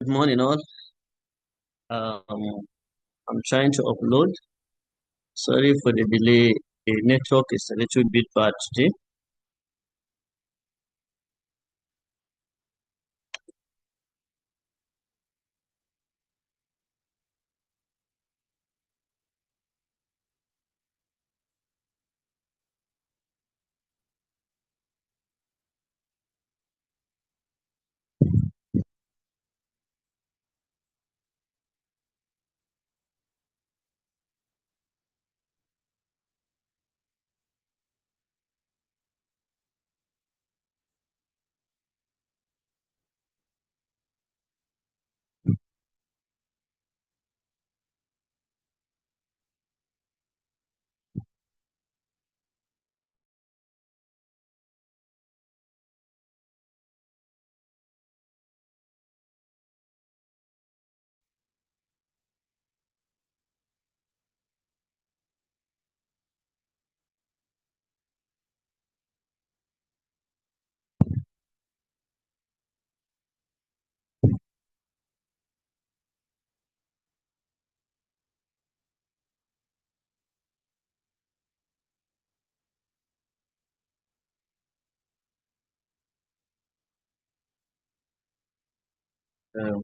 Good morning, all. I'm trying to upload. Sorry for the delay. The network is a little bit bad today. Um,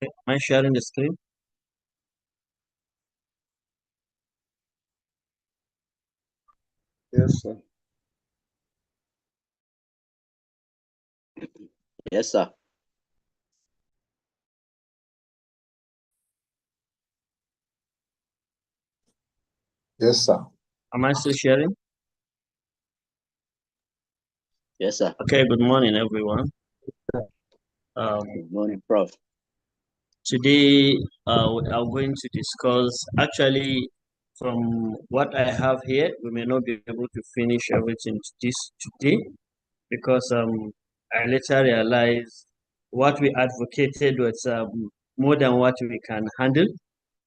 am I sharing the screen? Yes, sir. Yes, sir. Yes, sir. Am I still sharing? Yes, sir. Okay, good morning, everyone. Um, Good morning, Prof. Today, we are going to discuss, actually, from what I have here, we may not be able to finish everything this today because I later realized what we advocated was more than what we can handle.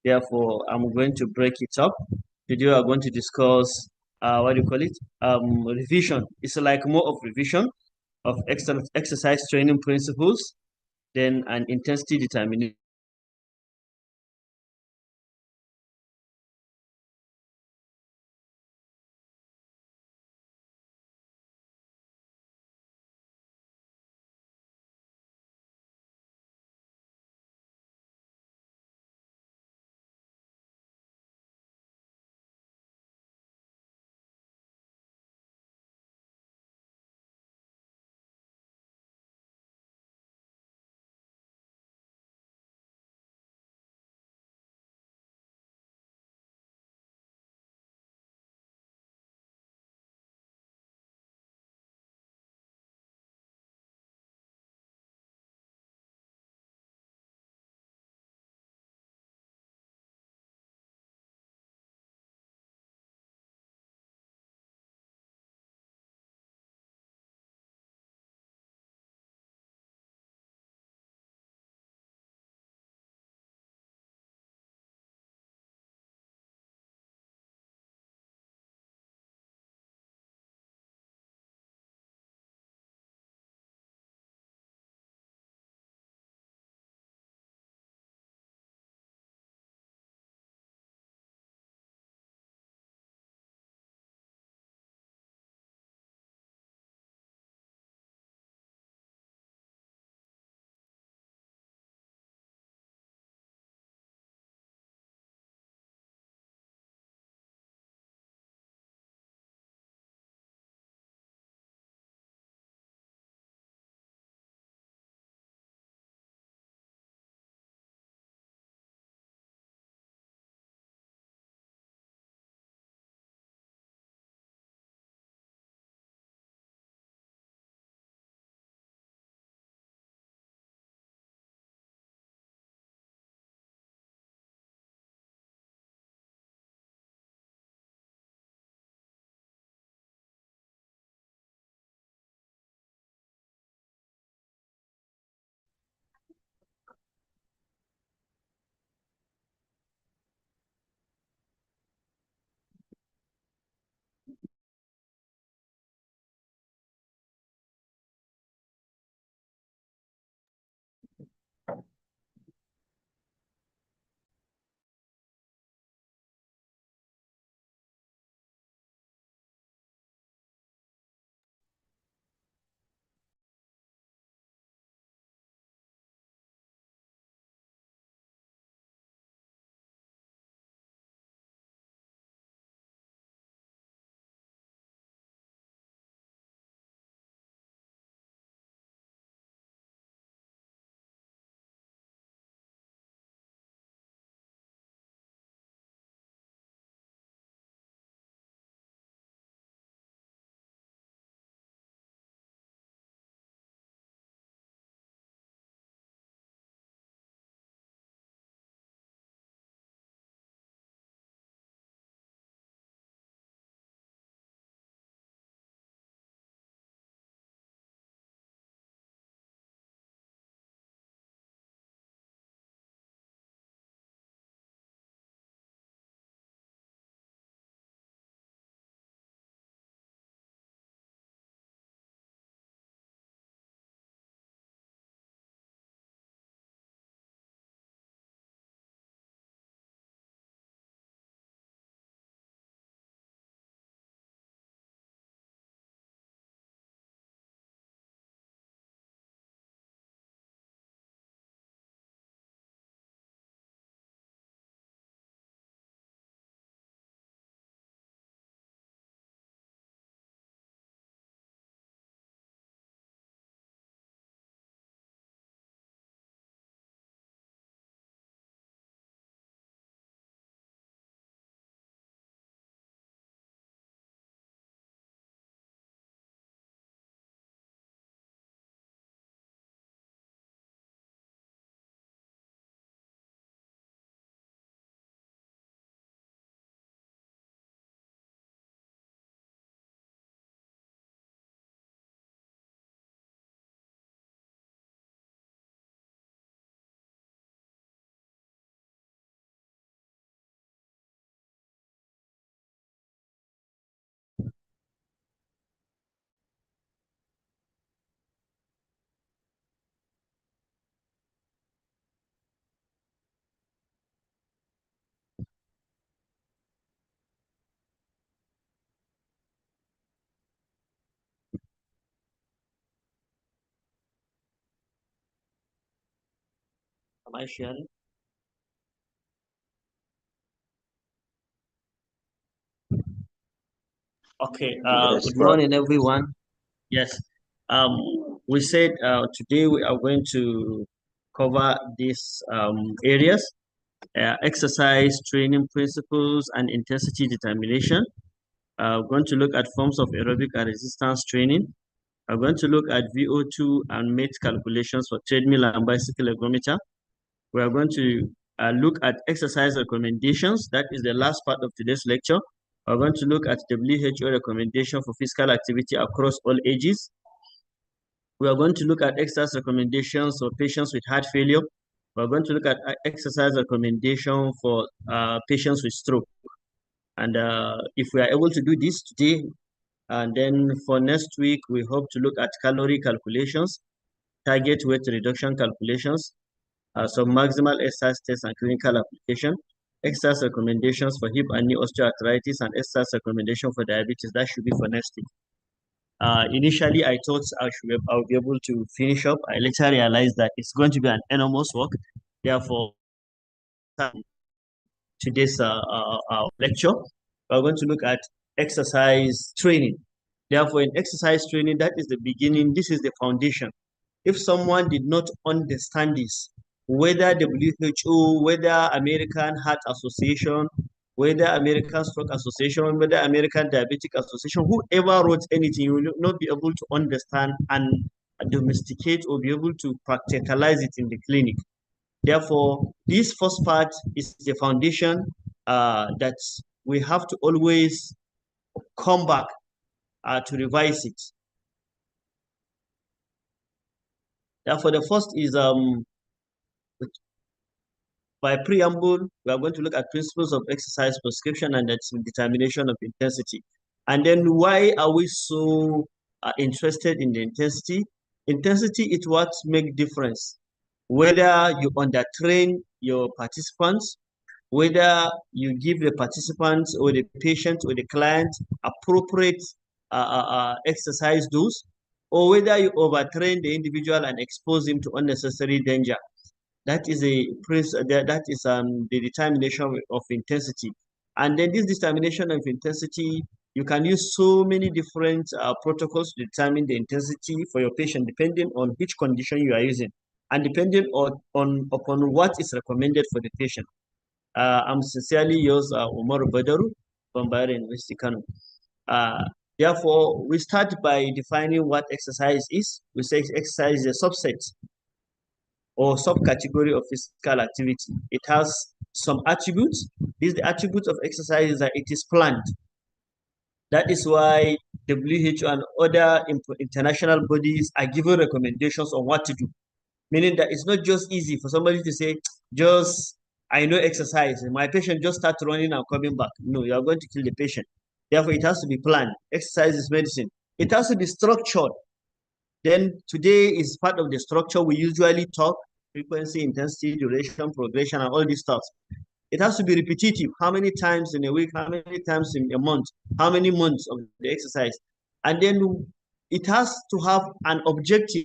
Therefore, I'm going to break it up. Today, we are going to discuss what do you call it? Revision. It's like more of revision of exercise training principles, then an intensity determination. Am I sharing? Okay. Yes, Good bro. morning, everyone. Yes. We said today we are going to cover these areas: exercise training principles and intensity determination. We're going to look at forms of aerobic and resistance training. We're going to look at VO2 and MATE calculations for treadmill and bicycle ergometer. We are going to look at exercise recommendations. That is the last part of today's lecture. We're going to look at WHO recommendation for physical activity across all ages. We are going to look at exercise recommendations for patients with heart failure. We're going to look at exercise recommendation for patients with stroke. And if we are able to do this today, and then for next week, we hope to look at calorie calculations, target weight reduction calculations, some maximal exercise tests and clinical application, exercise recommendations for hip and knee osteoarthritis, and exercise recommendation for diabetes. That should be for next week. Initially, I thought I'll be able to finish up. I later realized that it's going to be an enormous work. Therefore, today's lecture, we're going to look at exercise training. Therefore, in exercise training, that is the beginning. This is the foundation. If someone did not understand this, whether WHO, whether American Heart Association, whether American Stroke Association, whether American Diabetic Association, whoever wrote anything, you will not be able to understand and domesticate or be able to practicalize it in the clinic. Therefore, this first part is the foundation that we have to always come back to revise it. Therefore, the first is by preamble, we are going to look at principles of exercise prescription and its determination of intensity. And then why are we so interested in the intensity? Intensity is what makes difference. Whether you undertrain your participants, whether you give the participants or the patient or the client appropriate exercise dose, or whether you overtrain the individual and expose him to unnecessary danger. That is the determination of intensity. And then this determination of intensity, you can use so many different protocols to determine the intensity for your patient, depending on which condition you are using and depending upon what is recommended for the patient. I'm sincerely yours, Umar Badaru from Bayero University, Kano. Therefore, we start by defining what exercise is. We say exercise is a subset or subcategory of physical activity. It has some attributes. These the attributes of exercise is that it is planned. That is why WHO and other international bodies are giving recommendations on what to do. Meaning that it's not just easy for somebody to say, just, I know exercise, and my patient just start running and coming back. No, you are going to kill the patient. Therefore, it has to be planned. Exercise is medicine. It has to be structured. Then today is part of the structure we usually talk: frequency, intensity, duration, progression, and all these stuff. It has to be repetitive. How many times in a week? How many times in a month? How many months of the exercise? And then it has to have an objective.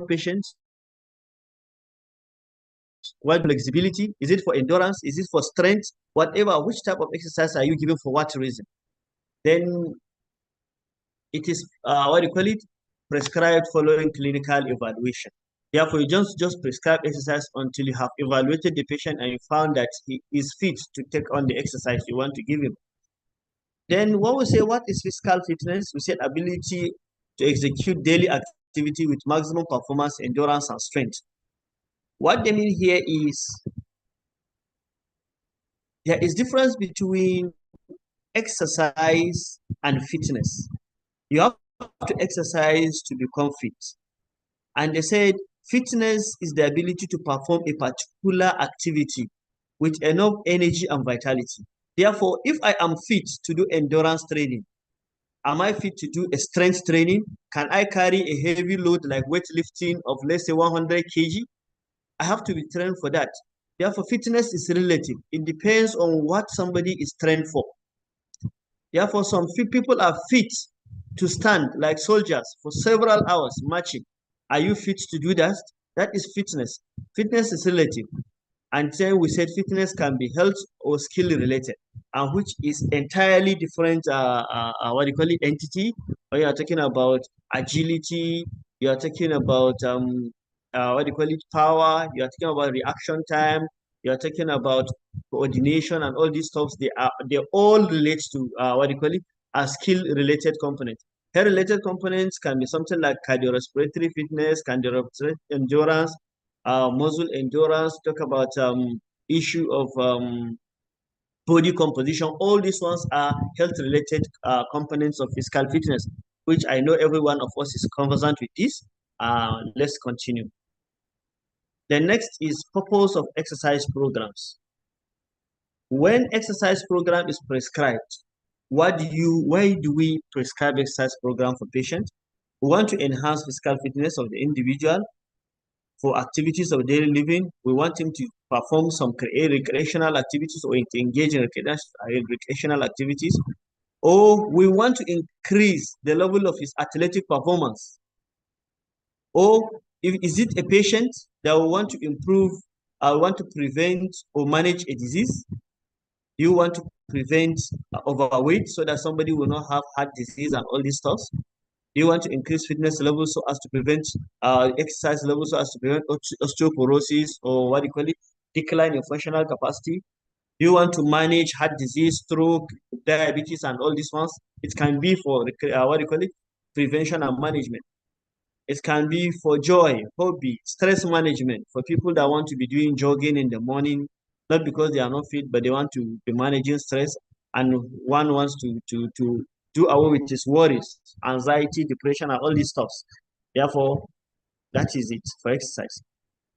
Patients, what flexibility? Is it for endurance? Is it for strength? Whatever, which type of exercise are you giving for what reason? Then it is what do you call it? Prescribed following clinical evaluation. Therefore, you just prescribe exercise until you have evaluated the patient and you found that he is fit to take on the exercise you want to give him. Then when we say what is physical fitness, we said ability to execute daily activity with maximum performance, endurance, and strength. What they mean here is there is difference between exercise and fitness. You have to exercise to become fit. And they said fitness is the ability to perform a particular activity with enough energy and vitality. Therefore, if I am fit to do endurance training, am I fit to do a strength training? Can I carry a heavy load like weightlifting of, let's say, 100 kg? I have to be trained for that. Therefore, fitness is relative. It depends on what somebody is trained for. Therefore, some people are fit to stand like soldiers for several hours marching. Are you fit to do that? That is fitness. Fitness is relative. And then we said fitness can be health or skill related, and which is entirely different, what do you call it, entity. When you are talking about agility, you are talking about, what do you call it, power, you are talking about reaction time, you are talking about coordination and all these stuff. They all relate to, what do you call it, a skill related component. Health related components can be something like cardiorespiratory fitness, cardiorespiratory endurance, muscle endurance, talk about issue of body composition. All these ones are health-related components of physical fitness, which I know every one of us is conversant with this. Let's continue. The next is purpose of exercise programs. When exercise program is prescribed, why do we prescribe exercise program for patients? We want to enhance physical fitness of the individual. For activities of daily living, we want him to perform some recreational activities or to engage in recreational activities, or we want to increase the level of his athletic performance, or is it a patient that we want to improve, want to prevent or manage a disease? Do you want to prevent overweight so that somebody will not have heart disease and all these stuff? Do you want to increase fitness levels so as to prevent exercise levels so as to prevent osteoporosis, or what do you call it, decline in functional capacity? Do you want to manage heart disease, stroke, diabetes, and all these ones? It can be for what do you call it, prevention and management. It can be for joy, hobby, stress management, for people that want to be doing jogging in the morning, not because they are not fit, but they want to be managing stress, and one wants to do away with his worries, anxiety, depression, and all these stuffs. Therefore, that is it for exercise.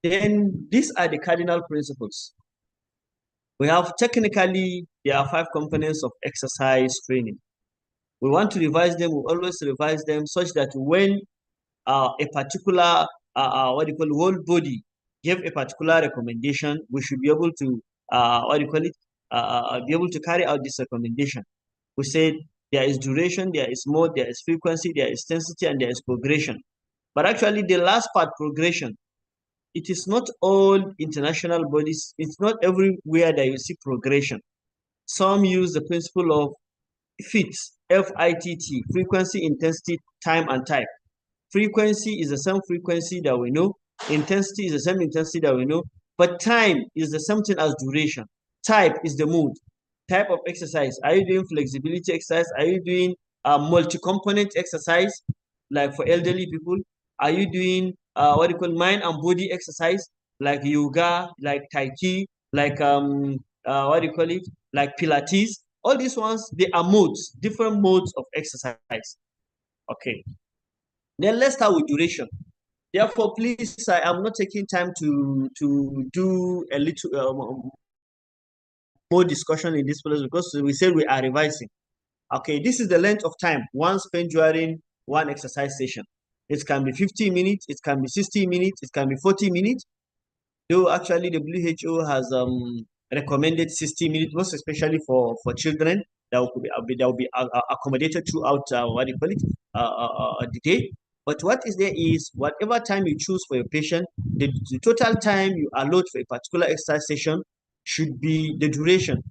Then these are the cardinal principles. We have technically, there are 5 components of exercise training. We want to revise them, we always revise them such that when a particular, what do you call it, whole body give a particular recommendation, we should be able to, what do you call it, be able to carry out this recommendation. We said there is duration, there is mode, there is frequency, there is intensity, and there is progression. But actually, the last part, progression, it is not all international bodies, it's not everywhere that you see progression. Some use the principle of FIT, F-I-T-T, frequency, intensity, time, and type. Frequency is the same frequency that we know. Intensity is the same intensity that we know. But time is the same thing as duration. Type is the mood. Type of exercise. Are you doing flexibility exercise? Are you doing multi-component exercise, like for elderly people? Are you doing what do you call mind and body exercise, like yoga, like Tai Chi, like what do you call it, like Pilates? All these ones, they are modes, different modes of exercise. Okay. Then let's start with duration. Therefore, please, I am not taking time to do a little more discussion in this place because we said we are revising. Okay, this is the length of time one spent during one exercise session. It can be 50 minutes, it can be 60 minutes, it can be 40 minutes. Though actually the WHO has recommended 60 minutes, most especially for children that will be accommodated throughout what do you call it, the day. But what is there is whatever time you choose for your patient, the total time you allot for a particular exercise session should be the duration.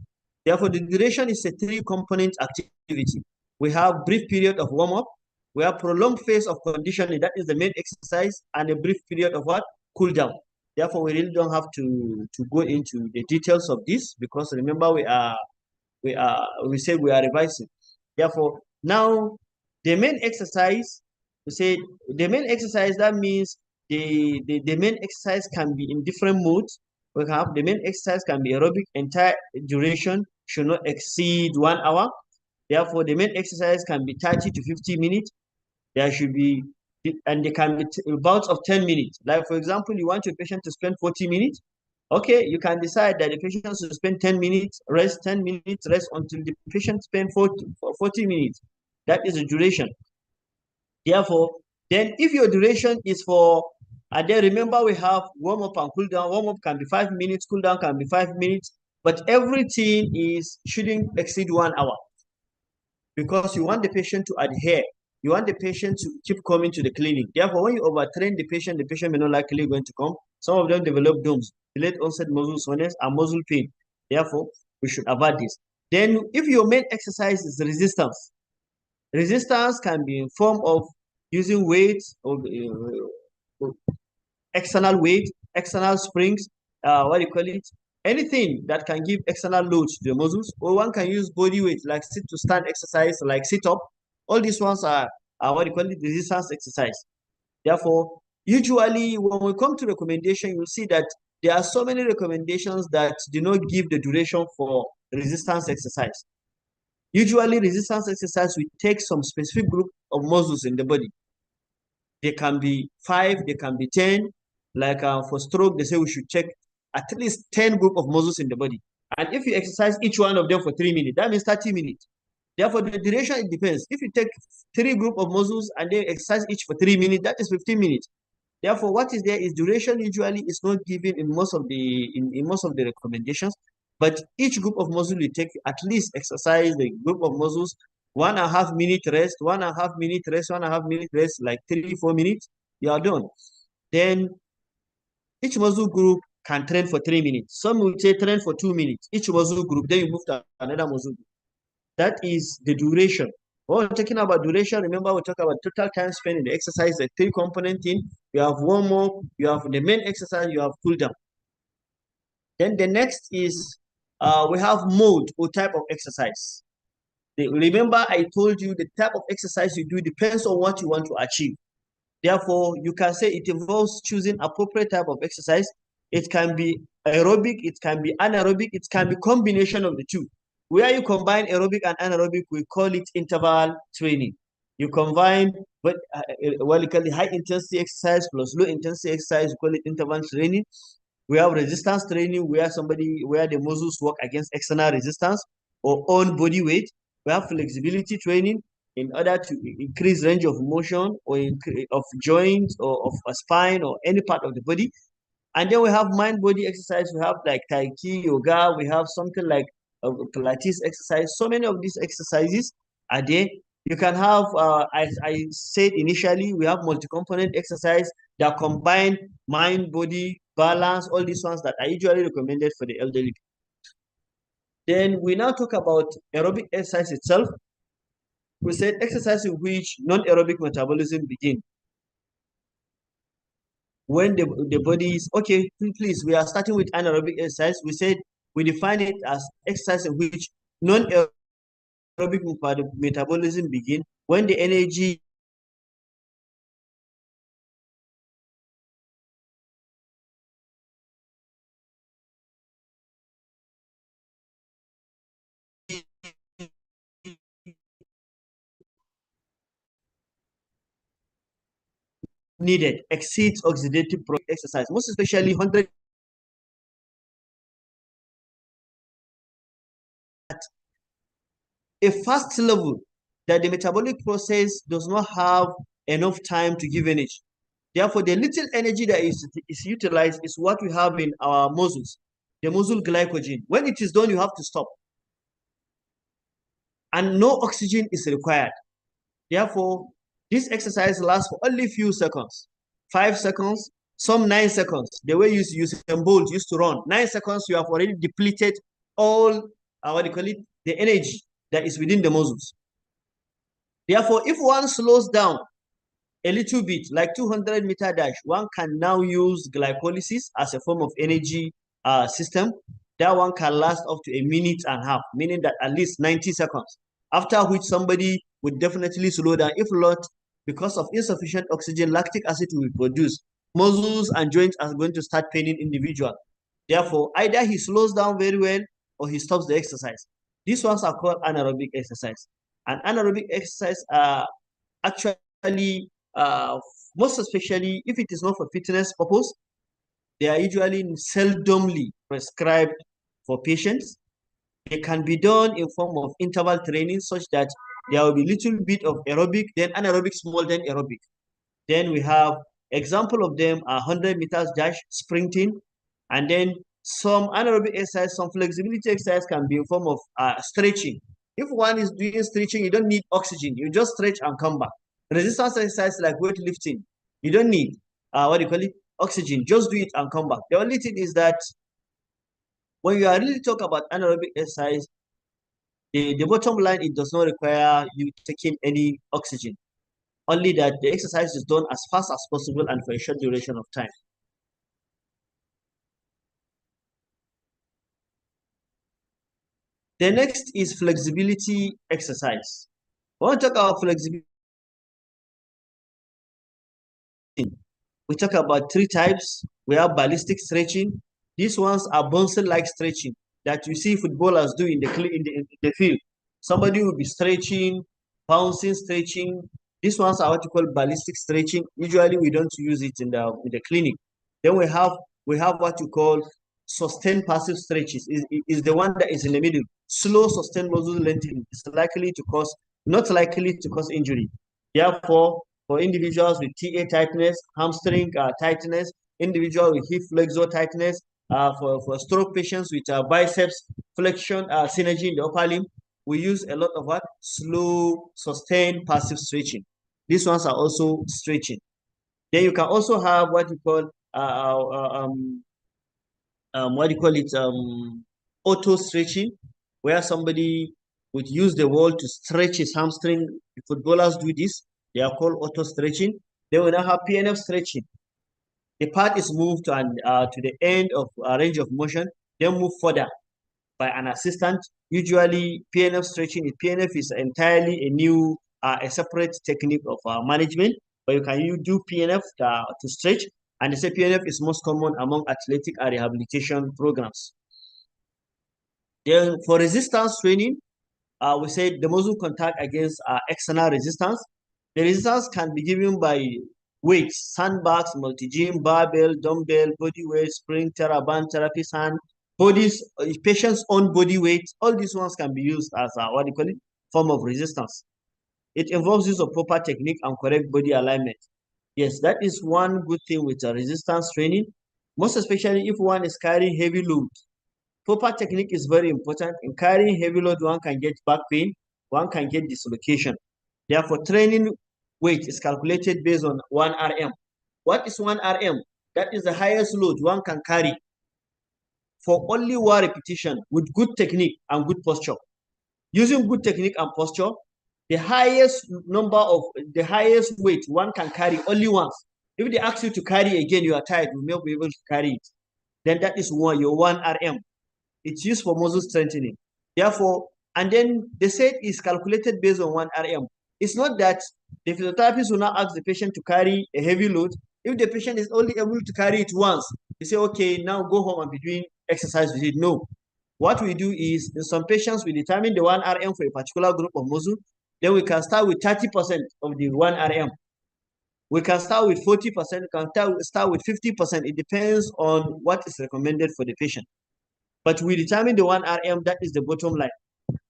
Therefore, the duration is a 3-component activity. We have brief period of warm-up, we have prolonged phase of conditioning, that is the main exercise, and a brief period of what? Cool down. Therefore, we really don't have to go into the details of this because remember we said we are revising. Therefore, now the main exercise, we say the main exercise, that means the main exercise can be in different modes. We have the main exercise can be aerobic, entire duration should not exceed 1 hour. Therefore, the main exercise can be 30 to 50 minutes. There should be, and they can be bouts of 10 minutes. Like, for example, you want your patient to spend 40 minutes. Okay, you can decide that the patient should spend 10 minutes, rest 10 minutes, rest until the patient spend 40 minutes. That is the duration. Therefore, then if your duration is for, and then remember we have warm up and cool down. Warm up can be 5 minutes, cool down can be 5 minutes, but everything shouldn't exceed 1 hour because you want the patient to adhere. you want the patient to keep coming to the clinic. Therefore, when you overtrain the patient may not likely going to come. Some of them develop DOMS, delayed onset muscle soreness, and muscle pain. Therefore, we should avoid this. Then, if your main exercise is resistance, resistance can be in form of using weight or external weight, external springs, what do you call it? Anything that can give external load to the muscles, or one can use body weight like sit to stand exercise, like sit up. All these ones are what do you call it? Resistance exercise. Therefore, usually when we come to recommendation, you'll see that there are so many recommendations that do not give the duration for resistance exercise. Usually, resistance exercise will take some specific group of muscles in the body. They can be 5, they can be 10. Like for stroke, they say we should check at least 10 group of muscles in the body. And if you exercise each one of them for 3 minutes, that means 30 minutes. Therefore, the duration, it depends. If you take 3 group of muscles and then exercise each for 3 minutes, that is 15 minutes. Therefore, what is there is duration usually is not given in most of the recommendations, but each group of muscle you take at least exercise the group of muscles 1.5 minute rest, 1.5 minute rest, 1.5 minute rest, like 3-4 minutes, you are done. Then each muscle group can train for 3 minutes. Some will say train for 2 minutes. Each muscle group, then you move to another muscle group. That is the duration. When we're talking about duration, remember we talk about total time spent in the exercise, the 3-component thing. You have warm up, you have the main exercise, you have cool down. Then the next is we have mode or type of exercise. Remember, I told you the type of exercise you do depends on what you want to achieve. Therefore, you can say it involves choosing appropriate type of exercise. It can be aerobic, it can be anaerobic, it can be combination of the two. Where you combine aerobic and anaerobic, we call it interval training. You combine what you call the high intensity exercise plus low intensity exercise, we call it interval training. We have resistance training where the muscles work against external resistance or own body weight. We have flexibility training in order to increase range of motion or of joints or of a spine or any part of the body. And then we have mind-body exercise. We have like Tai Chi, yoga. We have something like Pilates exercise. So many of these exercises are there. You can have, as I said initially, we have multi-component exercise that combine mind, body, balance, all these ones that are usually recommended for the elderly. Then we now talk about aerobic exercise itself. We said exercise in which non-aerobic metabolism begin. When the body is, okay, please, we are starting with anaerobic exercise. We said we define it as exercise in which non-aerobic metabolism begin when the energy needed exceeds oxidative exercise, most especially 100 at a fast level that the metabolic process does not have enough time to give energy. Therefore, the little energy that is utilized is what we have in our muscles, the muscle glycogen. When it is done, you have to stop. And no oxygen is required. Therefore, this exercise lasts for only few seconds, 5 seconds, some 9 seconds. The way Usain Bolt used to run, 9 seconds, you have already depleted all, the energy that is within the muscles. Therefore, if one slows down a little bit, like 200-meter dash, one can now use glycolysis as a form of energy system. That one can last up to 1.5 minutes, meaning that at least 90 seconds, after which somebody would definitely slow down. If not, because of insufficient oxygen, lactic acid will be produced. Muscles and joints are going to start paining individual. Therefore, either he slows down very well or he stops the exercise. These ones are called anaerobic exercise. And anaerobic exercise are actually, most especially if it is not for fitness purpose, they are usually seldomly prescribed for patients. They can be done in form of interval training such that there will be little bit of aerobic, then anaerobic small, then aerobic. Then we have example of them are 100 meters dash, sprinting, and then some anaerobic exercise, some flexibility exercise can be in form of stretching. If one is doing stretching, you don't need oxygen. You just stretch and come back. Resistance exercise like weightlifting, you don't need what do you call it? Oxygen. Just do it and come back. The only thing is that when you are really talking about anaerobic exercise, the bottom line, it does not require you taking any oxygen. Only that the exercise is done as fast as possible and for a short duration of time. The next is flexibility exercise. When we talk about flexibility, we talk about three types. We have ballistic stretching. These ones are bouncing-like stretching that you see footballers do in the field. Somebody will be stretching, bouncing, stretching. These ones are what you call ballistic stretching. Usually, we don't use it in the clinic. Then we have what you call sustained passive stretches. Is the one that is in the middle. Slow sustained muscle lengthening is not likely to cause injury. Therefore, for individuals with TA tightness, hamstring tightness, individual with hip flexor tightness, for stroke patients with biceps flexion synergy in the upper limb, we use a lot of what? Slow, sustained, passive stretching. These ones are also stretching. Then you can also have what you call auto stretching, where somebody would use the wall to stretch his hamstring. Footballers do this. They are called auto stretching. Then we now have PNF stretching. The part is moved to the end of range of motion, then move further by an assistant. Usually, PNF stretching. PNF is entirely a separate technique of management, but you do PNF to stretch, and they say PNF is most common among athletic and rehabilitation programs. Then for resistance training, we say the muscle contact against external resistance. The resistance can be given by weights, sandbags, multi-gym, barbell, dumbbell, body weight, spring, TheraBand, therapy sand, patient's own body weight. All these ones can be used as form of resistance. It involves use of proper technique and correct body alignment. Yes, that is one good thing with resistance training, most especially if one is carrying heavy load. Proper technique is very important. In carrying heavy load, one can get back pain, one can get dislocation. Therefore, training weight is calculated based on 1 RM. What is 1 RM? That is the highest load one can carry for only one repetition with good technique and good posture. Using good technique and posture, the highest weight one can carry only once. If they ask you to carry again, you are tired, you will not be able to carry it. Then that is your 1 RM. It's used for muscle strengthening. Therefore, and then they say it's calculated based on 1 RM. It's not that the physiotherapist will not ask the patient to carry a heavy load. If the patient is only able to carry it once, they say, okay, now go home and be doing exercise with it. No. What we do is, in some patients, we determine the 1 RM for a particular group of muscle. Then we can start with 30% of the 1 RM. We can start with 40%, we can start with 50%. It depends on what is recommended for the patient. But we determine the 1 RM, that is the bottom line.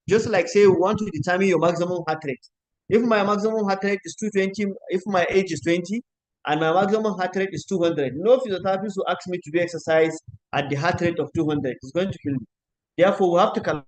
Just like say we want to determine your maximum heart rate. If my maximum heart rate is 220, if my age is 20, and my maximum heart rate is 200, no physiotherapist will ask me to do exercise at the heart rate of 200. It's going to kill me. Therefore, we have to calculate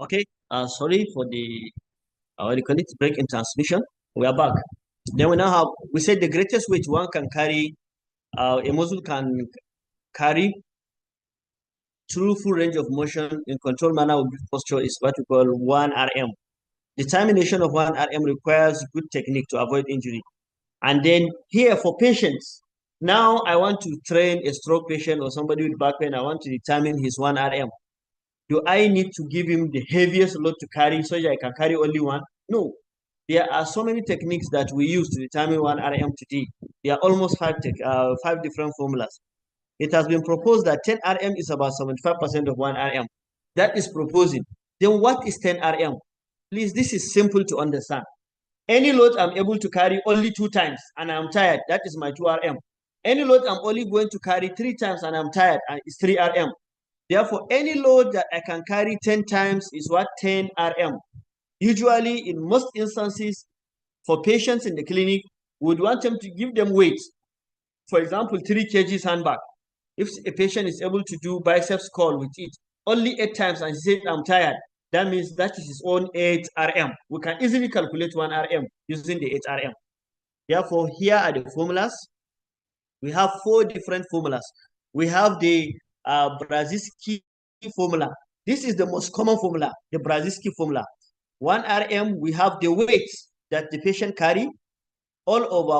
Okay, sorry for the what do you call it, break in transmission. We are back. Then we now have, we said the greatest weight one can carry, a muscle can carry through full range of motion in controlled manner with good posture is what we call 1 RM. Determination of 1 RM requires good technique to avoid injury. And then here for patients, now I want to train a stroke patient or somebody with back pain. I want to determine his 1 RM. Do I need to give him the heaviest load to carry so that I can carry only one? No. There are so many techniques that we use to determine 1 RM today. There are almost five different formulas. It has been proposed that 10 RM is about 75% of 1 RM. That is proposing. Then what is 10 RM? Please, this is simple to understand. Any load I'm able to carry only 2 times and I'm tired, that is my 2 RM. Any load I'm only going to carry 3 times and I'm tired, and it's 3 RM. Therefore, any load that I can carry 10 times is what? 10 RM. Usually, in most instances, for patients in the clinic, we would want them to give them weight. For example, 3 kg handbag. If a patient is able to do biceps curl with it only 8 times and he says, I'm tired, that means that is his own 8 RM. We can easily calculate 1 RM using the 8 RM. Therefore, here are the formulas. We have 4 different formulas. We have the Brzezinski formula. This is the most common formula, the Brzezinski formula. 1 RM, we have the weight that the patient carry all over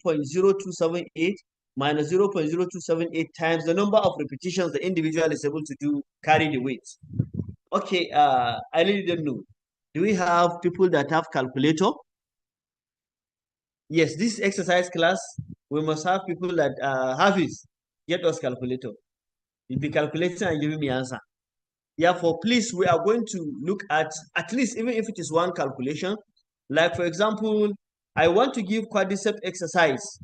1.0278 minus 0.0278 times the number of repetitions the individual is able to do carry the weight. Okay, I really don't know. Do we have people that have calculator? Yes, this exercise class, we must have people that have it. Get us calculator. You'll be calculating and giving me answer. Therefore, please, we are going to look at least, even if it is one calculation. Like, for example, I want to give quadricep exercise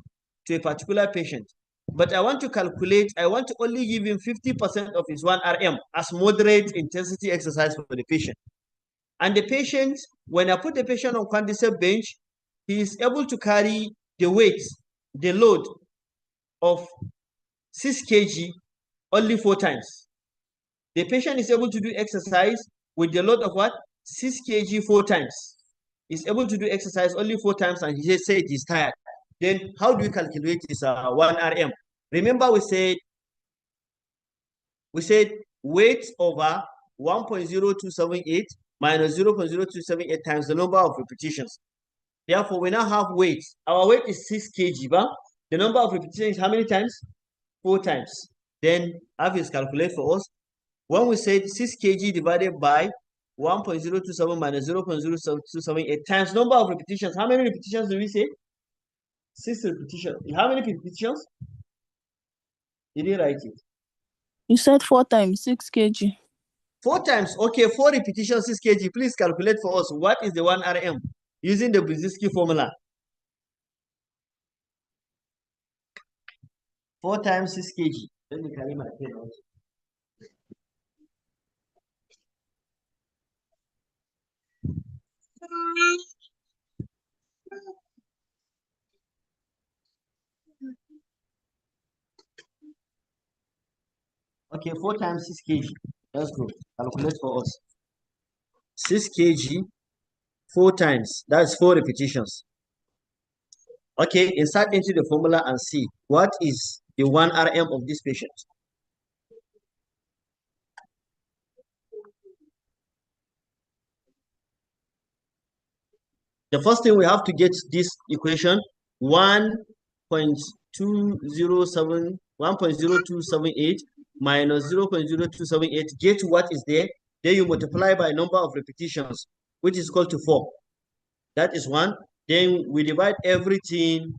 to a particular patient, but I want to calculate, I want to only give him 50% of his 1 RM as moderate intensity exercise for the patient. And the patient, when I put the patient on quadricep bench, he is able to carry the weight, the load of 6 kg only 4 times. The patient is able to do exercise with the load of what? 6 kg 4 times. He's able to do exercise only 4 times and he just said he's tired. Then how do we calculate this 1 RM? Remember we said weight over 1.0278 minus 0.0278 times the number of repetitions. Therefore, we now have weight. Our weight is 6 kg, but the number of repetitions is how many times? 4 times. Then have his calculate for us. When we said 6 kg divided by 1.027 minus 0.0278 times number of repetitions, how many repetitions do we say? 6 repetitions. How many repetitions? You didn't write it. You said 4 times 6 kg. 4 times. Okay, 4 repetitions, 6 kg. Please calculate for us. What is the 1 RM using the Brzezinski formula? 4 times 6 kg. Let me carry my pen out. Okay, 4 times 6 kg. Let's go. Calculate for us. 6 kg, 4 times. That's 4 repetitions. Okay, insert into the formula and see what is the 1 RM of this patient. The first thing we have to get this equation 1.0278 minus 0.0278. Get what is there. Then you multiply by number of repetitions, which is equal to 4. That is 1. Then we divide everything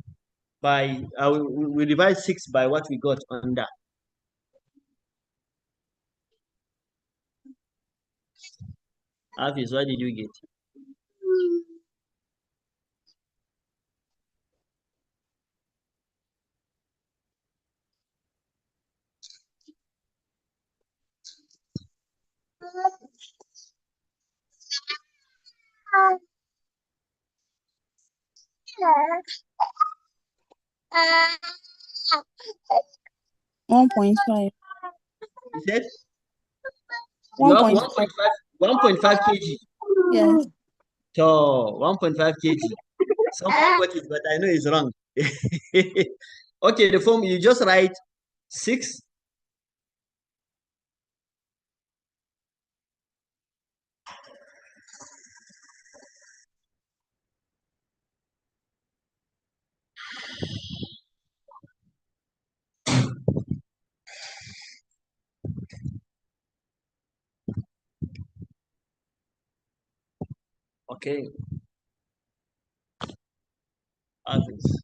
by we divide 6 by what we got under. Hafiz, what did you get? $1.5. You said? 1.5. You have 1.5 kg. Yes. So 1.5 kg. Someone got it, but I know it's wrong. Okay, the form you just write 6. Okay. Others.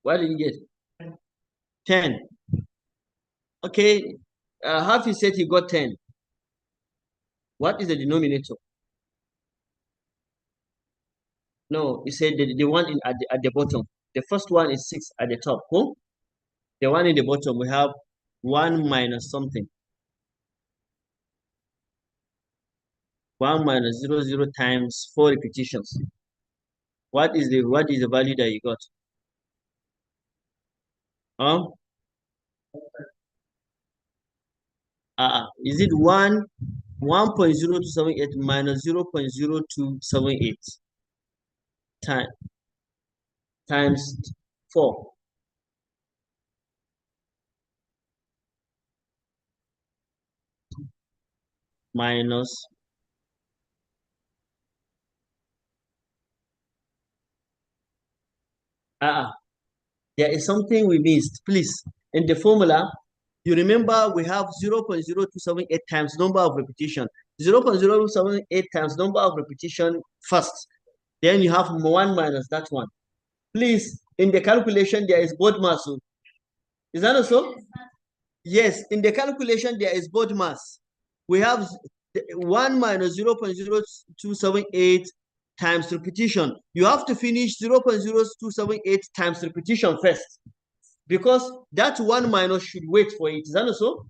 What did you get? 10. Okay. Hafi said he got 10. What is the denominator? No, he said the one at the bottom. The first one is 6 at the top. Cool? The one in the bottom, we have 1 minus something. 1 minus 0 times 4 repetitions. What is the value that you got? Is it 1.0278 minus 0.0278 times 4? Minus there is something we missed. Please, in the formula, you remember we have 0.0278 times number of repetition. 0.078 times number of repetition first. Then you have 1 minus that one. Please, in the calculation, there is both mass. Is that also? Yes, in the calculation, there is both mass. We have 1 minus 0.0278 times repetition. You have to finish 0.0278 times repetition first, because that 1 minus should wait for it. Is that also?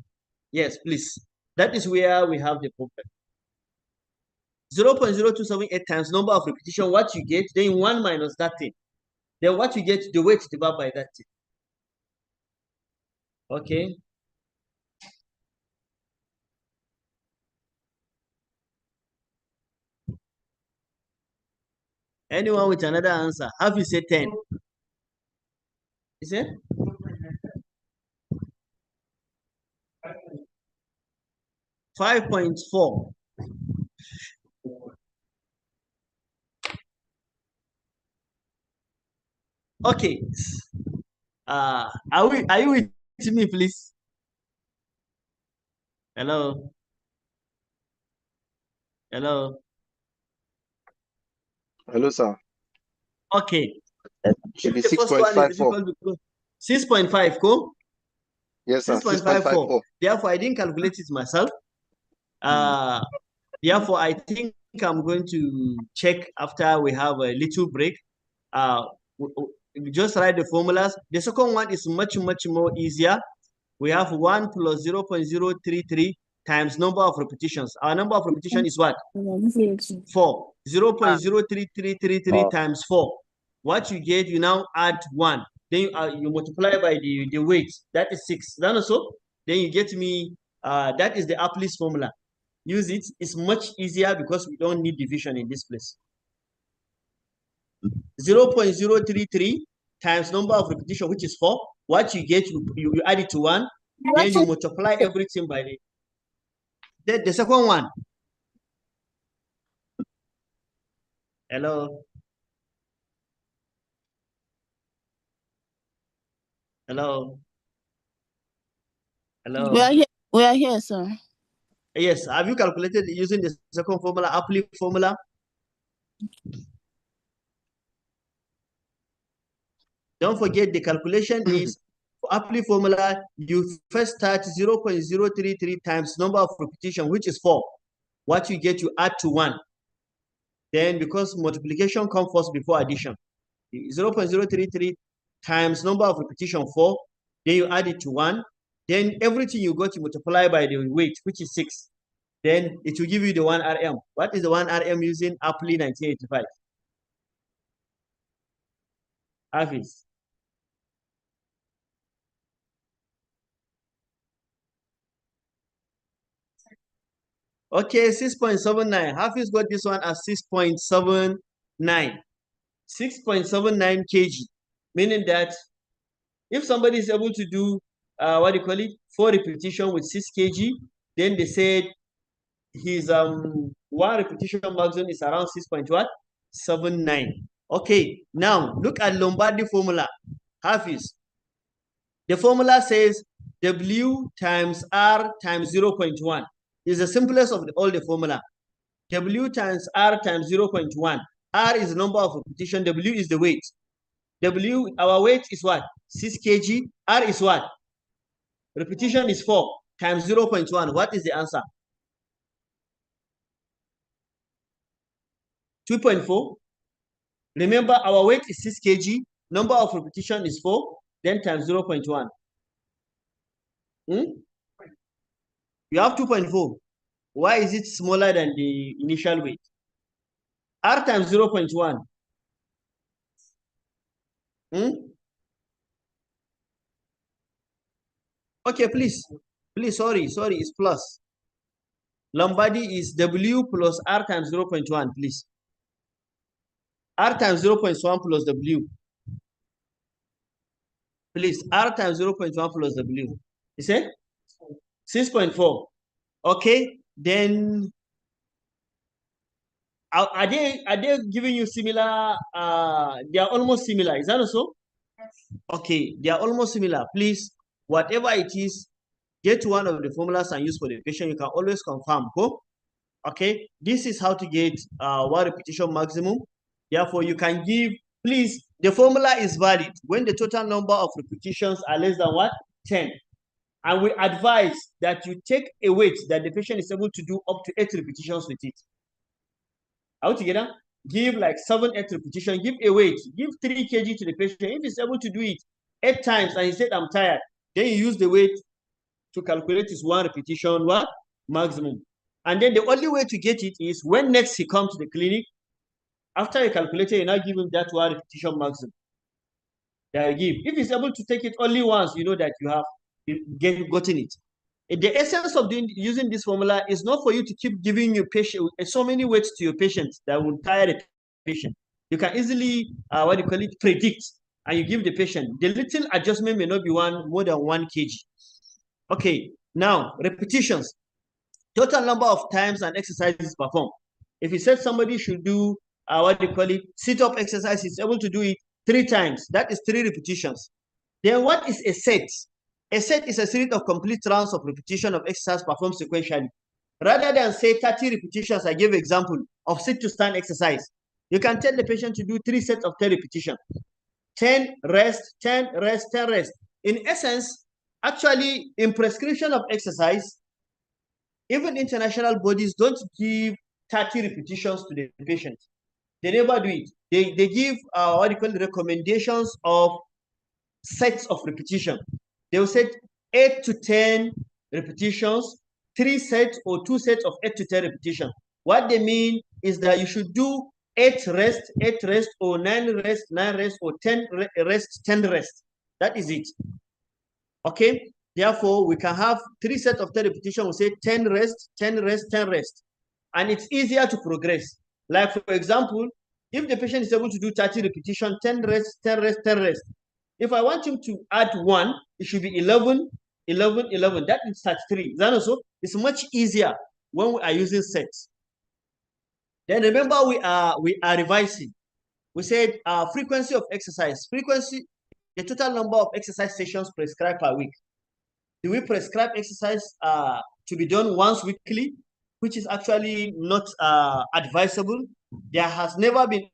Yes, please. That is where we have the problem. 0.0278 times number of repetition, what you get, then 1 minus that thing. Then what you get, the weight divided by that thing. Okay. Anyone with another answer? Have you said 10? Is it? 5.4. Okay. Are you with me, please? Hello. Hello. Hello, sir. Okay. Should be The first one is 6.54. difficult because 6.5, cool? Yes, sir. 6.54. Therefore, I didn't calculate it myself. Therefore, I think I'm going to check after we have a little break. Just write the formulas. The second one is much more easier. We have 1 plus 0.033 times number of repetitions. Our number of repetition is what? 4. 0.03333 times 4. What you get, you now add 1. Then you multiply by the weight. That is 6. That also? Then you get me, that is the Apley's formula. Use it. It's much easier because we don't need division in this place. 0.033 times number of repetition, which is 4. What you get, you add it to 1. Then you multiply everything by the second one. Hello. Hello. Hello. We are here, sir. Yes. Have you calculated using the second formula, Apley formula? Don't forget the calculation is for Apley formula. You first start 0.033 times number of repetition, which is 4. What you get, you add to 1. Then because multiplication comes first before addition, 0.033 times number of repetition 4. Then you add it to 1. Then everything you got, you multiply by the weight, which is 6. Then it will give you the 1 RM. What is the 1 RM using Apply 1985? Hafiz. Okay, 6.79. Hafiz got this one as 6.79. 6.79 kg. Meaning that if somebody is able to do, what do you call it, 4 repetition with 6 kg, then they said his 1 repetition maximum is around 6.79. Okay, now look at Lombardi formula. Hafiz. The formula says W times R times 0.1. Is the simplest of all the formula. W times R times 0.1. R is the number of repetition. W is the weight. W, our weight is what? 6 kg. R is what? Repetition is 4 times 0.1. What is the answer? 2.4. Remember, our weight is 6 kg. Number of repetition is 4. Then times 0.1. You have 2.4. Why is it smaller than the initial weight? R times 0.1. Okay, please, sorry, it's plus. Lombardi is W plus R times 0.1, please. R times 0.1 plus W. Please, R times 0.1 plus W. You say? 6.4. Okay, then are they giving you similar? They are almost similar. Is that also? Yes. Okay, they are almost similar. Please, whatever it is, get one of the formulas and use for the patient. You can always confirm. Go. Okay, this is how to get 1 repetition maximum. Therefore, you can give, please, the formula is valid when the total number of repetitions are less than what? 10. And we advise that you take a weight that the patient is able to do up to 8 repetitions with it. Altogether, give like 7, 8 repetitions, give a weight, give 3 kg to the patient. If he's able to do it 8 times and he said, I'm tired, then you use the weight to calculate his 1 repetition, what? Maximum. And then the only way to get it is when next he comes to the clinic, after you calculate it, you now give him that 1 repetition maximum that you give. If he's able to take it only once, you know that you have gotten it. The essence of using this formula is not for you to keep giving your patient so many weights to your patient that will tire the patient. You can easily, predict, and you give the patient. The little adjustment may not be more than 1 kg. Okay, now repetitions. Total number of times and exercises performed. If you said somebody should do sit-up exercise, he's able to do it 3 times. That is 3 repetitions. Then what is a set? A set is a series of complete rounds of repetition of exercise performed sequentially. Rather than say 30 repetitions, I give example of sit to stand exercise. You can tell the patient to do 3 sets of 10 repetitions. 10 rest, 10 rest, 10 rest. In essence, actually, in prescription of exercise, even international bodies don't give 30 repetitions to the patient. They never do it. They give recommendations of sets of repetition. They will set 8 to 10 repetitions, 3 sets or 2 sets of 8 to 10 repetitions. What they mean is that you should do 8 rest, or 9 rest, 9 rest, or 10 rest, 10 rest. That is it. Okay? Therefore, we can have 3 sets of 10 repetitions. We say 10 rest, 10 rest, 10 rest. And it's easier to progress. Like, for example, if the patient is able to do 30 repetitions, 10 rest, 10 rest, 10 rest. If I want him to add 1, it should be 11, 11, 11. That is 33. That also is much easier when we are using sets. Then remember, we are revising. We said frequency of exercise. Frequency, the total number of exercise sessions prescribed per week. Do we prescribe exercise to be done once weekly, which is actually not advisable? There has never been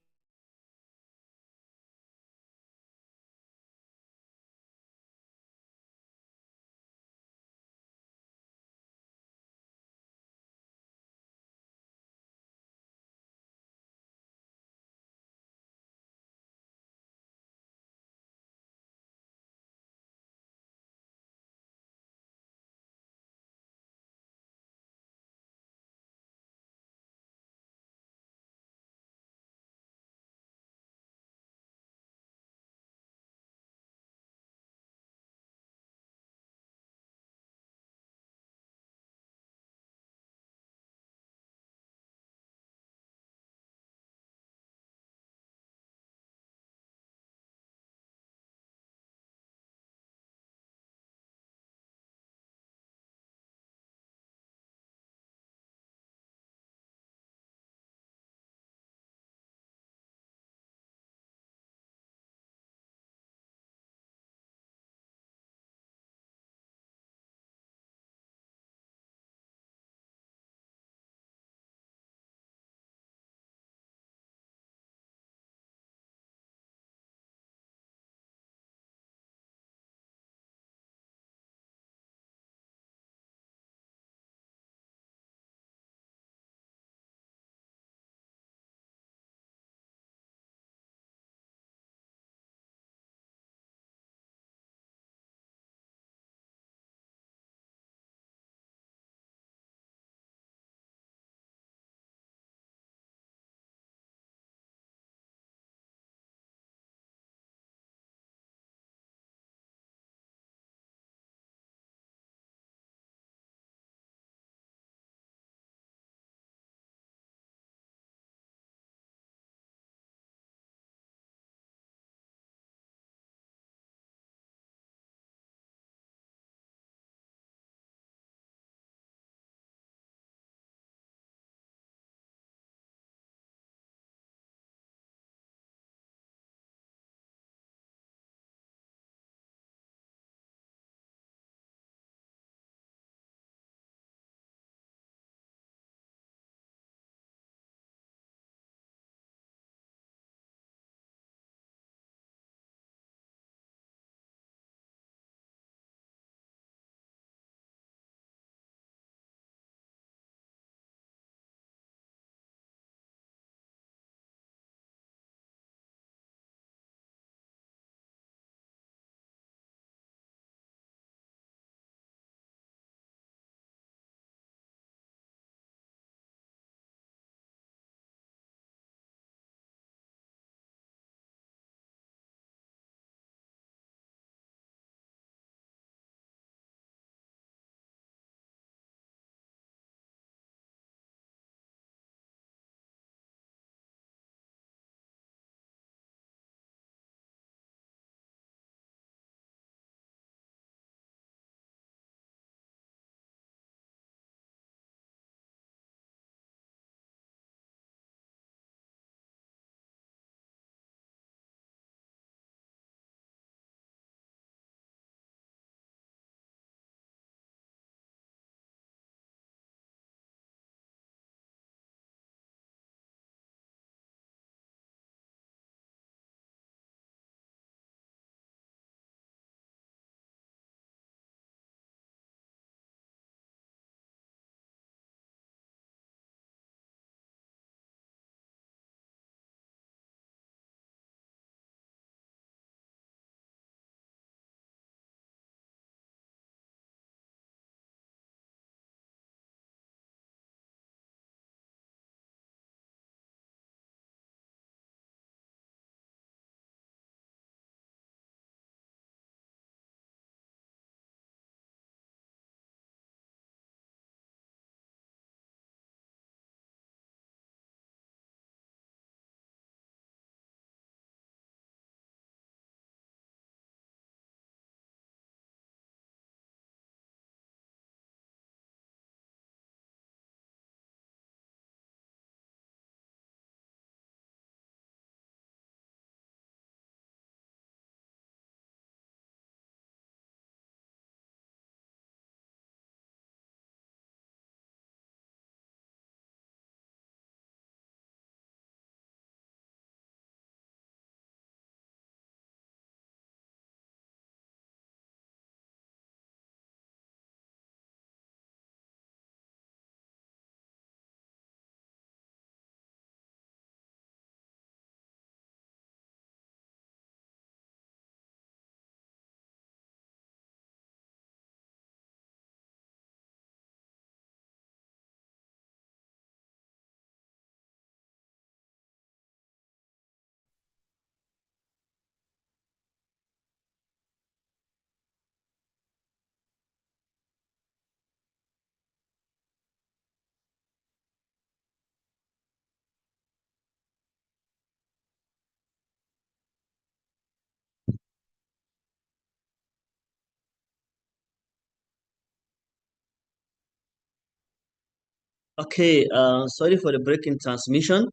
Okay, sorry for the break in transmission.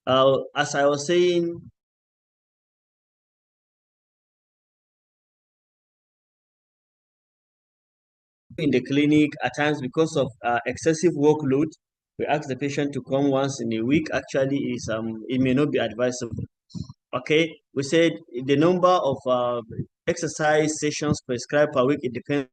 As I was saying, in the clinic at times because of excessive workload, we ask the patient to come once in a week. Actually, is it may not be advisable. Okay, we said the number of exercise sessions prescribed per week, it depends.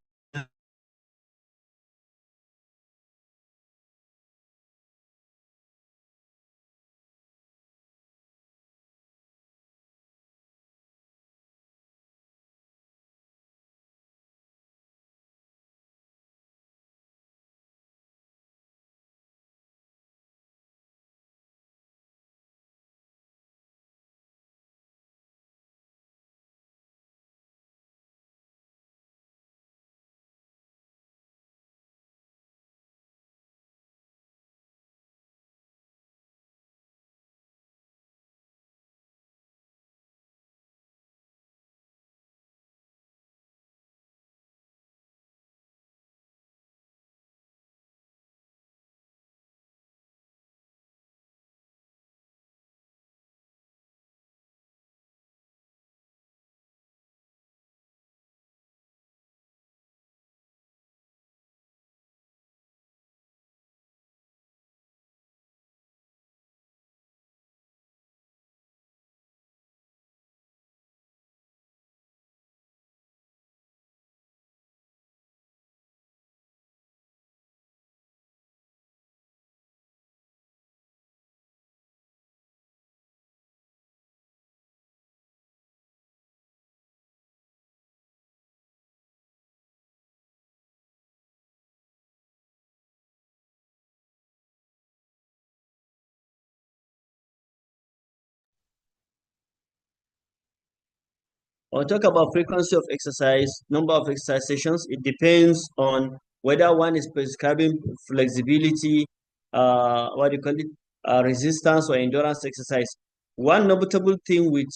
I'll talk about frequency of exercise, number of exercise sessions. It depends on whether one is prescribing flexibility, what do you call it, resistance or endurance exercise. One notable thing with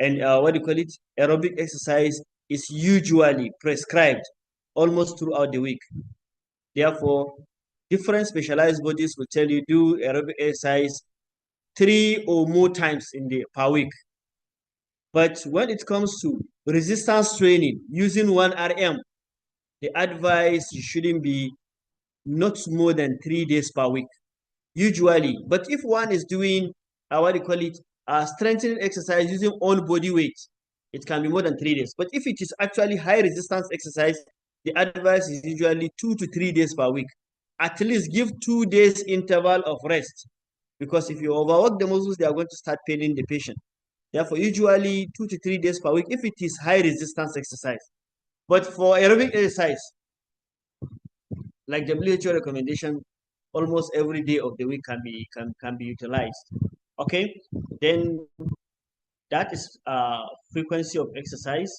and what do you call it, aerobic exercise is usually prescribed almost throughout the week. Therefore, different specialized bodies will tell you do aerobic exercise 3 or more times in the per week. But when it comes to resistance training using 1RM, the advice shouldn't be not more than 3 days per week, usually. But if one is doing, what do you call it, strengthening exercise using own body weight, it can be more than 3 days. But if it is actually high resistance exercise, the advice is usually 2 to 3 days per week. At least give 2 days interval of rest, because if you overwork the muscles, they are going to start paining the patient. Therefore, usually 2 to 3 days per week if it is high resistance exercise. But for aerobic exercise, like WHO recommendation, almost every day of the week can be utilized. Okay, then that is frequency of exercise.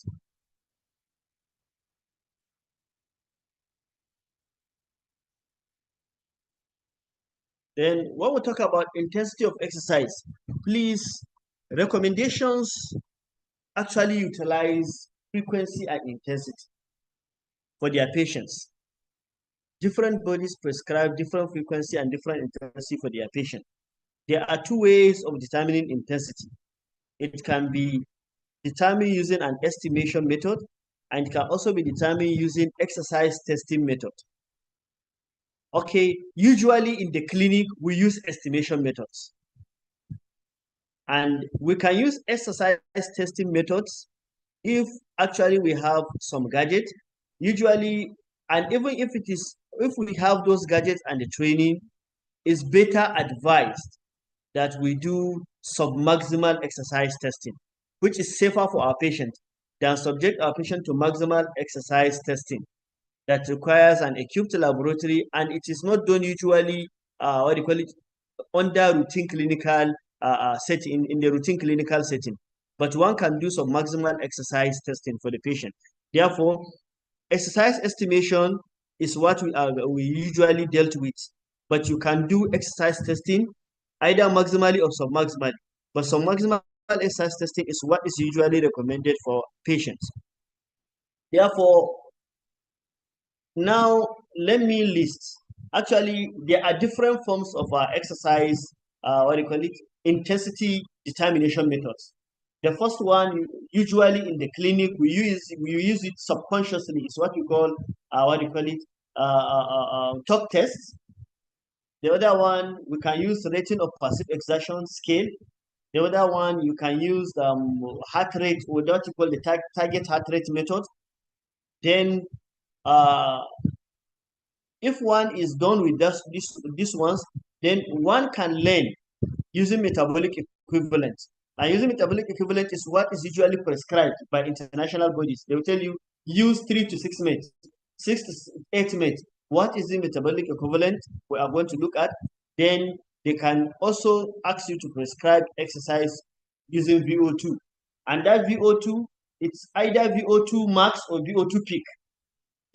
Then when we talk about intensity of exercise, please, recommendations actually utilize frequency and intensity for their patients. Different bodies prescribe different frequency and different intensity for their patient. There are two ways of determining intensity. It can be determined using an estimation method, and it can also be determined using exercise testing method. Okay, usually in the clinic, we use estimation methods. And we can use exercise testing methods if actually we have some gadget, usually, and even if we have those gadgets and the training, it's better advised that we do submaximal exercise testing, which is safer for our patient than subject our patient to maximal exercise testing that requires an equipped laboratory, and it is not done usually, what do you call it, under routine clinical setting, in the routine clinical setting. But one can do some maximal exercise testing for the patient. Therefore, exercise estimation is what we usually dealt with. But you can do exercise testing either maximally or submaximally. But submaximal exercise testing is what is usually recommended for patients. Therefore, now let me list Actually, there are different forms of exercise, what do you call it, intensity determination methods. The first one, usually in the clinic, we use it subconsciously. It's what we call, what do you call it, talk tests. The other one, we can use rating of passive exertion scale. The other one, you can use heart rate, or what you call the target heart rate method. Then, uh, if one is done with these ones, then one can learn using metabolic equivalent. And using metabolic equivalent is what is usually prescribed by international bodies. They will tell you use 3 to 6 minutes, 6 to 8 minutes. What is the metabolic equivalent we are going to look at? Then they can also ask you to prescribe exercise using VO2. And that VO2, it's either VO2 max or VO2 peak.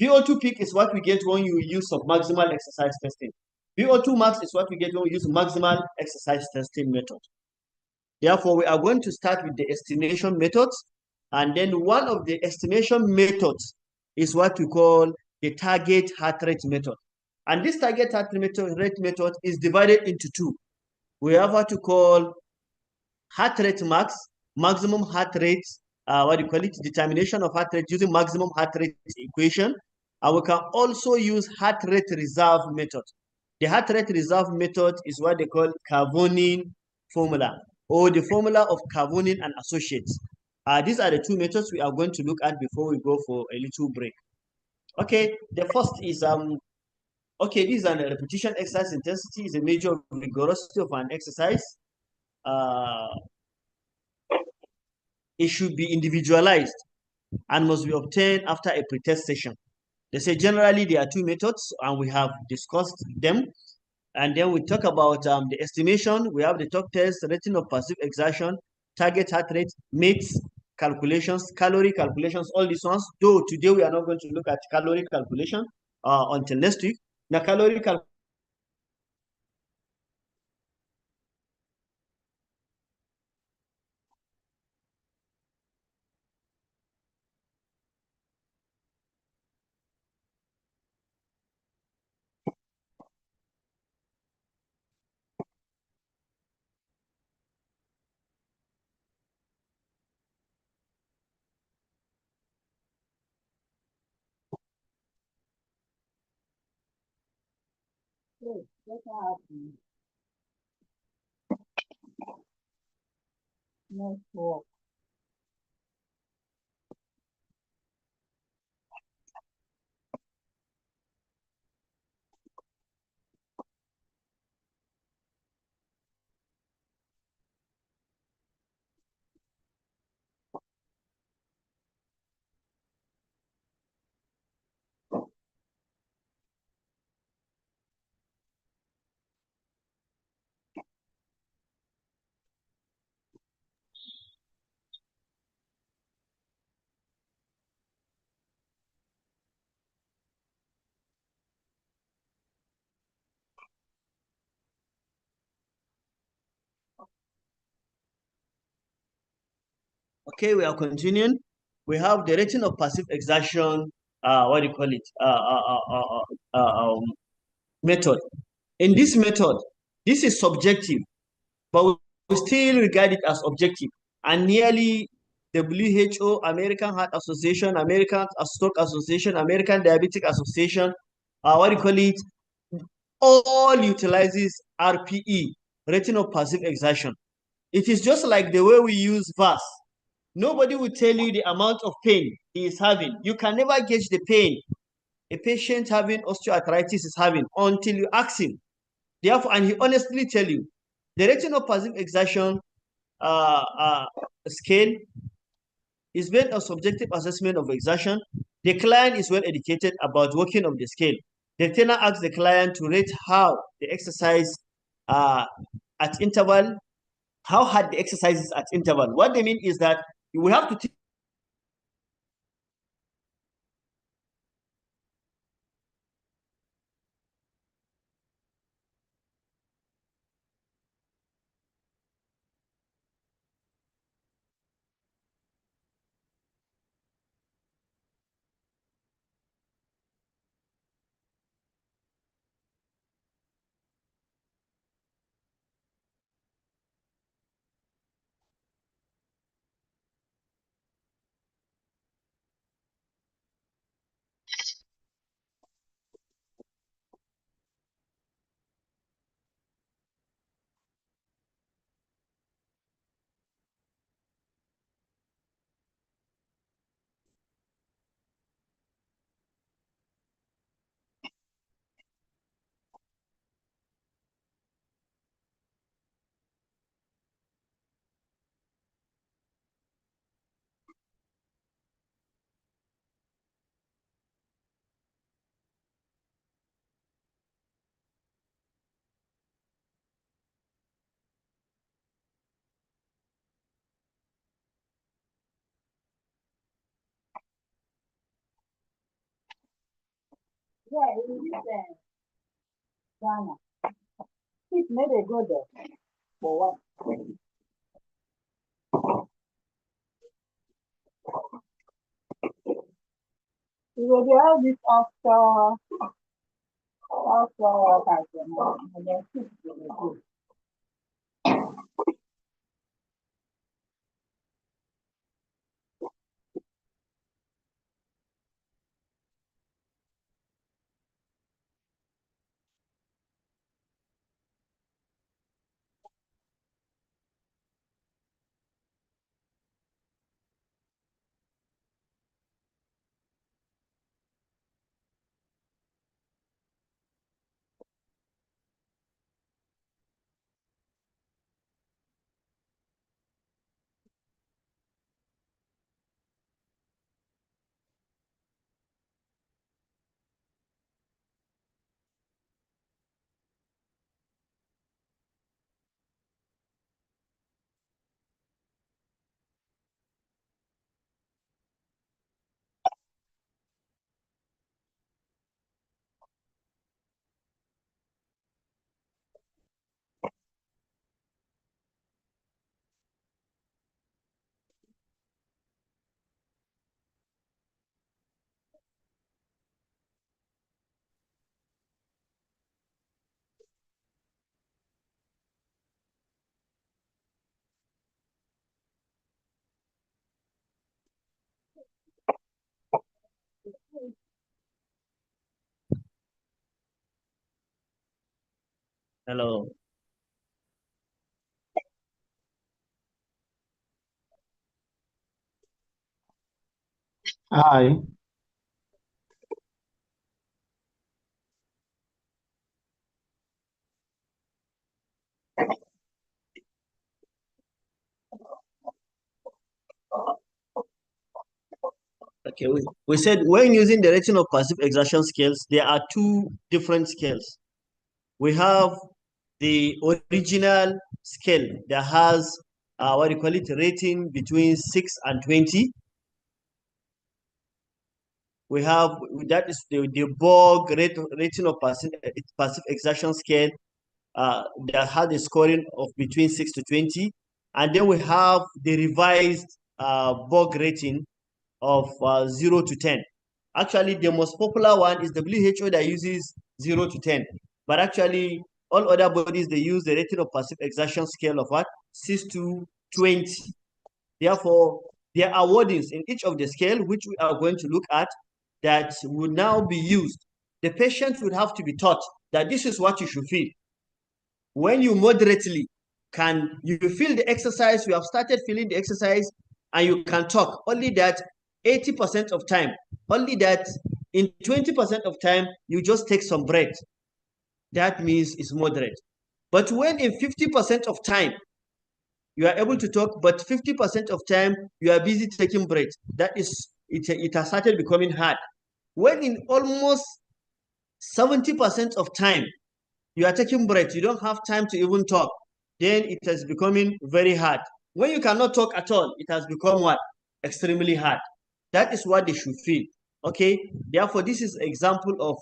VO2 peak is what we get when you use maximal exercise testing. VO2 max is what we get when we use maximal exercise testing method. Therefore, we are going to start with the estimation methods. And then one of the estimation methods is what we call the target heart rate method. And this target heart rate method is divided into two. We have what to call heart rate max, maximum heart rate, what do you call it, determination of heart rate using maximum heart rate equation. And we can also use heart rate reserve method. The heart rate reserve method is what they call Kavonin formula, or the formula of Kavonin and associates. These are the two methods we are going to look at before we go for a little break. Okay, the first is okay, this is a repetition exercise intensity is a measure of rigorosity of an exercise. It should be individualized and must be obtained after a pretest session. They say generally there are two methods, and we have discussed them. And then we talk about the estimation. We have the talk test, rating of passive exertion, target heart rate, mates calculations, calorie calculations, all these ones. Though today we are not going to look at calorie calculation until next week. Now, calorie calculation. Okay, we are continuing. We have the rating of passive exertion, what do you call it, method. In this method, this is subjective, but we still regard it as objective. And nearly WHO, American Heart Association, American Stroke Association, American Diabetic Association, what do you call it, all utilizes RPE, rating of passive exertion. It is just like the way we use VAS. Nobody will tell you the amount of pain he is having. You can never gauge the pain a patient having osteoarthritis is having until you ask him. Therefore, and he honestly tell you, the rating of passive exertion scale is based on subjective assessment of exertion. The client is well educated about working of the scale. The trainer asks the client to rate how the exercise at interval, how hard the exercise is at interval. What they mean is that we have to Ghana. It made a go there. For what? We will do all this offshore workers and then ships will go. Hello. Hi. Okay, we said when using the rating of passive exertion scales, there are two different scales. We have the original scale that has what do you call it, rating between 6 and 20. We have, that is the Borg rating of passive exertion scale that has a scoring of between 6 to 20. And then we have the revised Borg rating of 0 to 10. Actually, the most popular one is WHO that uses 0 to 10. But actually, all other bodies, they use the rating of passive exertion scale of what? 6 to 20. Therefore, there are wordings in each of the scale, which we are going to look at, that will now be used. The patient would have to be taught that this is what you should feel. When you moderately you feel the exercise, you have started feeling the exercise, and you can talk, only that 80% of time, only that in 20% of time, you just take some breath. That means it's moderate. But when in 50% of time, you are able to talk, but 50% of time, you are busy taking breath, that is, it has started becoming hard. When in almost 70% of time, you are taking breath, you don't have time to even talk, then it is becoming very hard. When you cannot talk at all, it has become what? Extremely hard. That is what they should feel. Okay, therefore, this is example of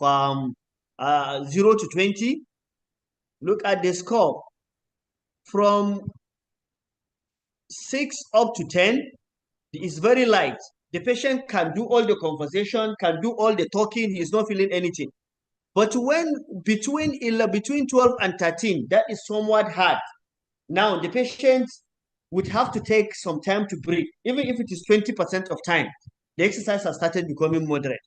0 to 20. Look at the score. From 6 up to 10 is very light. The patient can do all the conversation, can do all the talking, he is not feeling anything. But when between 12 and 13, that is somewhat hard. Now, the patient would have to take some time to breathe. Even if it is 20% of time, the exercise has started becoming moderate.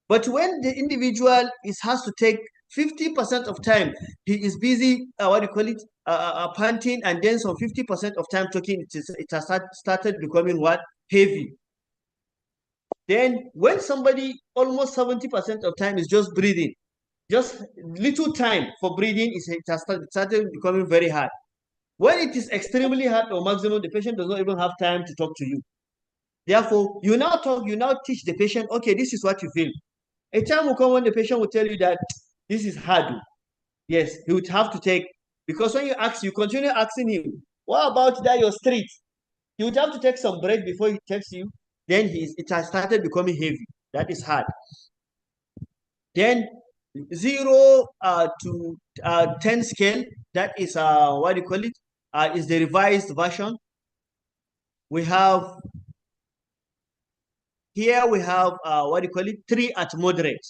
But when the individual has to take 50% of time, he is busy, panting, and then some 50% of time talking, it has started becoming what? Heavy. Then when somebody almost 70% of time is just breathing, just little time for breathing, it has started becoming very hard. When it is extremely hard or maximum, the patient does not even have time to talk to you. Therefore, you now teach the patient, okay, this is what you feel. A time will come when the patient will tell you that this is hard. Yes, he would have to take, because when you continue asking him, what about that your street? He would have to take some break before he takes you. Then it has started becoming heavy. That is hard. Then 0 to 10 scale, that is what do you call it? Is the revised version. We have here we have what do you call it? 3 at moderate.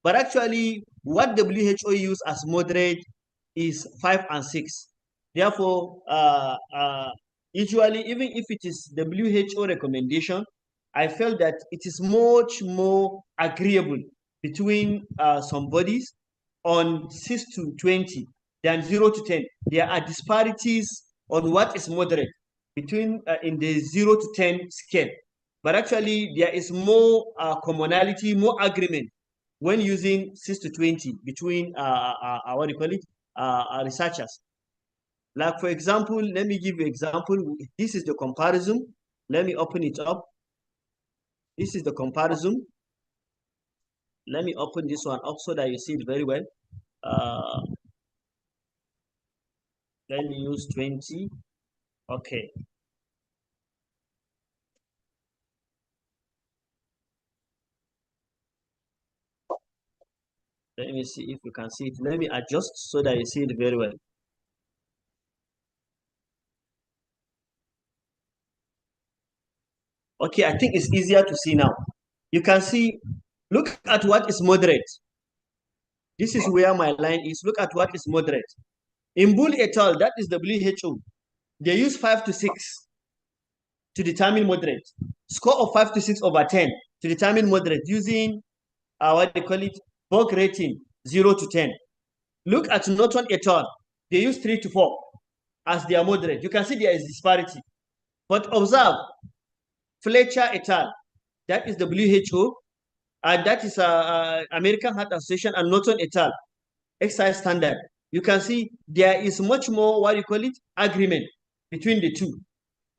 But actually, what WHO use as moderate is 5 and 6. Therefore, usually, even if it is WHO recommendation, I felt that it is much more agreeable between some bodies on 6 to 20 than 0 to 10. There are disparities on what is moderate between in the 0 to 10 scale. But actually, there is more commonality, more agreement when using 6 to 20 between what do you call it, researchers. Like for example, let me give you an example. This is the comparison. Let me open it up. This is the comparison. Let me open this one up so that you see it very well. Let me use 20. Okay. Let me see if you can see it. Let me adjust so that you see it very well. Okay, I think it's easier to see now. You can see, look at what is moderate. This is where my line is. Look at what is moderate. In Bull et al., that is WHO, they use 5 to 6 to determine moderate. Score of 5 to 6 over 10 to determine moderate using what they call it, Borg rating 0 to 10. Look at Norton et al. They use 3 to 4 as their moderate. You can see there is disparity. But observe, Fletcher et al., that is WHO, and that is American Heart Association, and Norton et al., exercise standard. You can see there is much more, what you call it, agreement between the two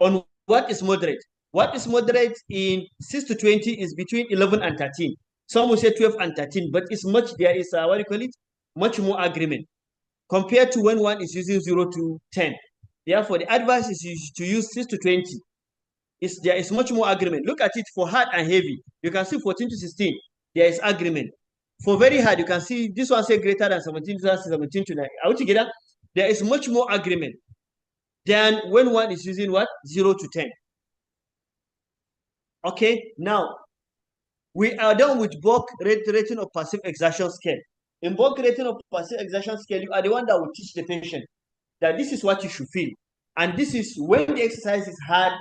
on what is moderate. What is moderate in 6 to 20 is between 11 and 13. Some will say 12 and 13, but it's much, there is, what do you call it, much more agreement compared to when one is using 0 to 10. Therefore, the advice is to use 6 to 20. There is much more agreement. Look at it for hard and heavy. You can see 14 to 16, there is agreement. For very hard, you can see this one say greater than 17 to 17 to 9. Are we together? There is much more agreement than when one is using what? 0 to 10. Okay, now we are done with Borg rating of passive exertion scale. In Borg rating of passive exertion scale, you are the one that will teach the patient that this is what you should feel. And this is when the exercise is hard.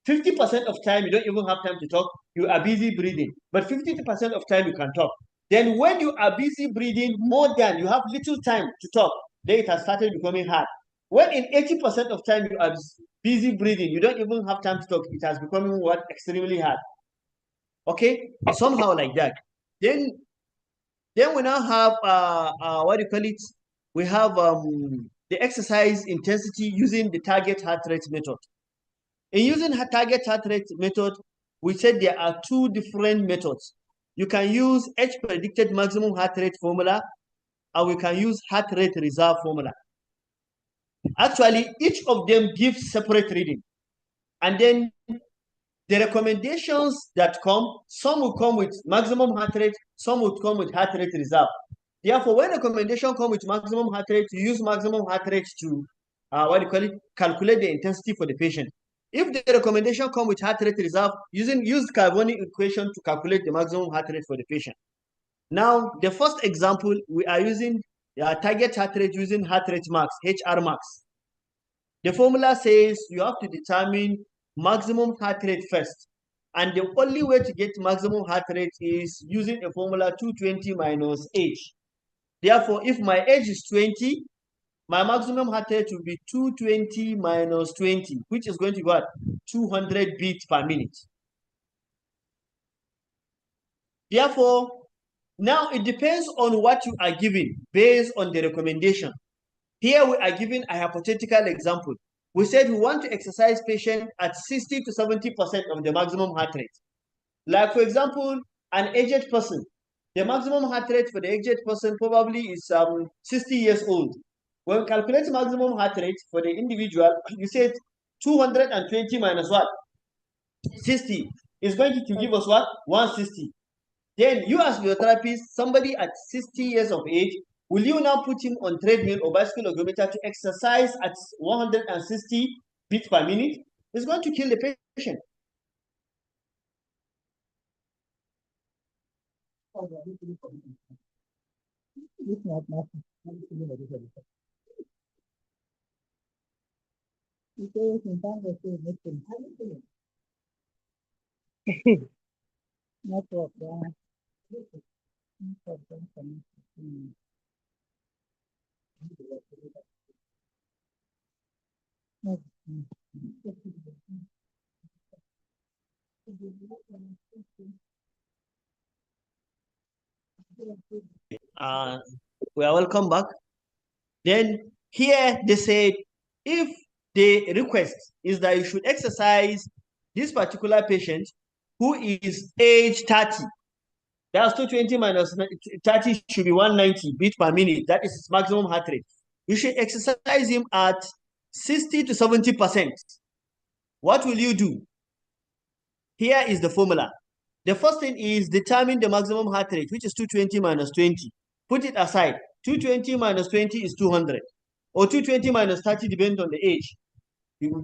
50% of time, you don't even have time to talk. You are busy breathing. But 50% of time, you can talk. Then when you are busy breathing more than you have little time to talk, then it has started becoming hard. When in 80% of time you are busy breathing, you don't even have time to talk, it has become what? Extremely hard. Okay? Somehow like that. Then we now have, what do you call it? We have the exercise intensity using the target heart rate method. In using target heart rate method, we said there are 2 different methods. You can use H predicted maximum heart rate formula, or we can use heart rate reserve formula. Actually, each of them gives separate reading. And then the recommendations that come, some will come with maximum heart rate, some will come with heart rate reserve. Therefore, when recommendation come with maximum heart rate, you use maximum heart rate to, what do you call it, calculate the intensity for the patient. If the recommendation come with heart rate reserve, use carbonic equation to calculate the maximum heart rate for the patient. Now, the first example, we are using target heart rate using heart rate max, HR max. The formula says you have to determine maximum heart rate first. And the only way to get maximum heart rate is using a formula 220 minus age. Therefore, if my age is 20, my maximum heart rate will be 220 minus 20, which is going to be what? 200 beats per minute. Therefore, now it depends on what you are giving based on the recommendation. Here we are giving a hypothetical example. We said we want to exercise patient at 60 to 70% of the maximum heart rate. Like for example, an aged person, the maximum heart rate for the aged person probably is 60 years old. When we calculate maximum heart rate for the individual, you said 220 minus what? 60 is going to give us what? 160. Then you as physiotherapist, somebody at 60 years of age, will you now put him on treadmill or bicycle ergometer to exercise at 160 beats per minute? It's going to kill the patient. Network, We are welcome back. Then here they said, if the request is that you should exercise this particular patient who is age 30, that's 220 minus 30 should be 190 beats per minute. That is his maximum heart rate. You should exercise him at 60 to 70%. What will you do? Here is the formula. The first thing is determine the maximum heart rate, which is 220 minus 20. Put it aside. 220 minus 20 is 200. Or 220 minus 30 depends on the age.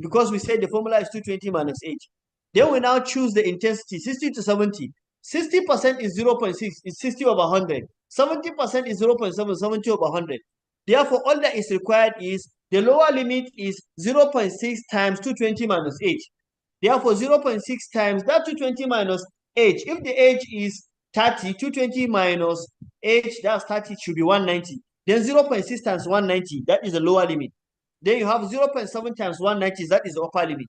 Because we said the formula is 220 minus age. Then we now choose the intensity, 60 to 70. 60% is 0.6, it's 60 over 100. 70% is 0.7, 70 over 100. Therefore, all that is required is the lower limit is 0.6 times 220 minus age. Therefore, 0.6 times that 220 minus age. If the age is 30, 220 minus age, that's 30, should be 190. Then 0.6 times 190, that is the lower limit. Then you have 0.7 times 190, that is the upper limit.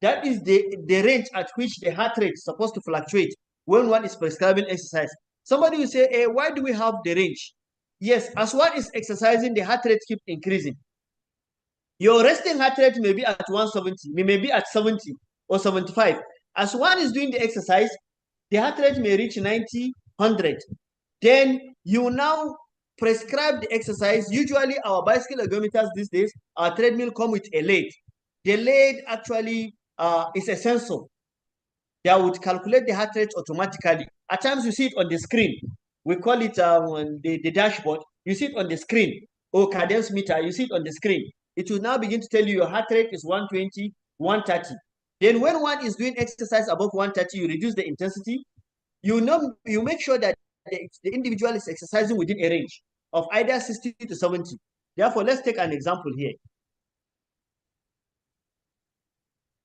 That is the range at which the heart rate is supposed to fluctuate when one is prescribing exercise. Somebody will say, hey, why do we have the range? Yes, as one is exercising, the heart rate keeps increasing. Your resting heart rate may be at 170, may be at 70 or 75. As one is doing the exercise, the heart rate may reach 90, 100. Then you now prescribe the exercise. Usually our bicycle ergometers these days, our treadmill come with a lead. The lead actually is a sensor that would calculate the heart rate automatically. At times you see it on the screen. We call it the dashboard. You see it on the screen. Or cadence meter, you see it on the screen. It will now begin to tell you your heart rate is 120, 130. Then when one is doing exercise above 130, you reduce the intensity. You make sure that the individual is exercising within a range of either 60 to 70. Therefore, let's take an example here.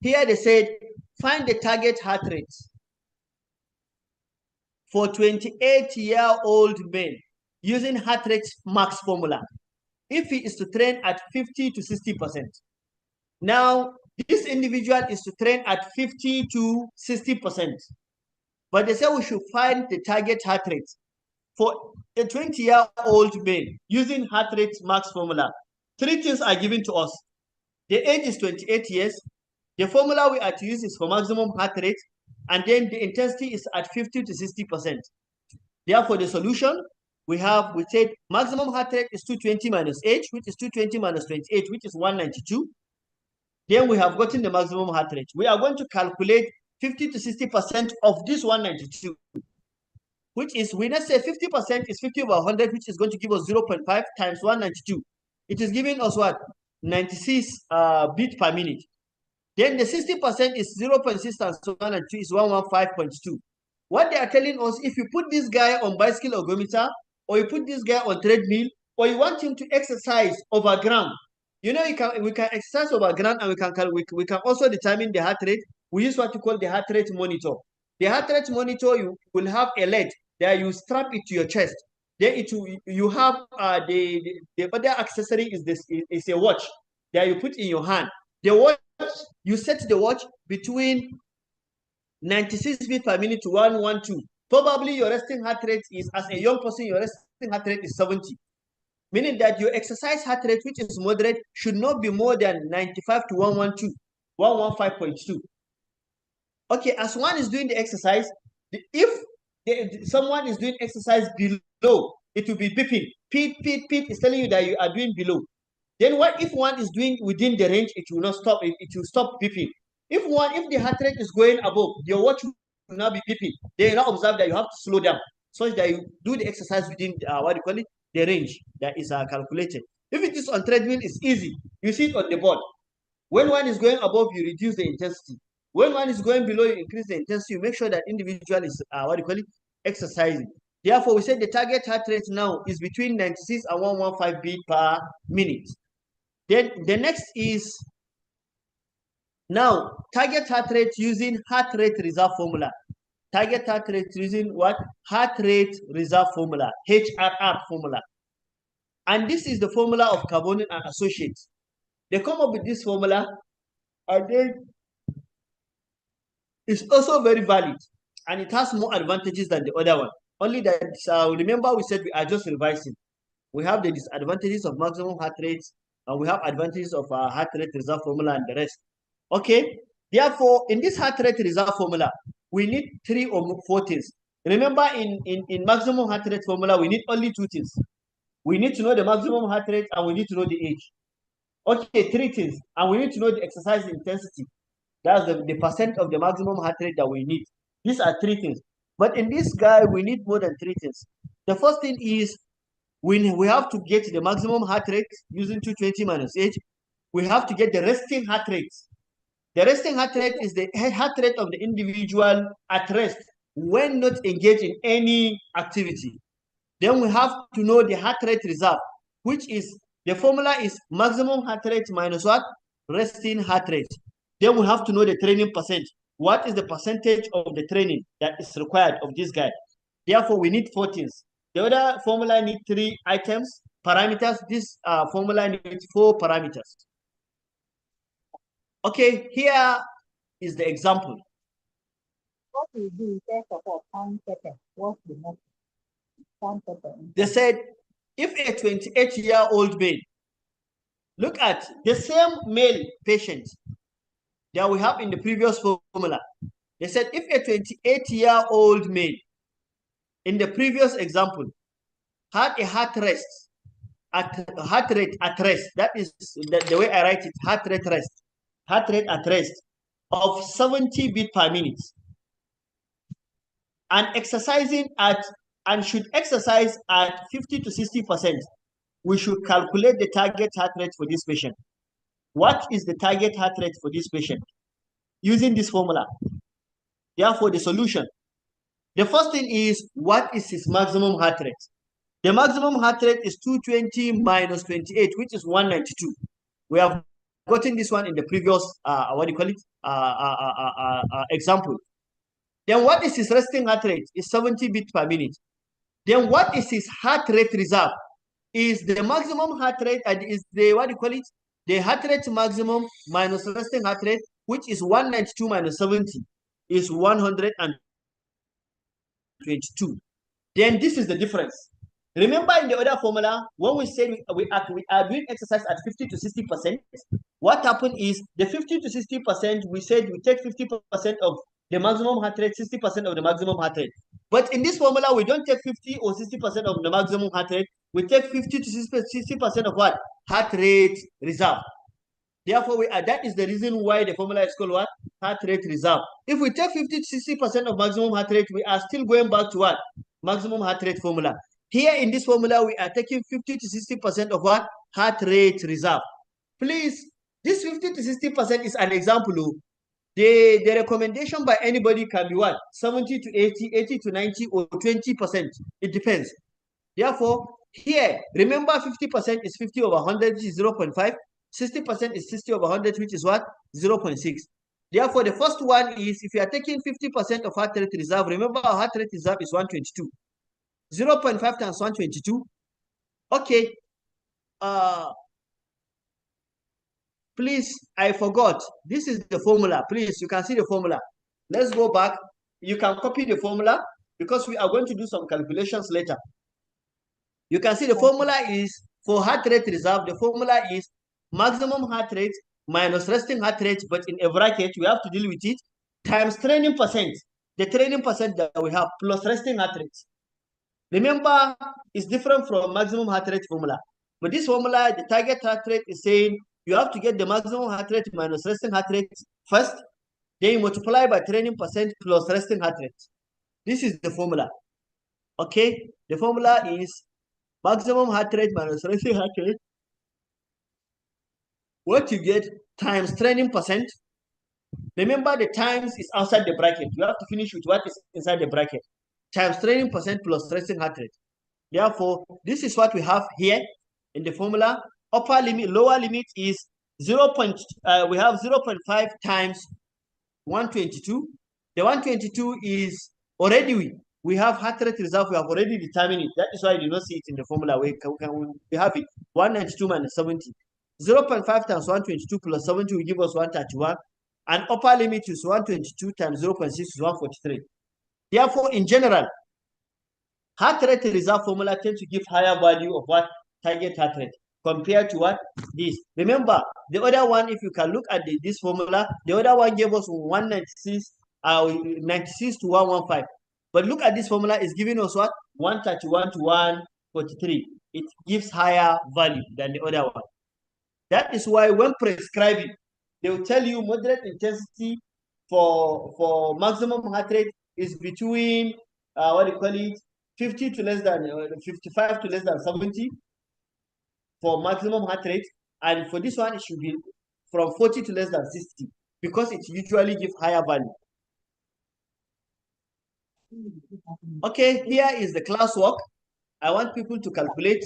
Here they said, find the target heart rate for 28-year-old men using heart rate max formula if he is to train at 50 to 60%. Now, this individual is to train at 50 to 60%. But they say we should find the target heart rate for a 20-year-old man using heart rate max formula. Three things are given to us. The age is 28 years. The formula we are to use is for maximum heart rate. And then the intensity is at 50 to 60%. Therefore, the solution, we said maximum heart rate is 220 minus age, which is 220 minus 28, which is 192. Then we have gotten the maximum heart rate. We are going to calculate 50 to 60% of this 192, which is, we let's say 50% is 50 over 100, which is going to give us 0.5 times 192. It is giving us what? 96 beats per minute. Then the 60% is 0.6 times 192 is 115.2. What they are telling us, if you put this guy on bicycle ergometer, or you put this guy on treadmill, or you want him to exercise over ground, you know, we can exercise over ground, and we can also determine the heart rate. We use what you call the heart rate monitor. The heart rate monitor, you will have a lead that you strap it to your chest. Then you have the other accessory is a watch that you put in your hand. The watch, you set the watch between 96 beats per minute to 112. Probably your resting heart rate is, as a young person, your resting heart rate is 70. Meaning that your exercise heart rate, which is moderate, should not be more than 95 to 112, 115.2. Okay, as one is doing the exercise, if someone is doing exercise below, it will be beeping. Beep, beep, beep is telling you that you are doing below. Then what if one is doing within the range, it will not stop, it will stop beeping. If the heart rate is going above, your watch will now be beeping. Then you now observe that you have to slow down. such that you do the exercise within the range that is calculated. If it is on treadmill, it's easy. You see it on the board. When one is going above, you reduce the intensity. When one is going below, you increase the intensity. You make sure that individual is exercising. Therefore, we said the target heart rate now is between 96 and 115 beats per minute. Then the next is now target heart rate using heart rate reserve formula. Target heart rate using what? Heart rate reserve formula, HRR formula. And this is the formula of Carbonic and Associates. They come up with this formula, and then it's also very valid, and it has more advantages than the other one. Only that, remember we said we are just revising. We have the disadvantages of maximum heart rates, and we have advantages of heart rate reserve formula and the rest. Okay, therefore, in this heart rate reserve formula, we need 3 or 4 things. Remember, in maximum heart rate formula, we need only 2 things. We need to know the maximum heart rate, and we need to know the age. Okay, 3 things, and we need to know the exercise intensity. That's the percent of the maximum heart rate that we need. These are 3 things. But in this guy, we need more than 3 things. The first thing is we have to get the maximum heart rate using 220 minus age. We have to get the resting heart rate. The resting heart rate is the heart rate of the individual at rest when not engaged in any activity. Then we have to know the heart rate reserve, which is the formula is maximum heart rate minus what? Resting heart rate. Then we have to know the training percent. What is the percentage of the training that is required of this guy? Therefore, we need 4 things. The other formula needs 3 items, parameters. This formula needs 4 parameters. Okay, here is the example. What we do first of all, count pattern. What's the next? Count pattern. They said if a 28-year-old male, look at the same male patient that we have in the previous formula. They said if a 28-year-old male in the previous example had a heart rate at rest, that is the way I write it, heart rate at rest of 70 beats per minute, and exercising and should exercise at 50 to 60%, we should calculate the target heart rate for this patient. What is the target heart rate for this patient? Using this formula. Therefore, the solution. The first thing is, what is his maximum heart rate? The maximum heart rate is 220 minus 28, which is 192. We have gotten this one in the previous, example. Then what is his resting heart rate? Is 70 beats per minute. Then what is his heart rate reserve? Is the maximum heart rate, and is the, the heart rate maximum minus resting heart rate, which is 192 minus 70, is 122. Then this is the difference. Remember in the other formula, when we said we are doing exercise at 50 to 60%, what happened is the 50 to 60%, we said we take 50% of the maximum heart rate, 60% of the maximum heart rate. But in this formula, we don't take 50 or 60% of the maximum heart rate. We take 50 to 60% of what? Heart rate reserve. Therefore, that is the reason why the formula is called what? Heart rate reserve. If we take 50 to 60% of maximum heart rate, we are still going back to what? Maximum heart rate formula. Here in this formula, we are taking 50 to 60% of what? Heart rate reserve. Please, this 50 to 60% is an example. The recommendation by anybody can be what? 70 to 80, 80 to 90, or 20%. It depends. Therefore, here, remember 50% is 50 over 100, which is 0.5. 60% is 60 over 100, which is what? 0.6. Therefore, the first one is, if you are taking 50% of heart rate reserve, remember our heart rate reserve is 122. 0.5 times 122. Okay. Please, I forgot. This is the formula. Please, you can see the formula. Let's go back. You can copy the formula because we are going to do some calculations later. You can see the formula is for heart rate reserve. The formula is maximum heart rate minus resting heart rate, but in a bracket, we have to deal with it, times training percent. The training percent that we have plus resting heart rate. Remember, it's different from maximum heart rate formula. But this formula, the target heart rate is saying you have to get the maximum heart rate minus resting heart rate first, then you multiply by training percent plus resting heart rate. This is the formula. Okay, the formula is maximum heart rate minus resting heart rate. What you get times training percent. Remember, the times is outside the bracket. You have to finish with what is inside the bracket. Times training percent plus resting heart rate. Therefore, this is what we have here in the formula. Upper limit, lower limit is 0. We have 0.5 times 122. The 122 is already we have heart rate reserve. We have already determined it. That is why you do not see it in the formula. We have it 192 minus 70. 0.5 times 122 plus 70 will give us 131. And upper limit is 122 times 0.6 is 143. Therefore, in general, heart rate reserve formula tends to give higher value of what target heart rate compared to what this. Remember, the other one, if you can look at this formula, the other one gave us 196, 96 to 115. But look at this formula, is giving us what? 131 to 143. It gives higher value than the other one. That is why when prescribing, they will tell you moderate intensity for maximum heart rate is between what do you call it, 50 to less than 55 to less than 70 for maximum heart rate, and for this one it should be from 40 to less than 60 because it usually gives higher value. Okay, here is the classwork. I want people to calculate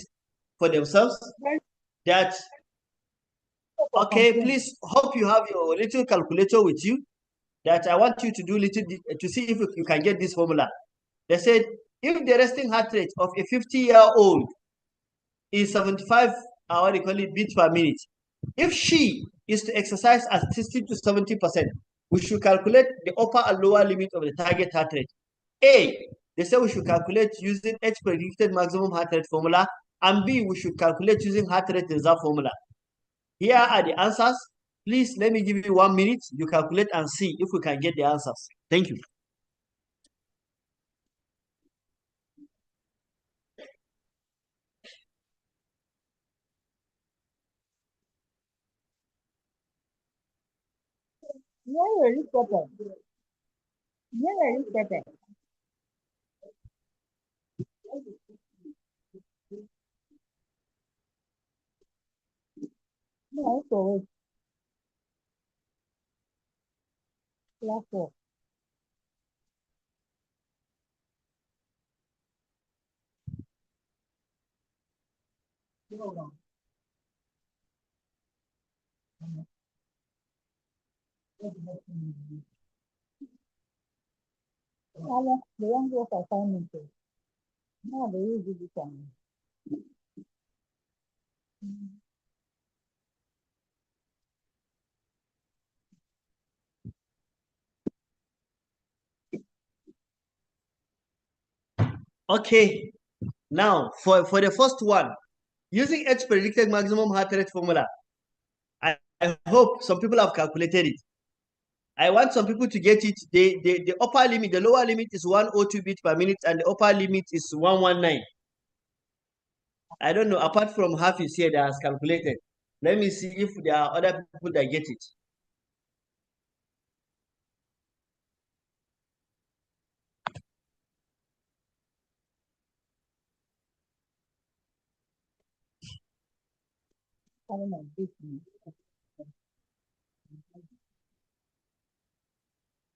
for themselves that. Okay, please hope you have your little calculator with you. That I want you to do little to see if you can get this formula. They said if the resting heart rate of a 50-year-old is 75 what do you call it, beats per minute, if she is to exercise at 60 to 70%, we should calculate the upper and lower limit of the target heart rate. A, they say we should calculate using H predicted maximum heart rate formula, and B, we should calculate using heart rate reserve formula. Here are the answers. Please let me give you 1 minute. You calculate and see if we can get the answers. Thank you. No, so class 4. Hold on. They don't go for assignment. No, they use this one. Okay, now for the first one, using H predicted maximum heart rate formula, I hope some people have calculated it. I want some people to get it. The upper limit, the lower limit is 102 beats per minute, and the upper limit is 119. I don't know, apart from Hafiz here that has calculated. Let me see if there are other people that get it.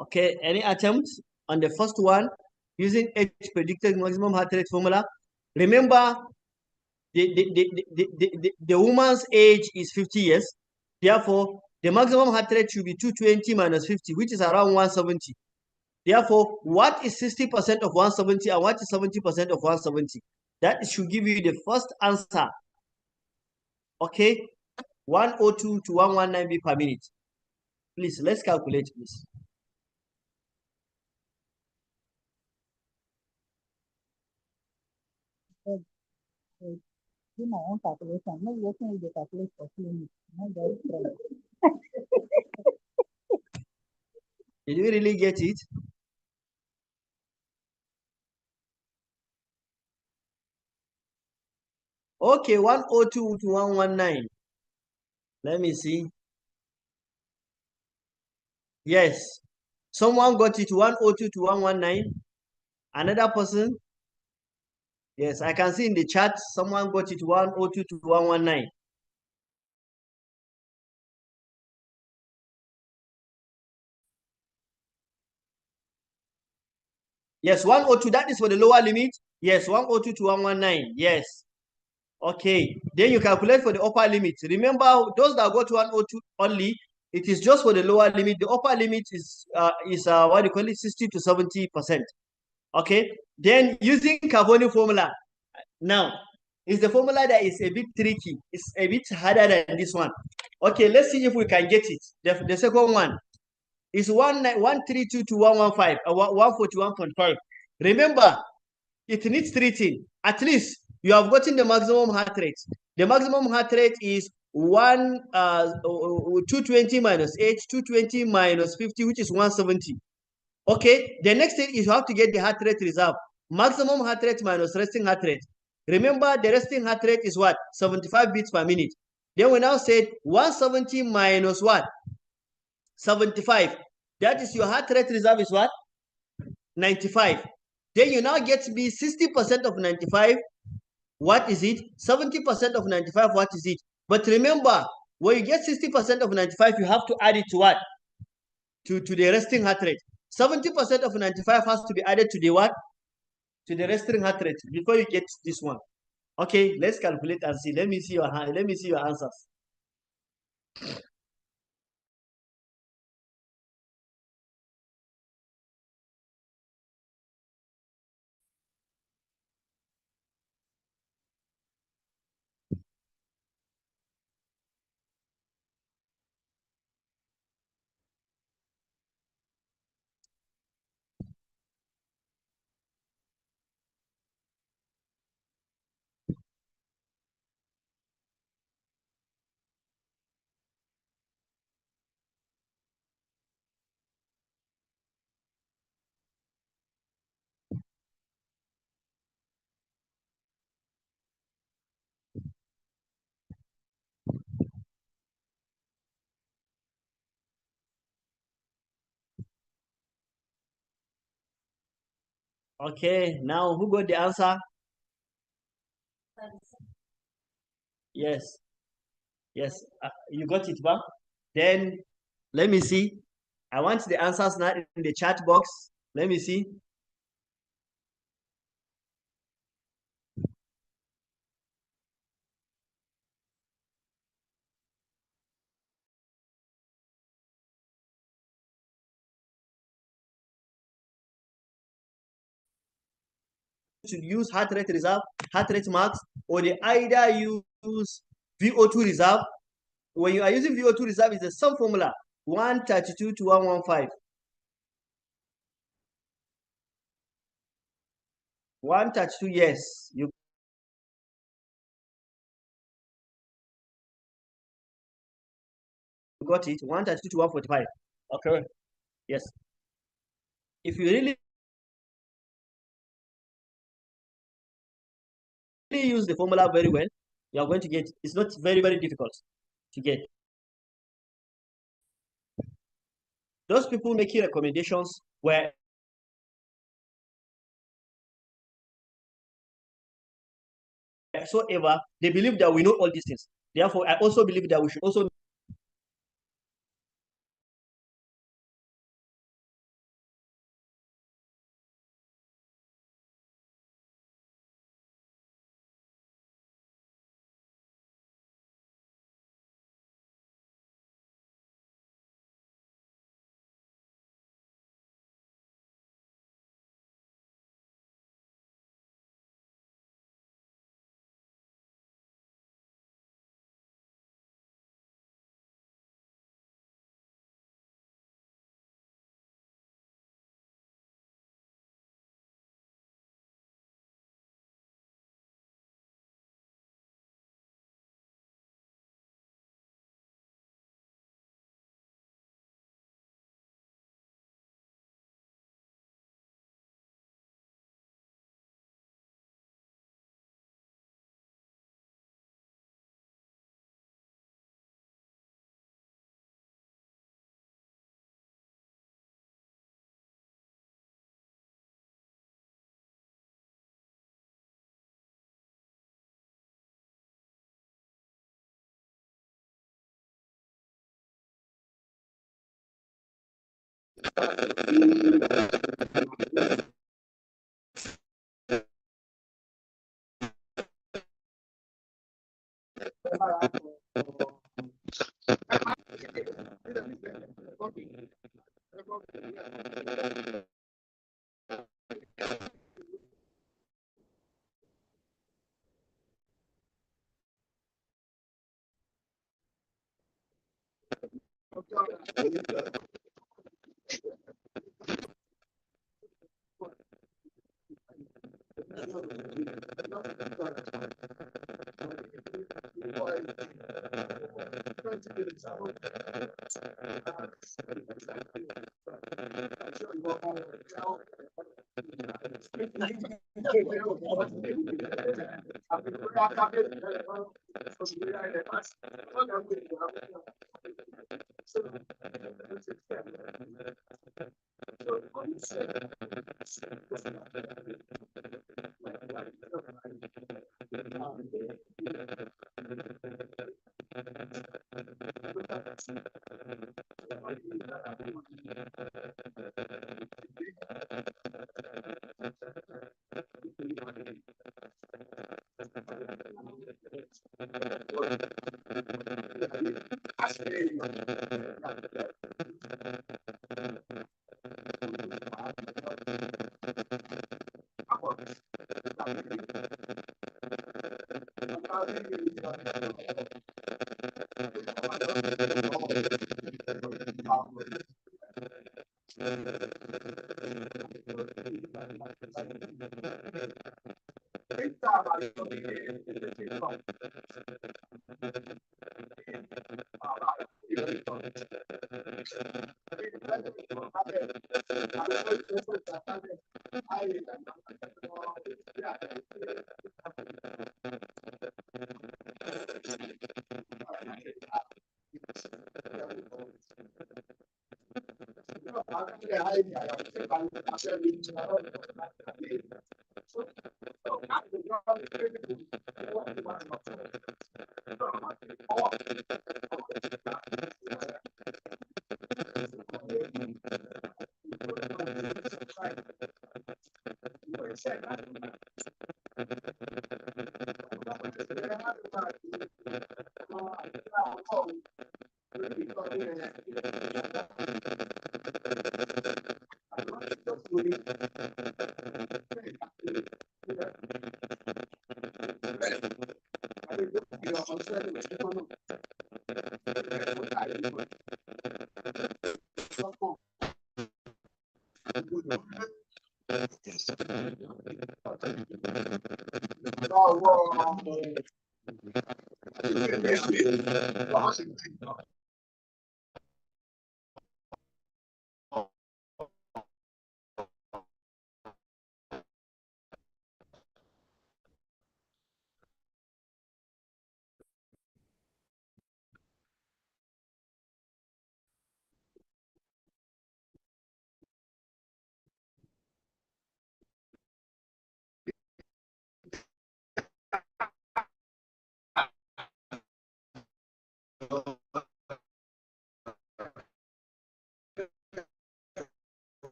Okay, any attempts on the first one using H predicted maximum heart rate formula? Remember, the woman's age is 50 years. Therefore, the maximum heart rate should be 220 minus 50, which is around 170. Therefore, what is 60% of 170 and what is 70% of 170? That should give you the first answer. Okay, 102 to 119 beats per minute. Please, let's calculate, please. Do my own calculation. I'm not working with the calculation for clinic. Did you really get it? Okay, 102 to 119. Let me see. Yes. Someone got it 102 to 119. Another person Yes, I can see in the chat someone got it 102 to 119. Yes, 102, that is for the lower limit. Yes, 102 to 119. Yes. Okay. Then you calculate for the upper limit. Remember, those that go to 102 only, it is just for the lower limit. The upper limit is what do you call it, 60 to 70%. Okay. Then using Carboni formula. Now, is the formula that is a bit tricky. It's a bit harder than this one. Okay, let's see if we can get it. The second one is 132 to 115, 141.5. Remember, it needs treating. At least you have gotten the maximum heart rate. The maximum heart rate is 220 minus 8, 220 minus 50, which is 170. Okay, the next thing is you have to get the heart rate reserve. Maximum heart rate minus resting heart rate. Remember, the resting heart rate is what? 75 beats per minute. Then we now said 170 minus what? 75. That is your heart rate reserve is what? 95. Then you now get to be 60% of 95. What is it? 70% of 95, what is it? But remember, when you get 60% of 95, you have to add it to what? To the resting heart rate. 70% of 95 has to be added to the what? To the resting heart rate before you get this one. Okay, let's calculate and see. Let me see your answers. Okay, now who got the answer? Yes. Yes, you got it back. Then let me see. I want the answers now in the chat box. Let me see. Should use heart rate reserve, heart rate max, or they either use VO2 reserve. When you are using VO2 reserve, it's the same formula 132 to 115. 132, yes. You got it. 132 to 145. Okay. Yes. If you really use the formula very well, you are going to get, it's not very, very difficult to get. Those people making recommendations were whatsoever, they believe that we know all these things. Therefore, I also believe that we should also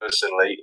Listen late.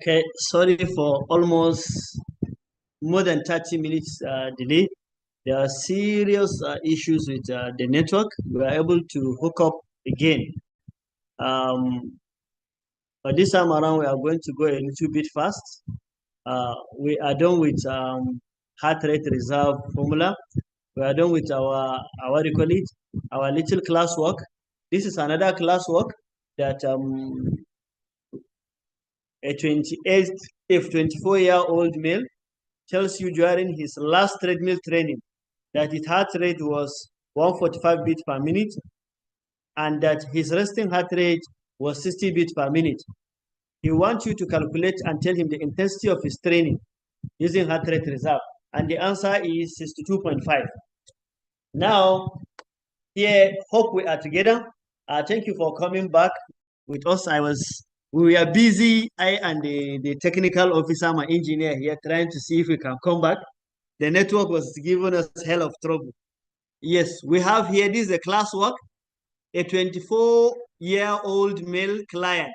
Okay, sorry for almost more than 30 minutes delay. There are serious issues with the network. We are able to hook up again. But this time around, we are going to go a little bit fast. We are done with heart rate reserve formula. We are done with our what do you call it? Our little classwork. This is another classwork that a 28 if 24-year-old male tells you during his last treadmill training that his heart rate was 145 beats per minute and that his resting heart rate was 60 beats per minute. He wants you to calculate and tell him the intensity of his training using heart rate reserve. And the answer is 62.5. Now, here, hope we are together. Thank you for coming back with us. We were busy, I and the technical officer, my engineer here, trying to see if we can come back. The network was giving us hell of trouble. Yes, we have here, this is a classwork. A 24-year-old male client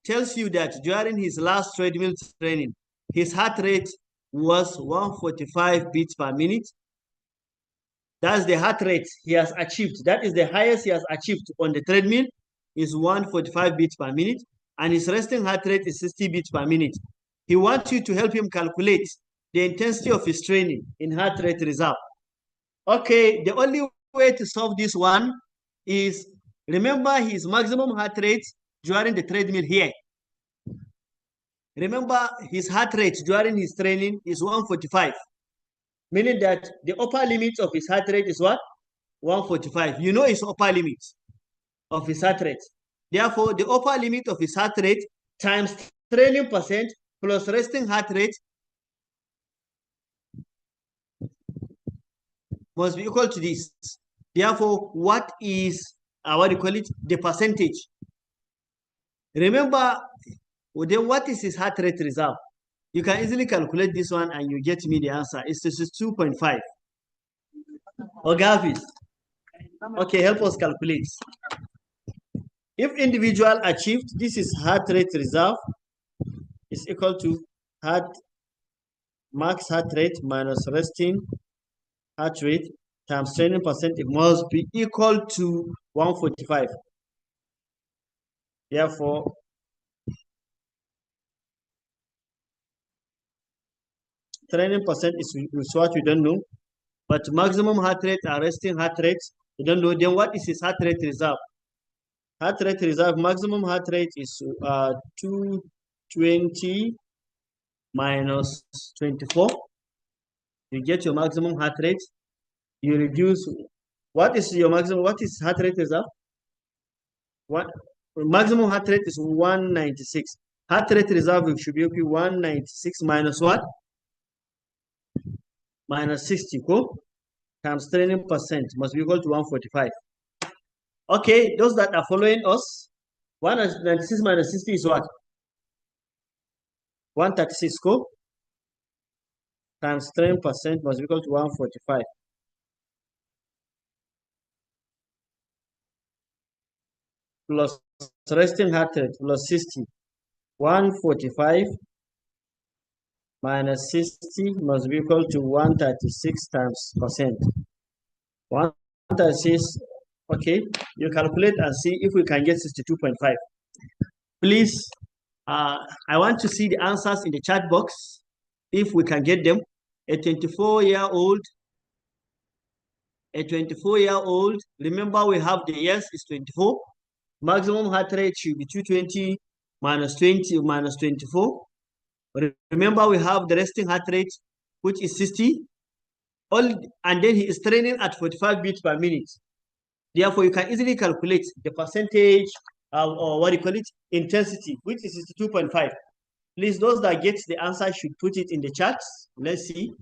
tells you that during his last treadmill training, his heart rate was 145 beats per minute. That's the heart rate he has achieved. That is the highest he has achieved on the treadmill is 145 beats per minute, and his resting heart rate is 60 beats per minute. He wants you to help him calculate the intensity of his training in heart rate reserve. Okay, the only way to solve this one is remember his maximum heart rate during the treadmill here. Remember his heart rate during his training is 145, meaning that the upper limit of his heart rate is what? 145. You know his upper limit of his heart rate. Therefore, the upper limit of his heart rate times training percent plus resting heart rate must be equal to this. Therefore, what is what do you call it? The percentage. Remember, then what is his heart rate reserve? You can easily calculate this one and you get me the answer. It's 2.5. Gavis. Okay, help us calculate. If individual achieved, this is heart rate reserve is equal to max heart rate minus resting heart rate times training percent. It must be equal to 145. Therefore, training percent is what we don't know, but maximum heart rate and resting heart rate we don't know. Then what is his heart rate reserve? Heart rate reserve maximum heart rate is 220 minus 24. You get your maximum heart rate. You reduce. What is your maximum? What is heart rate reserve? What maximum heart rate is 196. Heart rate reserve should be 196 minus what? Minus 60. Cool. Times training percent must be equal to 145. Okay, those that are following us, 196 minus 60 is what? 136. Cool. Times 10% must be equal to 145. Plus resting heart rate plus 60. 145 minus 60 must be equal to 136 times percent. 136, okay, you calculate and see if we can get 62.5. Please, I want to see the answers in the chat box if we can get them. A 24-year-old, remember we have the years is 24. Maximum heart rate should be 220 minus 20 minus 24. Remember we have the resting heart rate, which is 60. And then he is training at 45 beats per minute. Therefore, you can easily calculate the percentage or what do you call it? Intensity, which is 62.5. Please, those that get the answer should put it in the chat. Let's see.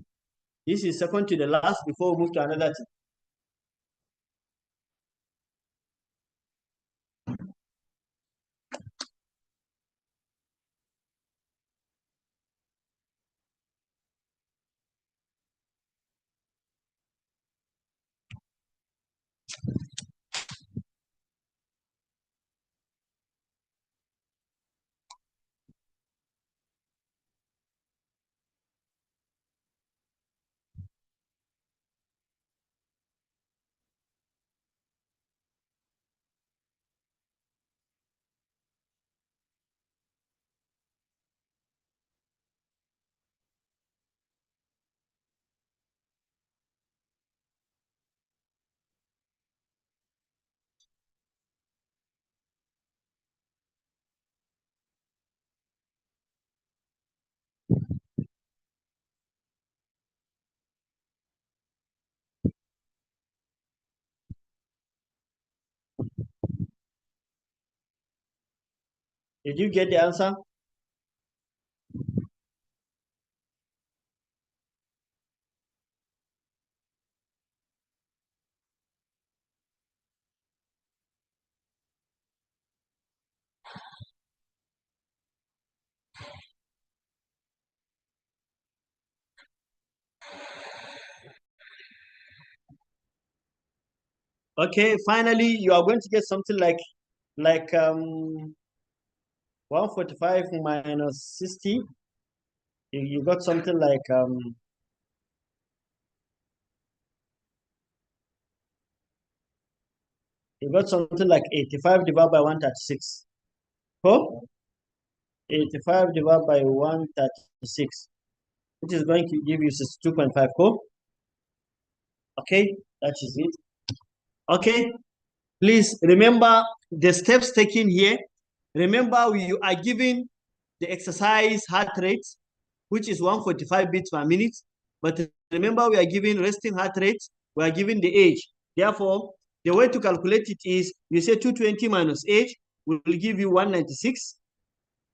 This is second to the last before we move to another thing. Did you get the answer? Okay, finally, you are going to get something like 145 minus 60. You got something like you got something like 85 divided by 136. Oh, 85 divided by 136, which is going to give you 62.5. Cool. Okay, that is it. Okay, please remember the steps taken here. Remember, you are given the exercise heart rate, which is 145 beats per minute. But remember, we are given resting heart rate, we are given the age. Therefore, the way to calculate it is you say 220 minus age will give you 196.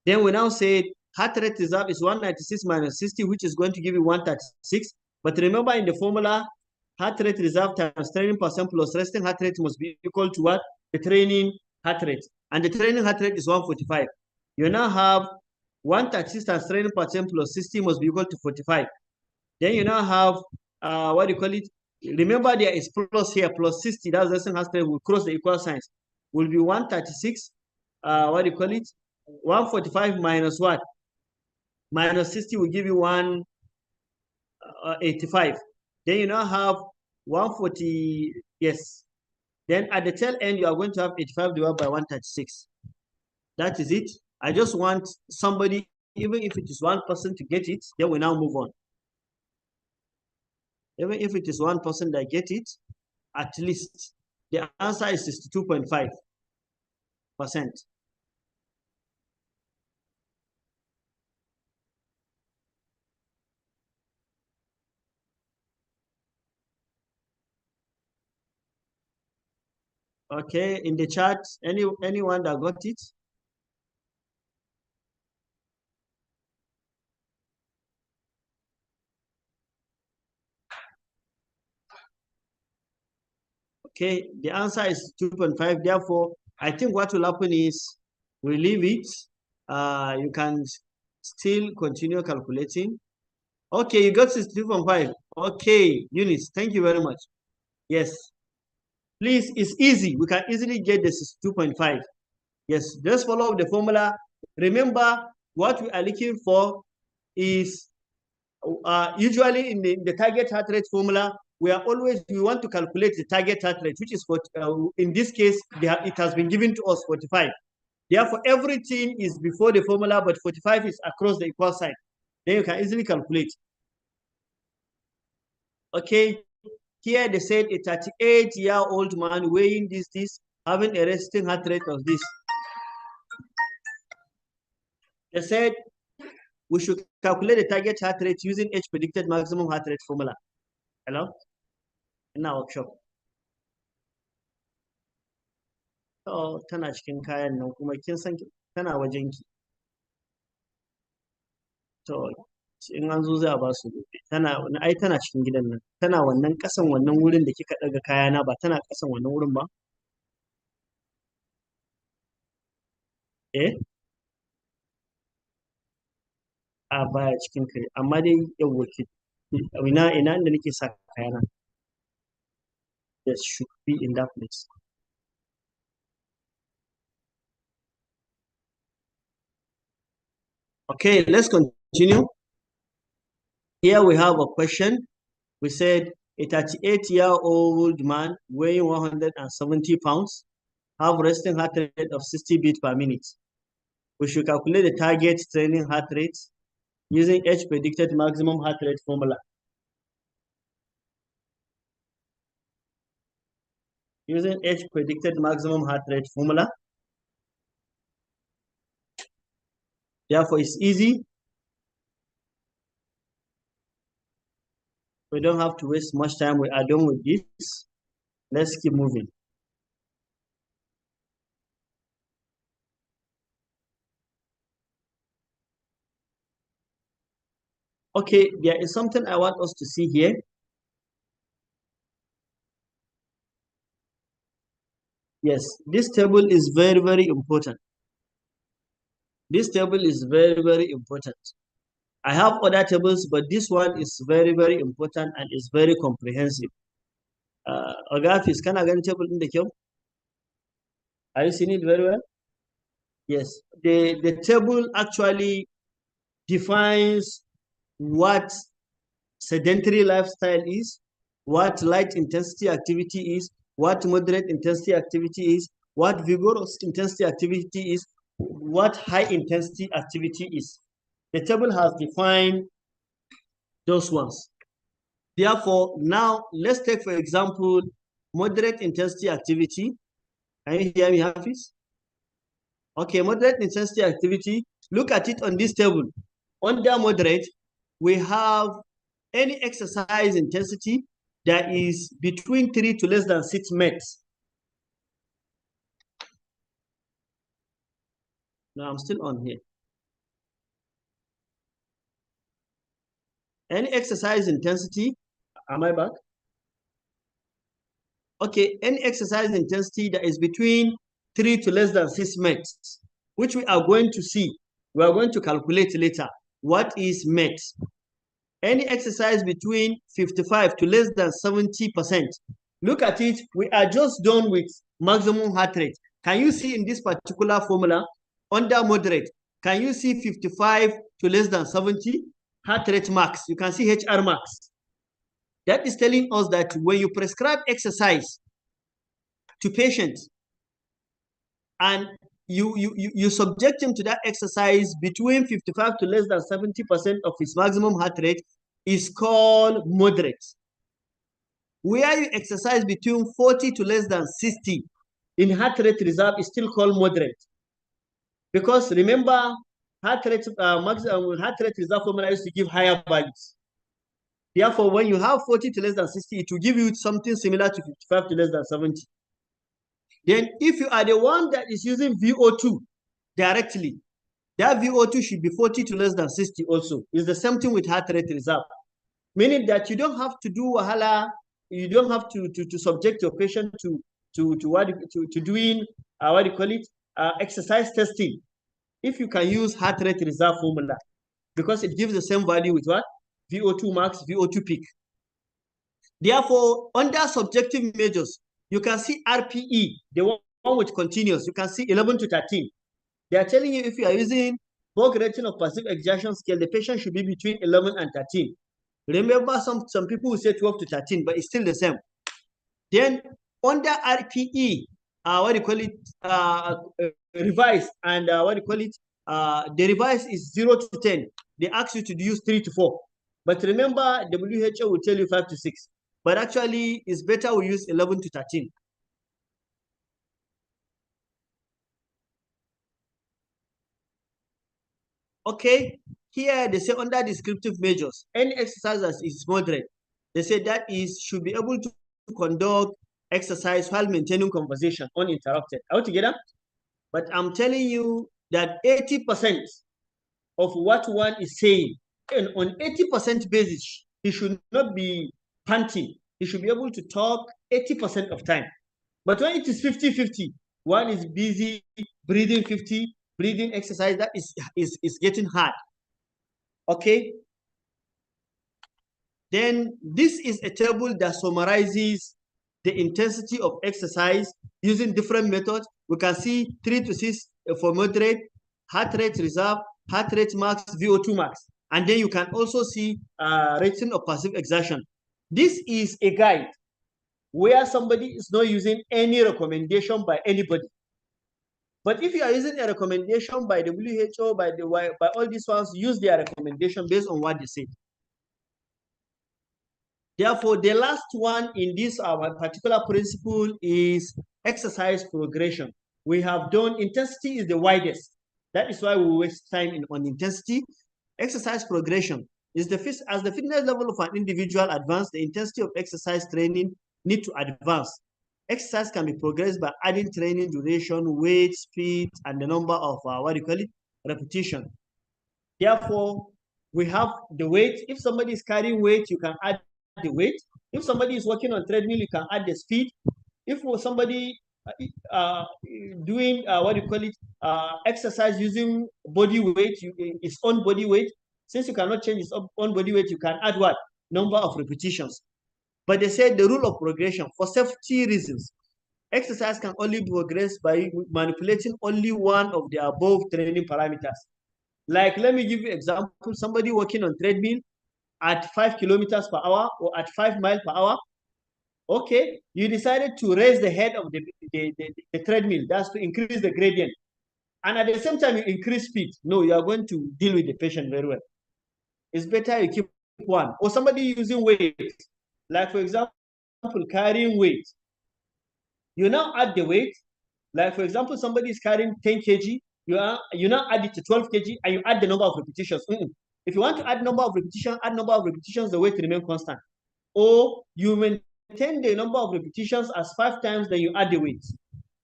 Then we now say heart rate reserve is 196 minus 60, which is going to give you 136. But remember, in the formula, heart rate reserve times training percent plus resting heart rate must be equal to what? The training heart rate. And the training heart rate is 145. You now have 136 times training percent plus 60 must be equal to 45. Then you now have, what do you call it? Remember, there is plus here, plus 60. That's resting heart rate will cross the equal signs. Will be 136, what do you call it? 145 minus what? Minus 60 will give you 185. Then you now have 140, yes. Then at the tail end, you are going to have 85 divided by 136. That is it. I just want somebody, even if it is one person, to get it. Then we now move on. Even if it is one person that get it, at least the answer is 62.5%. Okay, in the chat, anyone that got it? Okay, the answer is 2.5. Therefore, I think what will happen is we leave it. You can still continue calculating. Okay, you got 62.5. Okay, Eunice, thank you very much. Yes. Please, it's easy. We can easily get the 62.5. Yes, just follow the formula. Remember, what we are looking for is usually in the target heart rate formula, we want to calculate the target heart rate, which is for, in this case, it has been given to us 45. Therefore, everything is before the formula, but 45 is across the equal sign. Then you can easily calculate. Okay, here they said a 38-year-old man weighing this, having a resting heart rate of this. They said we should calculate the target heart rate using H predicted maximum heart rate formula. Hello? In our workshop. Oh, tana cikin kayan nan kuma kin san tana wajen ki. To in an zo za a ba su gobe. Tana cikin gidan nan. Tana wannan kasan wannan wurin da kika daga kayana ba tana kasan wannan wurin ba? Eh? A baya cikin kai amma dai yawwa ki ina inda nake sa kayana. Yes, should be in that place. Okay, let's continue. Here we have a question. We said a 38-year-old man weighing 170 pounds have resting heart rate of 60 beats per minute. We should calculate the target training heart rate using H predicted maximum heart rate formula. Using H predicted maximum heart rate formula. Therefore, it's easy. We don't have to waste much time. We are done with this. Let's keep moving. Okay, there is something I want us to see here. Yes, this table is very, very important. This table is very, very important. I have other tables, but this one is very, very important and is very comprehensive. Agafis, can I get table in the queue? Are you seeing it very well? Yes, the table actually defines what sedentary lifestyle is, what light intensity activity is, what moderate intensity activity is, what vigorous intensity activity is, what high intensity activity is. The table has defined those ones. Therefore, now let's take, for example, moderate intensity activity. Can you hear me, Hafiz? Okay, moderate intensity activity. Look at it on this table. Under moderate, we have any exercise intensity that is between 3 to less than 6 METs. No, I'm still on here. Any exercise intensity, am I back? Okay, any exercise intensity that is between 3 to less than 6 METs, which we are going to see. We are going to calculate later. What is MET? Any exercise between 55 to less than 70%. Look at it. We are just done with maximum heart rate. Can you see in this particular formula, under moderate, can you see 55 to less than 70? Heart rate max. You can see HR max. That is telling us that when you prescribe exercise to patients and you subject him to that exercise between 55 to less than 70% of his maximum heart rate, is called moderate. Where you exercise between 40 to less than 60 in heart rate reserve is still called moderate. Because remember, heart rate reserve formula used to give higher values. Therefore, when you have 40 to less than 60, it will give you something similar to 55 to less than 70. Then if you are the one that is using VO2 directly, that VO2 should be 40 to less than 60 also. It's the same thing with heart rate reserve. Meaning that you don't have to do wahala, you don't have to subject your patient to doing what do you call it, exercise testing. If you can use heart rate reserve formula, because it gives the same value with what? VO2 max, VO2 peak. Therefore, under subjective measures, you can see RPE, the one with continuous, you can see 11 to 13. They are telling you if you are using Vogue rating of passive exertion scale, the patient should be between 11 and 13. Remember, some people will say 12 to 13, but it's still the same. Then under RPE, what do you call it, revise, and what do you call it, the revise is 0 to 10. They ask you to use 3 to 4. But remember, WHO will tell you 5 to 6. But actually, it's better we use 11 to 13. Okay, here they say under descriptive measures, any exercise that is moderate, they say that should be able to conduct exercise while maintaining conversation uninterrupted. Are we together? But I'm telling you that 80% of what one is saying, and on 80% basis, he should not be panting. He should be able to talk 80% of time. But when it is 50-50, one is busy breathing 50, breathing exercise, that is getting hard. Okay? Then this is a table that summarizes the intensity of exercise using different methods. We can see 3 to 6 for moderate, heart rate reserve, heart rate max, VO2 max. And then you can also see rating of passive exertion. This is a guide where somebody is not using any recommendation by anybody. But if you are using a recommendation by WHO, by all these ones, use their recommendation based on what they say. Therefore, the last one in this particular principle is exercise progression. We have done intensity is the widest. That is why we waste time on intensity. Exercise progression. As the fitness level of an individual advance, the intensity of exercise training need to advance. Exercise can be progressed by adding training duration, weight, speed, and the number of repetition. Therefore, we have the weight. If somebody is carrying weight, you can add the weight. If somebody is working on treadmill, you can add the speed. If somebody doing exercise using body weight, its own body weight, since you cannot change its own body weight, you can add what? Number of repetitions. But they said the rule of progression, for safety reasons, exercise can only progress by manipulating only one of the above training parameters. Like, let me give you an example. Somebody working on treadmill at 5 kilometers per hour or at 5 miles per hour. Okay, you decided to raise the head of the treadmill. That's to increase the gradient. And at the same time, you increase speed. No, you are going to deal with the patient very well. It's better you keep one. Or somebody using weight. Like, for example, carrying weight. You now add the weight. Like, for example, somebody is carrying 10 kg. You now add it to 12 kg and you add the number of repetitions. If you want to add number of repetitions, the weight remain constant. Or you maintain the number of repetitions as 5 times, then you add the weight.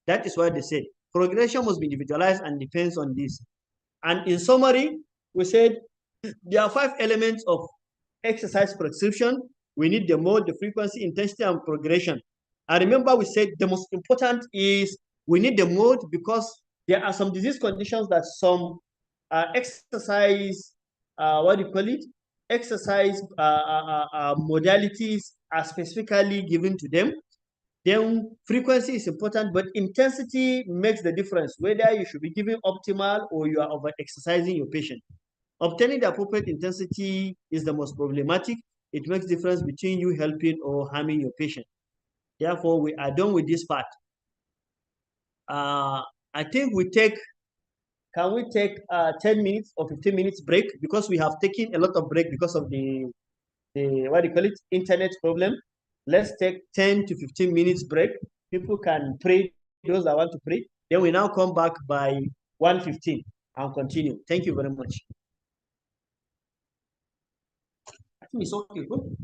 That is what they say. Progression must be individualized and depends on this. And in summary, we said there are 5 elements of exercise prescription. We need the mode, the frequency, intensity, and progression. And remember, we said the most important is we need the mode because there are some disease conditions that some exercise, exercise modalities are specifically given to them. Then frequency is important, but intensity makes the difference, whether you should be giving optimal or you are over-exercising your patient. Obtaining the appropriate intensity is the most problematic. It makes difference between you helping or harming your patient. Therefore, we are done with this part. I think can we take 10 minutes or 15 minutes break? Because we have taken a lot of break because of the internet problem. Let's take 10 to 15 minutes break. People can pray, those that want to pray. Then we now come back by 1:15 and continue. Thank you very much. I think it's okay. Good.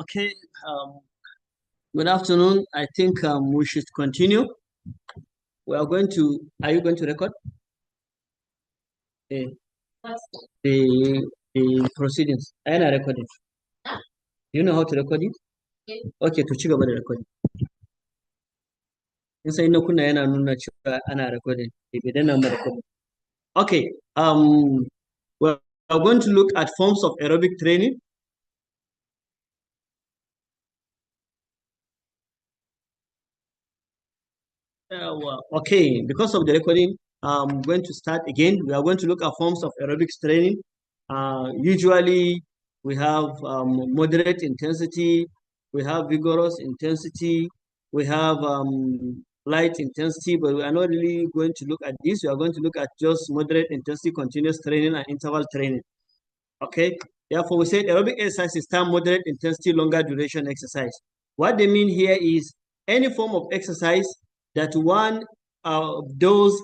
Okay. Um, Good afternoon. I think we should continue. We are going to. Are you going to record? Eh, the proceedings. I am recording. Do you know how to record it? Okay, to ci gaba da recording. In sai na kunna yana nuna cewa ana recording. Idan na recording. Okay. We are going to look at forms of aerobic training. Okay, because of the recording, I'm going to start again. We are going to look at forms of aerobics training. Usually, we have moderate intensity, we have vigorous intensity, we have light intensity, but we are not really going to look at this. We are going to look at just moderate intensity, continuous training, and interval training. Okay, therefore, we said aerobic exercise is time moderate intensity, longer duration exercise. What they mean here is any form of exercise that one does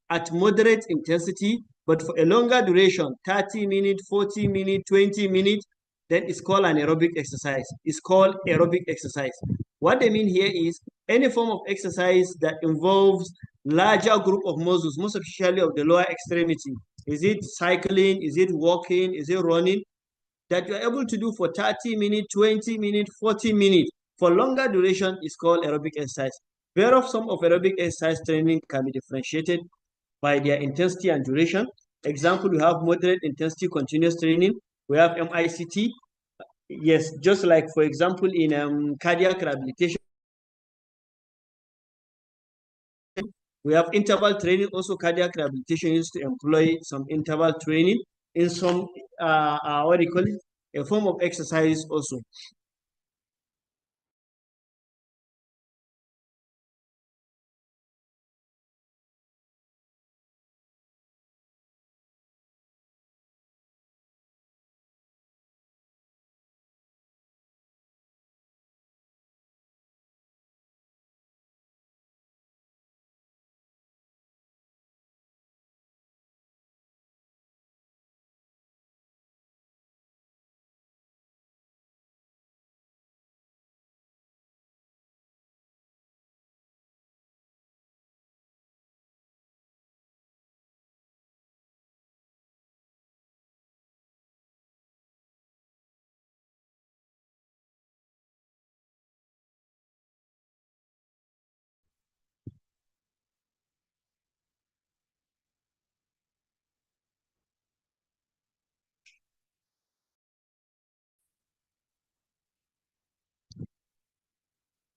at moderate intensity, but for a longer duration, 30 minutes, 40 minutes, 20 minutes, then it's called an aerobic exercise. It's called aerobic exercise. What they mean here is any form of exercise that involves larger group of muscles, most especially of the lower extremity. Is it cycling? Is it walking? Is it running? That you're able to do for 30 minutes, 20 minutes, 40 minutes. For longer duration is called aerobic exercise. Whereof some of aerobic exercise training can be differentiated by their intensity and duration. Example, we have moderate intensity continuous training. We have MICT. Yes, just like, for example, in cardiac rehabilitation, we have interval training. Also, cardiac rehabilitation used to employ some interval training in some, what do you call it? A form of exercise also.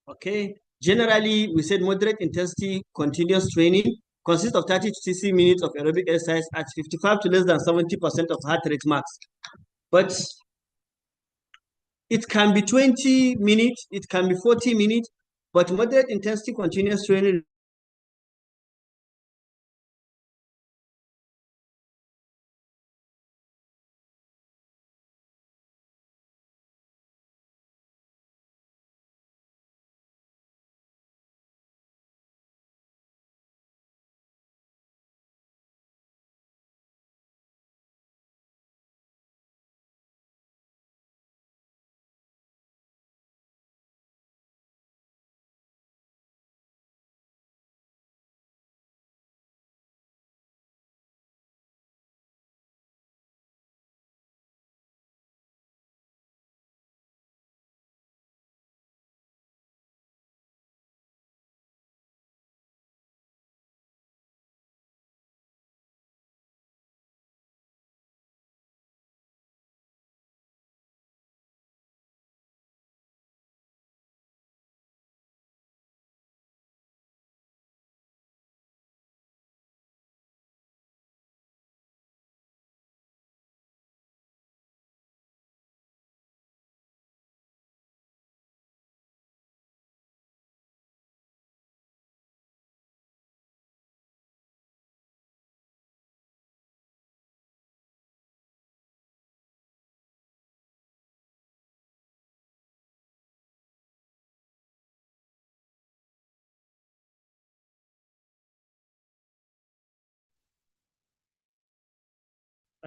Okay. Generally, we said moderate intensity continuous training consists of 30 to 60 minutes of aerobic exercise at 55 to less than 70% of heart rate max. But it can be 20 minutes, it can be 40 minutes, but moderate intensity continuous training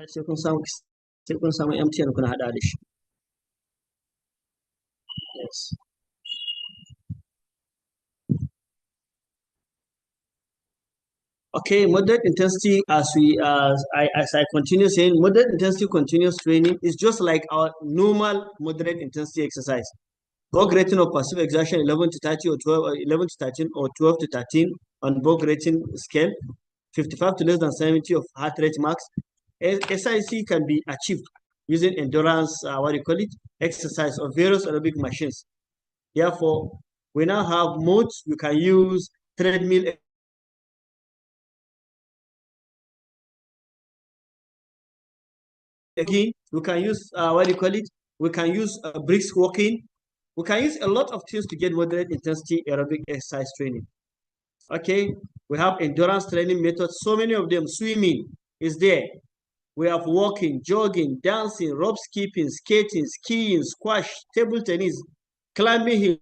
sai kun samu MTN kuna hada da shi. Yes. Okay, moderate intensity, as I continue saying, moderate intensity continuous training is just like our normal moderate intensity exercise. Bog rating of passive exertion 11 to 30 or 12 or 11 to 13 or 12 to 13 on Bog rating scale, 55 to less than 70 of heart rate max. SIC can be achieved using endurance, exercise of various aerobic machines. Therefore, we now have modes. You can use treadmill. Again, we can use we can use brisk walking. We can use a lot of things to get moderate intensity aerobic exercise training. Okay, we have endurance training methods. So many of them. Swimming is there. We have walking, jogging, dancing, rope skipping, skating, skiing, squash, table tennis, climbing hill.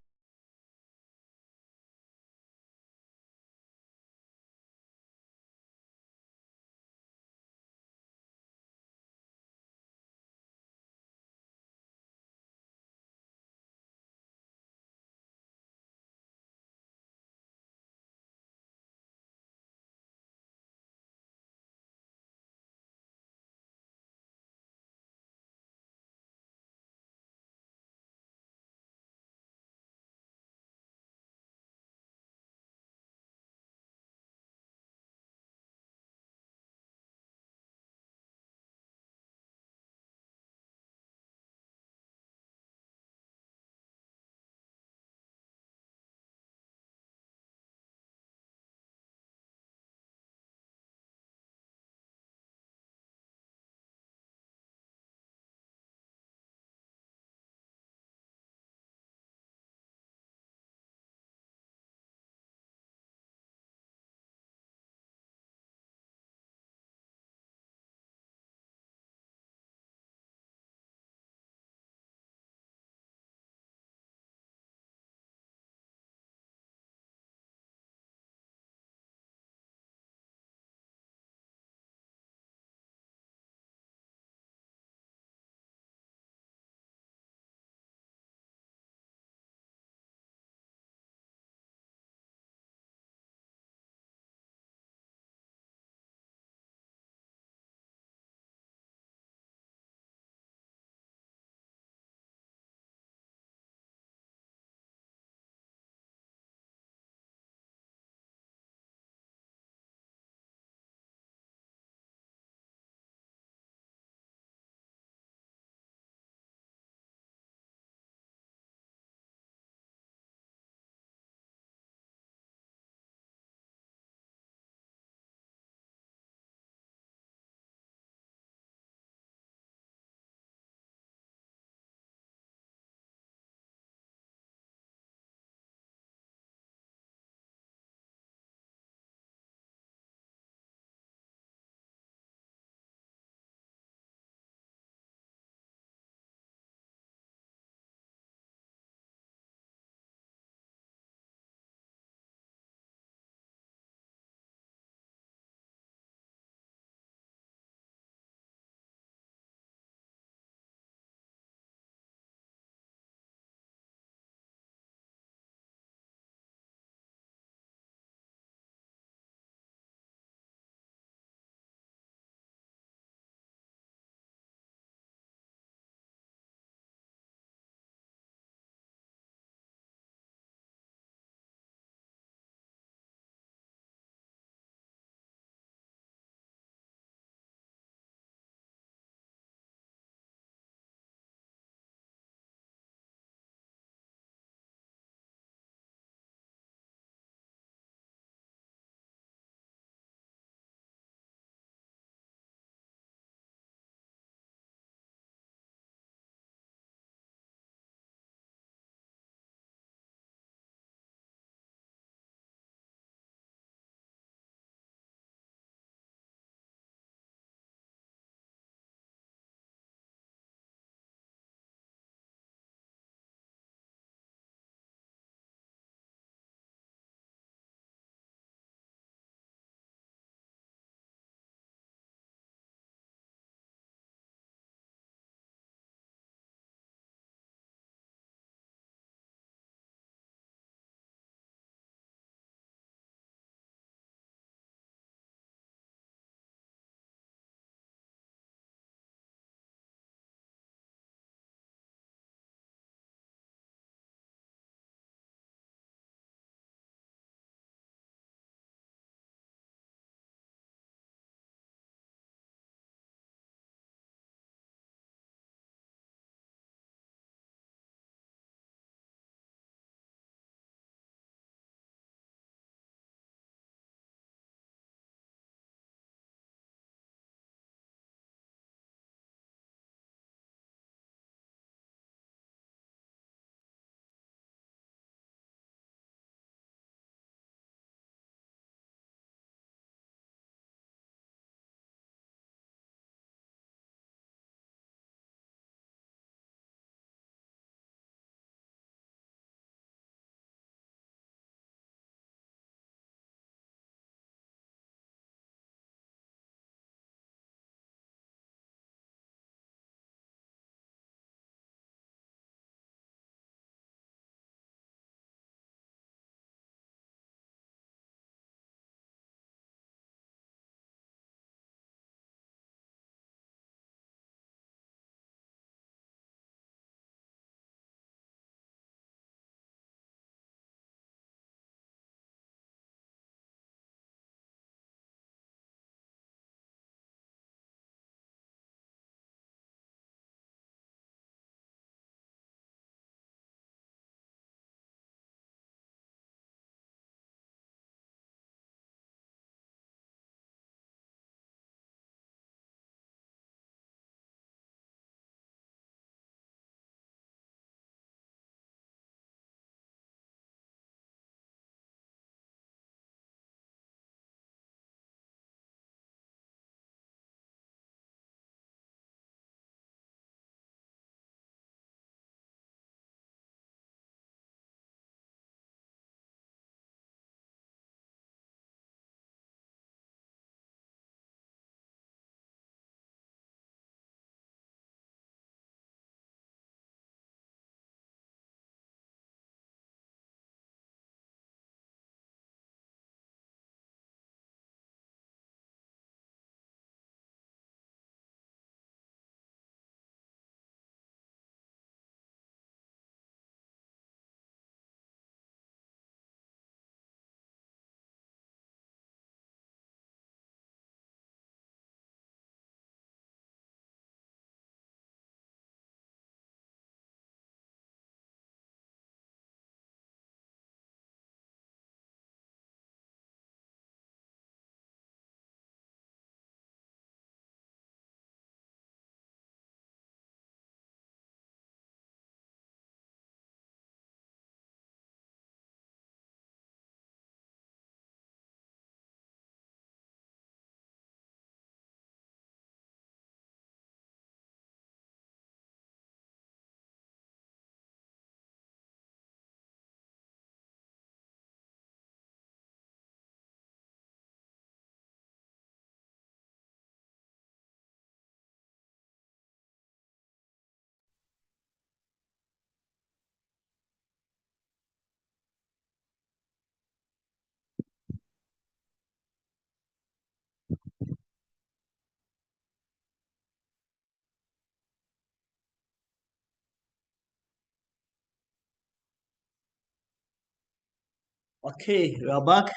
Okay, we are back.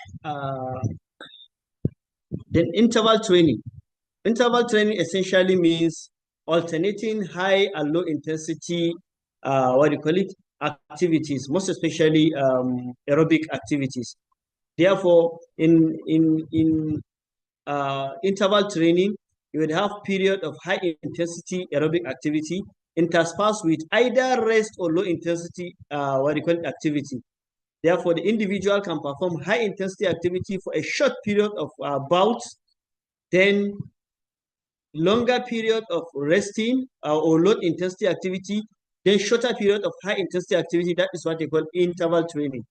Then interval training. Interval training essentially means alternating high and low intensity, what do you call it, activities, most especially aerobic activities. Therefore, in interval training, you would have period of high intensity aerobic activity interspersed with either rest or low intensity, what do you call it, activity. Therefore, the individual can perform high intensity activity for a short period of bouts, then longer period of resting or low intensity activity, then shorter period of high intensity activity. That is what they call interval training.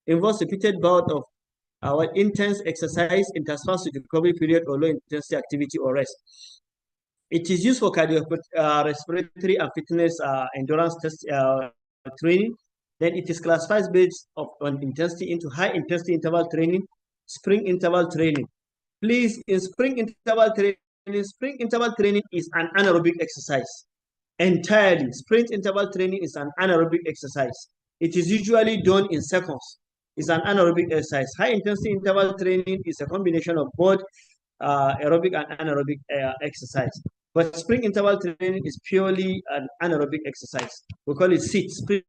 Involves repeated bout of our intense exercise interspersed with recovery period or low intensity activity or rest. It is used for cardiorespiratory and fitness endurance test training. Then it is classified based on intensity into high intensity interval training, sprint interval training. Please, in sprint interval training is an anaerobic exercise. Entirely, sprint interval training is an anaerobic exercise. It is usually done in seconds. It's an anaerobic exercise. High intensity interval training is a combination of both aerobic and anaerobic exercise. But sprint interval training is purely an anaerobic exercise. We call it SIT, sprint.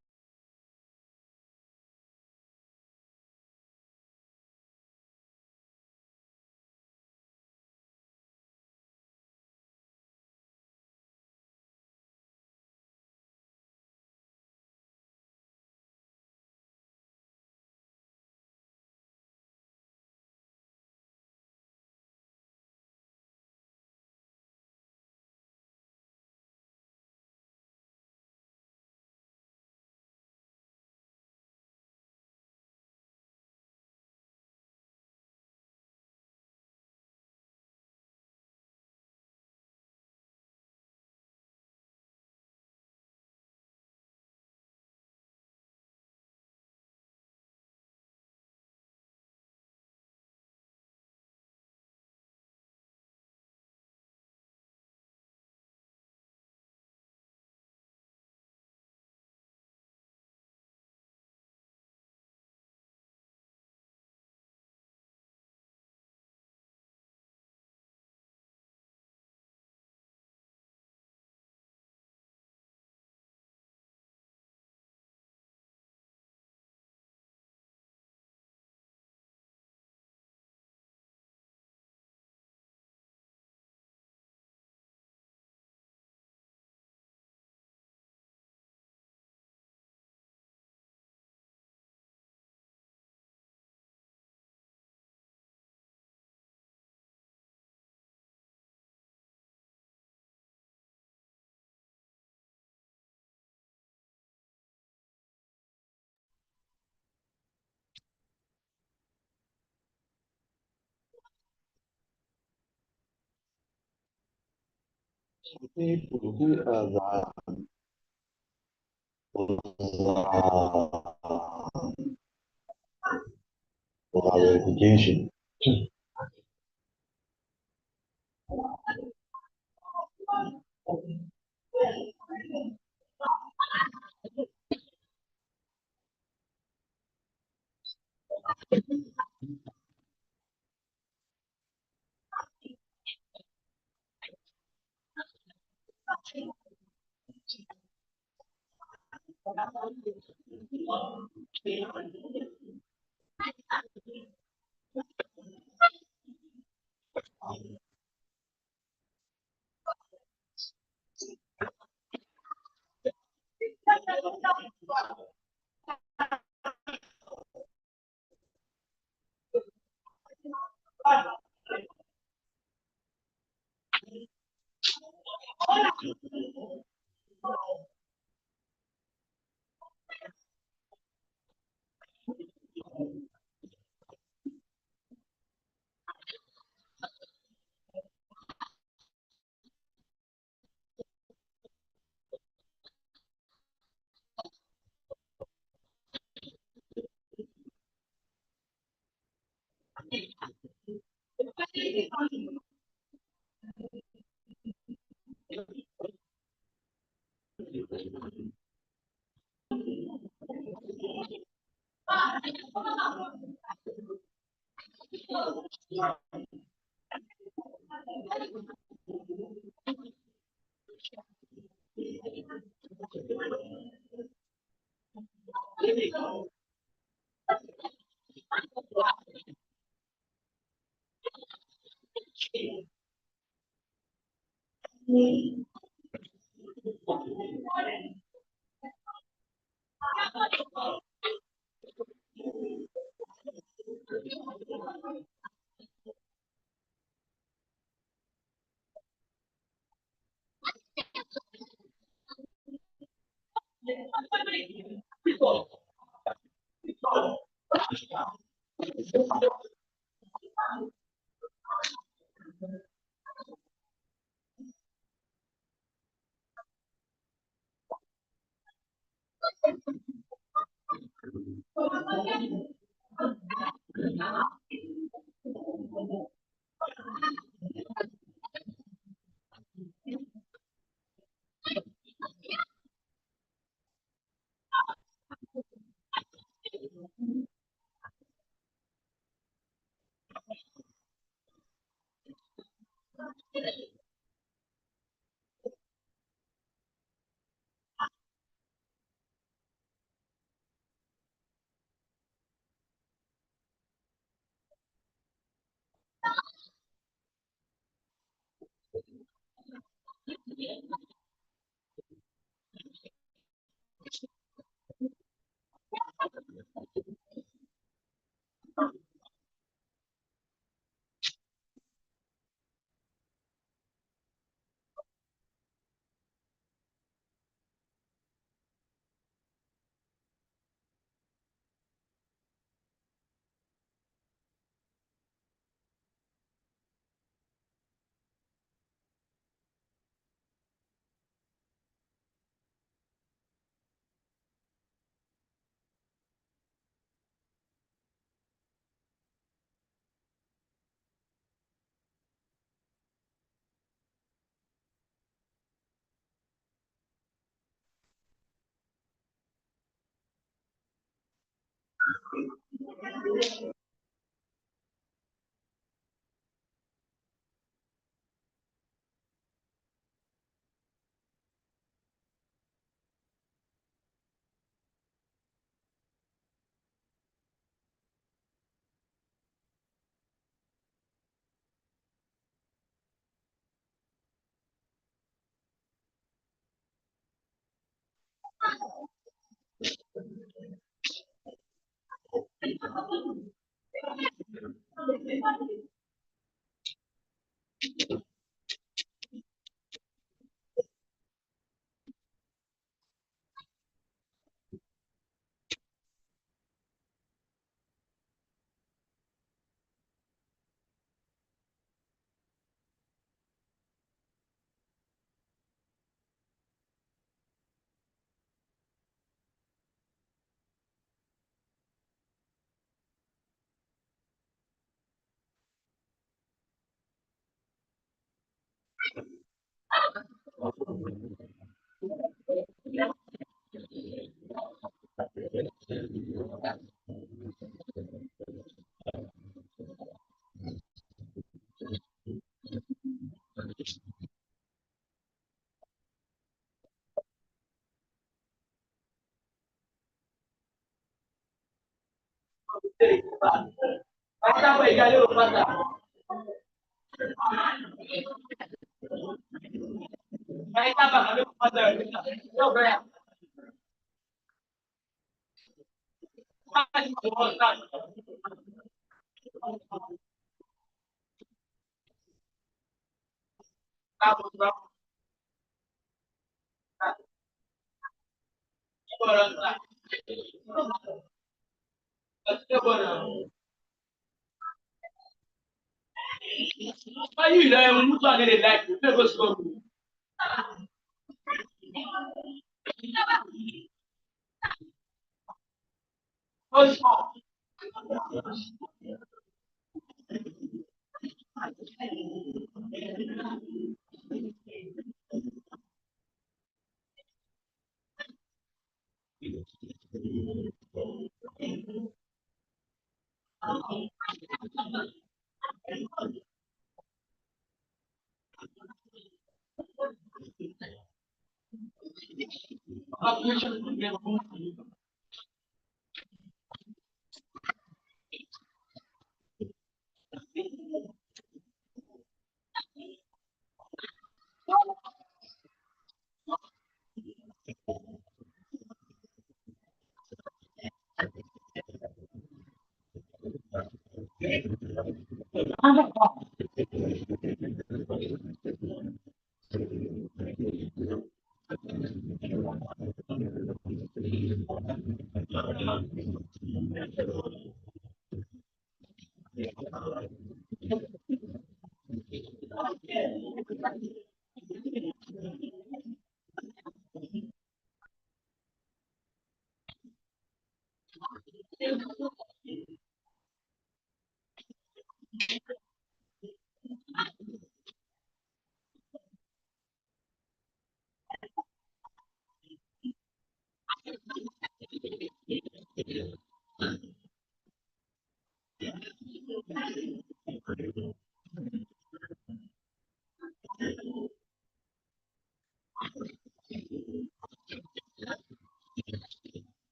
People who are verification.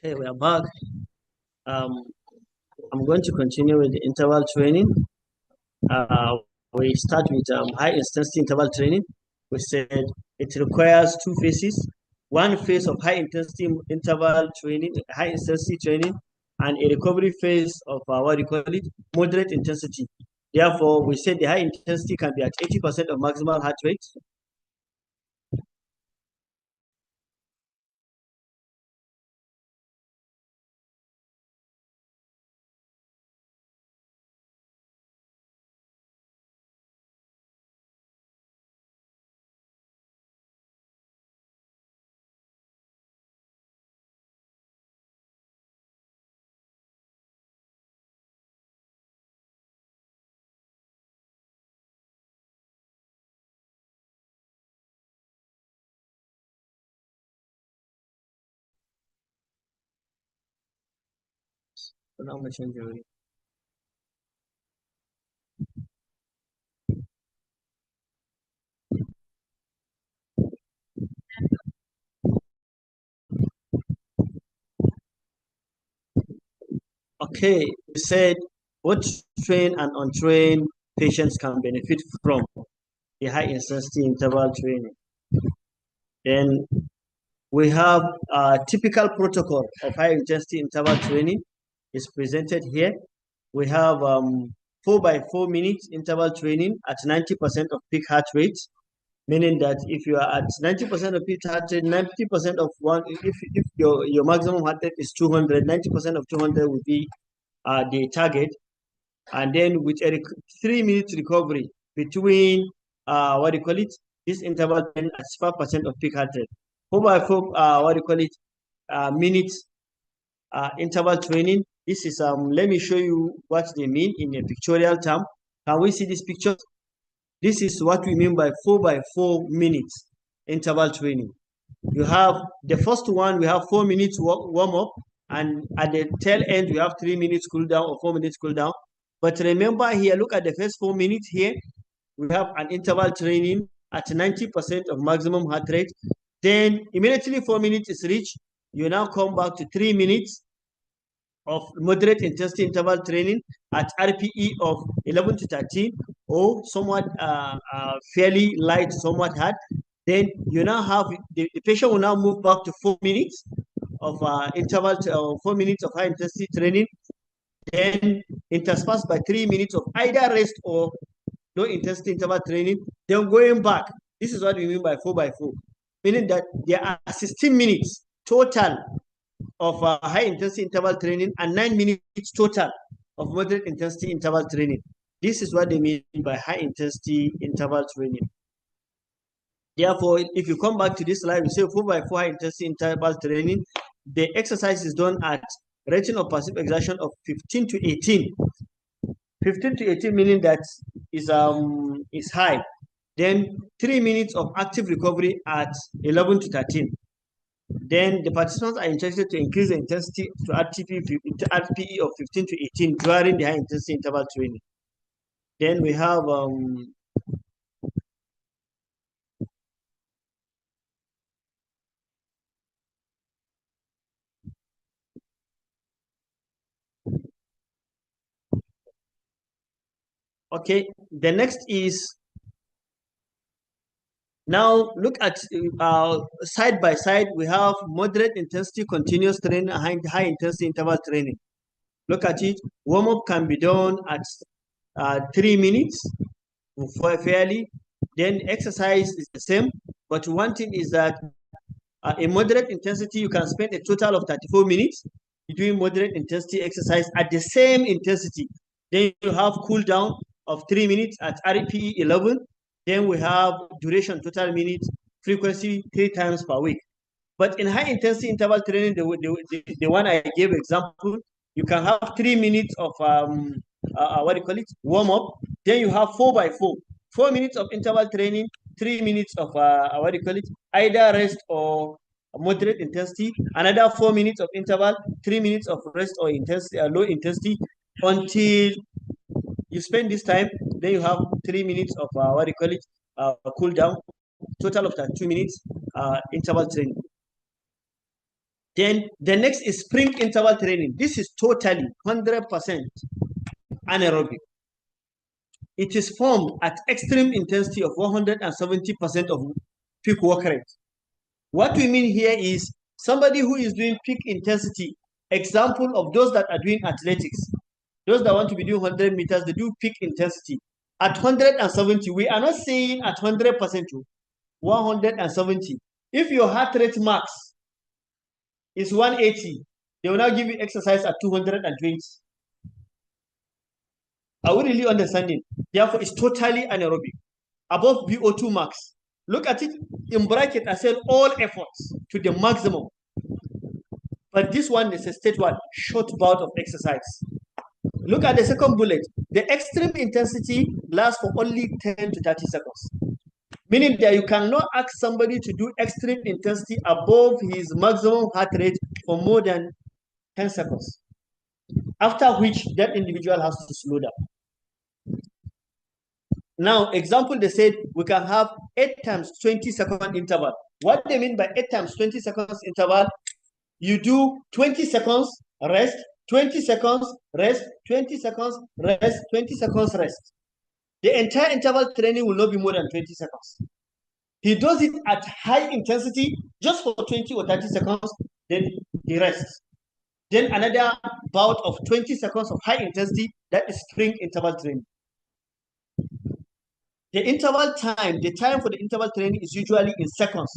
Okay, we are back. I'm going to continue with the interval training. We start with high intensity interval training. We said it requires two phases. one phase of high intensity interval training, high intensity training, and a recovery phase of what do you call it, moderate intensity. Therefore, we said the high intensity can be at 80% of maximal heart rate. So now I'm going to change it. Okay, we said both trained and untrained patients can benefit from the high intensity interval training. Then we have a typical protocol of high intensity interval training is presented here. We have 4 by 4 minutes interval training at 90% of peak heart rate, meaning that if you are at 90% of peak heart rate, 90% of one, if your maximum heart rate is 200, 90% of 200 would be the target. And then with a 3 minutes recovery between what do you call it, this interval at 5% of peak heart rate. 4 by 4 what do you call it, minutes interval training. This is let me show you what they mean in a pictorial term. Can we see this picture? This is what we mean by 4 by 4 minutes interval training. You have the first one, we have 4 minutes warm up, and at the tail end we have 3 minutes cool down or 4 minutes cool down. But remember here, look at the first 4 minutes here. We have an interval training at 90% of maximum heart rate. Then immediately 4 minutes is reached, you now come back to 3 minutes of moderate intensity interval training at RPE of 11 to 13, or somewhat fairly light, somewhat hard. Then you now have the patient will now move back to 4 minutes of interval, 4 minutes of high intensity training, then interspersed by 3 minutes of either rest or low intensity interval training, then going back. This is what we mean by 4 by 4, meaning that there are 16 minutes total of high intensity interval training and 9 minutes total of moderate intensity interval training. This is what they mean by high intensity interval training. Therefore, if you come back to this slide, we say 4 by 4 high intensity interval training. The exercise is done at rating of passive exertion of 15 to 18. 15 to 18 meaning that is high. Then 3 minutes of active recovery at 11 to 13. Then the participants are interested to increase the intensity to RPE of 15 to 18 during the high intensity interval training. Then we have okay, the next is, now look at side by side, we have moderate intensity continuous training and high intensity interval training. Look at it. Warm up can be done at 3 minutes fairly. Then exercise is the same, but one thing is that in moderate intensity you can spend a total of 34 minutes doing moderate intensity exercise at the same intensity. Then you have cool down of 3 minutes at RPE 11. Then we have duration total minutes, frequency 3 times per week. But in high intensity interval training, the one I gave example, you can have 3 minutes of what do you call it, warm up. Then you have 4 by 4, 4 minutes of interval training, 3 minutes of what do you call it, either rest or moderate intensity, another 4 minutes of interval, 3 minutes of rest or intensity, low intensity, until you spend this time. Then you have 3 minutes of what do you call it, cool down, total of 2 minutes interval training. Then the next is sprint interval training. This is totally 100% anaerobic. It is formed at extreme intensity of 170% of peak work rate. What we mean here is somebody who is doing peak intensity. Example of those that are doing athletics. Those that want to be doing 100 meters, they do peak intensity. At 170, we are not saying at 100%, 170. If your heart rate max is 180, they will now give you exercise at 220. Are we really understanding? Therefore, it's totally anaerobic. Above VO2 max. Look at it in bracket. I said all efforts to the maximum. But this one necessitates what? Short bout of exercise. Look at the second bullet. The extreme intensity lasts for only 10 to 30 seconds. Meaning that you cannot ask somebody to do extreme intensity above his maximum heart rate for more than 10 seconds. After which, that individual has to slow down. Now, example, they said we can have 8 times 20 second interval. What they mean by 8 times 20 seconds interval, you do 20 seconds, rest, 20 seconds, rest, 20 seconds, rest, 20 seconds, rest. The entire interval training will not be more than 20 seconds. He does it at high intensity just for 20 or 30 seconds, then he rests. Then another bout of 20 seconds of high intensity, that is sprint interval training. The interval time, the time for the interval training is usually in seconds.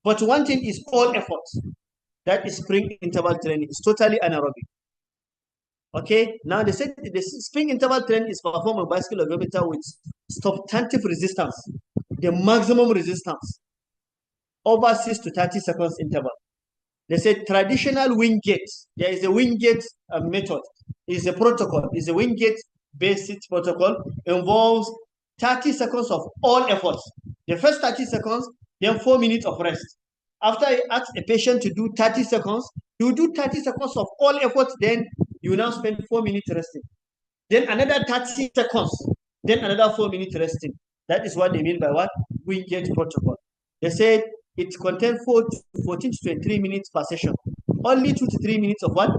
But one thing is all efforts. That is sprint interval training. It's totally anaerobic. Okay, now they said the sprint interval training is performed on bicycle ergometer with substantive resistance, the maximum resistance, over 6 to 30 seconds interval. They said traditional Wingate, there is a Wingate method, is a protocol, is a Wingate basic protocol, involves 30 seconds of all efforts. The first 30 seconds, then 4 minutes of rest. After you ask a patient to do 30 seconds, you do 30 seconds of all efforts, then you now spend 4 minutes resting. Then another 30 seconds, then another 4 minutes resting. That is what they mean by what? Wingate protocol. They said it contains 14 to 23 minutes per session. Only 2 to 3 minutes of what?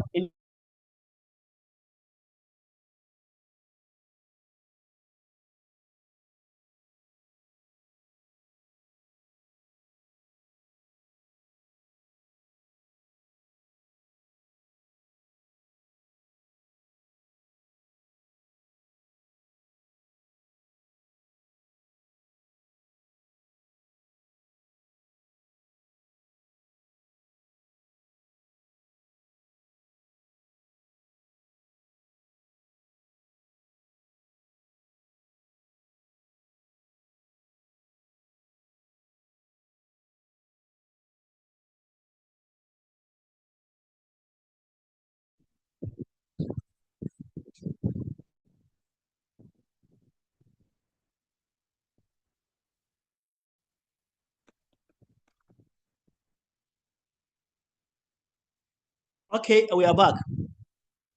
Okay, we are back.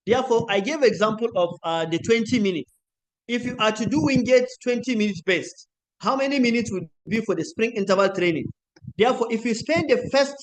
Therefore, I gave example of the 20 minutes. If you are to do Wingate 20 minutes best, how many minutes would be for the sprint interval training? Therefore, if you spend the first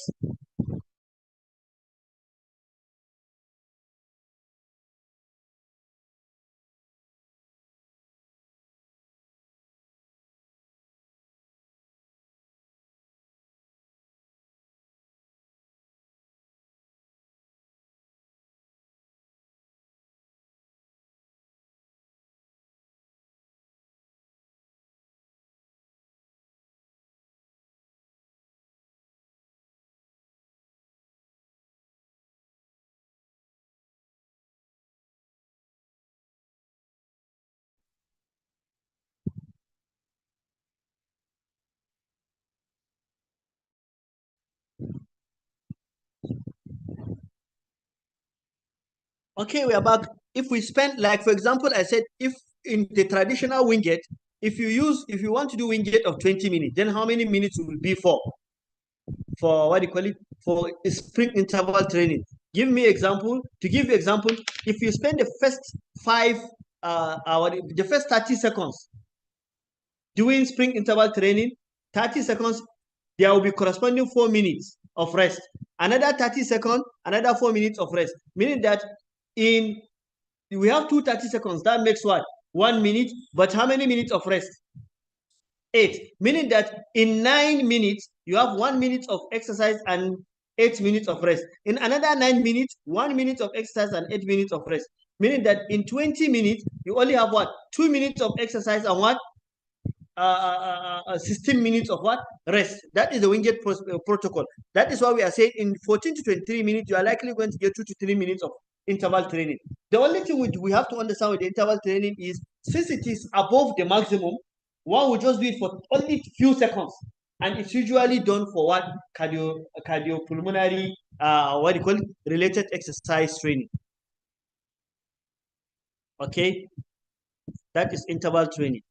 okay, we are back. If we spend, like for example, I said, if in the traditional Wingate, if you want to do Wingate of 20 minutes, then how many minutes will be for what do you call it? For sprint interval training. Give me example. To give you example, if you spend the first the first 30 seconds doing sprint interval training, 30 seconds, there will be corresponding 4 minutes of rest. Another 30 seconds, another 4 minutes of rest. Meaning that we have 30 seconds. That makes what? 1 minute. But how many minutes of rest? 8, meaning that in 9 minutes, you have 1 minute of exercise and 8 minutes of rest. In another 9 minutes, 1 minute of exercise and 8 minutes of rest. Meaning that in 20 minutes, you only have what? 2 minutes of exercise and what? 16 minutes of what? Rest. That is the Wingate protocol. That is why we are saying in 14 to 23 minutes, you are likely going to get 2 to 3 minutes of interval training. The only thing we have to understand with the interval training is since it is above the maximum, one will just do it for only few seconds. And it's usually done for what? Cardiopulmonary, what do you call it? Related exercise training. Okay? That is interval training.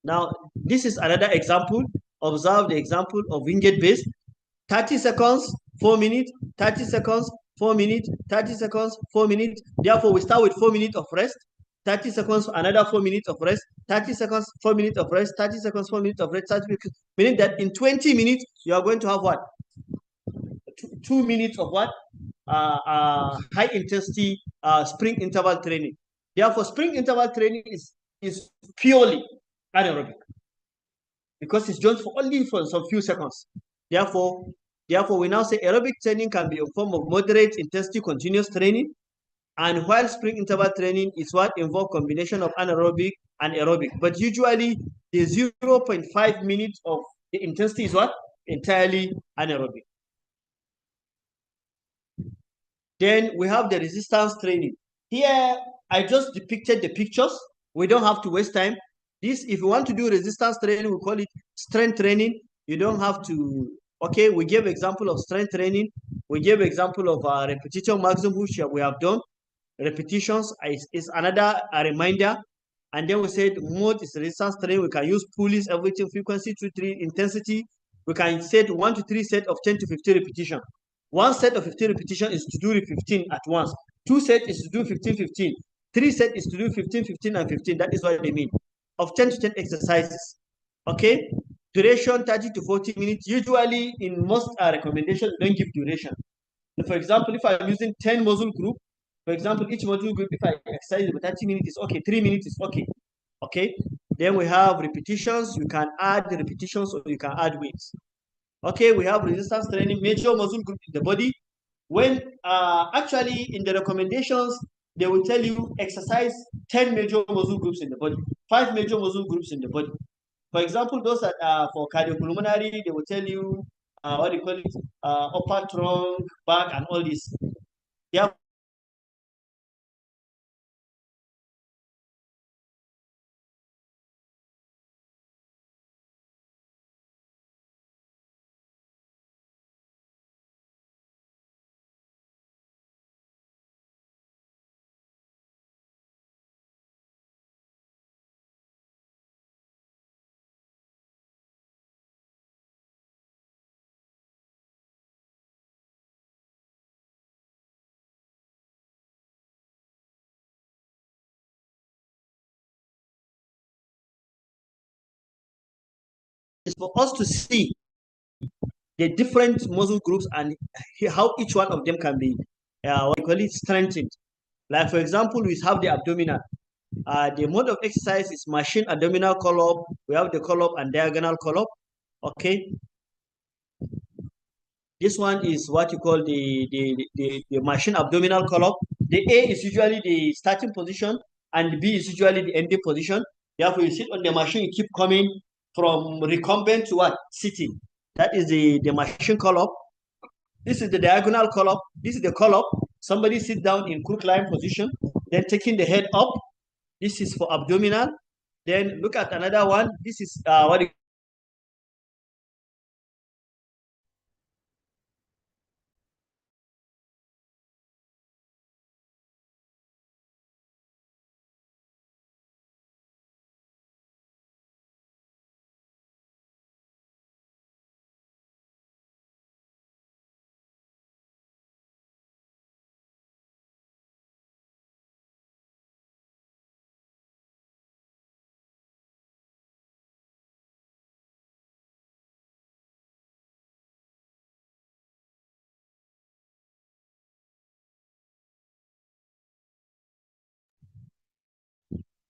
Now, this is another example. Observe the example of Wingate based. 30 seconds, 4 minutes, 30 seconds, 4 minutes, 30 seconds, 4 minutes. Therefore, we start with 4 minutes of rest, 30 seconds, another 4 minutes of rest, 30 seconds, 4 minutes of rest, 30 seconds, 4 minutes of rest, 30 seconds, meaning that in 20 minutes, you are going to have what? 2 minutes of what? High intensity sprint interval training. Therefore, sprint interval training is purely anaerobic because it's just for only for some few seconds. Therefore, we now say aerobic training can be a form of moderate intensity continuous training, and while sprint interval training is what involves combination of anaerobic and aerobic. But usually, the 0.5 minutes of the intensity is what? Entirely anaerobic. Then we have the resistance training. Here, I just depicted the pictures. We don't have to waste time. This, if you want to do resistance training, we call it strength training. You don't have to, okay, we gave example of strength training. We gave example of repetition maximum, which we have done. Repetitions is another reminder. And then we said mode is resistance training. We can use pulleys, everything, frequency, 2, 3, intensity. We can set 1 to 3 set of 10 to 15 repetition. One set of 15 repetition is to do 15 at once. 2 set is to do 15, 15. 3 set is to do 15, 15, and 15. That is what they mean. Of 10 to 10 exercises. Okay? Duration 30 to 40 minutes. Usually, in most recommendations, don't give duration. So for example, if I'm using 10 muscle group, for example, each muscle group, if I exercise for 30 minutes, is okay. 3 minutes is okay. Okay? Then we have repetitions. You can add the repetitions or you can add weights. Okay, we have resistance training, major muscle group in the body. When actually in the recommendations, they will tell you exercise 10 major muscle groups in the body, 5 major muscle groups in the body. For example, those that are for cardiopulmonary, they will tell you what do you call it, upper trunk, back, and all this. Yeah. Is for us to see the different muscle groups and how each one of them can be what we call it, strengthened. Like for example, we have the abdominal. The mode of exercise is machine abdominal call-up. We have the call-up and diagonal call-up. Okay. This one is what you call the machine abdominal call-up. The A is usually the starting position and the B is usually the ending position. Therefore, you sit on the machine, you keep coming from recumbent to what? Sitting. That is the machine call-up. This is the diagonal call-up. This is the call-up. Somebody sit down in crook line position, then taking the head up. This is for abdominal. Then look at another one. This is what you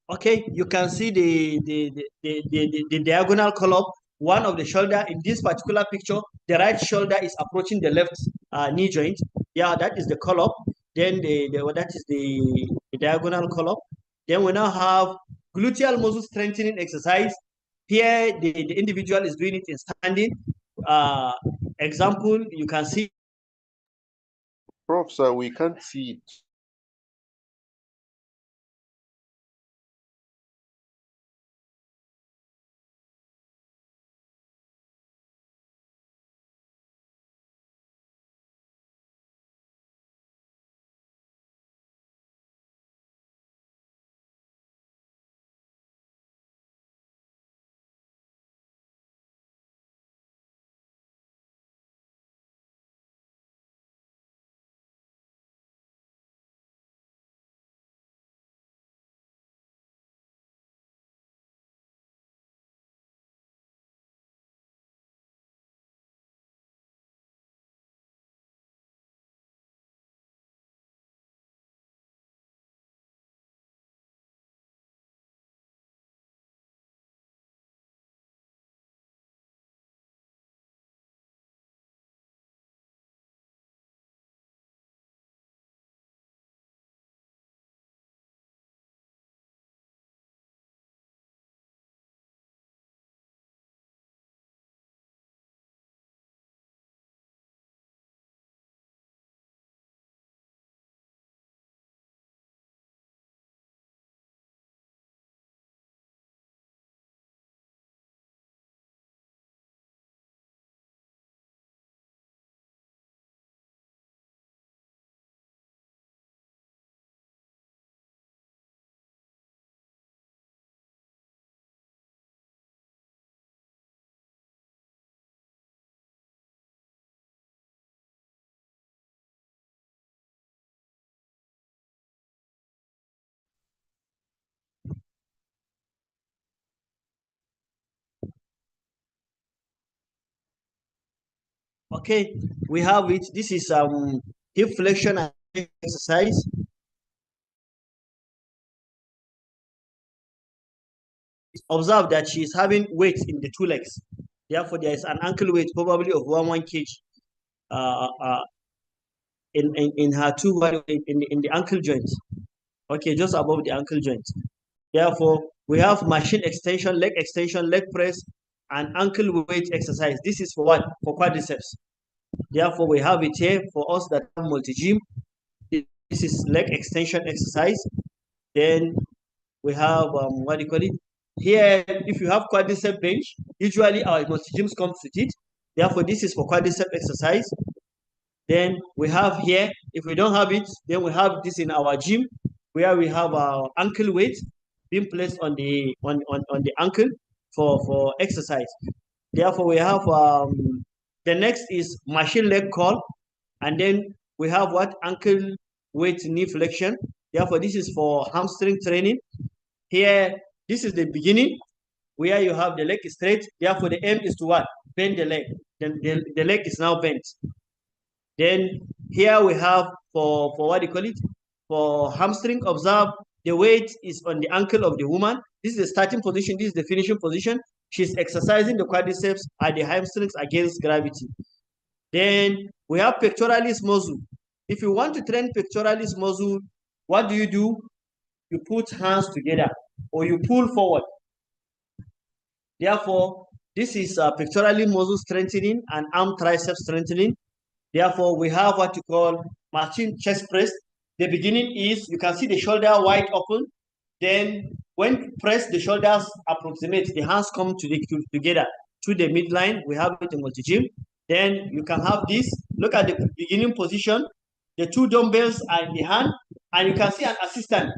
okay, you can see the diagonal call-up. one of the shoulder. In this particular picture, the right shoulder is approaching the left knee joint. Yeah, that is the column. Then that is the diagonal column. Then we now have gluteal muscle strengthening exercise. Here, the individual is doing it in standing. Example, you can see. Prof, sir, we can't see it. Okay, we have it. This is hip flexion exercise. Observe that she is having weight in the two legs. Therefore, there is an ankle weight probably of 1 kg in her two in the ankle joint. Okay, just above the ankle joint. Therefore, we have machine extension, leg press, and ankle weight exercise. This is for what? For quadriceps. Therefore, we have it here for us that have multi-gym. This is leg extension exercise. Then we have what do you call it? Here, if you have quadricep bench, usually our multi-gyms comes with it. Therefore, this is for quadricep exercise. Then we have here, if we don't have it, then we have this in our gym, where we have our ankle weight being placed on the ankle for exercise. Therefore, we have the next is machine leg curl, and then we have what? Ankle weight knee flexion. Therefore, this is for hamstring training. Here, this is the beginning where you have the leg straight. Therefore, the aim is to what? Bend the leg. Then the leg is now bent. Then here we have for what do you call it? For hamstring, observe the weight is on the ankle of the woman. This is the starting position. This is the finishing position. She's exercising the quadriceps and the hamstrings against gravity. Then we have pectoralis muscle. If you want to train pectoralis muscle, what do? You put hands together or you pull forward. Therefore, this is pectoralis muscle strengthening and arm tricep strengthening. Therefore, we have what you call machine chest press. The beginning is, you can see the shoulder wide open. Then when press, the shoulders approximate. The hands come together to the midline. We have it in multi-gym. Then you can have this. Look at the beginning position. The two dumbbells are in the hand. And you can see an assistant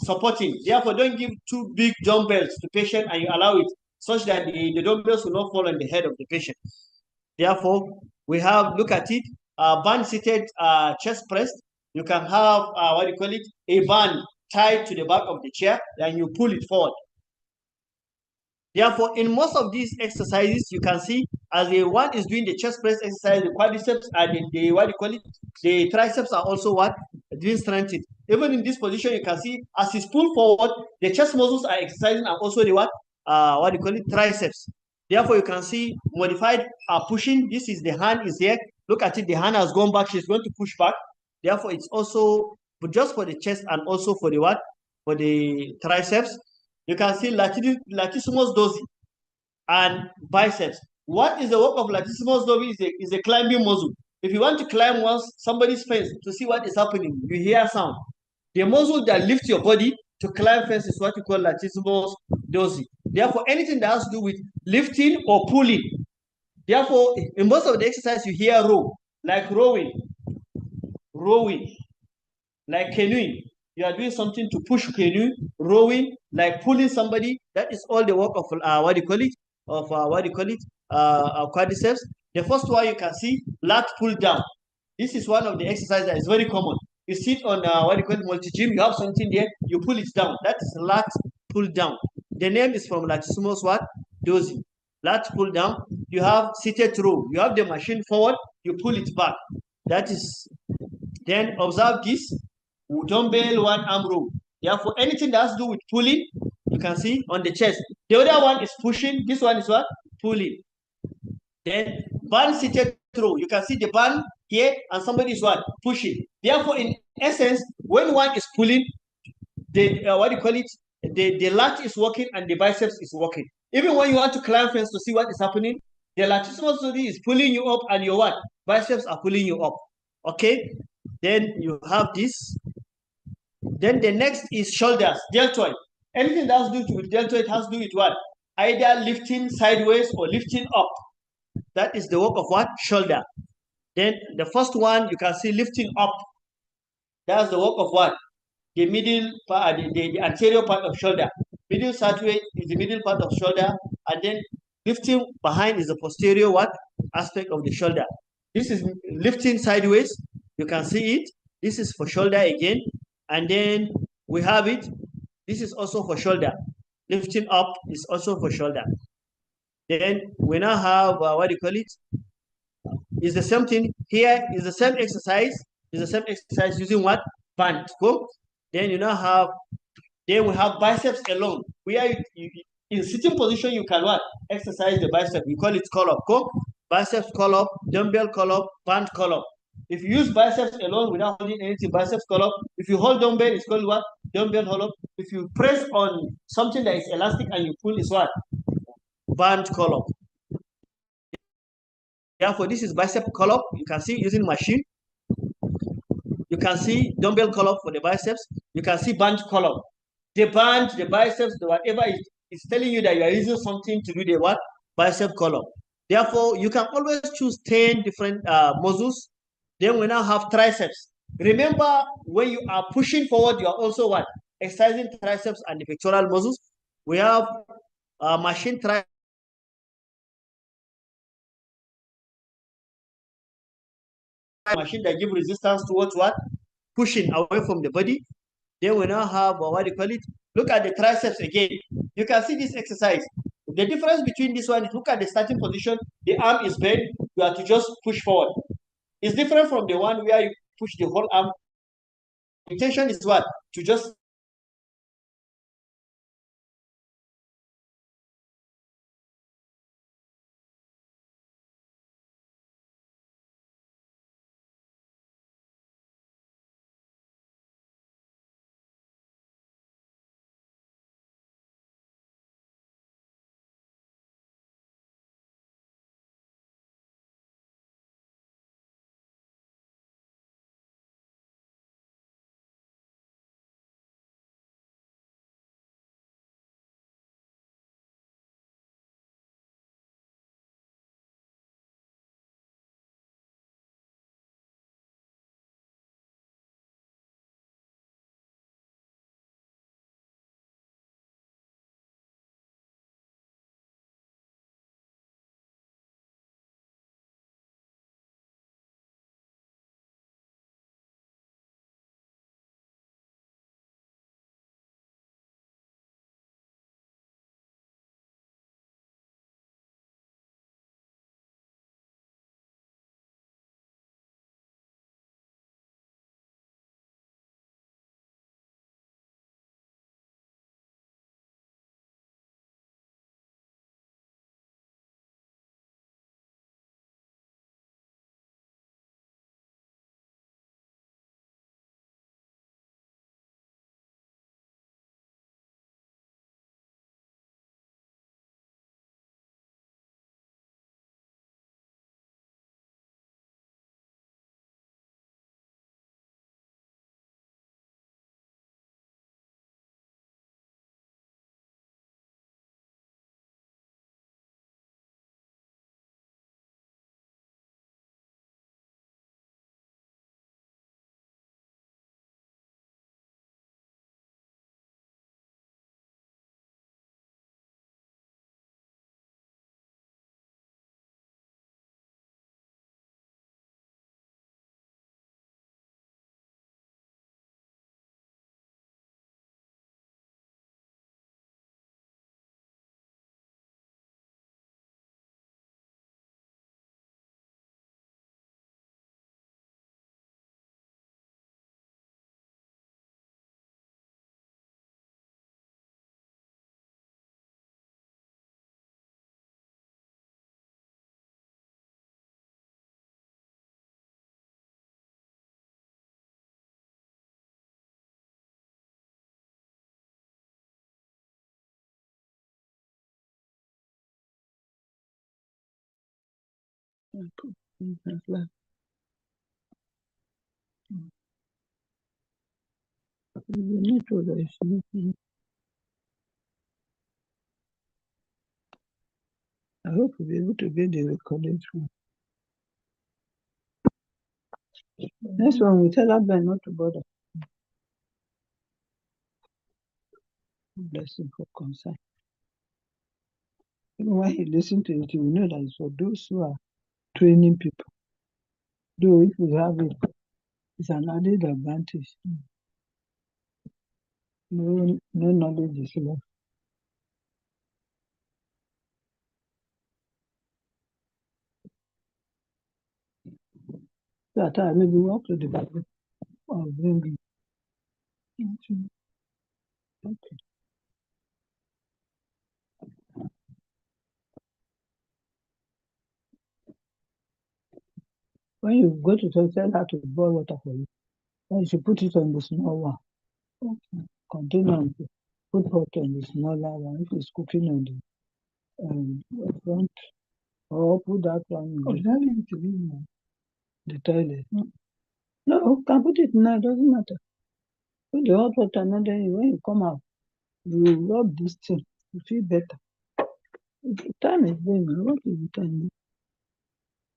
supporting. Therefore, don't give two big dumbbells to patient and you allow it such that the dumbbells will not fall on the head of the patient. Therefore, we have, look at it, band-seated chest press. You can have, what do you call it, a band tied to the back of the chair, and you pull it forward. Therefore, in most of these exercises, you can see as the one is doing the chest press exercise, the quadriceps and the what do you call it, the triceps are also what? Being strengthened. Even in this position, you can see as he's pulled forward, the chest muscles are exercising and also the what? What do you call it? Triceps. Therefore, you can see modified pushing. This is the hand is here. Look at it. The hand has gone back. She's going to push back. Therefore, it's also but just for the chest and also for the what? For the triceps. You can see latissimus dorsi and biceps. What is the work of latissimus dorsi? Is a climbing muscle. If you want to climb once somebody's fence to see what is happening, you hear sound. The muscle that lifts your body to climb fence is what you call latissimus dorsi. Therefore, anything that has to do with lifting or pulling. Therefore, in most of the exercise, you hear row, like rowing, like canoeing. You are doing something to push canoe, rowing, like pulling somebody. That is all the work of quadriceps. The first one you can see lat pull down. This is one of the exercises that is very common. You sit on multi-gym. You have something there. You pull it down. That is lat pull down. The name is from latissimus what? Dorsi. Lat pull down. You have seated row. You have the machine forward. You pull it back. That is. Then observe this. Dumbbell one arm row. Therefore, anything that has to do with pulling, you can see on the chest. The other one is pushing. This one is what? Pulling. Then band seated row. You can see the band here, and somebody is what? Pushing. Therefore, in essence, when one is pulling, the the lat is working and the biceps is working. Even when you want to climb fence to see what is happening, the latissimus dorsi is pulling you up, and your what? Biceps are pulling you up. Okay. Then you have this. Then the next is shoulders, deltoid. Anything that has to do with deltoid has to do with what? Either lifting sideways or lifting up. That is the work of what? Shoulder. Then the first one you can see lifting up. That's the work of what? The middle part, the anterior part of shoulder. Middle sideways is the middle part of shoulder, and then lifting behind is the posterior what? Aspect of the shoulder. This is lifting sideways. You can see it. This is for shoulder again. And then we have it. This is also for shoulder. Lifting up is also for shoulder. Then we now have It's the same thing. Here is the same exercise. Is the same exercise using what? Band. Cool. Then you now have. Then we have biceps alone. In sitting position you can what? Exercise the bicep. We call it call up. Cool. Biceps call up, dumbbell call up, band call up. If you use biceps alone without holding anything, biceps call up. If you hold dumbbell, it's called what? Dumbbell call up. If you press on something that is elastic and you pull, is what? Band call up. Therefore, this is bicep call up. You can see using machine. You can see dumbbell call up for the biceps. You can see band call up. The band, the biceps, the whatever is telling you that you are using something to do the what? Bicep call up. Therefore, you can always choose 10 different muscles. Then we now have triceps. Remember, when you are pushing forward, you are also what? Exercising triceps and the pectoral muscles. We have machine triceps. Machine that give resistance towards what? Pushing away from the body. Then we now have Look at the triceps again. You can see this exercise. The difference between this one is look at the starting position. The arm is bent. You have to just push forward. It's different from the one where you push the whole arm. Intention is what? To just I hope we'll be able to get the recorded one. Next one, we tell that guy not to bother. Bless him for concern. Even when he listens to it, you know that it's for those who are training people. Though if we have it, it's an added advantage. No knowledge is left. That time, maybe walk to the back. I'll bring it. Okay. When you go to tell her to boil water for you, then you should put it on the small one. Okay. Container, put hot on the smaller one. If it's cooking on the front, or put that one in the toilet. No, can put it now, doesn't matter. Put the hot water, and then when you come out, you rub this thing, you feel better. The time is going, what is the time?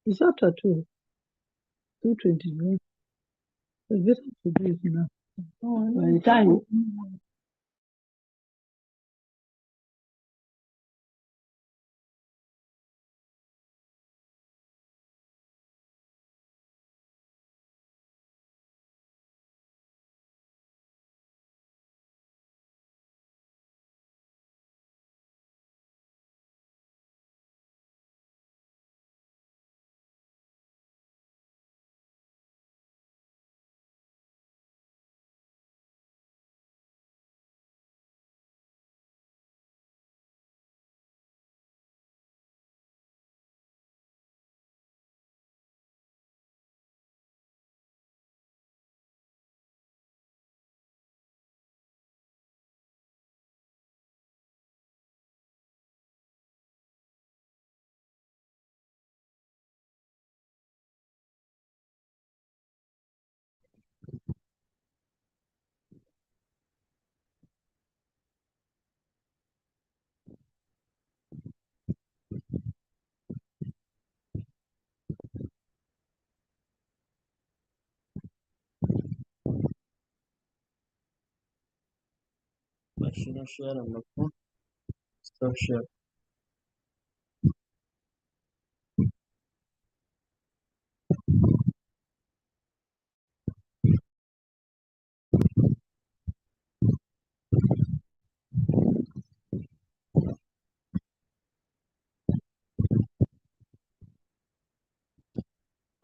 It's after 2:21. It's better to do it now. By the time I shouldn't share on my phone. Stop share.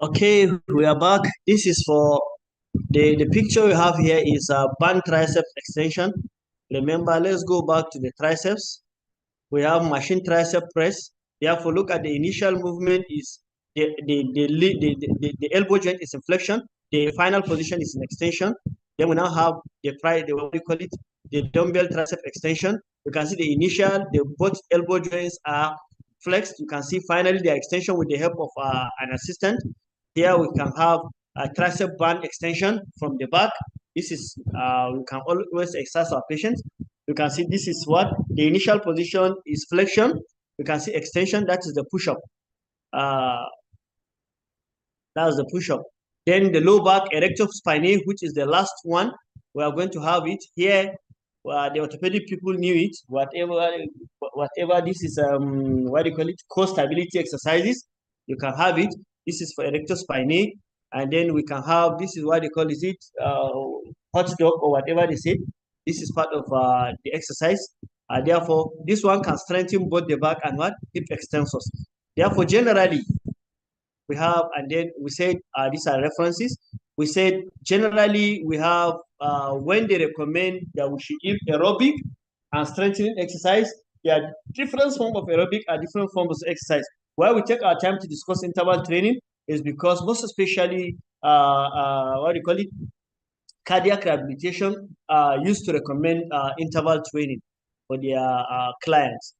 Okay, we are back. This is for the picture we have here is a band tricep extension. Remember, let's go back to the triceps. We have machine tricep press. Therefore, look at the initial movement is the elbow joint is in flexion. The final position is in extension. Then we now have what we call it, the dumbbell tricep extension. You can see the initial, both elbow joints are flexed. You can see finally the extension with the help of an assistant. Here we can have a tricep band extension from the back. This is, we can always exercise our patients. You can see this is what the initial position is flexion. You can see extension, that is the push-up. That's the push-up. Then the low back erector spinae, which is the last one. We are going to have it here. The orthopedic people knew it. Whatever this is, what do you call it? Core stability exercises. You can have it. This is for erector spinae. And then we can have, this is what they call it, hot dog or whatever they say. This is part of the exercise. Therefore, this one can strengthen both the back and what? Hip extensors. Therefore, generally, we have, and then we said these are references. We said generally we have when they recommend that we should give aerobic and strengthening exercise. There are different forms of aerobic and different forms of exercise. Why we take our time to discuss interval training is because most especially what do you call it, cardiac rehabilitation used to recommend interval training for their clients.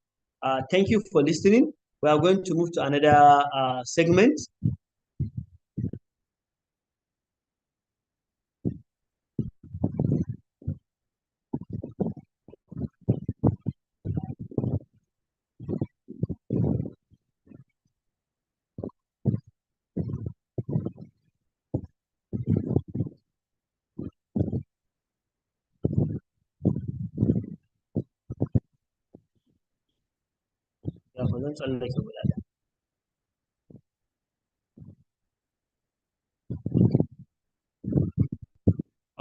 Thank you for listening. We are going to move to another segment.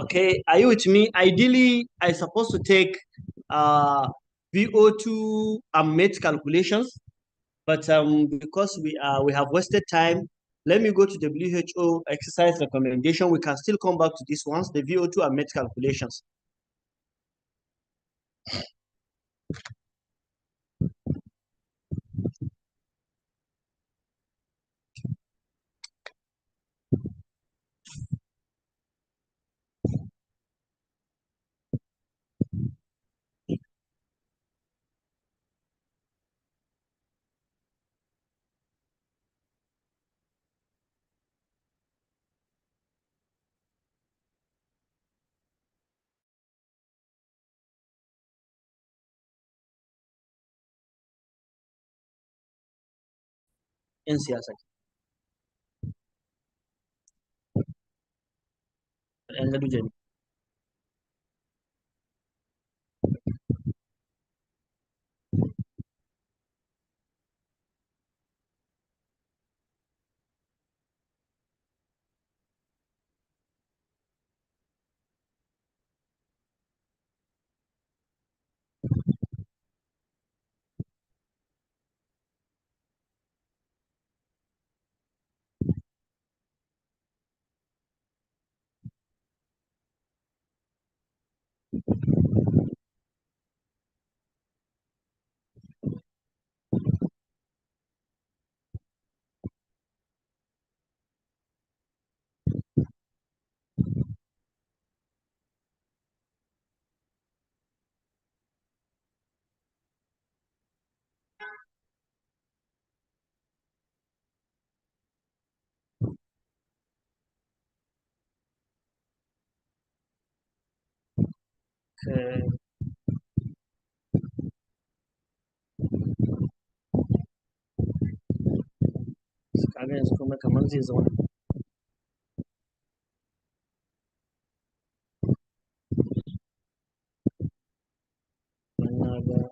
Okay, are you with me? Ideally, I supposed to take VO2 and MET calculations, but because we have wasted time, let me go to WHO exercise recommendation. We can still come back to these ones, the VO2 and MET calculations. In siyasa. Yan gado dyan. Okay. Kaga yanzu kuma kamar zai zauna. Na ga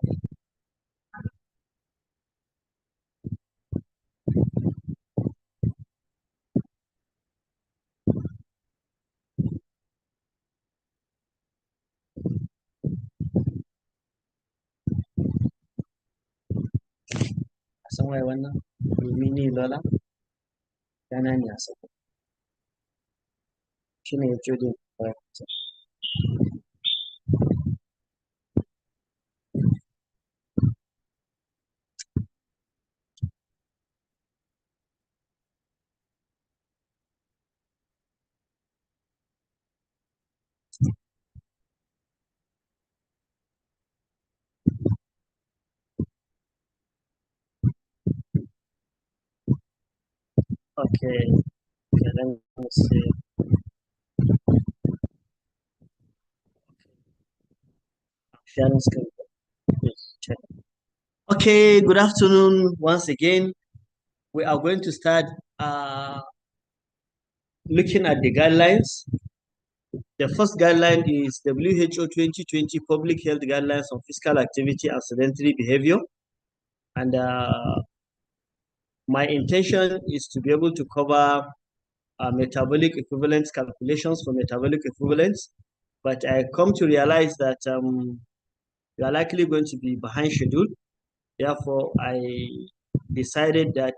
a san waye wannan? Mini Lola? Yana ne a sako. Shi ne ya ce din. Okay. Okay, let me see. Sharing screen. Yes, check. Okay, good afternoon once again. We are going to start looking at the guidelines. The first guideline is WHO 2020 Public Health Guidelines on Physical Activity and Sedentary Behavior. And my intention is to be able to cover metabolic equivalence calculations for metabolic equivalence. But I come to realize that we are likely going to be behind schedule. Therefore, I decided that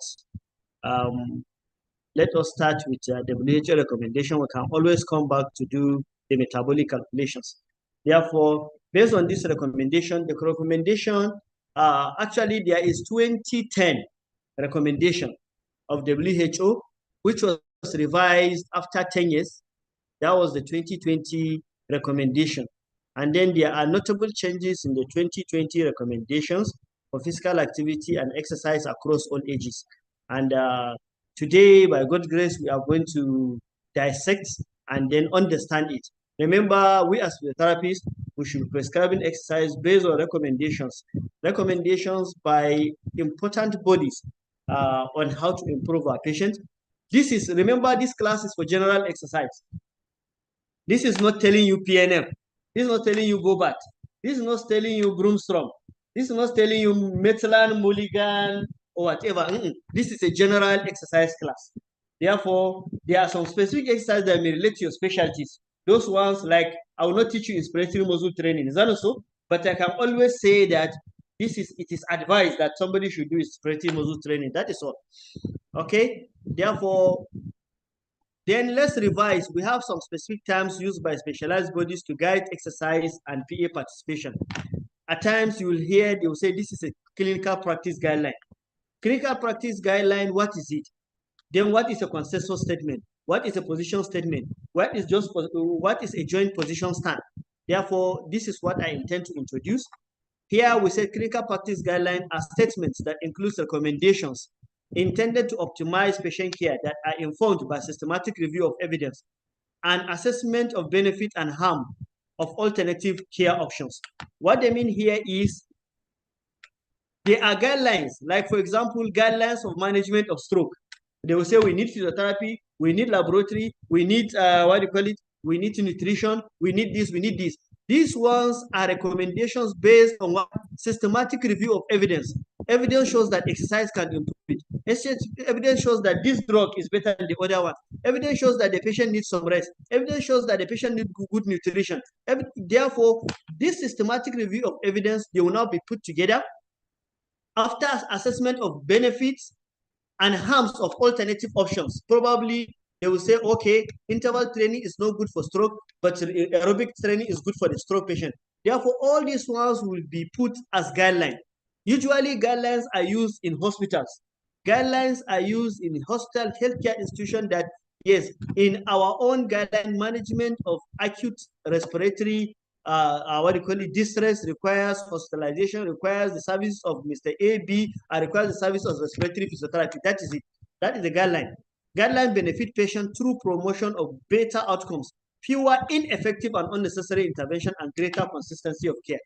let us start with WHO recommendation. We can always come back to do the metabolic calculations. Therefore, based on this recommendation, the recommendation, actually there is 2010 recommendation of WHO, which was revised after 10 years. That was the 2020 recommendation. And then there are notable changes in the 2020 recommendations. for physical activity and exercise across all ages. And today, by God's grace, we are going to dissect and then understand it. Remember, we as physiotherapists, we should be prescribing exercise based on recommendations by important bodies on how to improve our patients. Remember, this class is for general exercise. This is not telling you PNF. This is not telling you Bobat. This is not telling you Broomstrom. This is not telling you Maitland, Mulligan, or whatever. This is a general exercise class. Therefore, there are some specific exercises that may relate to your specialties. Those ones, like, I will not teach you inspiratory muscle training. Is that also? But I can always say that it is advised that somebody should do inspiratory muscle training. That is all. Okay? Therefore, then let's revise. We have some specific terms used by specialized bodies to guide exercise and PA participation. At times, you will hear, they will say, this is a clinical practice guideline. Clinical practice guideline, what is it? Then what is a consensus statement? What is a position statement? What is a joint position stand? Therefore, this is what I intend to introduce. Here we say clinical practice guideline are statements that include recommendations intended to optimize patient care that are informed by systematic review of evidence and assessment of benefit and harm of alternative care options. What they mean here is there are guidelines, like for example, guidelines of management of stroke. They will say we need physiotherapy, we need laboratory, we need we need nutrition, we need this, we need this. These ones are recommendations based on what systematic review of evidence. Evidence shows that exercise can improve it. Evidence shows that this drug is better than the other one. Evidence shows that the patient needs some rest. Evidence shows that the patient needs good nutrition. Therefore, this systematic review of evidence, they will now be put together after assessment of benefits and harms of alternative options. Probably they will say, okay, interval training is not good for stroke, but aerobic training is good for the stroke patient. Therefore, all these ones will be put as guidelines. Usually, guidelines are used in hospitals. Guidelines are used in hospital healthcare institution that, yes, in our own guideline management of acute respiratory distress requires hospitalization, requires the service of Mr. A, B, and requires the service of respiratory physiotherapy. That is it. That is the guideline. Guideline benefit patient through promotion of better outcomes, fewer ineffective and unnecessary intervention, and greater consistency of care.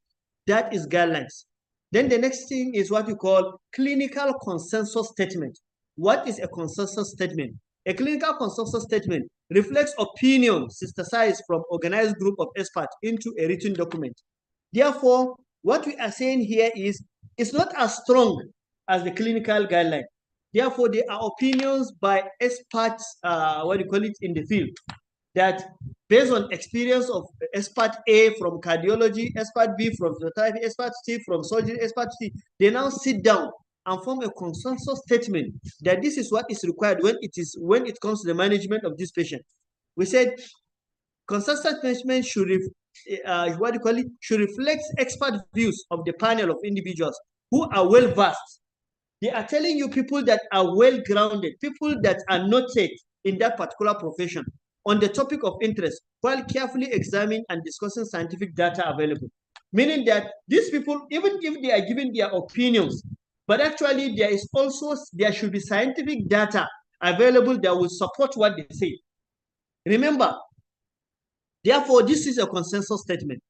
That is guidelines. Then the next thing is what you call clinical consensus statement. What is a consensus statement? A clinical consensus statement reflects opinion synthesized from organized group of experts into a written document. Therefore, what we are saying here is it's not as strong as the clinical guideline. Therefore, there are opinions by experts, in the field, that based on experience of expert A from cardiology, expert B from physiotherapy, expert C from surgery, expert C, they now sit down and form a consensus statement that this is what is required when it comes to the management of this patient. We said consensus statement should should reflect expert views of the panel of individuals who are well versed. They are telling you people that are well grounded, people that are noted in that particular profession on the topic of interest, while carefully examining and discussing scientific data available. Meaning that these people, even if they are giving their opinions, but actually there should be scientific data available that will support what they say. Remember, therefore, this is a consensus statement.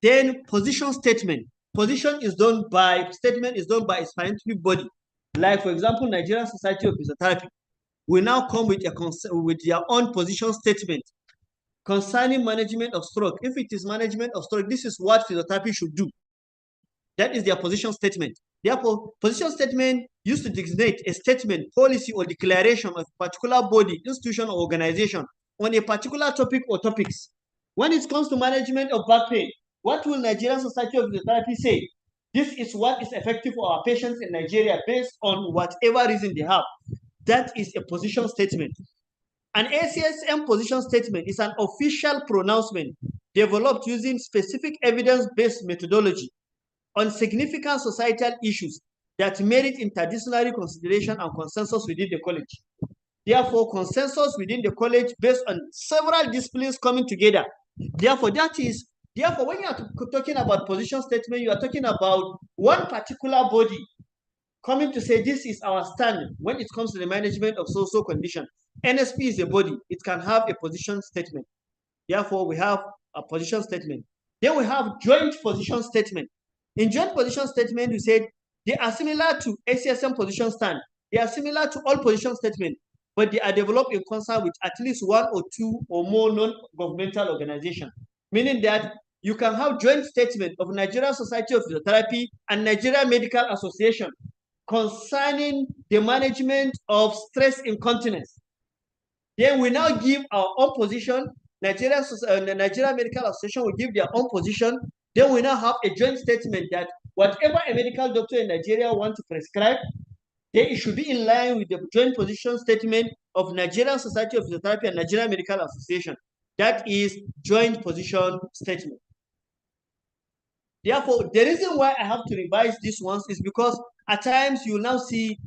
Then position statement. Position is done by a scientific body. Like, for example, Nigerian Society of Physiotherapy will now come with their own position statement concerning management of stroke. If it is management of stroke, this is what physiotherapy should do. That is their position statement. Therefore, position statement used to designate a statement, policy, or declaration of a particular body, institution, or organization on a particular topic or topics. When it comes to management of back pain, what will Nigerian Society of Physiotherapy say? This is what is effective for our patients in Nigeria based on whatever reason they have. That is a position statement. An ACSM position statement is an official pronouncement developed using specific evidence-based methodology on significant societal issues that merit interdisciplinary consideration and consensus within the college. Therefore, consensus within the college based on several disciplines coming together. Therefore, that is Therefore, when you are talking about position statement, you are talking about one particular body coming to say this is our stand when it comes to the management of social condition. NSP is a body. It can have a position statement. Therefore, we have a position statement. Then we have joint position statement. In joint position statement, we said they are similar to ACSM position stand. They are similar to all position statement, but they are developed in concert with at least one or two or more non-governmental organizations. Meaning that you can have joint statement of Nigeria Society of Physiotherapy and Nigeria Medical Association concerning the management of stress incontinence. Then we now give our own position. Nigeria Medical Association will give their own position. Then we now have a joint statement that whatever a medical doctor in Nigeria wants to prescribe, then it should be in line with the joint position statement of Nigerian Society of Physiotherapy and Nigeria Medical Association. That is joint position statement. Therefore, the reason why I have to revise these ones is because at times you now see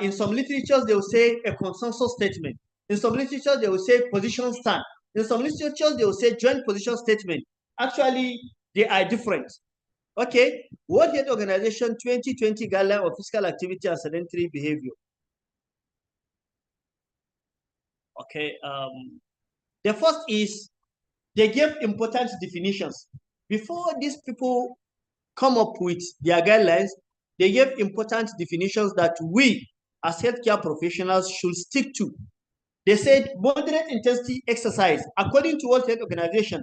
in some literatures they will say a consensus statement. In some literatures they will say position stand. In some literatures they will say joint position statement. Actually, they are different. Okay, World Health Organization 2020 guideline of physical activity and sedentary behavior. Okay, the first is they give important definitions. Before these people come up with their guidelines, they gave important definitions that we as healthcare professionals should stick to. They said moderate intensity exercise, according to World Health Organization,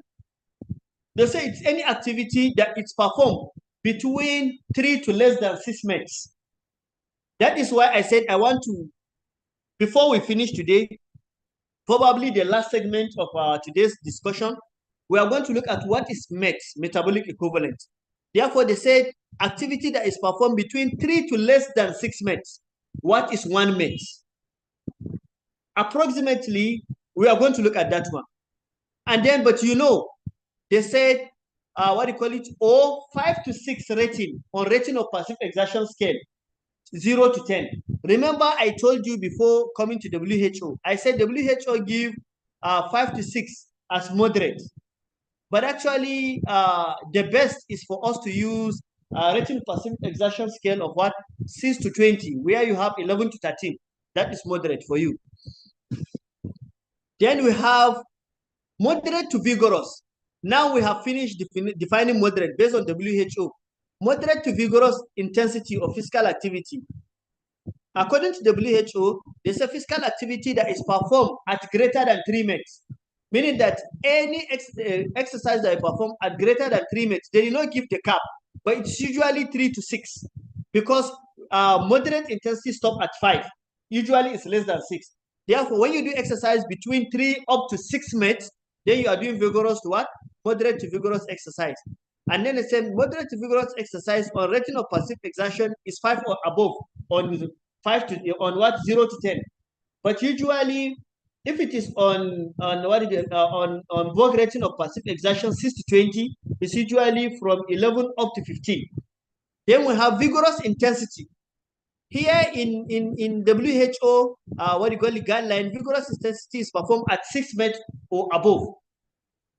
they say it's any activity that it's performed between 3 to less than 6 minutes. That is why I said I want to, before we finish today, probably the last segment of today's discussion, we are going to look at what is MET, metabolic equivalent. Therefore, they said activity that is performed between 3 to less than 6 minutes. What is 1 minute? Approximately, we are going to look at that one. And then, but you know, they said, what do you call it? 5 to 6 rating on rating of passive exertion scale, 0 to 10. Remember, I told you before coming to WHO, I said WHO give 5 to 6 as moderate. But actually, the best is for us to use rating passive exertion scale of what? 6 to 20, where you have 11 to 13. That is moderate for you. Then we have moderate to vigorous. Now we have finished defining moderate based on WHO. Moderate to vigorous intensity of physical activity. According to WHO, there's a physical activity that is performed at greater than 3 minutes. Meaning that any exercise that I perform at greater than 3 minutes, they do not give the cap, but it's usually 3 to 6 because moderate intensity stop at 5. Usually it's less than 6. Therefore, when you do exercise between 3 up to 6 minutes, then you are doing vigorous to what? Moderate to vigorous exercise. And then they said moderate to vigorous exercise on rating of passive exertion is 5 or above on 5 to on what 0 to 10. But usually, if it is on VOG rating of passive exertion 6 to 20, it's usually from 11 up to 15. Then we have vigorous intensity. Here in WHO, what do you call the guideline, vigorous intensity is performed at 6 minutes or above.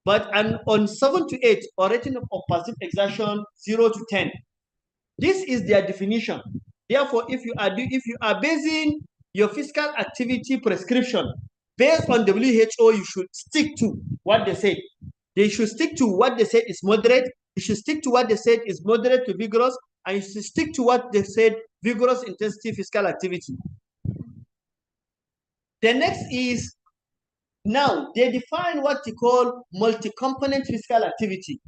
But on 7 to 8, or rating of passive exertion 0 to 10. This is their definition. Therefore, if you are basing your physical activity prescription based on WHO, you should stick to what they say. They should stick to what they said is moderate. You should stick to what they said is moderate to vigorous, and you should stick to what they said vigorous intensity physical activity. The next is, now they define what they call multi-component physical activity.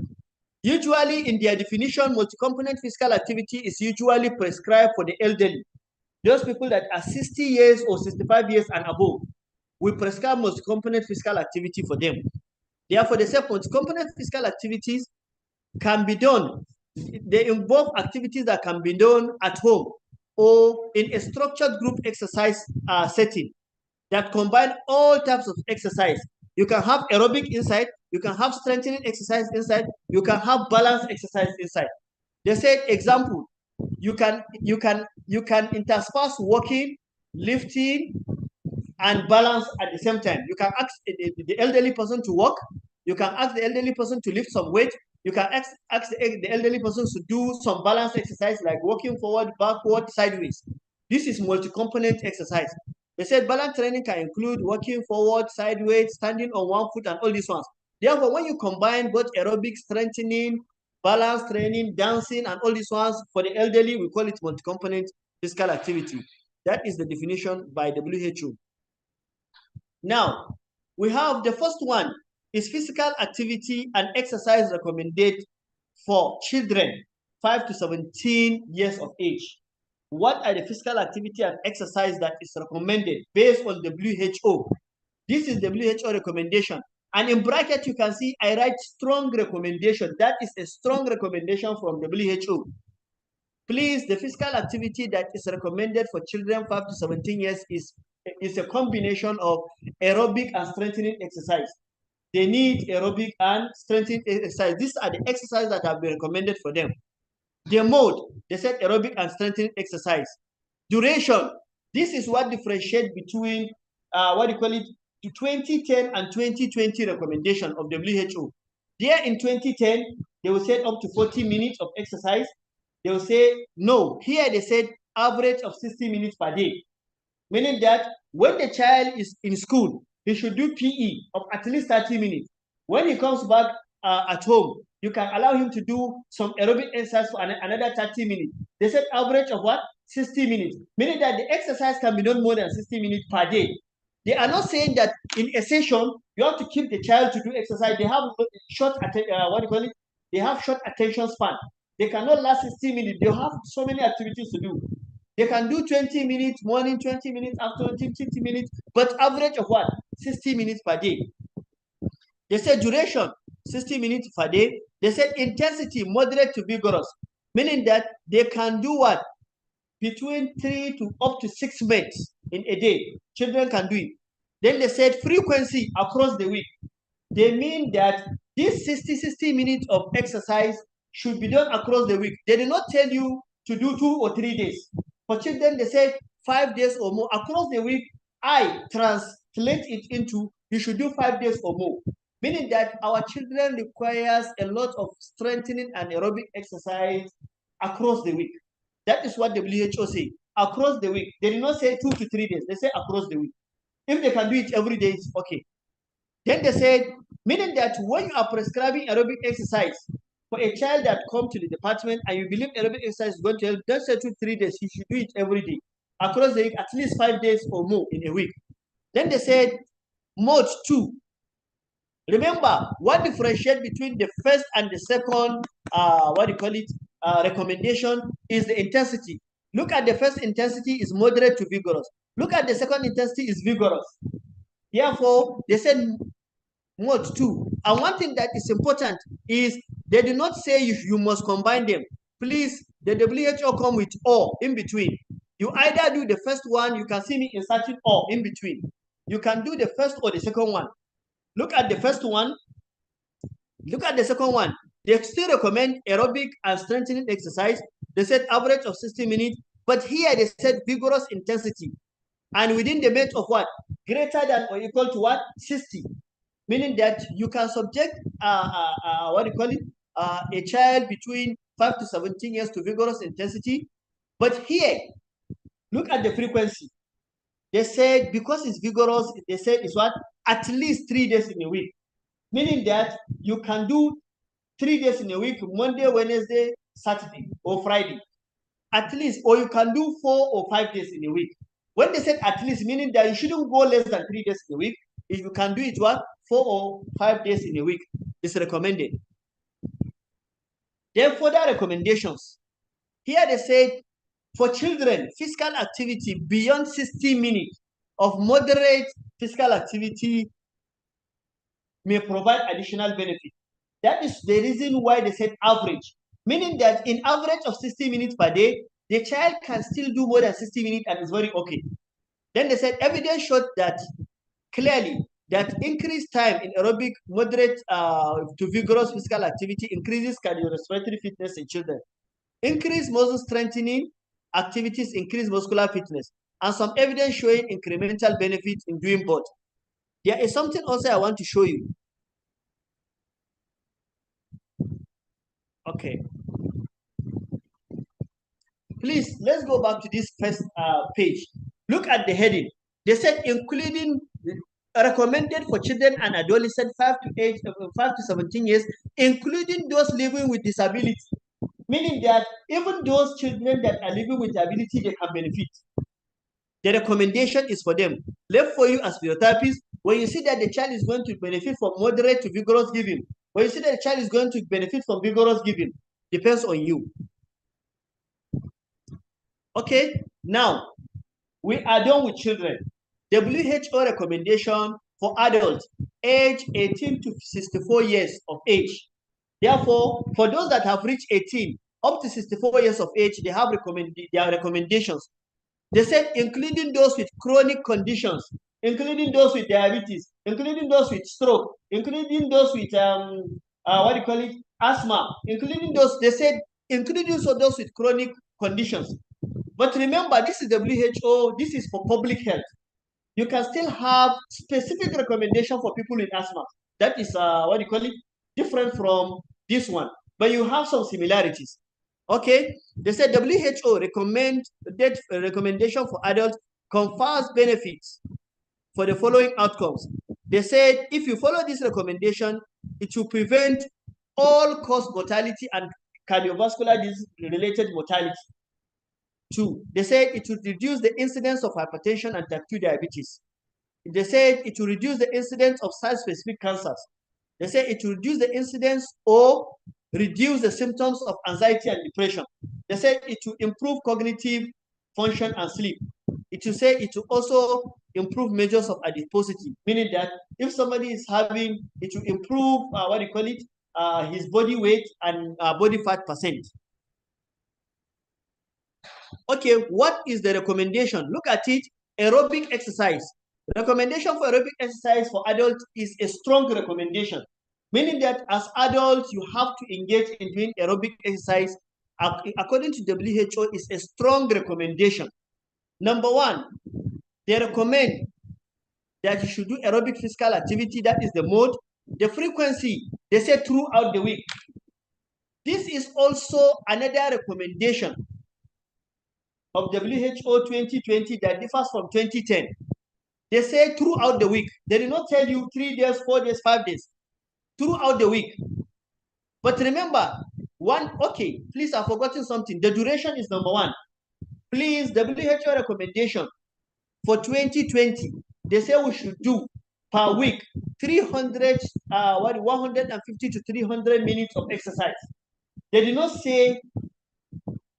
Usually in their definition, multi-component physical activity is usually prescribed for the elderly. Those people that are 60 years or 65 years and above, we prescribe multi-component physical activity for them. Therefore, they say multi-component physical activities can be done. They involve activities that can be done at home or in a structured group exercise setting that combine all types of exercise. You can have aerobic inside, you can have strengthening exercise inside, you can have balance exercise inside. They said, example, you can intersperse walking, lifting, and balance at the same time. You can ask the elderly person to walk, You can ask the elderly person to lift some weight. You can ask the elderly person to do some balance exercise like walking forward, backward, sideways. This is multi-component exercise. They said balance training can include walking forward, sideways, standing on one foot, and all these ones. Therefore, when you combine both aerobic strengthening, balance training, dancing, and all these ones, for the elderly, we call it multi-component physical activity. That is the definition by WHO. Now, we have the first one is physical activity and exercise recommended for children 5 to 17 years of age. What are the physical activity and exercise that is recommended based on WHO? This is WHO recommendation. And in bracket, you can see I write strong recommendation. That is a strong recommendation from WHO. Please, the physical activity that is recommended for children 5 to 17 years is a combination of aerobic and strengthening exercise. They need aerobic and strengthening exercise. These are the exercises that have been recommended for them. The mode, they said aerobic and strengthening exercise. Duration, this is what differentiates between the 2010 and 2020 recommendation of WHO. There in 2010, they will say up to 40 minutes of exercise. They will say no. Here they said average of 60 minutes per day. Meaning that when the child is in school, he should do PE of at least 30 minutes. When he comes back at home, you can allow him to do some aerobic exercise for another 30 minutes. They said average of what? 60 minutes. Meaning that the exercise can be done more than 60 minutes per day. They are not saying that in a session, you have to keep the child to do exercise. They have short, They have short attention span. They cannot last 60 minutes. They have so many activities to do. They can do 20 minutes, morning, 20 minutes, afternoon, 50 minutes, but average of what? 60 minutes per day. They said duration, 60 minutes per day. They said intensity, moderate to vigorous, meaning that they can do what? Between 3 to up to 6 minutes in a day. Children can do it. Then they said frequency across the week. They mean that this 60 minutes of exercise should be done across the week. They did not tell you to do 2 or 3 days. For children, they said 5 days or more. Across the week, I translate it into you should do 5 days or more. Meaning that our children requires a lot of strengthening and aerobic exercise across the week. That is what WHO say. Across the week. They did not say 2 to 3 days. They say across the week. If they can do it every day, it's okay. Then they said, meaning that when you are prescribing aerobic exercise for a child that comes to the department and you believe aerobic exercise is going to help, don't say 2 to 3 days. You should do it every day. Across the week, at least 5 days or more in a week. Then they said, mode 2. Remember, what differentiates between the first and the second, recommendation is the intensity. Look at the first intensity is moderate to vigorous. Look at the second intensity is vigorous. Therefore, they said mode 2. And one thing that is important is they do not say you must combine them. Please, the WHO come with or in between. You either do the first one, you can see me inserting or in between. You can do the first or the second one. Look at the first one. Look at the second one. They still recommend aerobic and strengthening exercise. They said average of 60 minutes, but here they said vigorous intensity. And within the range of what? Greater than or equal to what? 60. Meaning that you can subject a child between 5 to 17 years to vigorous intensity. But here, look at the frequency. They said because it's vigorous, they said it's what? At least 3 days in a week. Meaning that you can do 3 days in a week, Monday, Wednesday, Saturday, or Friday. At least, or you can do 4 or 5 days in a week. When they said at least, meaning that you shouldn't go less than 3 days in a week. If you can do it, what? 4 or 5 days in a week is recommended. Then further recommendations. Here they said, for children, physical activity beyond 60 minutes of moderate physical activity may provide additional benefit. That is the reason why they said average. Meaning that in average of 60 minutes per day, the child can still do more than 60 minutes and is very okay. Then they said evidence showed that clearly that increased time in aerobic, moderate to vigorous physical activity increases cardiorespiratory fitness in children. Increased muscle strengthening activities increase muscular fitness, and some evidence showing incremental benefits in doing both. There is something also I want to show you. Okay. Please, let's go back to this first page. Look at the heading. They said including recommended for children and adolescents 5 to 17 years, including those living with disability. Meaning that even those children that are living with disability, they can benefit. The recommendation is for them. Left for you as physiotherapist, when you see that the child is going to benefit from moderate to vigorous giving, when you see that the child is going to benefit from vigorous giving, depends on you. Okay, now we are done with children. WHO recommendation for adults age 18 to 64 years of age. Therefore, for those that have reached 18 up to 64 years of age, they have their recommendations. They said including those with chronic conditions, including those with diabetes, including those with stroke, including those with asthma, including those, they said including those with chronic conditions. But remember, this is WHO, this is for public health. You can still have specific recommendation for people with asthma. That is different from this one, but you have some similarities. Okay, they said WHO recommendation for adults confers benefits for the following outcomes. They said if you follow this recommendation, it will prevent all-cause mortality and cardiovascular disease-related mortality. 2, they said it will reduce the incidence of hypertension and type 2 diabetes. They said it will reduce the incidence of site-specific cancers. They say it will reduce the incidence or reduce the symptoms of anxiety and depression. They say it will improve cognitive function and sleep. It will say it will also improve measures of adiposity, meaning that if somebody is having, it will improve his body weight and body fat percent. Okay, what is the recommendation? Look at it. Aerobic exercise. The recommendation for aerobic exercise for adults is a strong recommendation, meaning that as adults, you have to engage in doing aerobic exercise. According to WHO, is a strong recommendation. Number 1, they recommend that you should do aerobic physical activity. That is the mode. The frequency, they say throughout the week. This is also another recommendation of WHO 2020 that differs from 2010. They say throughout the week. They did not tell you 3 days, 4 days, 5 days. Throughout the week. But remember, please, I've forgotten something. The duration is number 1. Please, WHO recommendation for 2020, they say we should do per week 150 to 300 minutes of exercise. They did not say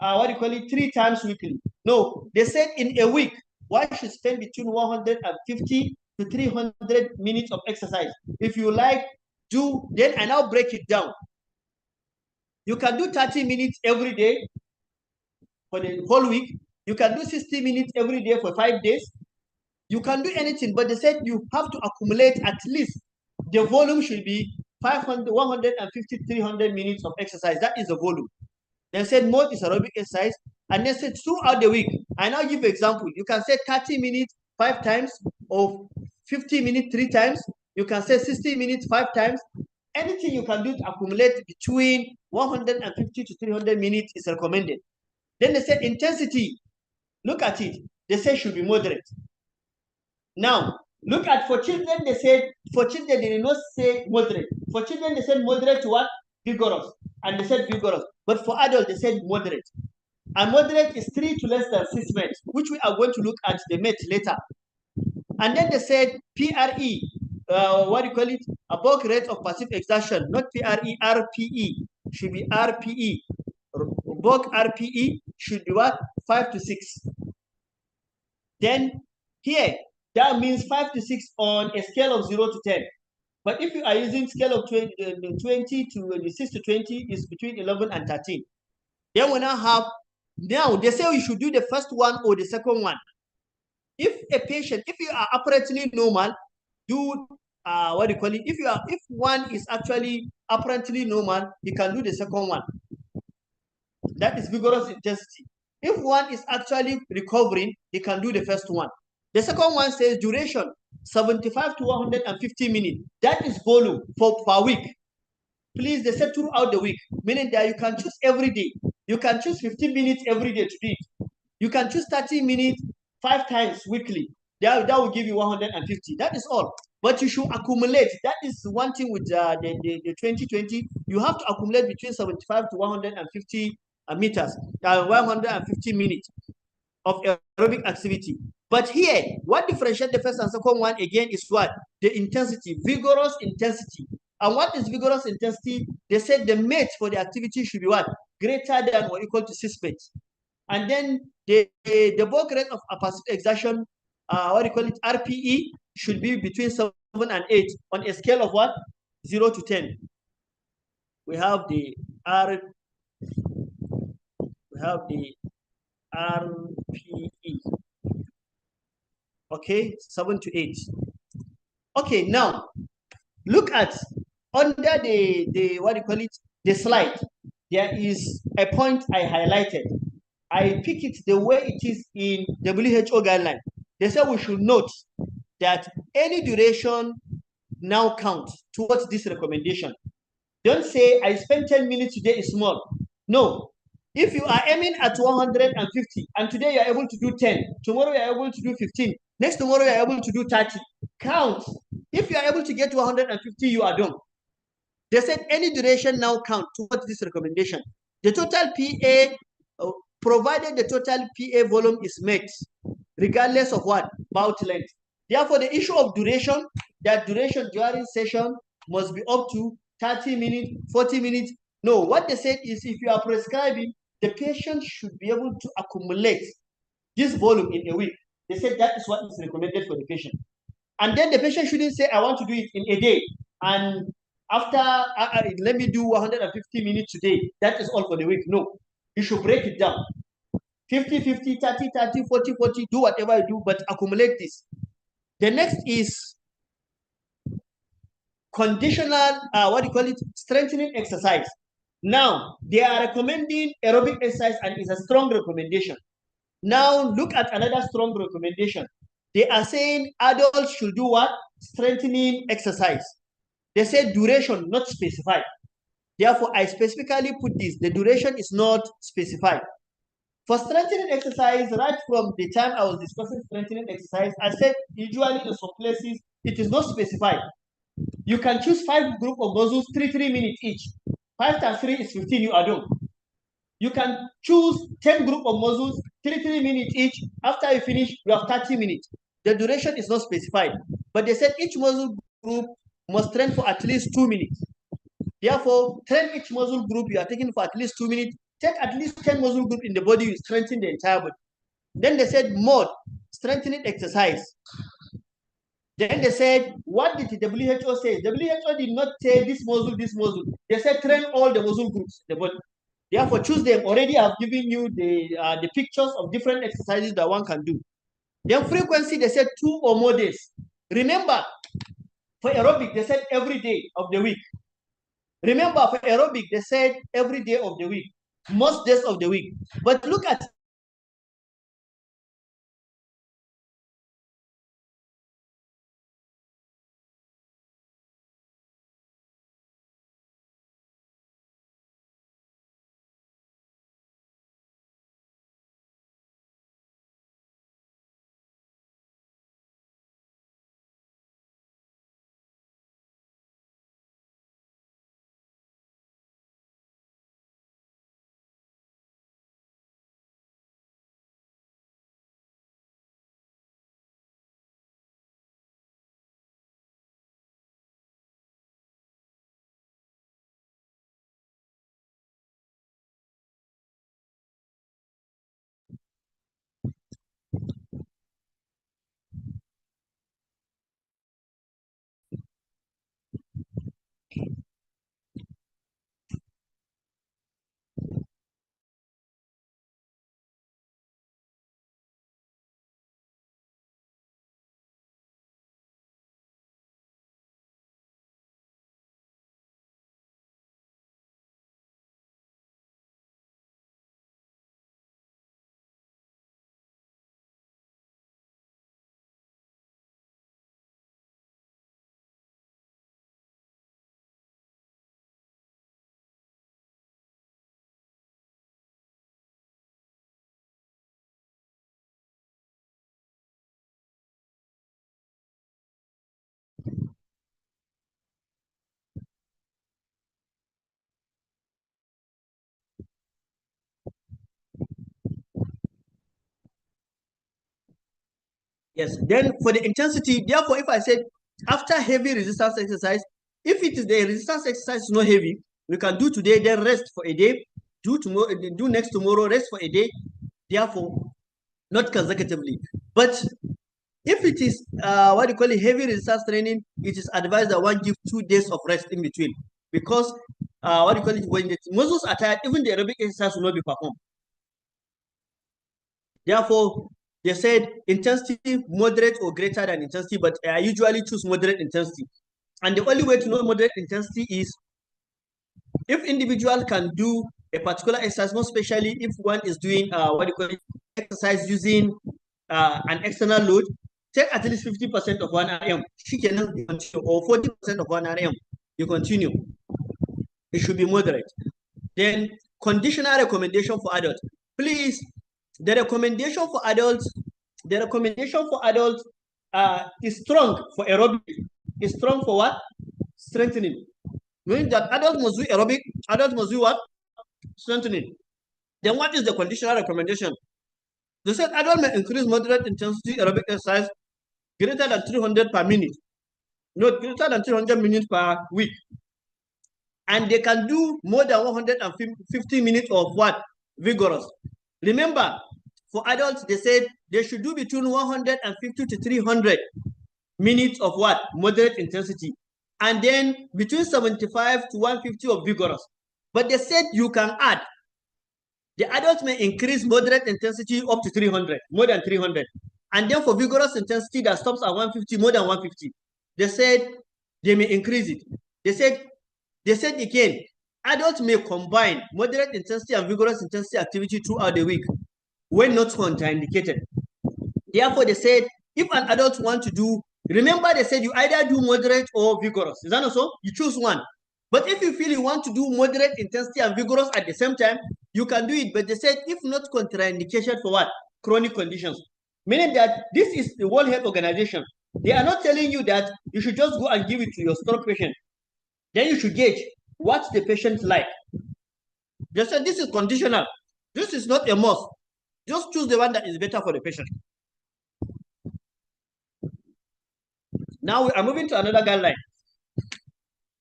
3 times weekly. No, they said in a week, one should spend between 150 to 300 minutes of exercise. If you like, then I now break it down. You can do 30 minutes every day for the whole week. You can do 60 minutes every day for 5 days. You can do anything, but they said you have to accumulate at least, the volume should be 150, 300 minutes of exercise. That is the volume. They said mode is aerobic exercise, and they said throughout the week. I now give an example. You can say 30 minutes 5 times, or 50 minutes 3 times. You can say 60 minutes 5 times. Anything you can do to accumulate between 150 to 300 minutes is recommended. Then they said intensity. Look at it. They say should be moderate. Now, look at for children, they said, for children, they did not say moderate. For children, they said moderate to what? Vigorous. And they said vigorous. But for adults, they said moderate. And moderate is 3 to less than 6 MET, which we are going to look at the MET later. And then they said PRE, above rate of passive exertion, not PRE, RPE, should be RPE. Above RPE should be what? 5 to 6. Then here, that means 5 to 6 on a scale of 0 to 10. But if you are using scale of 20 to 6 to 20, is between 11 and 13. Then we now have, now they say you should do the first one or the second one. If a patient, if you are apparently normal, do if one is actually apparently normal, you can do the second one. That is vigorous intensity. If one is actually recovering, he can do the first one. The second one says duration 75 to 150 minutes. That is volume per week. please, they said throughout the week, meaning that you can choose every day. You can choose 15 minutes every day to do it. You can choose 30 minutes 5 times weekly. That will give you 150. That is all. But you should accumulate. That is one thing with the 2020. You have to accumulate between 75 to 150 meters, 150 minutes of aerobic activity. But here, what differentiates the first and second one again is what? The intensity, vigorous intensity. And what is vigorous intensity? They said the mate for the activity should be what? Greater than or equal to 6 mates. And then the bulk rate of a passive exertion, what do you call it, RPE, should be between 7 and 8 on a scale of what? 0 to 10. We have the RPE. Okay, 7 to 8. Okay, now look at under the what do you call it, the slide. There is a point I highlighted. I pick it the way it is in WHO guideline. They say we should note that any duration now counts towards this recommendation. Don't say I spent 10 minutes today is small. No. If you are aiming at 150 and today you are able to do 10, tomorrow you are able to do 15, next tomorrow you are able to do 30, count. If you are able to get to 150, you are done. They said any duration now count towards this recommendation. The total PA, provided the total PA volume is met, regardless of what? Bout length. Therefore, the issue of duration, that duration during session must be up to 30 minutes, 40 minutes. No, what they said is if you are prescribing, the patient should be able to accumulate this volume in a week. They said that is what is recommended for the patient. And then the patient shouldn't say, I want to do it in a day. And after, let me do 150 minutes today. That is all for the week. No, you should break it down. 50, 50, 30, 30, 40, 40, do whatever you do, but accumulate this. The next is conditional, what do you call it? Strengthening exercise. Now, they are recommending aerobic exercise and it's a strong recommendation. Now, look at another strong recommendation. They are saying adults should do what? Strengthening exercise. They say duration, not specified. Therefore, I specifically put this. The duration is not specified. For strengthening exercise, right from the time I was discussing strengthening exercise, I said usually in some places, it is not specified. You can choose 5 group of muscles, 3 minutes each. 5 times 3 is 15, you are done. You can choose 10 group of muscles, 3 minutes each. After you finish, you have 30 minutes. The duration is not specified. But they said each muscle group must train for at least 2 minutes. Therefore, train each muscle group you are taking for at least 2 minutes. Take at least 10 muscle group in the body, you strengthen the entire body. Then they said mode, strengthening exercise. Then they said, what did the WHO say? WHO did not say this muscle, this muscle. They said train all the muscle groups in the body. Therefore, choose them. Already I've given you the pictures of different exercises that one can do. Then frequency, they said 2 or more days. Remember, for aerobic, they said every day of the week. Remember, for aerobic, they said every day of the week, most days of the week. But look at Yes. Then for the intensity, therefore, if I said after heavy resistance exercise, if it is the resistance exercise is not heavy, we can do today, then rest for a day, do tomorrow, do next tomorrow, rest for a day. Therefore, not consecutively. But if it is what you call it, heavy resistance training, it is advised that one give 2 days of rest in between, because what you call it, when the muscles are tired, even the aerobic exercise will not be performed. Therefore, they said intensity moderate or greater than intensity, but I usually choose moderate intensity. And the only way to know moderate intensity is if individual can do a particular exercise, more especially if one is doing what you call it, exercise using an external load, take at least 50% of 1 RM, or 40% of 1 RM, you continue. It should be moderate. Then conditional recommendation for adults. Please, the recommendation for adults is strong for aerobic. Is strong for what? Strengthening. Meaning that adults must do aerobic, adults must do what? Strengthening. Then what is the conditional recommendation? They said adults may increase moderate intensity aerobic exercise greater than 300 per minute. No, greater than 300 minutes per week. And they can do more than 150 minutes of what? Vigorous. Remember, for adults, they said they should do between 150 to 300 minutes of what? Moderate intensity. And then between 75 to 150 of vigorous. But they said you can add. The adults may increase moderate intensity up to 300, more than 300. And then for vigorous intensity that stops at 150, more than 150. They said they may increase it. They said again, adults may combine moderate intensity and vigorous intensity activity throughout the week when not contraindicated. Therefore, they said if an adult wants to do, remember they said you either do moderate or vigorous. Is that not so? You choose one. But if you feel you want to do moderate intensity and vigorous at the same time, you can do it. But they said if not contraindication for what? Chronic conditions. Meaning that this is the World Health Organization. They are not telling you that you should just go and give it to your stroke patient. Then you should gauge what's the patient like. They said this is conditional. This is not a must. Just choose the one that is better for the patient. Now we are moving to another guideline.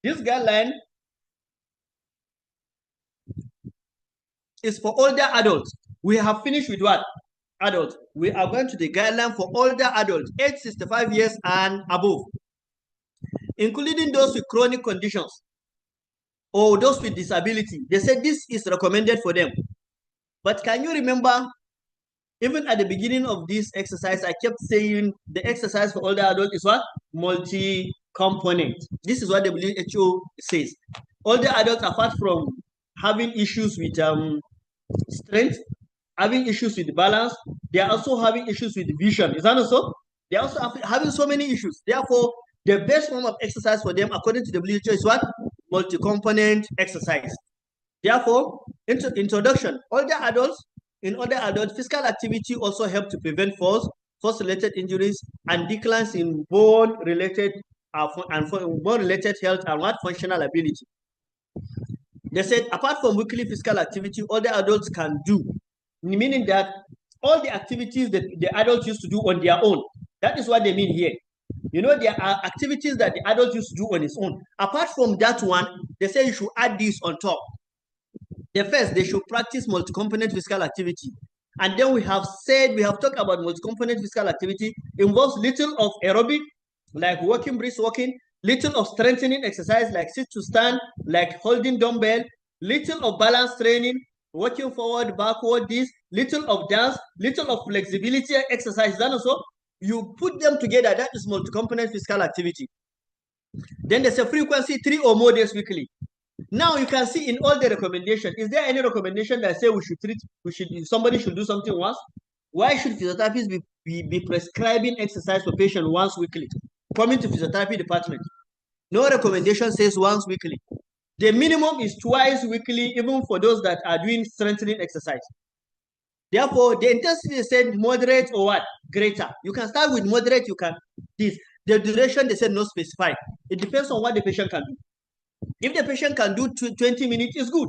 This guideline is for older adults. We have finished with what? Adults. We are going to the guideline for older adults, age 65 years and above, including those with chronic conditions or those with disability. They said this is recommended for them. But can you remember, even at the beginning of this exercise, I kept saying the exercise for older adults is what? Multi-component. This is what WHO says. Older adults, apart from having issues with strength, having issues with balance, they are also having issues with vision. Is that not so? They are also having so many issues. Therefore, the best form of exercise for them, according to the WHO, is what? Multi-component exercise. Therefore, introduction. In older adults, physical activity also helps to prevent falls, force-related injuries, and declines in bone-related bone-related health and what? Functional ability. They said apart from weekly physical activity, older adults can do, meaning that all the activities that the adults used to do on their own. That is what they mean here. You know, there are activities that the adult used to do on his own. Apart from that one, they say you should add this on top. The first, they should practice multi-component physical activity. And then we have talked about multi-component physical activity involves little of aerobic, like walking, brisk walking, little of strengthening exercise, like sit to stand, like holding dumbbell, little of balance training, walking forward, backward, this, little of dance, little of flexibility exercise. Then also, you put them together, that is multi-component physical activity. Then there's a frequency 3 or more days weekly. Now you can see in all the recommendations, is there any recommendation that say somebody should do something once? Why should physiotherapists be prescribing exercise for patients once weekly? Coming to physiotherapy department, no recommendation says once weekly. The minimum is twice weekly, even for those that are doing strengthening exercise. Therefore, the intensity is said moderate or what? Greater. You can start with moderate, you can this. The duration, they said no specified. It depends on what the patient can do. If the patient can do 20 minutes, it's good.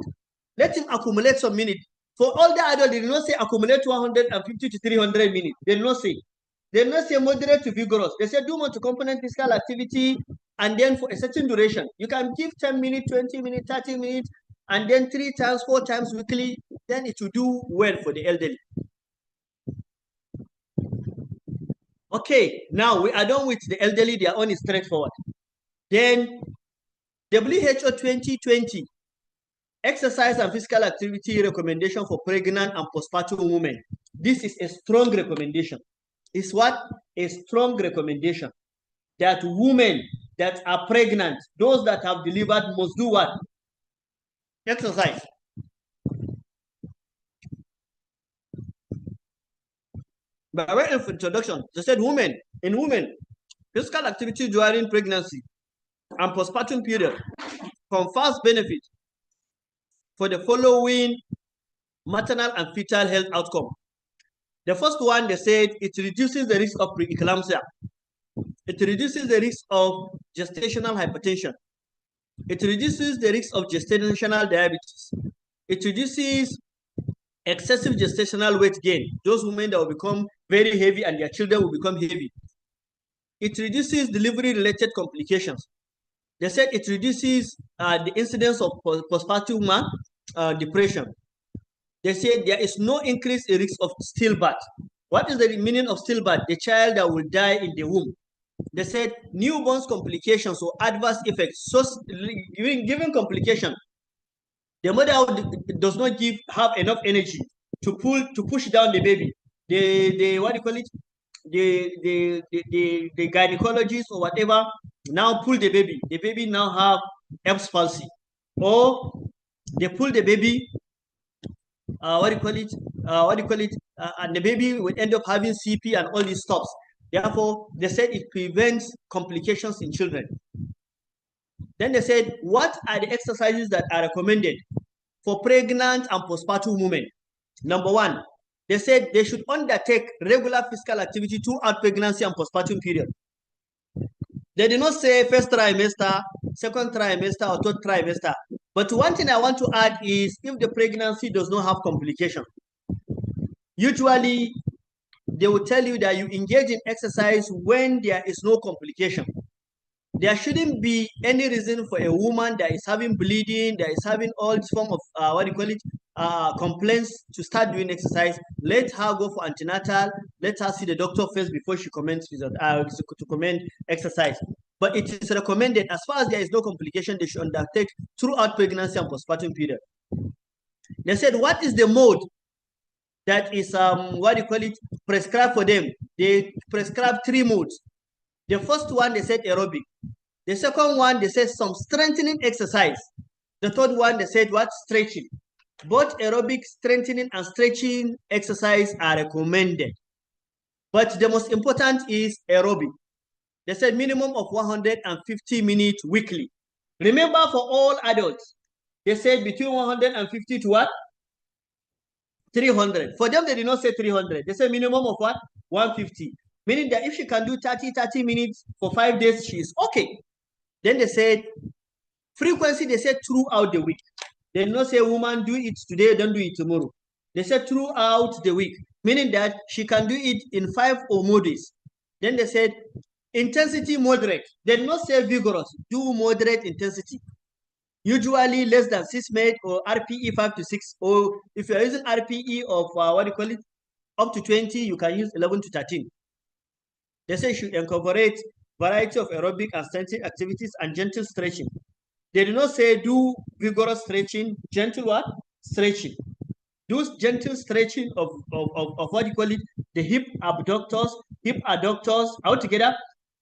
Let him accumulate some minutes. For older adults, they did not say accumulate 150 to 300 minutes. They did not say. They did not say moderate to vigorous. They said do multi-component physical activity, and then for a certain duration. You can give 10 minutes, 20 minutes, 30 minutes, and then 3 times, 4 times weekly. Then it will do well for the elderly. Okay, now we are done with the elderly. Their own is straightforward. Then WHO 2020 exercise and physical activity recommendation for pregnant and postpartum women. This is a strong recommendation. It's what? A strong recommendation that women that are pregnant, those that have delivered, must do what? Exercise. By way of introduction, they said women, physical activity during pregnancy and postpartum period confers benefit for the following maternal and fetal health outcome. The first one, they said it reduces the risk of preeclampsia. It reduces the risk of gestational hypertension. It reduces the risk of gestational diabetes. It reduces excessive gestational weight gain. Those women that will become very heavy and their children will become heavy. It reduces delivery-related complications. They said it reduces the incidence of postpartum depression. They said there is no increase in risk of stillbirth. What is the meaning of stillbirth? The child that will die in the womb. They said newborn's complications or adverse effects. So given complication, the mother does not have enough energy to push down the baby. The what do you call it? The gynecologist or whatever now pull the baby. The baby now have Erb's palsy, or they pull the baby. And the baby will end up having CP and all these stops. Therefore, they said it prevents complications in children. Then they said, what are the exercises that are recommended for pregnant and postpartum women? Number one, they said they should undertake regular physical activity throughout pregnancy and postpartum period. They did not say first trimester, second trimester, or third trimester. But one thing I want to add is if the pregnancy does not have complication, usually they will tell you that you engage in exercise when there is no complication. There shouldn't be any reason for a woman that is having bleeding, that is having all this form of complaints to start doing exercise. Let her go for antenatal. Let her see the doctor first before she commences to commence exercise. But it is recommended, as far as there is no complication, they should undertake throughout pregnancy and postpartum period. They said, what is the mode that is prescribed for them? They prescribe 3 modes. The first one, they said aerobic. The second one, they said some strengthening exercise. The third one, they said what? Stretching. Both aerobic, strengthening, and stretching exercise are recommended. But the most important is aerobic. They said minimum of 150 minutes weekly. Remember, for all adults, they said between 150 to what? 300. For them, they did not say 300. They said minimum of what? 150. Meaning that if she can do 30 minutes for 5 days, she is okay. Then they said frequency, they said throughout the week. They did not say woman do it today, don't do it tomorrow. They said throughout the week, meaning that she can do it in 5 or more days. Then they said intensity moderate. They did not say vigorous, do moderate intensity. Usually less than 6 minutes or RPE 5 to 6, or if you are using RPE of up to 20, you can use 11 to 13. They say you should incorporate variety of aerobic and strengthening activities and gentle stretching. They do not say do vigorous stretching, gentle what? Stretching. Do gentle stretching of the hip abductors, hip adductors, all together.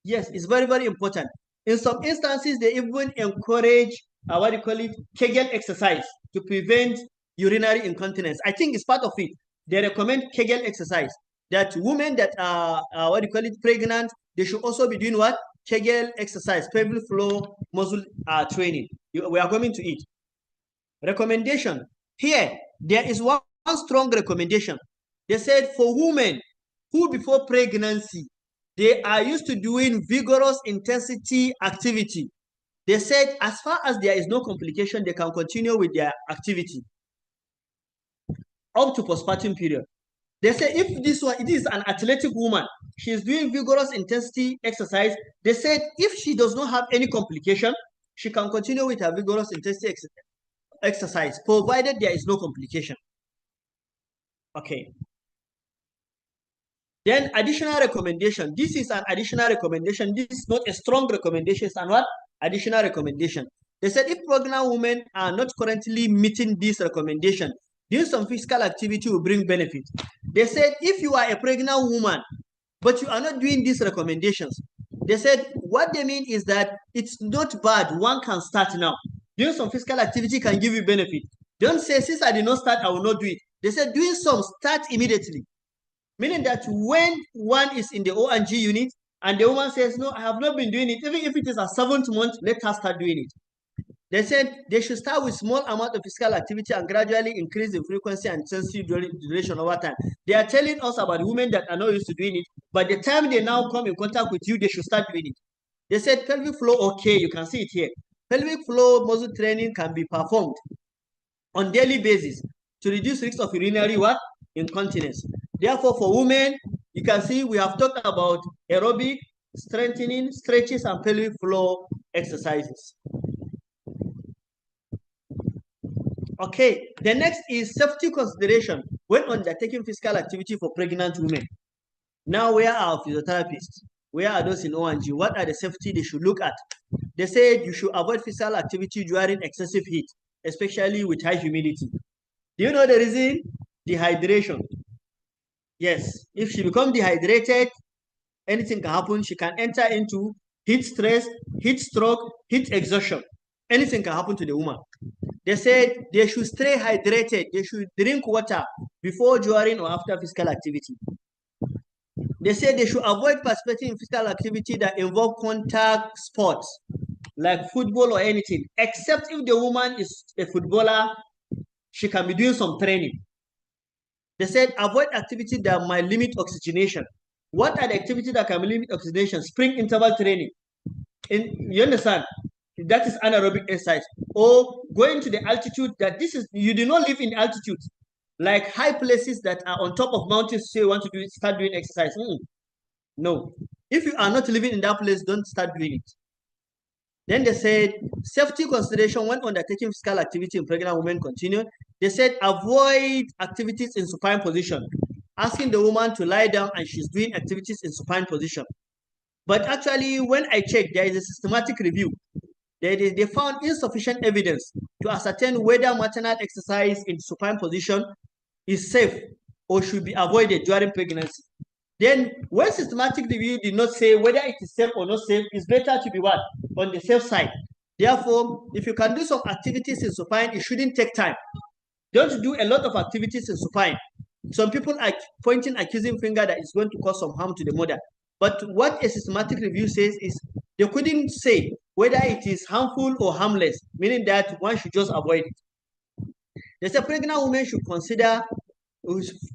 Yes, it's very, very important. In some instances, they even encourage Kegel exercise to prevent urinary incontinence. I think it's part of it. They recommend Kegel exercise. That women that are pregnant, they should also be doing what? Kegel exercise, pelvic floor muscle training. We are coming to it. Recommendation. Here, there is one strong recommendation. They said for women who before pregnancy, they are used to doing vigorous intensity activity. They said as far as there is no complication, they can continue with their activity up to postpartum period. They say if it is an athletic woman, she's doing vigorous intensity exercise. They said if she does not have any complication, she can continue with her vigorous intensity exercise, provided there is no complication. Okay. Then additional recommendation. This is an additional recommendation. This is not a strong recommendation. It's an what? Additional recommendation. They said if pregnant women are not currently meeting this recommendation, doing some physical activity will bring benefit. They said if you are a pregnant woman, but you are not doing these recommendations, they said what they mean is that it's not bad. One can start now. Doing some physical activity can give you benefit. Don't say, since I did not start, I will not do it. They said doing some, start immediately. Meaning that when one is in the O&G unit and the woman says, no, I have not been doing it, even if it is a 7th month, let her start doing it. They said they should start with small amount of physical activity and gradually increase the frequency and intensity duration over time. They are telling us about women that are not used to doing it, but the time they now come in contact with you, they should start doing it. They said pelvic floor, okay, you can see it here. Pelvic floor muscle training can be performed on daily basis to reduce risks of urinary what? Incontinence. Therefore, for women, you can see we have talked about aerobic, strengthening, stretches, and pelvic floor exercises. Okay, the next is safety consideration when undertaking physical activity for pregnant women. Now, where are our physiotherapists? Where are those in O&G? What are the safety they should look at? They said you should avoid physical activity during excessive heat, especially with high humidity. Do you know the reason? Dehydration. Yes, if she becomes dehydrated, anything can happen. She can enter into heat stress, heat stroke, heat exhaustion. Anything can happen to the woman. They said they should stay hydrated. They should drink water before, during, or after physical activity. They said they should avoid participating in physical activity that involve contact sports, like football or anything, except if the woman is a footballer, she can be doing some training. They said avoid activity that might limit oxygenation. What are the activities that can limit oxygenation? Sprint interval training. You understand? That is anaerobic exercise. Or going to the altitude that you do not live in altitude. Like high places that are on top of mountains, say you want to start doing exercise. No. If you are not living in that place, don't start doing it. Then they said safety consideration when undertaking physical activity in pregnant women continue. They said avoid activities in supine position, asking the woman to lie down and she's doing activities in supine position. But actually, when I checked, there is a systematic review. They found insufficient evidence to ascertain whether maternal exercise in supine position is safe or should be avoided during pregnancy. Then, when systematic review did not say whether it is safe or not safe, it's better to be what? On the safe side. Therefore, if you can do some activities in supine, it shouldn't take time. Don't do a lot of activities in supine. Some people are pointing accusing finger that it's going to cause some harm to the mother. But what a systematic review says is they couldn't say whether it is harmful or harmless, meaning that one should just avoid it. They say pregnant women should consider,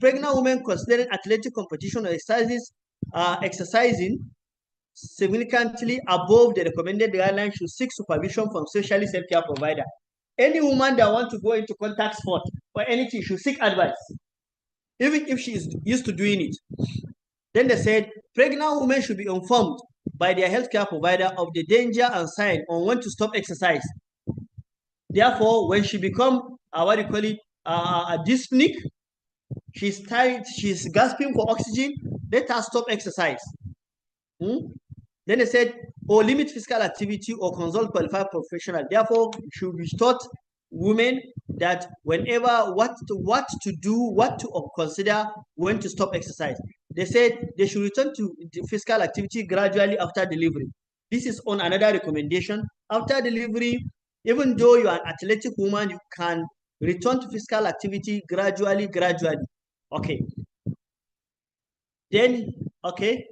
pregnant women considering athletic competition or exercising significantly above the recommended guidelines should seek supervision from specialist healthcare provider. Any woman that wants to go into contact sport or anything should seek advice, even if she is used to doing it. Then they said pregnant women should be informed by their healthcare provider of the danger and sign on when to stop exercise. Therefore, when she becomes a dyspneic, she's tired, she's gasping for oxygen, let her stop exercise. Then they said, or limit physical activity or consult qualified professional. Therefore, should be taught women that whenever what to do, what to consider when to stop exercise. They said they should return to physical activity gradually after delivery. This is on another recommendation. After delivery, even though you are an athletic woman, you can return to physical activity gradually. Okay. Then, okay.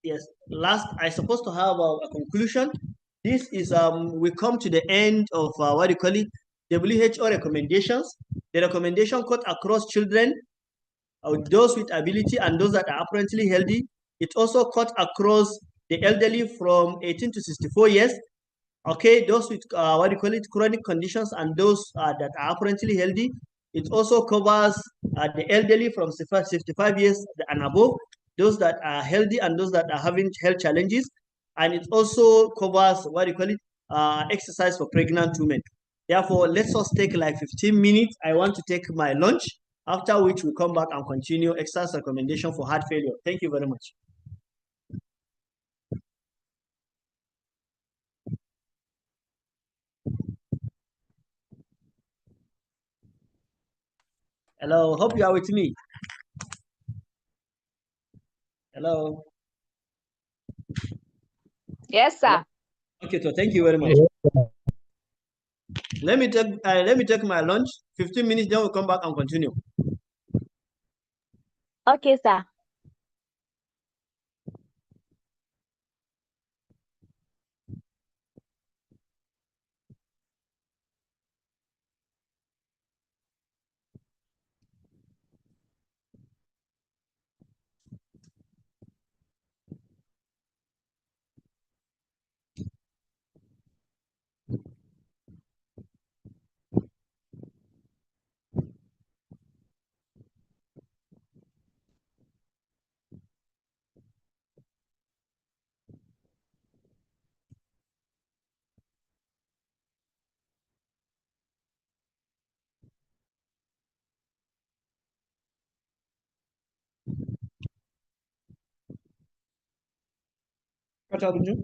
Yes, last, I supposed to have a conclusion. This is, we come to the end of, WHO recommendations. The recommendation cut across children, those with ability and those that are apparently healthy. It also cut across the elderly from 18 to 64 years. Okay, those with what do you call it, chronic conditions, and those that are apparently healthy. It also covers the elderly from 65 years and above, those that are healthy and those that are having health challenges. And it also covers what do you call it, exercise for pregnant women. Therefore, let's us take like 15 minutes. I want to take my lunch, after which we come back and continue exercise recommendation for heart failure. Thank you very much. Hello, hope you are with me. Hello. Yes, sir. Okay, so thank you very much. Let me take my lunch. 15 minutes, then we'll come back and continue. Okay, sir. Catch up with you.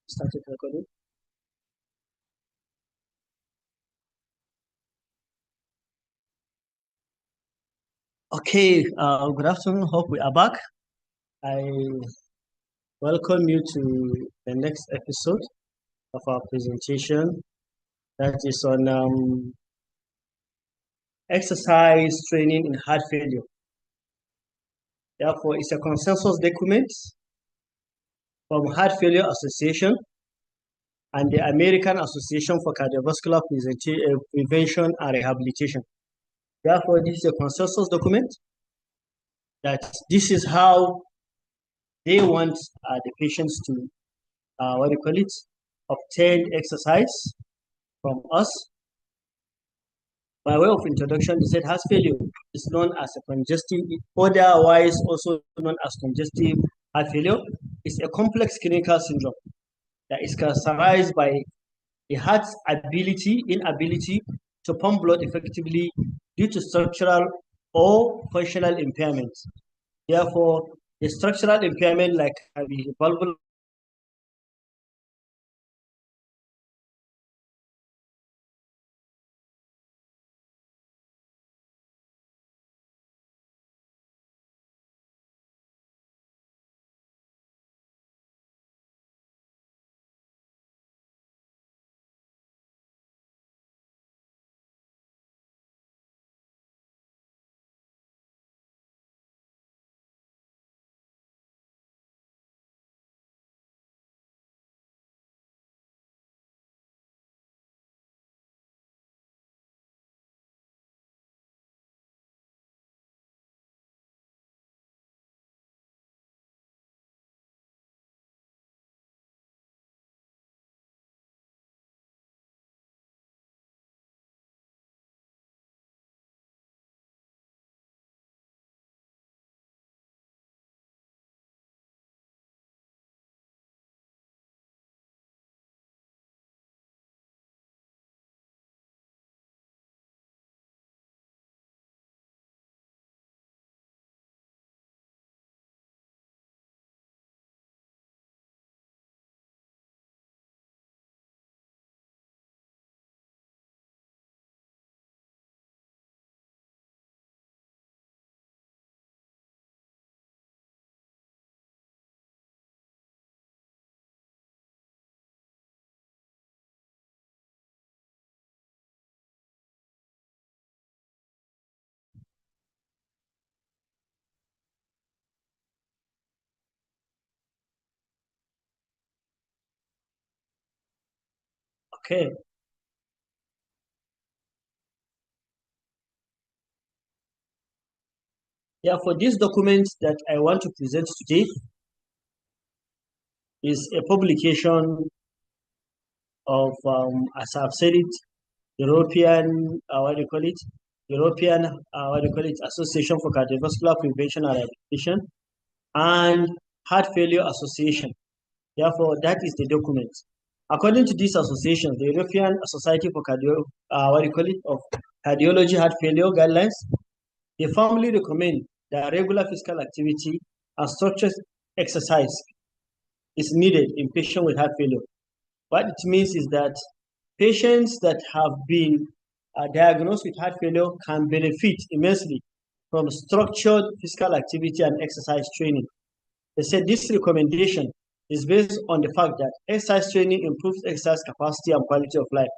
Started recording. Okay, good afternoon. Hope we are back. I welcome you to the next episode of our presentation that is on exercise training in heart failure. Therefore, it's a consensus document from Heart Failure Association and the American Association for Cardiovascular Prevention and Rehabilitation. Therefore, this is a consensus document that this is how they want the patients to, obtain exercise from us. By way of introduction, they said heart failure is known as a congestive, otherwise also known as congestive heart failure. It's a complex clinical syndrome that is characterized by the heart's inability to pump blood effectively due to structural or functional impairments. Therefore, the structural impairment like valvular Okay. Yeah, for this document that I want to present today is a publication of, as I've said it, European, European, Association for Cardiovascular Prevention and Rehabilitation, and Heart Failure Association. Therefore, that is the document. According to this association, the European Society for Cardiology Heart Failure Guidelines, they firmly recommend that regular physical activity and structured exercise is needed in patients with heart failure. What it means is that patients that have been diagnosed with heart failure can benefit immensely from structured physical activity and exercise training. They said this recommendation is based on the fact that exercise training improves exercise capacity and quality of life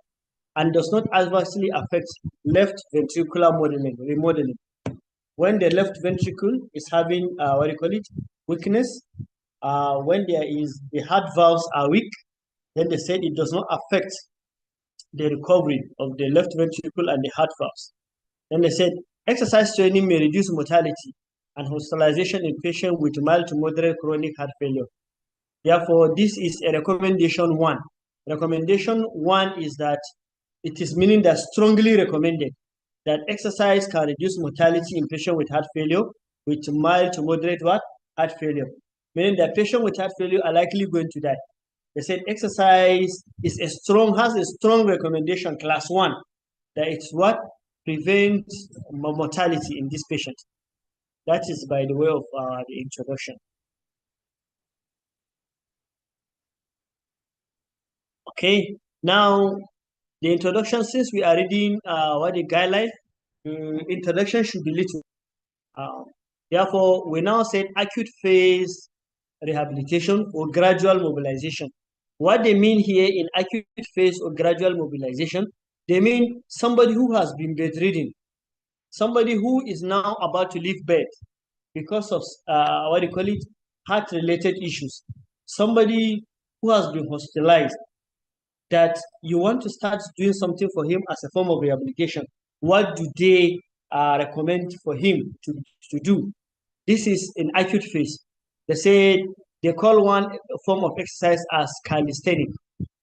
and does not adversely affect left ventricular remodeling. When the left ventricle is having weakness, when the heart valves are weak, then they said it does not affect the recovery of the left ventricle and the heart valves. Then they said exercise training may reduce mortality and hospitalization in patients with mild to moderate chronic heart failure. Therefore, this is a recommendation one. Recommendation one is that it is meaning that strongly recommended that exercise can reduce mortality in patients with heart failure with mild to moderate heart failure, meaning that patients with heart failure are likely going to die. They said exercise has a strong recommendation, class 1, that it's what prevents mortality in this patient. That is by the way of the introduction. Okay, now the introduction, since we are reading the guideline, introduction should be little. Therefore, we now said acute phase rehabilitation or gradual mobilization. What they mean here in acute phase or gradual mobilization, they mean somebody who has been bedridden, somebody who is now about to leave bed because of heart-related issues, somebody who has been hospitalized, that you want to start doing something for him as a form of rehabilitation. What do they recommend for him to do? This is in acute phase. They say they call one form of exercise as calisthenic.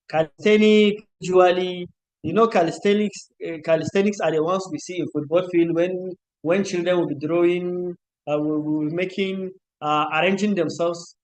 Calisthenic, usually, calisthenics are the ones we see in football field when children will be drawing, will be making, arranging themselves.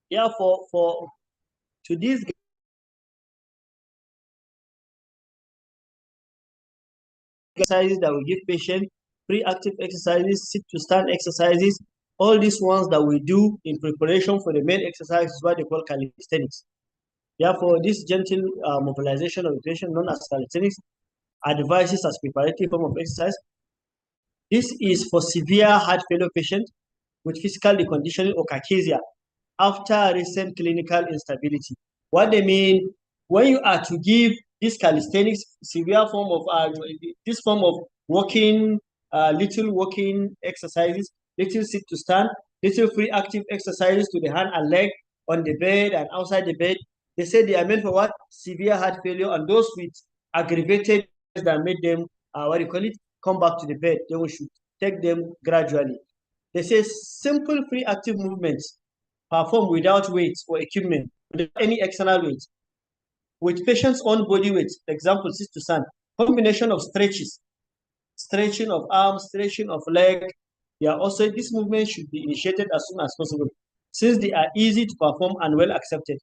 Yeah, to these exercises that we give patient, pre-active exercises, sit to stand exercises, all these ones that we do in preparation for the main exercise is what they call calisthenics. Therefore, this gentle mobilization of the patient, known as calisthenics, advises as preparatory form of exercise. This is for severe heart failure patients with physical deconditioning or cachexia after recent clinical instability. What they mean, when you are to give this calisthenics, severe form of this form of walking little walking exercises, little sit to stand, little free active exercises to the hand and leg on the bed and outside the bed. They say they are meant for what? Severe heart failure and those with aggravated that made them, come back to the bed. Then we should take them gradually. They say simple free active movements performed without weights or equipment, without any external weight, with patient's own body weight, for example, sit to stand, combination of stretches, stretching of arms, stretching of leg. This movement should be initiated as soon as possible, since they are easy to perform and well accepted.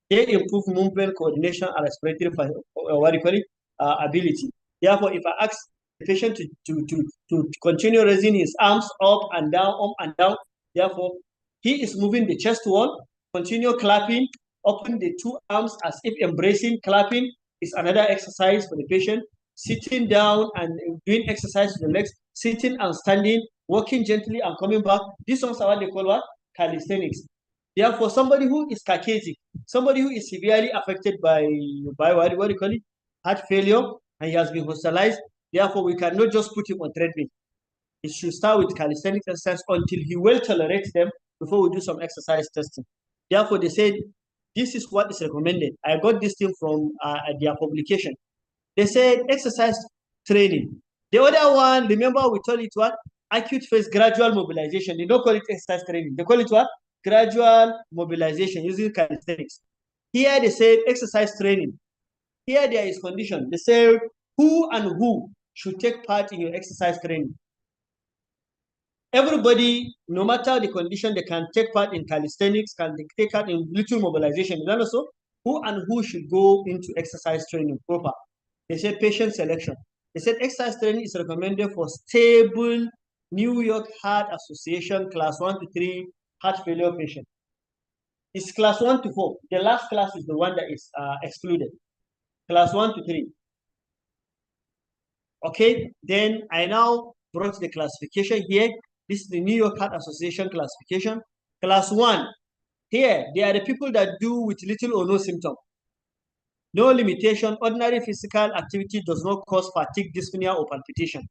They improve movement coordination and respiratory ability. Therefore, if I ask the patient to continue raising his arms up and down, therefore, he is moving the chest wall, continue clapping, open the two arms as if embracing, clapping is another exercise for the patient. Sitting down and doing exercise with the legs, sitting and standing, walking gently and coming back. These ones are what they call what? Calisthenics. Therefore, somebody who is caucasic, somebody who is severely affected by heart failure, and he has been hospitalized, therefore, we cannot just put him on treadmill. It should start with calisthenic exercise until he will tolerate them before we do some exercise testing. Therefore, they said, this is what is recommended. I got this thing from their publication. They said exercise training. The other one, remember we told it what? Acute phase gradual mobilization. They don't call it exercise training. They call it what? Gradual mobilization using calisthenics. Here they said exercise training. Here there is condition. They say who and who should take part in your exercise training. Everybody, no matter the condition, they can take part in calisthenics, can take part in little mobilization. You know, so who and who should go into exercise training proper? They said patient selection. They said exercise training is recommended for stable New York Heart Association class 1 to 3 heart failure patient. It's class 1 to 4. The last class is the one that is excluded. Class 1 to 3. Okay, then I now brought the classification here. This is the New York Heart Association classification. Class 1. Here, they are the people that do with little or no symptom. No limitation. Ordinary physical activity does not cause fatigue, dyspnea, or palpitation.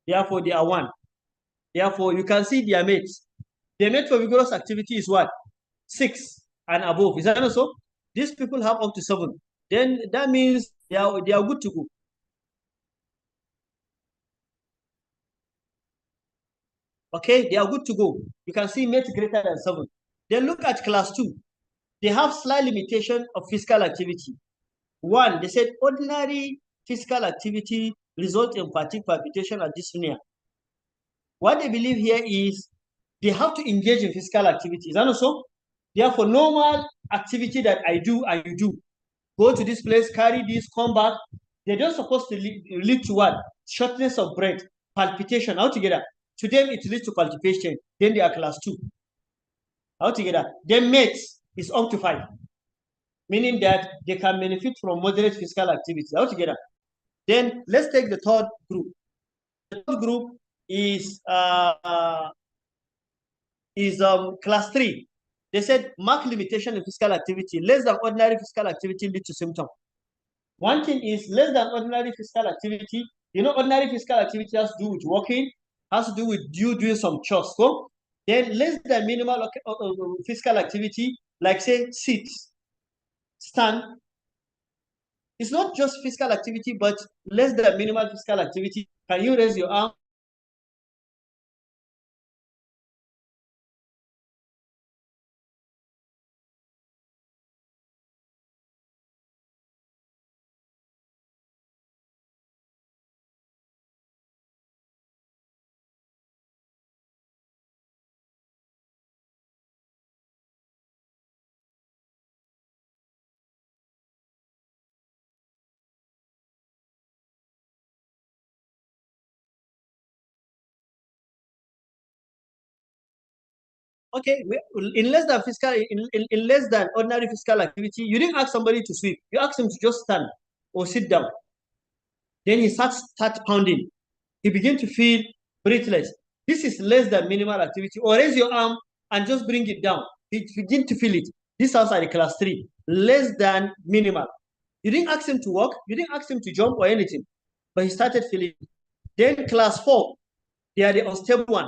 Therefore, they are 1. Therefore, you can see their mates. Their mate for vigorous activity is what? 6 and above. Is that not so? These people have up to 7. Then that means they are good to go. Okay, they are good to go. You can see mates greater than 7. Then look at class 2. They have slight limitation of physical activity. 1, they said ordinary physical activity results in fatigue, palpitation, and dyspnea. What they believe here is they have to engage in physical activity. Is that not so? Therefore, normal activity that I do and you do, go to this place, carry this, come back, they're just supposed to lead to what? Shortness of breath, palpitation, altogether. To them, it leads to palpitation. Then they are class 2. Altogether. Then mates is up to 5. Meaning that they can benefit from moderate physical activity altogether. Then let's take the third group. The third group is class 3. They said marked limitation in physical activity, less than ordinary physical activity lead to symptom. One thing is less than ordinary physical activity. You know, ordinary physical activity has to do with walking, has to do with you doing some chores. So then less than minimal physical activity, like say sit, stand. It's not just physical activity, but less than minimal physical activity. Can you raise your arm? Okay, in less than physical, in less than ordinary physical activity, you didn't ask somebody to sweep. You asked him to just stand or sit down. Then he starts pounding. He begins to feel breathless. This is less than minimal activity. Or raise your arm and just bring it down. He begins to feel it. This sounds like class 3, less than minimal. You didn't ask him to walk. You didn't ask him to jump or anything, but he started feeling it. Then class 4, they are the unstable one.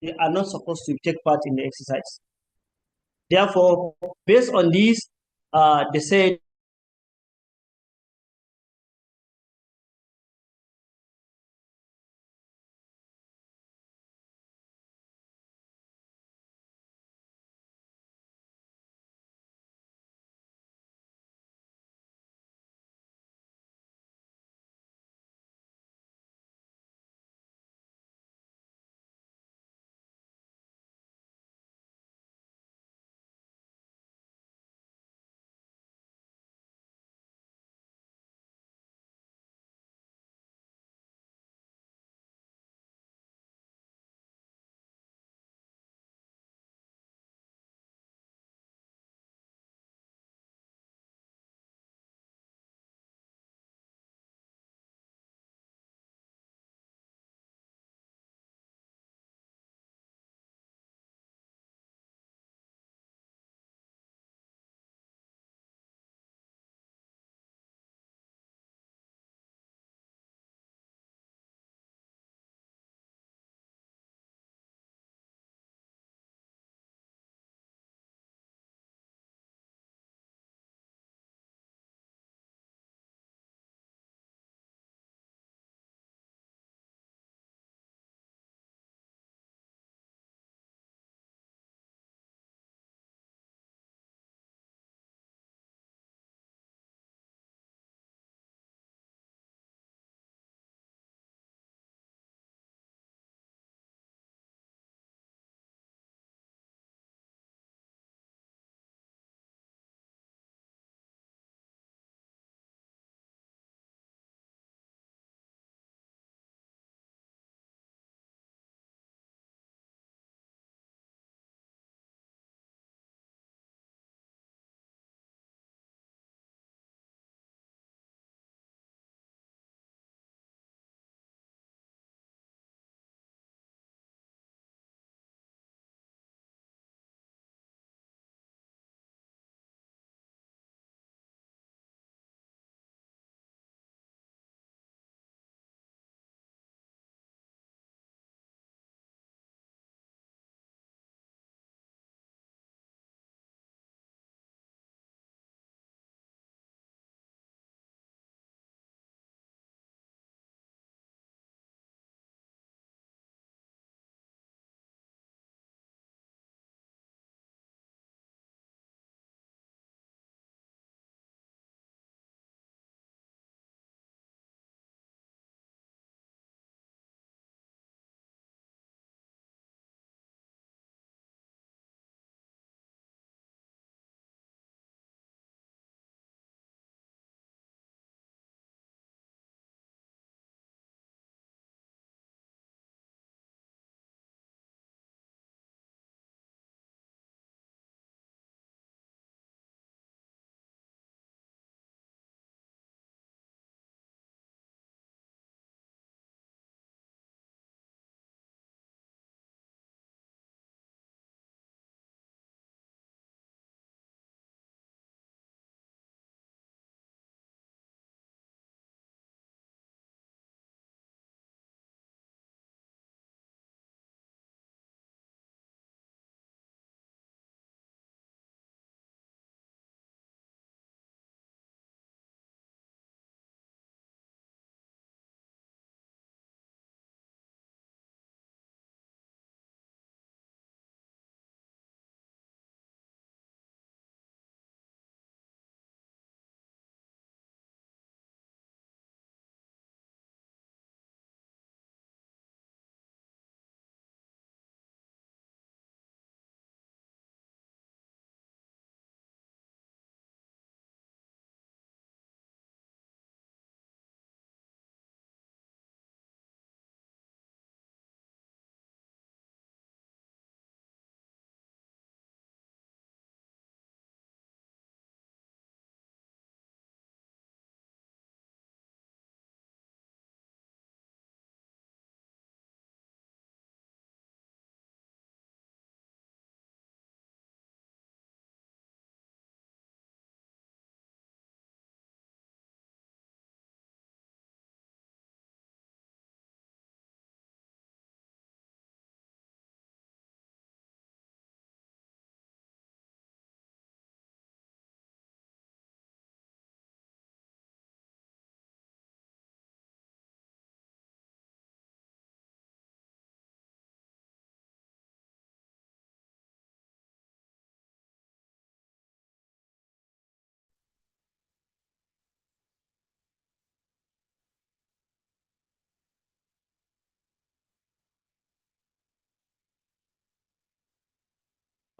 They are not supposed to take part in the exercise. Therefore, based on this, they said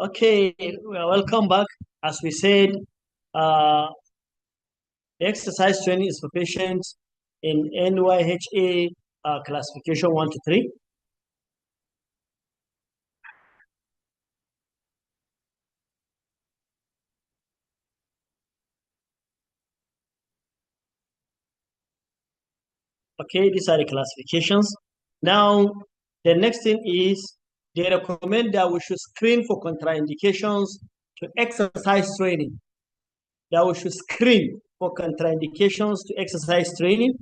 Okay, well, welcome back. As we said, uh, exercise training is for patients in NYHA classification 1 to 3. Okay, these are the classifications. Now, the next thing is they recommend that we should screen for contraindications to exercise training. That we should screen for contraindications to exercise training.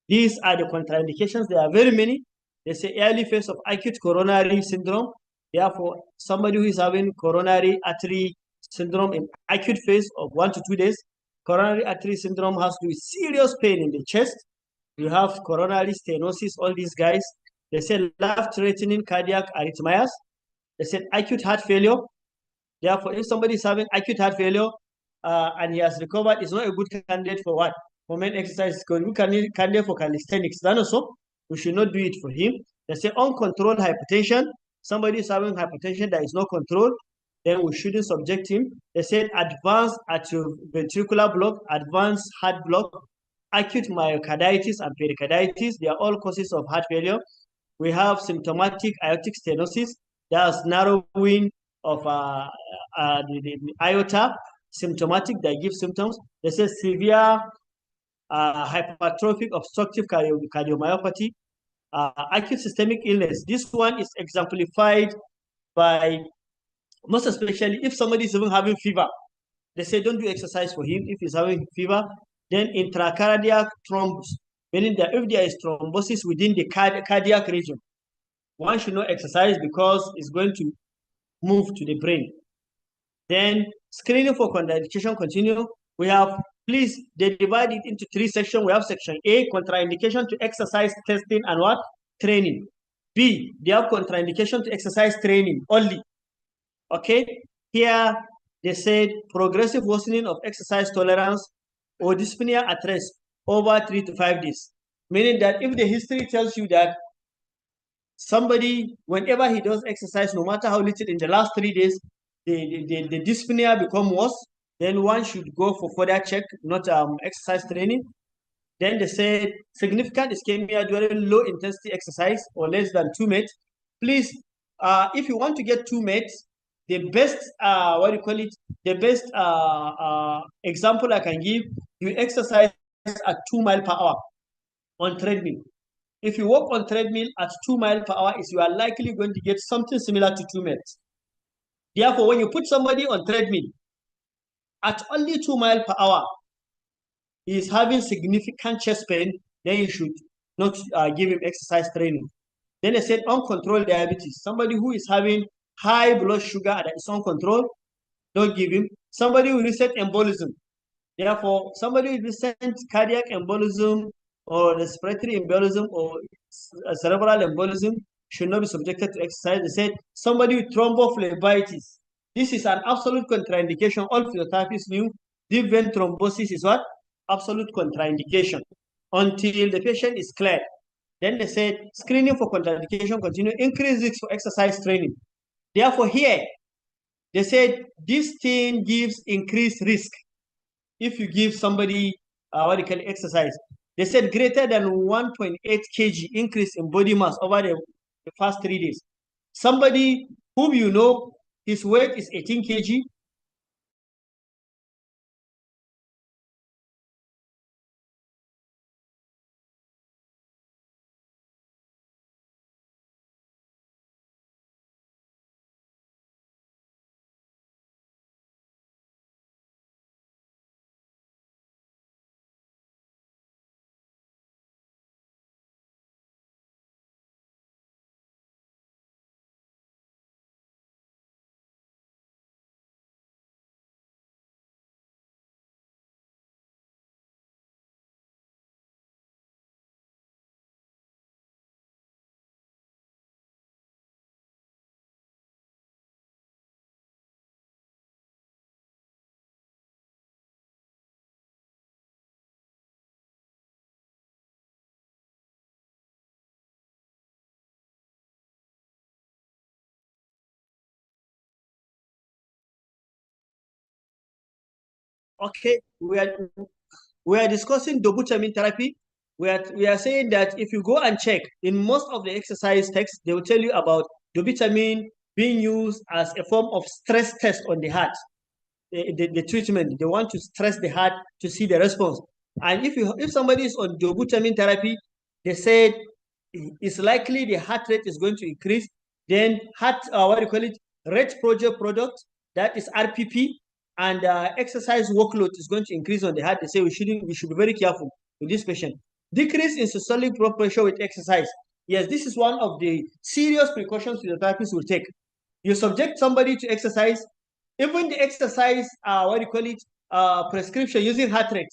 These are the contraindications. There are very many. They say early phase of acute coronary syndrome. Therefore, somebody who is having coronary artery syndrome in acute phase of 1 to 2 days, coronary artery syndrome has to do with serious pain in the chest. You have coronary stenosis, all these guys. They say life-threatening cardiac arrhythmias. They said acute heart failure. Therefore, if somebody is having acute heart failure and he has recovered, it's not a good candidate for what? For main exercise. Good candidate for calisthenics. Then also, we should not do it for him. They say uncontrolled hypertension. Somebody is having hypertension that is not controlled, then we shouldn't subject him. They said advanced atrioventricular block, advanced heart block, acute myocarditis and pericarditis. They are all causes of heart failure. We have symptomatic aortic stenosis. That's narrowing of the aorta, symptomatic that gives symptoms. They say severe hypertrophic obstructive cardiomyopathy, acute systemic illness. This one is exemplified by, most especially if somebody is even having fever. They say don't do exercise for him if he's having fever. Then intracardiac thrombus, meaning that if there is thrombosis within the cardiac region, one should not exercise because it's going to move to the brain. Then screening for contraindication continue. We have, please, they divide it into 3 sections. We have section A, contraindication to exercise testing and what? Training. B, they have contraindication to exercise training only. Okay, here they said progressive worsening of exercise tolerance or dyspnea at rest over 3 to 5 days. Meaning that if the history tells you that somebody, whenever he does exercise, no matter how little in the last 3 days, the dyspnea become worse, then one should go for further check, not exercise training. Then they said significant ischemia during low intensity exercise or less than 2 MET. Please, if you want to get 2 MET, the best, the best example I can give, you exercise at 2 miles per hour on treadmill. If you walk on treadmill at 2 miles per hour, you are likely going to get something similar to 2 MET. Therefore, when you put somebody on treadmill at only 2 miles per hour, he is having significant chest pain, then you should not give him exercise training. Then they said uncontrolled diabetes. Somebody who is having high blood sugar that is uncontrolled, don't give him. Somebody with recent embolism. Therefore, somebody with recent cardiac embolism or respiratory embolism or cerebral embolism should not be subjected to exercise. They said somebody with thrombophlebitis. This is an absolute contraindication. All physiotherapists knew deep vein thrombosis is what? Absolute contraindication until the patient is cleared. Then they said screening for contraindication continue, increase risk for exercise training. Therefore, here they said this thing gives increased risk if you give somebody what they call exercise. They said greater than 1.8 kg increase in body mass over the first 3 days. Somebody whom you know, his weight is 18 kg, okay, we are discussing dobutamine therapy. We are saying that if you go and check in most of the exercise texts, they will tell you about dobutamine being used as a form of stress test on the heart. The treatment, they want to stress the heart to see the response. And if somebody is on dobutamine therapy, they said it's likely the heart rate is going to increase. Then rate project product, that is RPP, and exercise workload is going to increase on the heart. They say we should be very careful with this patient. Decrease in systolic blood pressure with exercise. Yes, this is one of the serious precautions physiotherapists will take. You subject somebody to exercise, even the exercise, prescription using heart rate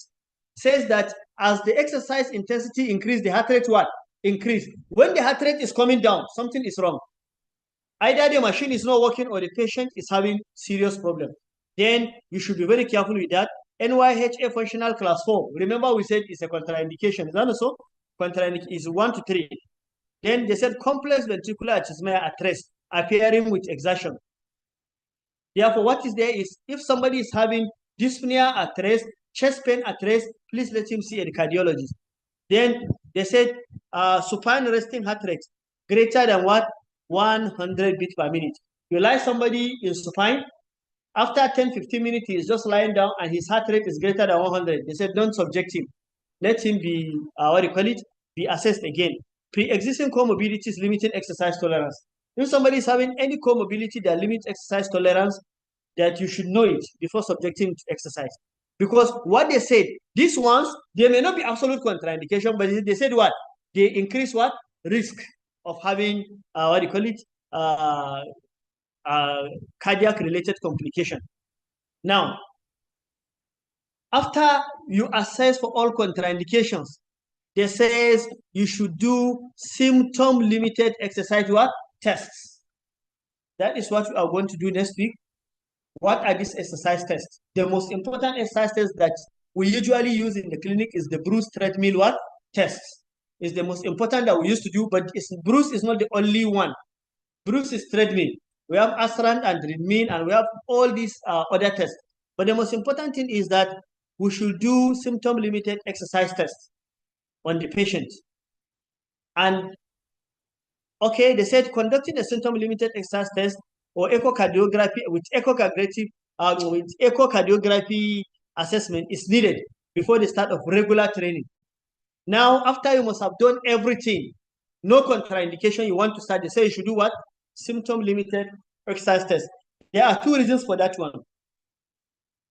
says that as the exercise intensity increase, the heart rate what? Increase. When the heart rate is coming down, something is wrong. Either the machine is not working or the patient is having serious problem. Then you should be very careful with that. NYHA functional class 4. Remember we said it's a contraindication. Is that also? Contraindication is 1 to 3. Then they said complex ventricular arrhythmia at rest appearing with exertion. Therefore, what is there is if somebody is having dyspnea at rest, chest pain at rest, please let him see a cardiologist. Then they said supine resting heart rate greater than what? 100 beats per minute. You lie somebody in supine, after 10-15 minutes, he is just lying down and his heart rate is greater than 100. They said, don't subject him. Let him be, be assessed again. Pre-existing comorbidities limiting exercise tolerance. If somebody is having any comorbidity that limits exercise tolerance, that you should know it before subjecting to exercise. Because what they said, these ones, they may not be absolute contraindication, but they said what? They increase what? Risk of having, cardiac-related complication. Now, after you assess for all contraindications, they says you should do symptom-limited exercise what? Tests. That is what we are going to do next week. What are these exercise tests? The most important exercise test that we usually use in the clinic is the Bruce treadmill what? Tests. It's the most important that we used to do, but Bruce is not the only one. Bruce is treadmill. We have Asrand and Dreadmill, and we have all these other tests. But the most important thing is that we should do symptom-limited exercise tests on the patient. And okay, they said conducting a symptom-limited exercise test or echocardiography with echocardiography assessment is needed before the start of regular training. Now, after you must have done everything, no contraindication, you want to start, they say you should do what? Symptom-limited exercise test. There are 2 reasons for that one.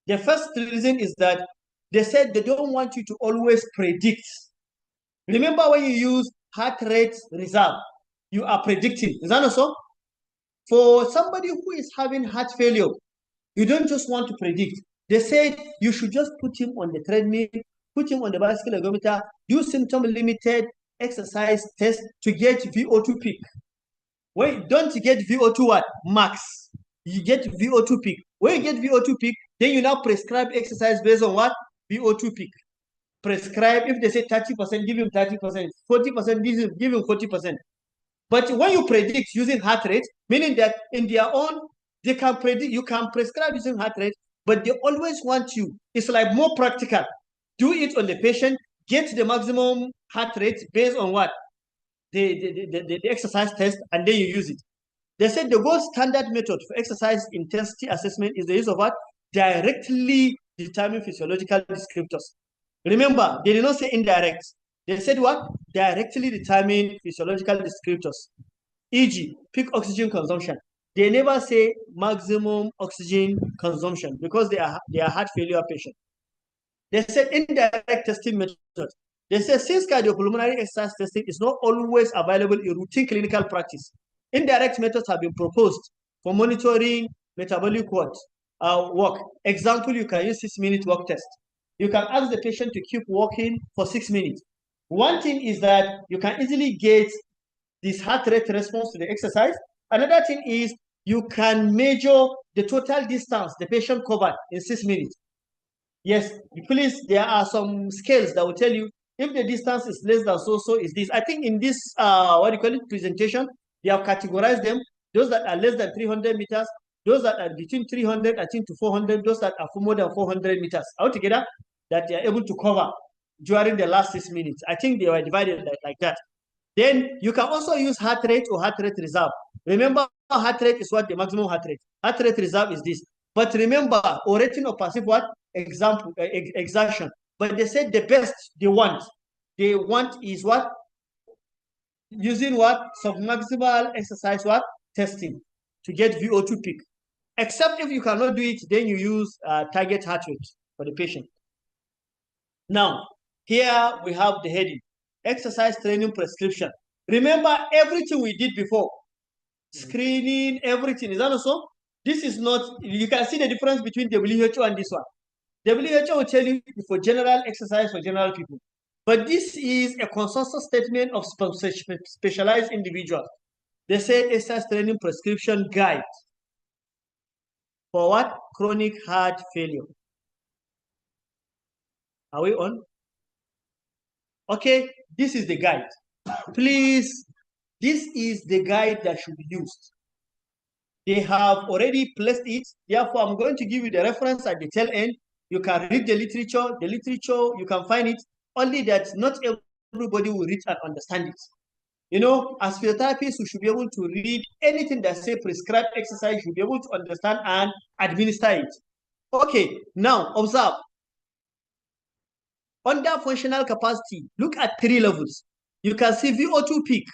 The first reason is that they said they don't want you to always predict. Remember when you use heart rate reserve, you are predicting. Is that also? For somebody who is having heart failure, you don't just want to predict. They said you should just put him on the treadmill, put him on the bicycle ergometer, do symptom-limited exercise test to get VO2 peak. Wait, don't get VO2 what? Max. You get VO2 peak. When you get VO2 peak, then you now prescribe exercise based on what? VO2 peak. Prescribe, if they say 30%, give him 30%, 40%, give him 40%. But when you predict using heart rate, meaning that in their own, they can predict, you can prescribe using heart rate, but they always want you, it's like more practical. Do it on the patient, get the maximum heart rate based on what? The exercise test, and then you use it. They said the gold standard method for exercise intensity assessment is the use of what? Directly determined physiological descriptors. Remember, they did not say indirect. They said what? Directly determined physiological descriptors. E.g., peak oxygen consumption. They never say maximum oxygen consumption because they are heart failure patients. They said indirect testing method. They say since cardiopulmonary exercise testing is not always available in routine clinical practice, indirect methods have been proposed for monitoring metabolic work. Example, you can use 6-minute walk test. You can ask the patient to keep walking for 6 minutes. One thing is that you can easily get this heart rate response to the exercise. Another thing is you can measure the total distance the patient covered in 6 minutes. Yes, please, there are some scales that will tell you if the distance is less than so is this. I think in this, presentation, they have categorized them. Those that are less than 300 meters, those that are between 300, I think, to 400, those that are for more than 400 meters altogether, that they are able to cover during the last 6 minutes. I think they were divided like that. Then you can also use heart rate or heart rate reserve. Remember, heart rate is what the maximum heart rate. Heart rate reserve is this. But remember, or rating of passive what? Exertion. But they said the best they want is what? Using what? Submaximal exercise what? Testing to get VO2 peak. Except if you cannot do it, then you use target heart rate for the patient. Now, here we have the heading, exercise training prescription. Remember everything we did before, screening, everything. Is that also? This is not, you can see the difference between WHO and this one. WHO will tell you for general exercise for general people. But this is a consensus statement of specialized individuals. They say exercise training prescription guide for what? Chronic heart failure. Are we on? Okay, this is the guide. Please, this is the guide that should be used. They have already placed it. Therefore, I'm going to give you the reference at the tail end. You can read the literature. The literature, you can find it. Only that not everybody will read and understand it. You know, as physiotherapists, we should be able to read anything that say prescribed exercise. You should be able to understand and administer it. Okay, now observe. Under functional capacity, look at 3 levels. You can see VO2 peak.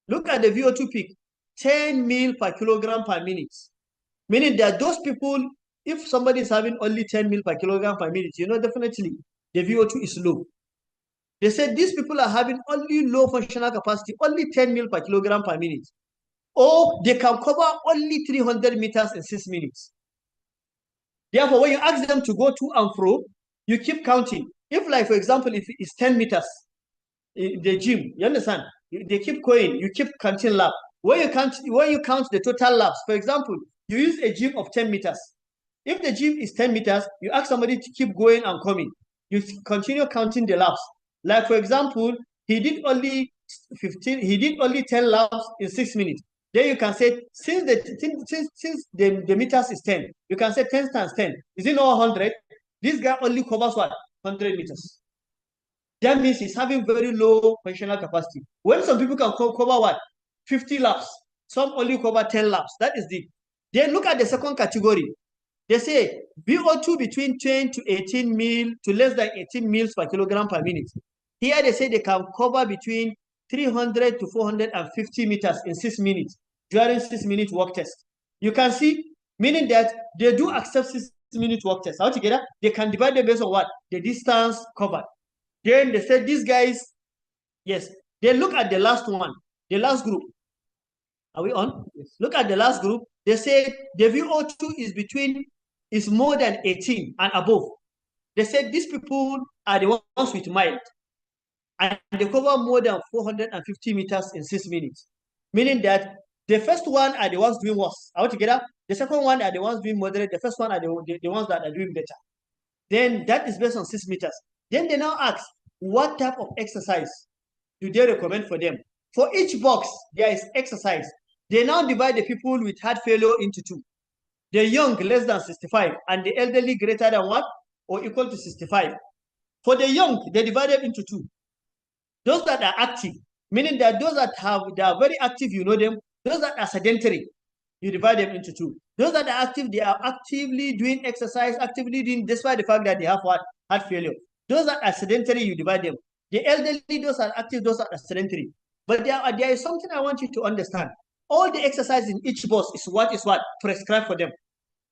Look at the VO2 peak, 10 mil per kilogram per minute. Meaning that those people, if somebody is having only 10 mil per kilogram per minute, you know, definitely the VO2 is low. They said these people are having only low functional capacity, only 10 mil per kilogram per minute. Or they can cover only 300 meters in 6 minutes. Therefore, when you ask them to go to and fro, you keep counting. If, like, for example, if it's 10 meters in the gym, you understand? They keep going, you keep counting laps. When you count the total laps, for example, you use a gym of 10 meters. If the gym is 10 meters, you ask somebody to keep going and coming. You continue counting the laps. Like, for example, he did only 10 laps in 6 minutes. Then you can say, since the meters is 10, you can say 10 times 10. Is it not 100? This guy only covers what? 100 meters. That means he's having very low functional capacity. When some people can cover what? 50 laps. Some only cover 10 laps. That is the. Then look at the second category. They say VO2 between 10 to 18 mil to less than 18 mils per kilogram per minute. Here they say they can cover between 300 to 450 meters in 6 minutes during 6-minute walk test. You can see, meaning that they do accept 6-minute walk test. Altogether, they can divide them based on what? The distance covered. Then they said these guys, yes, they look at the last one, the last group. Are we on? Yes. Look at the last group. They say the VO2 is more than 18 and above. They said these people are the ones with mild. And they cover more than 450 meters in 6 minutes. Meaning that the first one are the ones doing worse. Altogether, the second one are the ones doing moderate. The first one are the ones that are doing better. Then that is based on 6 meters. Then they now ask, what type of exercise do they recommend for them? For each box, there is exercise. They now divide the people with heart failure into 2. The young, less than 65, and the elderly, greater than what? Or equal to 65. For the young, they divide them into 2. Those that are active, meaning that those that they are very active, you know them. Those that are sedentary, you divide them into 2. Those that are active, they are actively doing exercise, actively doing, despite the fact that they have what? Heart failure. Those that are sedentary, you divide them. The elderly, those are active, those are sedentary. But there is something I want you to understand. All the exercise in each box is what prescribed for them.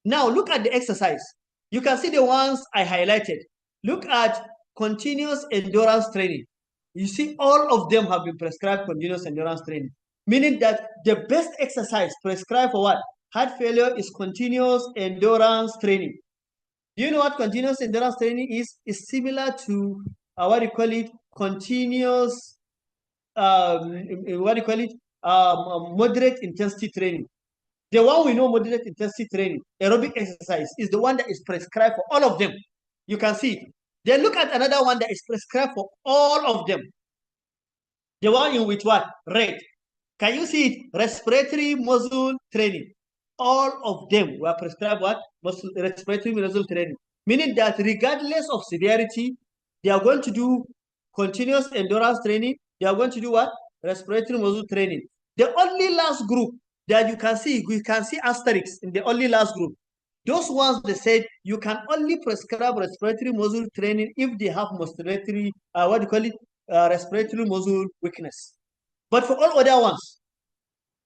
Now, look at the exercise. You can see the ones I highlighted. Look at continuous endurance training. You see, all of them have been prescribed continuous endurance training, meaning that the best exercise prescribed for what? Heart failure is continuous endurance training. Do you know what continuous endurance training is? It's similar to continuous, moderate intensity training. The one we know, moderate intensity training, aerobic exercise, is the one that is prescribed for all of them. You can see it. Then look at another one that is prescribed for all of them. The one in which what? Red. Can you see it? Respiratory muscle training. all of them were prescribed what? Respiratory muscle training. Meaning that regardless of severity, they are going to do continuous endurance training. They are going to do what? Respiratory muscle training. The only last group that you can see asterisks in the only last group. Those ones, they said you can only prescribe respiratory muscle training if they have respiratory, respiratory muscle weakness. But for all other ones,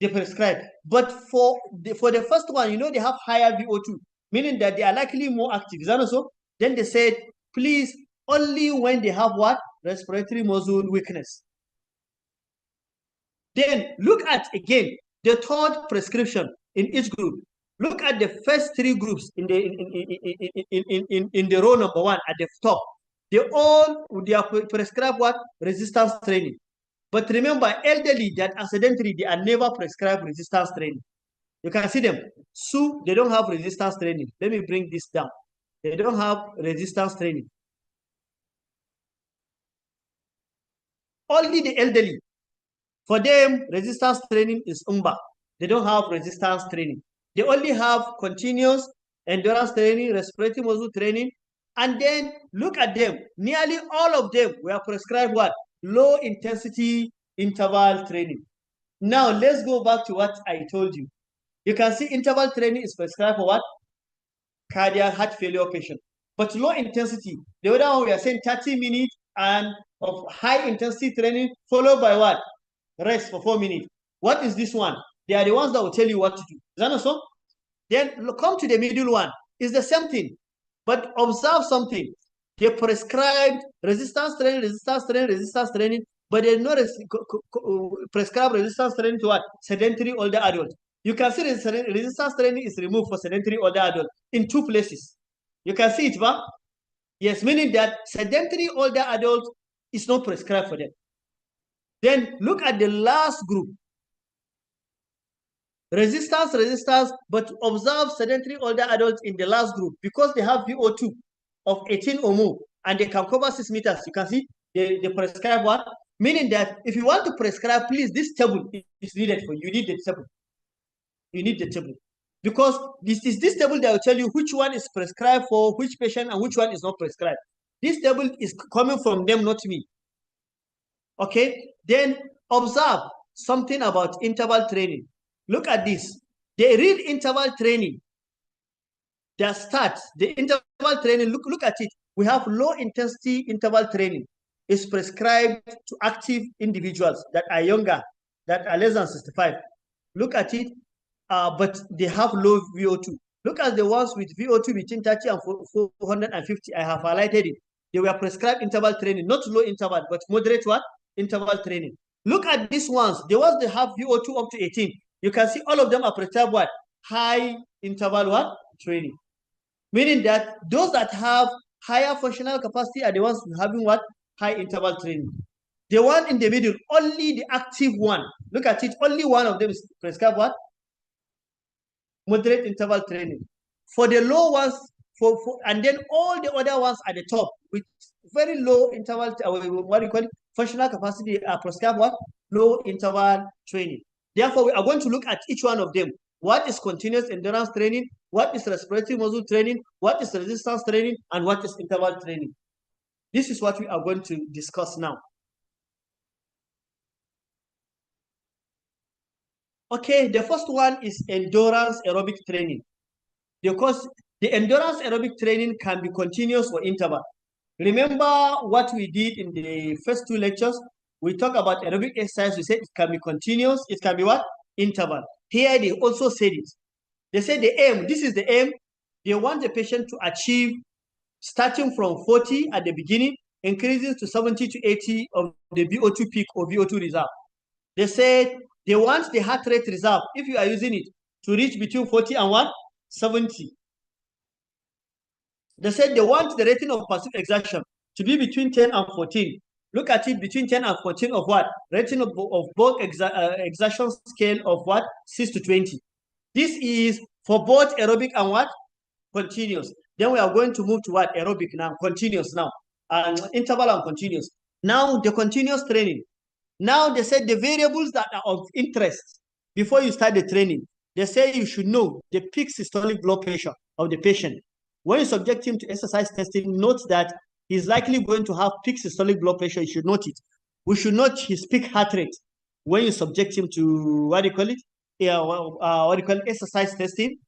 they prescribe. But for the first one, you know, they have higher VO2, meaning that they are likely more active. Is that also? Then they said, please, only when they have what? Respiratory muscle weakness. Then look at, again, the third prescription in each group. Look at the first three groups in the row number 1 at the top. They are prescribed what? Resistance training. But remember, elderly that are sedentary, they are never prescribed resistance training. You can see them. So they don't have resistance training. Let me bring this down. They don't have resistance training. Only the elderly. For them, resistance training is UMBA. They don't have resistance training. They only have continuous endurance training, respiratory muscle training, and then look at them. Nearly all of them were prescribed what? Low intensity interval training. Now let's go back to what I told you. You can see interval training is prescribed for what? Cardiac heart failure patient. But low intensity, the other one we are saying 30 minutes and of high intensity training followed by what? Rest for 4 minutes. What is this one? They are the ones that will tell you what to do. Is that not so? Then come to the middle one. It's the same thing. But observe something. They prescribed resistance training, but they not prescribe resistance training to what? Sedentary older adults. You can see resistance training is removed for sedentary older adults in 2 places. You can see it,吧? Yes, meaning that sedentary older adults is not prescribed for them. Then look at the last group. Resistance, but observe sedentary older adults in the last group because they have VO2 of 18 or more and they can cover 6 meters. You can see they prescribe what? Meaning that if you want to prescribe, please, this table is needed for you. You need the table. You need the table. Because this is this table that will tell you which one is prescribed for which patient and which one is not prescribed. This table is coming from them, not me. Okay? Then observe something about interval training. Look at this. They read interval training. Their stats, the interval training, look at it. We have low intensity interval training. It's prescribed to active individuals that are younger, that are less than 65. Look at it, but they have low VO2. Look at the ones with VO2 between 30 and 450. I have highlighted it. They were prescribed interval training, not low interval, but moderate what? Interval training. Look at these ones. The ones that have VO2 up to 18. You can see all of them are prescribed what? High interval what? Training. Meaning that those that have higher functional capacity are the ones having what? High interval training. The one in the middle, only the active one. Look at it. Only one of them is prescribed what? Moderate interval training. For the low ones, and then all the other ones at the top with very low interval, what do you call it? Functional capacity are prescribed what? Low interval training. Therefore, we are going to look at each one of them. What is continuous endurance training? What is respiratory muscle training? What is resistance training? And what is interval training? This is what we are going to discuss now. Okay, the first one is endurance aerobic training. Because the endurance aerobic training can be continuous or interval. Remember what we did in the first 2 lectures? We talked about aerobic exercise. We said it can be continuous. It can be what? Interval. Here they also said it. They said the aim, this is the aim. They want the patient to achieve starting from 40 at the beginning, increasing to 70 to 80 of the VO2 peak or VO2 reserve. They said they want the heart rate reserve, if you are using it, to reach between 40 and what? 70. They said they want the rating of passive exertion to be between 10 and 14. Look at it, between 10 and 14 of what? Rating of both exertion scale of what? 6 to 20. This is for both aerobic and what? Continuous. Then we are going to move to what? Aerobic now, continuous now, and interval and continuous. Now the continuous training. Now they said the variables that are of interest before you start the training. they say you should know the peak systolic blood pressure of the patient. When you subject him to exercise testing, note that he's likely going to have peak systolic blood pressure. You should note it. We should note his peak heart rate when you subject him to exercise testing.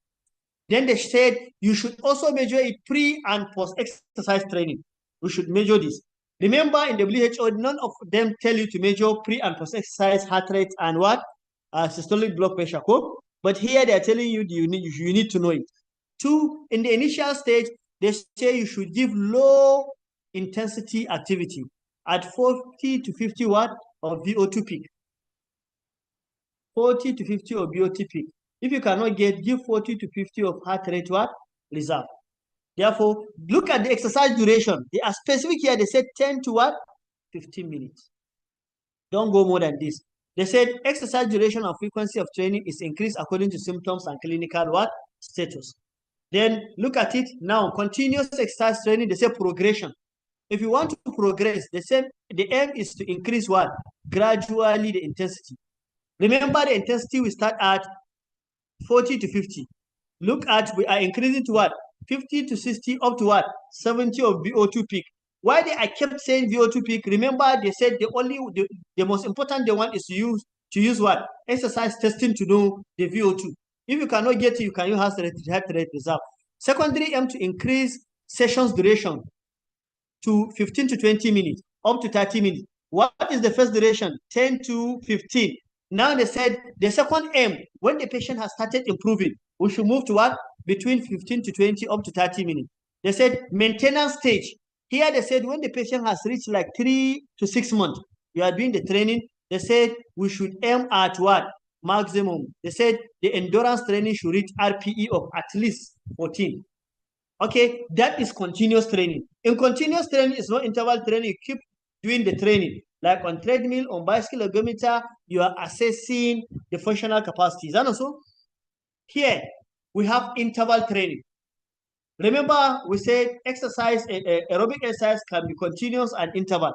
Then they said you should also measure it pre and post-exercise training. We should measure this. Remember, in WHO, none of them tell you to measure pre and post-exercise heart rate and what? Systolic blood pressure. Cool? But here they're telling you you need to know it. 2, in the initial stage, they say you should give low intensity activity at 40 to 50 watt of VO2 peak. 40 to 50 of VO2 peak. If you cannot give 40 to 50 of heart rate what? Reserve. Therefore, look at the exercise duration. They are specific here. They said 10 to what? 15 minutes. Don't go more than this. They said exercise duration and frequency of training is increased according to symptoms and clinical what? Status. Then look at it now. Continuous exercise training, they say progression. If you want to progress, they say the aim is to increase what? Gradually the intensity. Remember, the intensity we start at 40 to 50. Look at, we are increasing to what? 50 to 60 up to what? 70 of VO2 peak. Why I kept saying VO2 peak? Remember, they said the most important one is to use what? Exercise testing to know the VO2. If you cannot get it, you can use heart rate reserve. Secondary aim to increase sessions duration to 15 to 20 minutes, up to 30 minutes. What is the first duration? 10 to 15. Now they said the second aim, when the patient has started improving, we should move to what? Between 15 to 20 up to 30 minutes. They said maintenance stage. Here they said when the patient has reached like 3 to 6 months, you are doing the training, they said we should aim at what? Maximum. They said the endurance training should reach RPE of at least 14. Okay, that is continuous training. In continuous training, it's not interval training. You keep doing the training. Like on treadmill, on bicycle ergometer, you are assessing the functional capacities. And also, here, we have interval training. Remember, we said exercise, aerobic exercise can be continuous and interval.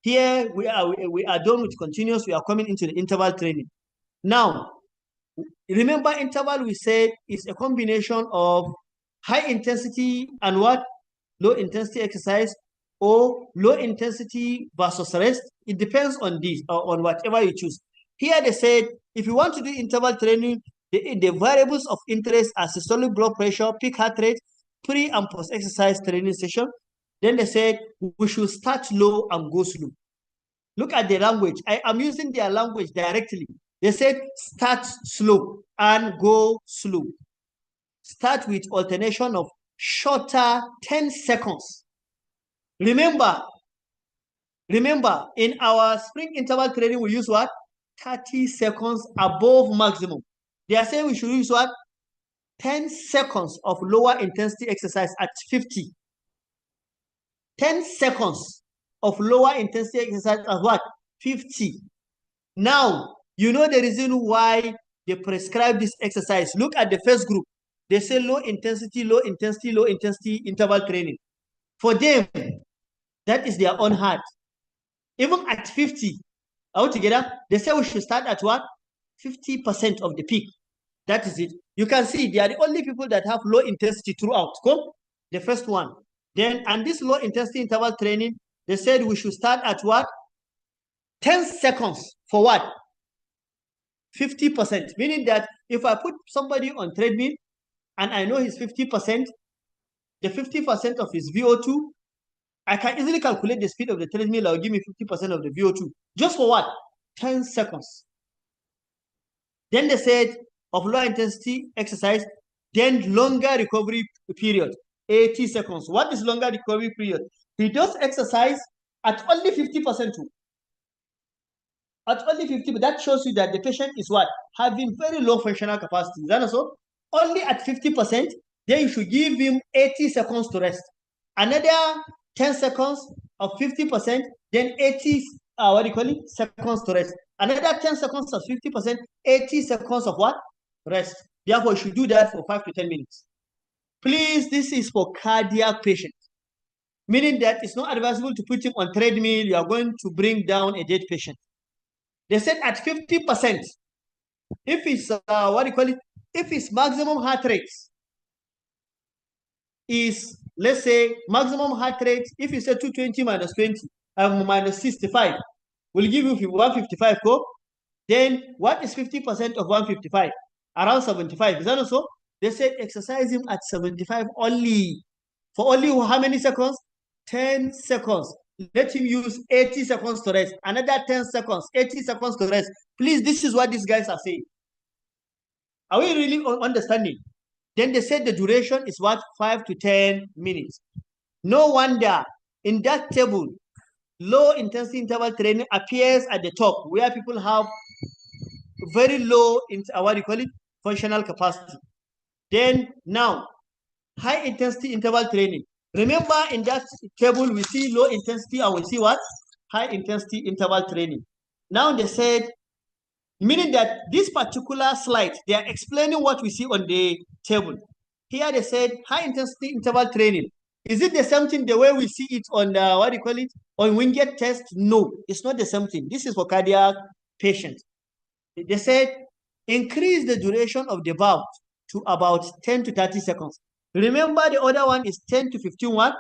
Here, we are done with continuous. We are coming into the interval training. Now, remember interval we said is a combination of high intensity and what? Low intensity exercise or low intensity versus rest. It depends on this or on whatever you choose. Here they said, if you want to do interval training, the variables of interest are systolic blood pressure, peak heart rate, pre and post exercise training session. Then they said we should start low and go slow. Look at the language. I am using their language directly. They said start slow and go slow. Start with alternation of shorter 10 seconds. Remember, in our spring interval training, we use what? 30 seconds above maximum. They are saying we should use what? 10 seconds of lower intensity exercise at 50. 10 seconds of lower intensity exercise at what? 50. Now, you know the reason why they prescribe this exercise. Look at the first group. They say low intensity interval training. For them, that is their own heart. Even at 50, altogether, they say we should start at what? 50% of the peak. That is it. You can see they are the only people that have low intensity throughout. Come, the first one. Then, and this low intensity interval training, they said we should start at what? 10 seconds for what? 50%. Meaning that if I put somebody on treadmill and I know his 50%, the 50% of his VO2, I can easily calculate the speed of the treadmill. I'll give me 50% of the VO2. Just for what? 10 seconds. Then they said of low intensity exercise, then longer recovery period, 80 seconds. What is longer recovery period? He does exercise at only 50% too. At only 50, but that shows you that the patient is what? Having very low functional capacity. Is that also? Only at 50%, then you should give him 80 seconds to rest. Another 10 seconds of 50%, then 80 seconds to rest. Another 10 seconds of 50%, 80 seconds of what? Rest. Therefore, you should do that for 5 to 10 minutes. Please, this is for cardiac patients. Meaning that it's not advisable to put him on treadmill. You are going to bring down a dead patient. They said at 50%, if it's if his maximum heart rate is, let's say, maximum heart rate, if you say 220 minus 20, minus 65, will give you 155, then what is 50% of 155? Around 75, is that also? They said exercise him at 75 only. For only how many seconds? 10 seconds. Let him use 80 seconds to rest. Another 10 seconds, 80 seconds to rest. Please, this is what these guys are saying. Are we really understanding? Then they said the duration is what? 5 to 10 minutes. No wonder in that table, low intensity interval training appears at the top, where people have very low, what do you call it? Functional capacity. Then now, high intensity interval training. Remember in that table, we see low intensity and we see what? High intensity interval training. Now they said, meaning that this particular slide, they are explaining what we see on the table. Here they said high intensity interval training. Is it the same thing the way we see it on the, what do you call it? On Wingate test? No, it's not the same thing. This is for cardiac patients. They said increase the duration of the bout to about 10 to 30 seconds. Remember the other one is 10 to 15 what?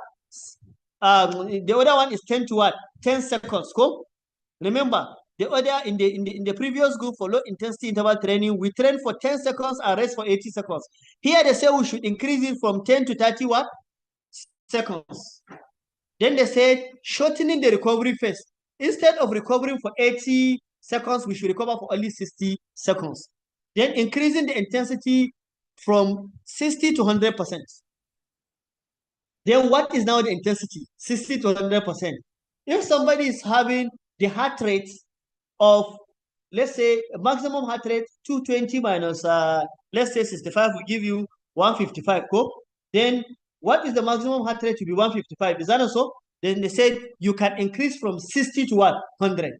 The other one is 10 to what? 10 seconds. Cool? Remember, the other in the previous group for low intensity interval training, we train for 10 seconds and rest for 80 seconds. Here they say we should increase it from 10 to 30 what? Seconds. Then they said shortening the recovery phase. Instead of recovering for 80 seconds, we should recover for only 60 seconds. Then increasing the intensity from 60 to 100%. Then what is now the intensity? 60 to 100%. If somebody is having the heart rate of, let's say, maximum heart rate 220 minus, let's say 65 will give you 155, then what is the maximum heart rate to be 155? Is that also? Then they said you can increase from 60 to what? 100.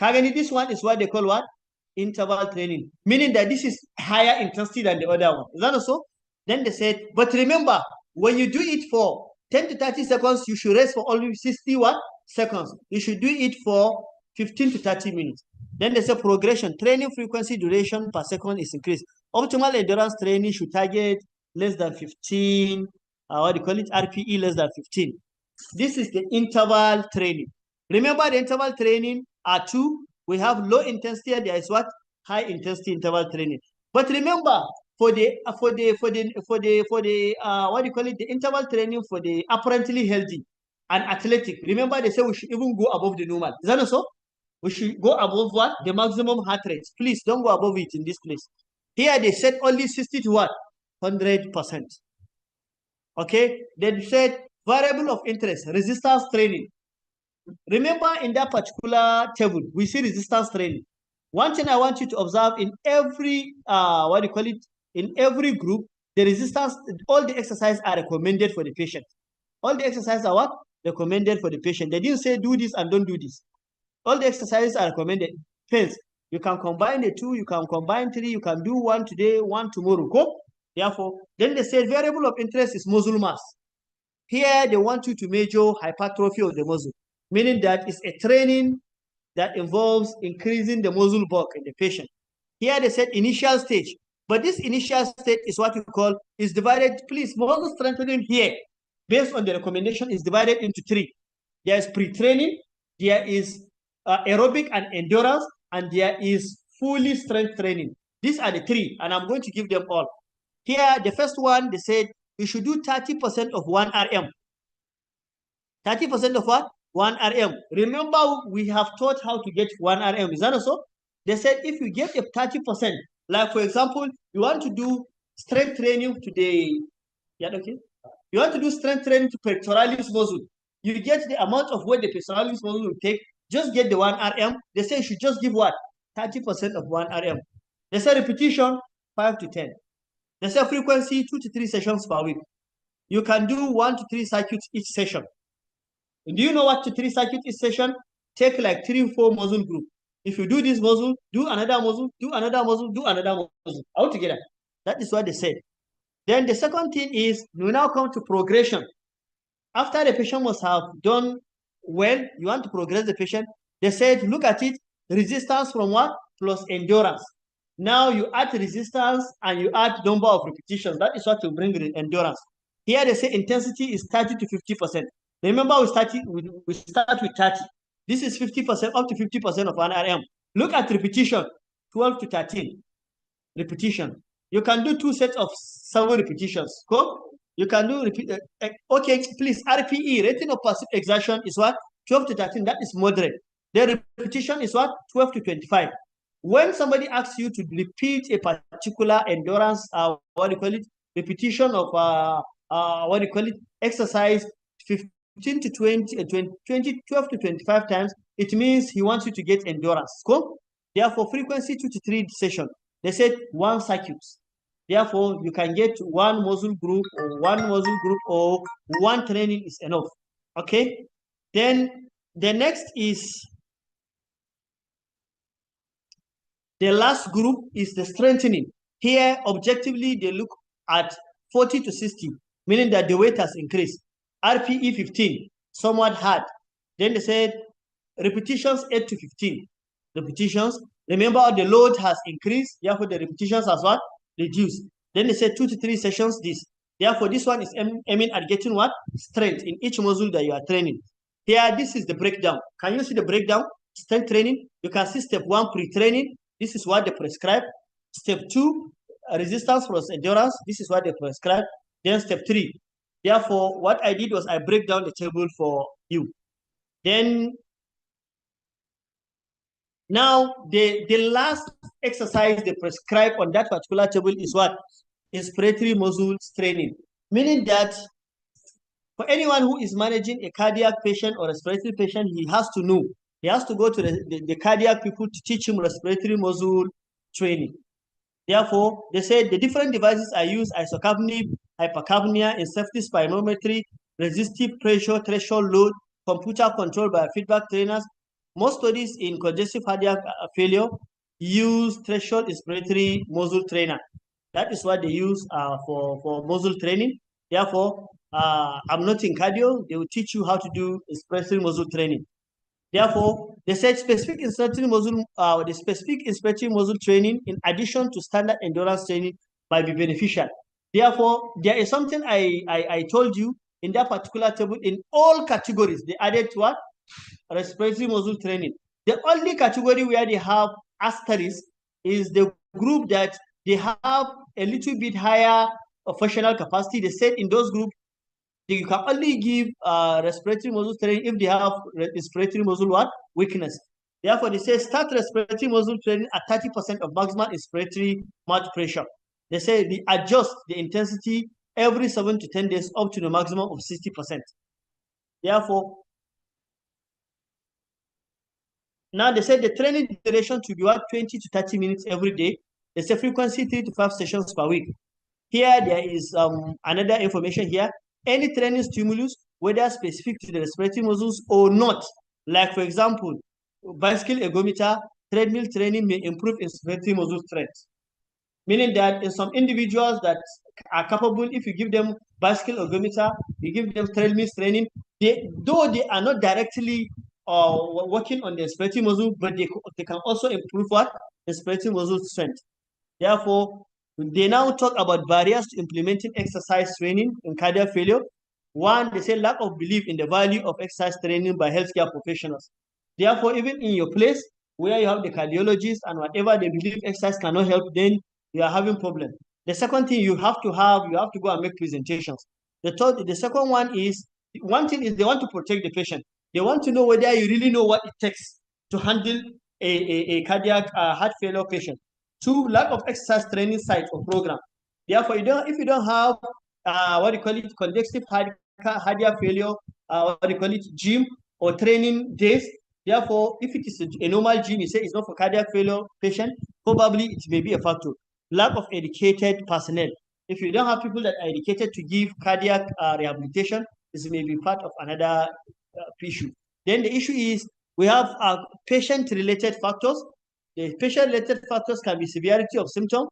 Kagani, this one is what they call what? Interval training, meaning that this is higher intensity than the other one. Is that also? Then they said, but remember, when you do it for 10 to 30 seconds, you should rest for only 60 what? Seconds. You should do it for 15 to 30 minutes. Then they say progression, training frequency duration per second is increased. Optimal endurance training should target less than 15, what do you call it? RPE less than 15. This is the interval training. Remember the interval training are two. We have low intensity and there is what? High intensity interval training. But remember, for the what do you call it? The interval training for the apparently healthy and athletic. Remember they say we should even go above the normal. Is that also? We should go above what? The maximum heart rate. Please don't go above it in this place. Here they said only 60 to what? 100%. Okay. They said variable of interest, resistance training. Remember in that particular table, we see resistance training. One thing I want you to observe in every, what do you call it? In every group, the resistance, all the exercises are recommended for the patient. All the exercises are what? Recommended for the patient. They didn't say do this and don't do this. All the exercises are recommended. Hence, you can combine the two, you can combine three, you can do one today, one tomorrow. Go. Therefore, then they say variable of interest is muscle mass. Here, they want you to measure hypertrophy of the muscle, meaning that it's a training that involves increasing the muscle bulk in the patient. Here, they said initial stage, but this initial stage is what we call, is divided, please, muscle strengthening here, based on the recommendation, is divided into three. There is pre-training, there is aerobic and endurance, and there is fully strength training. These are the three, and I'm going to give them all. Here, the first one, they said you should do 30% of 1 RM. 30% of what? 1 RM. Remember, we have taught how to get 1 RM. Is that also? They said if you get a 30%, like for example, you want to do strength training to the, okay? You want to do strength training to pectoralis muscle. You get the amount of weight the pectoralis muscle will take, just get the 1 RM. They say you should just give what? 30% of 1 RM. They say repetition, 5 to 10. They say frequency, 2 to 3 sessions per week. You can do 1 to 3 circuits each session. Do you know what to 3 circuits each session? Take like 3 or 4 muscle groups. If you do this muscle, do another muscle, do another muscle, do another muscle, all together. That is what they said. Then the second thing is, we now come to progression. After the patient must have done well, you want to progress the patient. They said, look at it, resistance from what? Plus endurance. Now you add resistance and you add number of repetitions. That is what will bring the endurance. Here they say intensity is 30 to 50%. Remember, we start with 30. This is 50%, up to 50% of an RM. Look at repetition, 12 to 13 repetition. You can do 2 sets of 7 repetitions. Cool? You can do okay, please, RPE, rating of passive exertion, is what? 12 to 13. That is moderate. The repetition is what? 12 to 25. When somebody asks you to repeat a particular endurance, what do you call it? Repetition of what do you call it? Exercise 15 to 20, 12 to 25 times, it means he wants you to get endurance. Cool? Therefore, frequency 2 to 3 sessions. They said 1 circuit. Therefore, you can get 1 muscle group or 1 muscle group or 1 training is enough. Okay? Then the next is the last group is the strengthening. Here, objectively, they look at 40 to 60, meaning that the weight has increased. RPE 15, somewhat hard. Then they said repetitions 8 to 15. Repetitions. Remember, the load has increased, therefore the repetitions has what? Reduced. Then they said 2 to 3 sessions this. Therefore, this one is aiming at getting what? Strength in each muscle that you are training. Here, this is the breakdown. Can you see the breakdown? Strength training. You can see step 1, pre-training. This is what they prescribe. Step 2, resistance plus endurance. This is what they prescribe. Then step 3. Therefore, what I did was I break down the table for you. Then, now the last exercise they prescribe on that particular table is what? Inspiratory muscle training. Meaning that for anyone who is managing a cardiac patient or respiratory patient, he has to know. He has to go to the cardiac people to teach him respiratory muscle training. Therefore, they said the different devices I use: isocapnia, hypercapnia, safety spirometry, resistive pressure, threshold load, computer controlled by feedback trainers. Most studies in congestive cardiac failure use threshold inspiratory muscle trainer. That is what they use for muscle training. Therefore, I'm not in cardio. They will teach you how to do inspiratory muscle training. Therefore, they said specific inspiratory muscle training, in addition to standard endurance training, might be beneficial. Therefore, there is something I told you in that particular table. In all categories, they added what? Respiratory muscle training. The only category where they have asterisk is the group that they have a little bit higher functional capacity. They said in those groups, you can only give respiratory muscle training if they have respiratory muscle what? Weakness. Therefore, they say start respiratory muscle training at 30% of maximum inspiratory mouth pressure. They say they adjust the intensity every 7 to 10 days up to the maximum of 60%. Therefore, now they say the training duration to be what? 20 to 30 minutes every day. They say frequency 3 to 5 sessions per week. Here there is another information here. Any training stimulus, whether specific to the respiratory muscles or not, like for example, bicycle ergometer, treadmill training may improve respiratory muscle strength. Meaning that in some individuals that are capable, if you give them bicycle ergometer, you give them treadmill training, though they are not directly working on the respiratory muscle, but they can also improve what? Respiratory muscle strength. Therefore, they now talk about barriers to implementing exercise training in cardiac failure. One, they say lack of belief in the value of exercise training by healthcare professionals. Therefore, even in your place where you have the cardiologist and whatever they believe exercise cannot help, then you are having problem. The second thing you have to go and make presentations. The second one is they want to protect the patient. They want to know whether you really know what it takes to handle a cardiac heart failure patient. 2, lack of exercise training site or program. Therefore, if you don't have what do you call it, congestive cardiac failure, what do you call it, gym or training days. Therefore, if it is a normal gym, you say it's not for cardiac failure patient, probably it may be a factor. Lack of educated personnel. If you don't have people that are educated to give cardiac rehabilitation, this may be part of another issue. Then the issue is we have patient-related factors. The patient-related factors can be severity of symptom.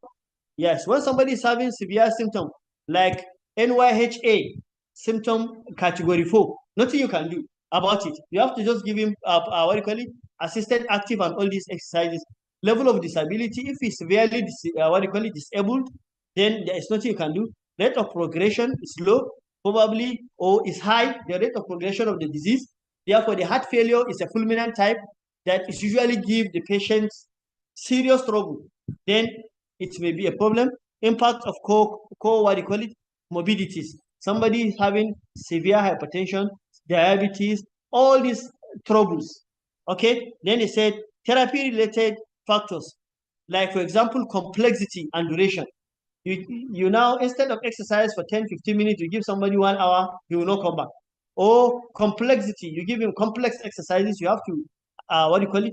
Yes, when somebody is having severe symptom like NYHA symptom category 4, nothing you can do about it. You have to just give him what do you call it, assisted active and all these exercises. Level of disability, if he's severely disabled, then there is nothing you can do. Rate of progression is low, probably, or is high, the rate of progression of the disease. Therefore, the heart failure is a fulminant type that is usually give the patient serious trouble. Then it may be a problem. Impact of morbidities. Somebody is having severe hypertension, diabetes, all these troubles. Okay, then he said therapy-related factors, like for example, complexity and duration. You now, instead of exercise for 10-15 minutes, you give somebody 1 hour, he will not come back. Or complexity, you give him complex exercises, you have to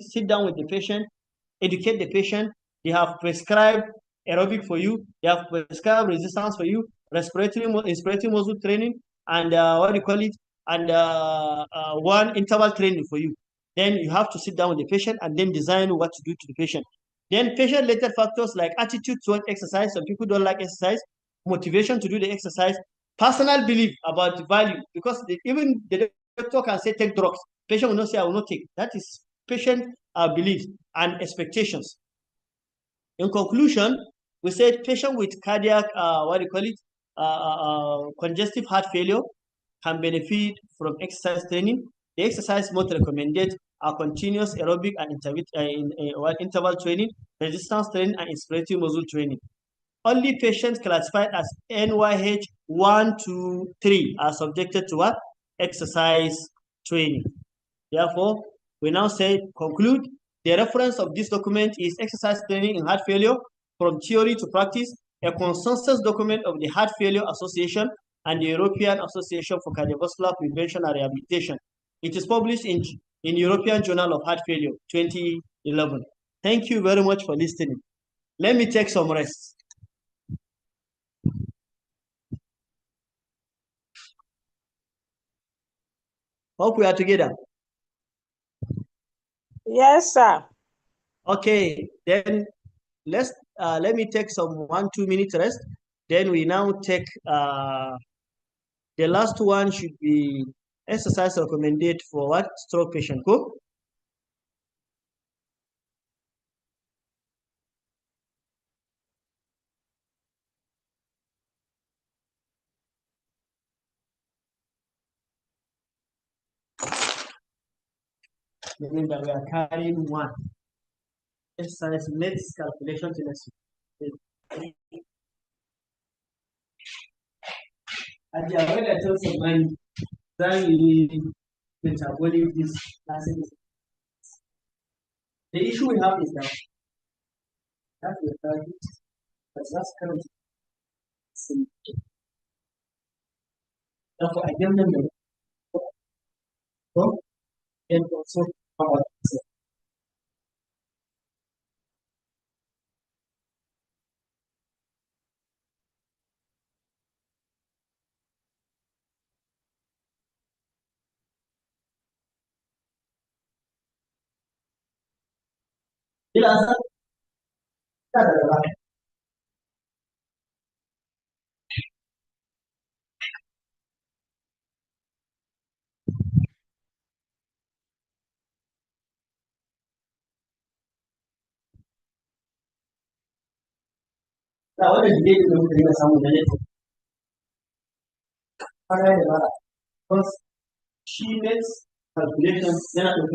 sit down with the patient, educate the patient. They have prescribed aerobic for you, they have prescribed resistance for you, respiratory muscle training, and one interval training for you. Then you have to sit down with the patient and then design what to do to the patient. Then patient-related factors like attitude toward exercise. Some people don't like exercise, motivation to do the exercise, personal belief about the value, because even the doctor can say take drugs. Patient will not say I will not take. That is patient beliefs and expectations. In conclusion, we said patient with cardiac, congestive heart failure can benefit from exercise training. The exercise most recommended are continuous aerobic and interval training, resistance training, and inspiratory muscle training. Only patients classified as NYH 1, 2, 3 are subjected to what? Exercise training. Therefore, we now say conclude. The reference of this document is Exercise Training in Heart Failure from Theory to Practice, a consensus document of the Heart Failure Association and the European Association for Cardiovascular Prevention and Rehabilitation. It is published in European Journal of Heart Failure, 2011. Thank you very much for listening. Let me take some rest. Hope we are together. Yes, sir. Okay, then let me take some 1-2 minute rest. Then we now take the last one should be exercise recommended for what? Stroke patient. Cool? Meaning that we are carrying one. Exercise makes calculations in a and the other tools of mind that you metabolic this classes. The issue we have is that we have that's kind of therefore I give them the and also about now what is the date of the sound because she makes calculations then I don't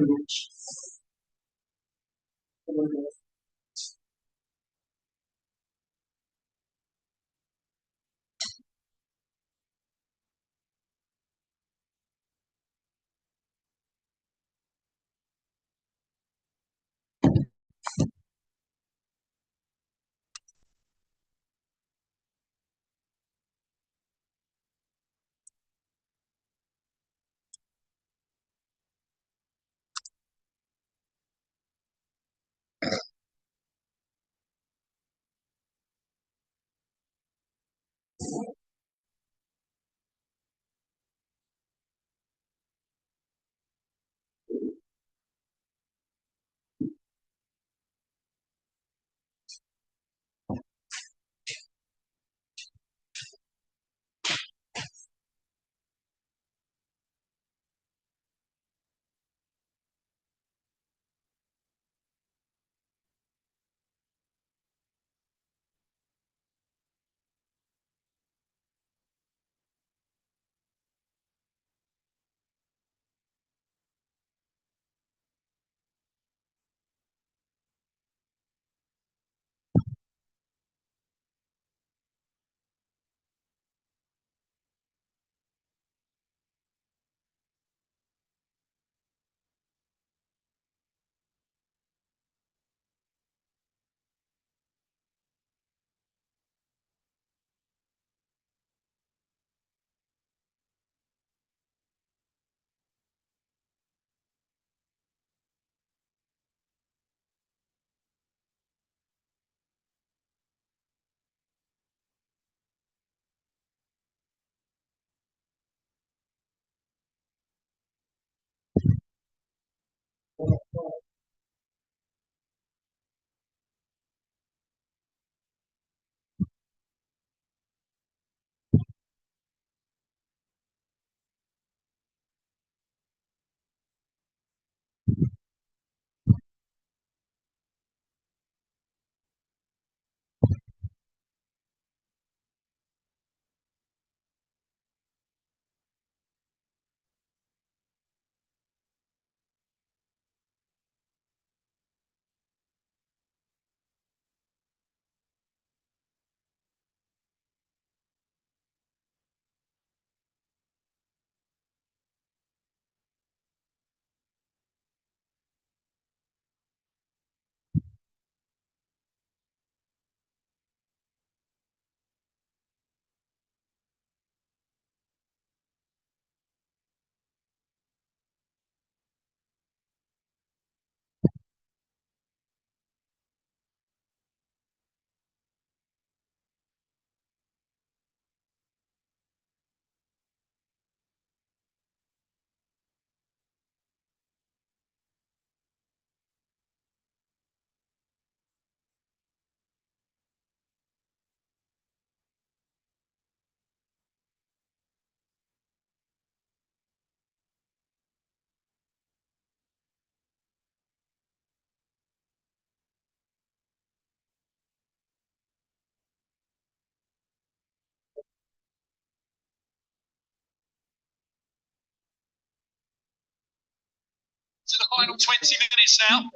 Final 20 minutes now.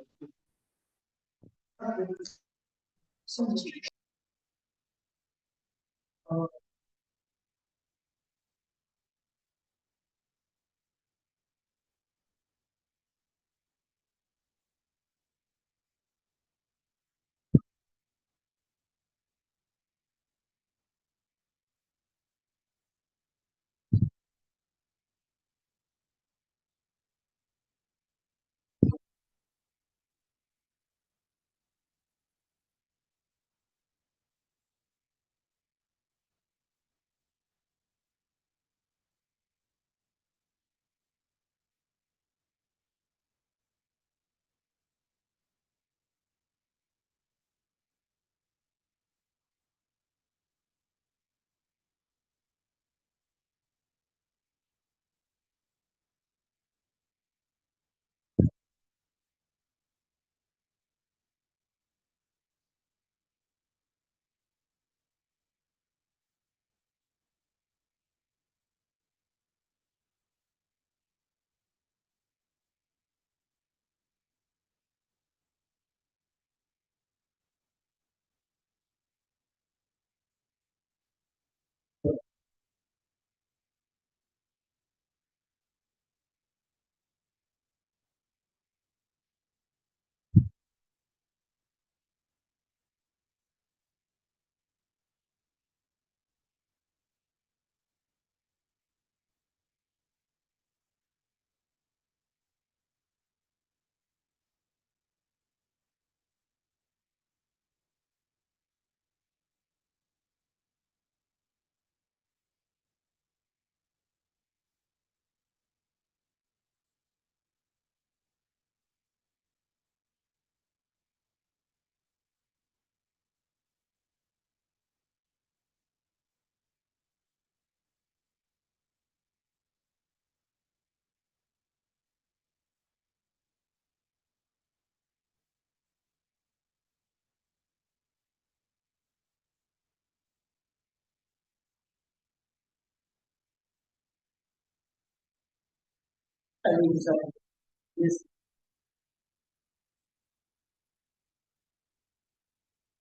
Yes.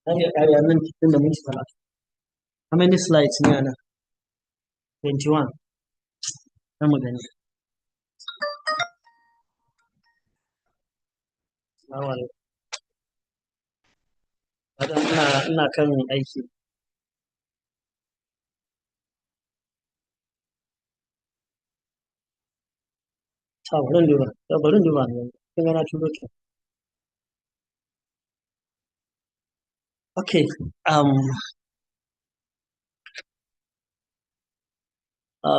I am in the mix. How many slides, Niana? 21. I'm again. Ina kan aiki. Bari duba ne. Kin ga na turo ki. Okay.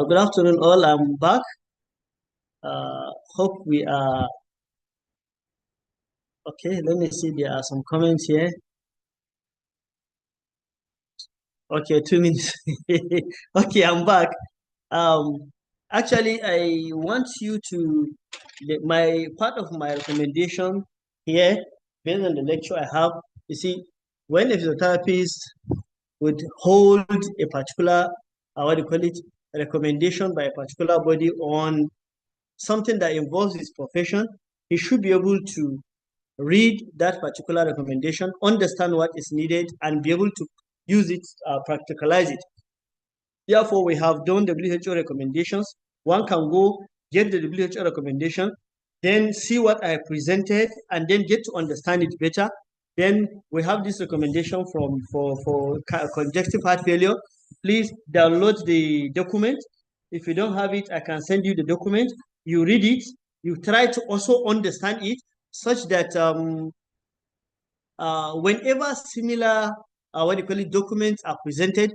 Good afternoon, all. I'm back. Hope we are okay. Let me see. There are some comments here. Okay, 2 minutes. Okay, I'm back. Actually, I want you to my part of my recommendation here, based on the lecture I have. You see, when a physiotherapist would hold a particular, what do you call it, a recommendation by a particular body on something that involves his profession, he should be able to read that particular recommendation, understand what is needed, and be able to use it, practicalize it. Therefore, we have done WHO recommendations. One can go get the WHO recommendation, then see what I presented, and then get to understand it better. Then we have this recommendation for congestive heart failure. Please download the document. If you don't have it, I can send you the document. You read it. You try to also understand it, such that whenever similar what do you call it, documents are presented,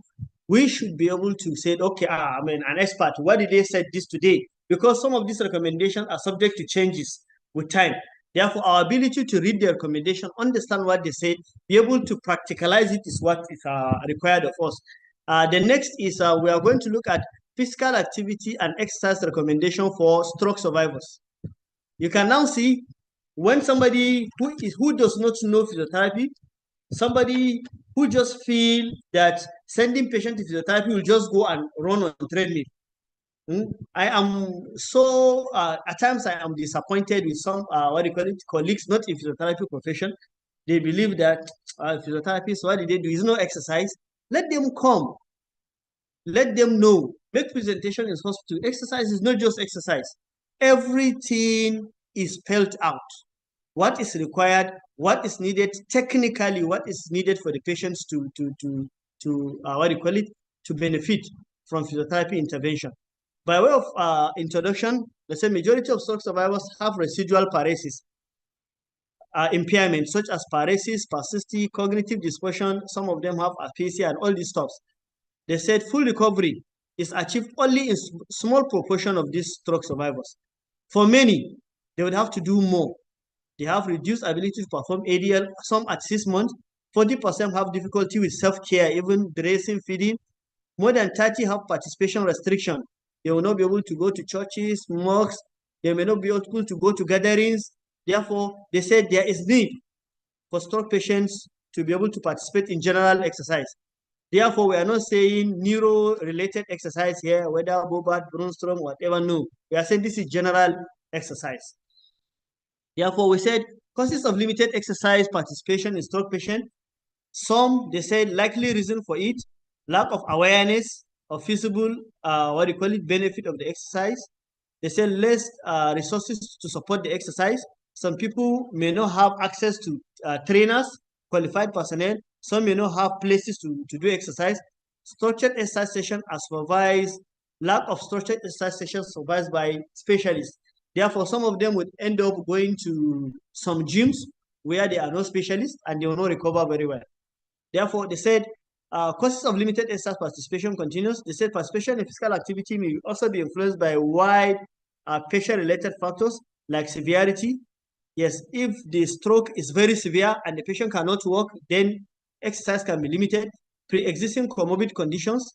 we should be able to say, okay, I mean, an expert, what did they say this today? Because some of these recommendations are subject to changes with time. Therefore, our ability to read the recommendation, understand what they said, be able to practicalize it is what is required of us. The next is we are going to look at physical activity and exercise recommendation for stroke survivors. You can now see when somebody who does not know physiotherapy, somebody who just feel that sending patient to physiotherapy will just go and run on treadmill. I am so at times I am disappointed with some what do you call it, colleagues, not in physiotherapy profession. They believe that physiotherapists, what did they do? Is no exercise. Let them come. Let them know. Make presentation in hospital. Exercise is not just exercise. Everything is spelled out. What is required, what is needed technically, what is needed for the patients to what do you call it, to benefit from physiotherapy intervention. By way of introduction, let's say majority of stroke survivors have residual paresis impairments such as paresis, spasticity, cognitive dysfunction. Some of them have aphasia and all these stuff. They said full recovery is achieved only in small proportion of these stroke survivors. For many, they would have to do more. They have reduced ability to perform ADL, some at 6 months. 40% have difficulty with self-care, even dressing, feeding. More than 30 have participation restriction. They will not be able to go to churches, mosques. They may not be able to go to gatherings. Therefore, they said there is need for stroke patients to be able to participate in general exercise. Therefore, we are not saying neuro-related exercise here, whether Bobart, Brunstrom, whatever, no. We are saying this is general exercise. Therefore, we said causes of limited exercise participation in stroke patient. Some, they said, likely reason for it, lack of awareness of feasible, what do you call it, benefit of the exercise. They said less resources to support the exercise. Some people may not have access to trainers, qualified personnel. Some may not have places to do exercise. Structured exercise session are supervised. Lack of structured exercise sessions supervised by specialists. Therefore, some of them would end up going to some gyms where there are no specialists and they will not recover very well. Therefore, they said causes of limited exercise participation continues. They said participation in physical activity may also be influenced by wide patient-related factors like severity. Yes, if the stroke is very severe and the patient cannot walk, then exercise can be limited. Pre-existing comorbid conditions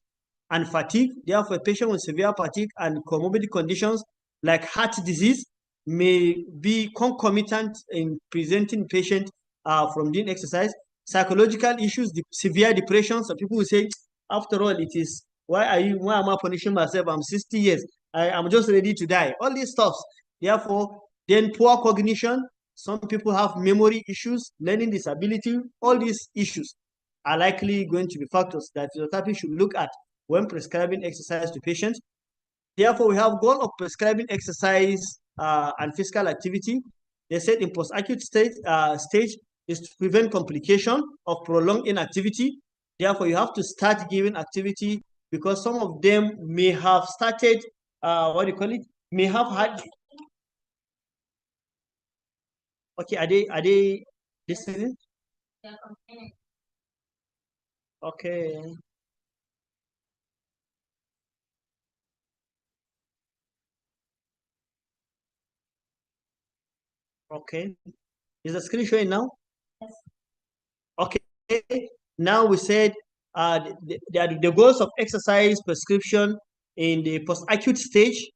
and fatigue. Therefore, a patient with severe fatigue and comorbid conditions like heart disease may be concomitant in presenting patient from doing exercise. Psychological issues, severe depression. Some people will say, after all, it is, why am I punishing myself? I'm 60 years. I'm just ready to die. All these stuff. Therefore, then poor cognition. Some people have memory issues, learning disability. All these issues are likely going to be factors that physiotherapy should look at when prescribing exercise to patients. Therefore, we have goal of prescribing exercise and physical activity. They said in post-acute stage is to prevent complication of prolonged inactivity. Therefore, you have to start giving activity because some of them may have started, what do you call it? May have had. Okay, are they listening? Yeah, okay. Okay. Okay. Is the screen showing now? Yes. Okay. Now we said the goals of exercise prescription in the post-acute stage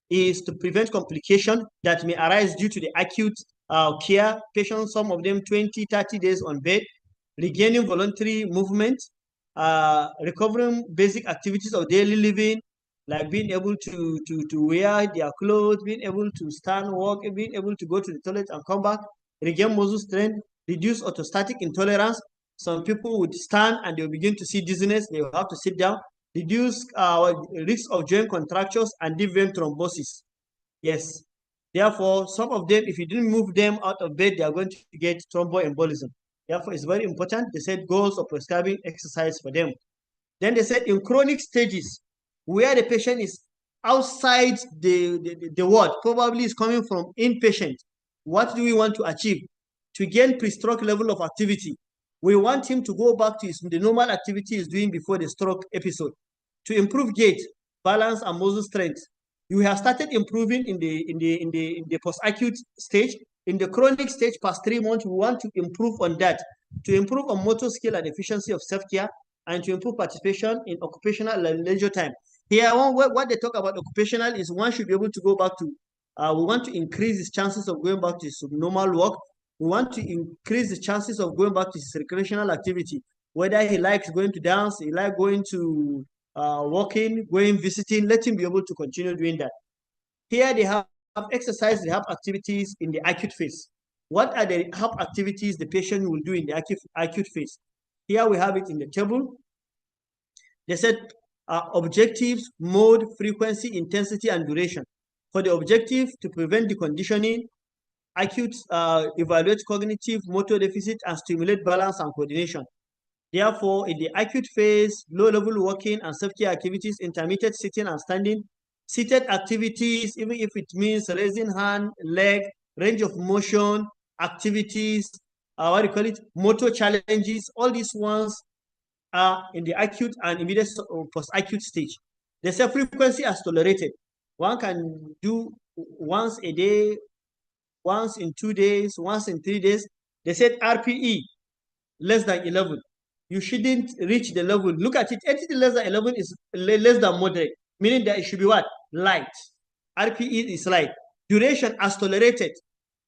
is to prevent complication that may arise due to the acute care. Patients, some of them 20, 30 days on bed, regaining voluntary movement, recovering basic activities of daily living, like being able to wear their clothes, being able to stand, walk, being able to go to the toilet and come back, regain muscle strength, reduce orthostatic intolerance. Some people would stand and they'll begin to see dizziness, they will have to sit down, reduce risk of joint contractures and deep vein thrombosis. Yes. Therefore, some of them, if you didn't move them out of bed, they are going to get thromboembolism. Therefore, it's very important. They said goals of prescribing exercise for them. Then they said in chronic stages, where the patient is outside the ward, probably is coming from inpatient. What do we want to achieve? To gain pre-stroke level of activity. We want him to go back to the normal activity he's doing before the stroke episode. To improve gait, balance, and muscle strength. You have started improving in the post-acute stage. In the chronic stage, past 3 months, we want to improve on that. To improve on motor skill and efficiency of self-care, and to improve participation in occupational and leisure time. Here, what they talk about occupational is one should be able to go back to, we want to increase his chances of going back to his normal work. We want to increase the chances of going back to his recreational activity, whether he likes going to dance, he likes going to walking, going, visiting, let him be able to continue doing that. Here they have exercise rehab activities in the acute phase. What are the rehab activities the patient will do in the acute phase? Here we have it in the table. They said objectives, mode, frequency, intensity, and duration. For the objective, to prevent deconditioning, acute evaluate cognitive, motor deficit, and stimulate balance and coordination. Therefore, in the acute phase, low-level walking and self-care activities, intermittent sitting and standing, seated activities, even if it means raising hand, leg, range of motion, activities, what do you call it, motor challenges, all these ones are in the acute and immediate post-acute stage. The self-frequency as tolerated. One can do once a day, once in 2 days, once in 3 days. They said RPE, less than 11. You shouldn't reach the level. Look at it, anything less than 11 is less than moderate, meaning that it should be what? Light. RPE is light. Duration as tolerated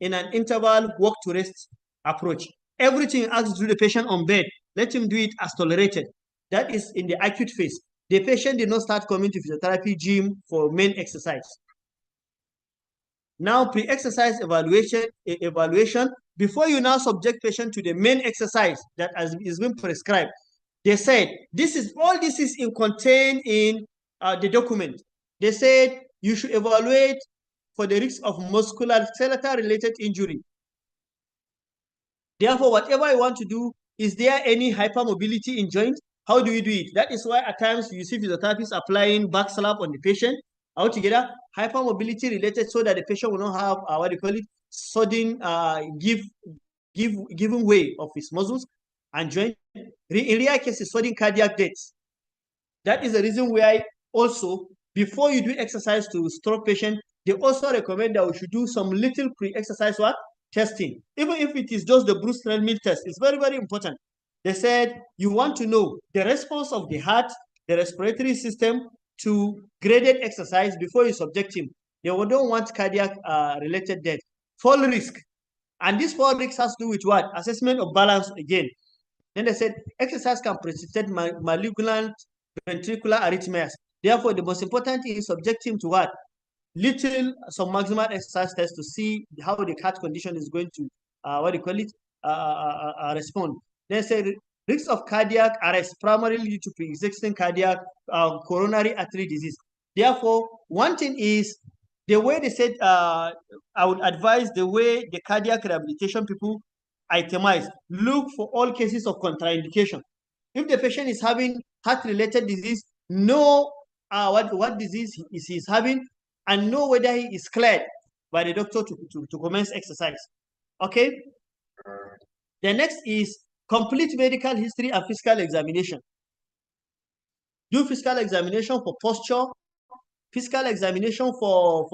in an interval walk to rest approach. Everything asked to do the patient on bed, let him do it as tolerated. That is in the acute phase. The patient did not start coming to physiotherapy gym for main exercise. Now, pre-exercise evaluation, before you now subject patient to the main exercise that has been prescribed, they said, all this is contained in the document. They said you should evaluate for the risk of musculoskeletal related injury. Therefore, whatever I want to do, is there any hypermobility in joint? How do we do it? That is why at times you see physiotherapists applying back slap on the patient. Altogether, hypermobility related so that the patient will not have what do you call it, sudden giving way of his muscles and joint. In rare cases, sudden cardiac death. That is the reason why also before you do exercise to stroke patient, they also recommend that we should do some little pre-exercise testing. Even if it is just the Bruce Treadmill test, it's very, very important. They said you want to know the response of the heart, the respiratory system to graded exercise before you subject him. They don't want cardiac related death. Fall risk. And this fall risk has to do with what? Assessment of balance again. Then they said exercise can precipitate malignant ventricular arrhythmias. Therefore, the most important is subject him to what? Some maximal exercise test to see how the heart condition is going to, respond. They say risk of cardiac arrest primarily due to pre-existing cardiac coronary artery disease. Therefore, one thing is the way they said, I would advise the way the cardiac rehabilitation people itemize, look for all cases of contraindication. If the patient is having heart-related disease, know what disease he's having, and know whether he is cleared by the doctor to commence exercise. Okay? The next is complete medical history and physical examination. Do physical examination for posture, physical examination for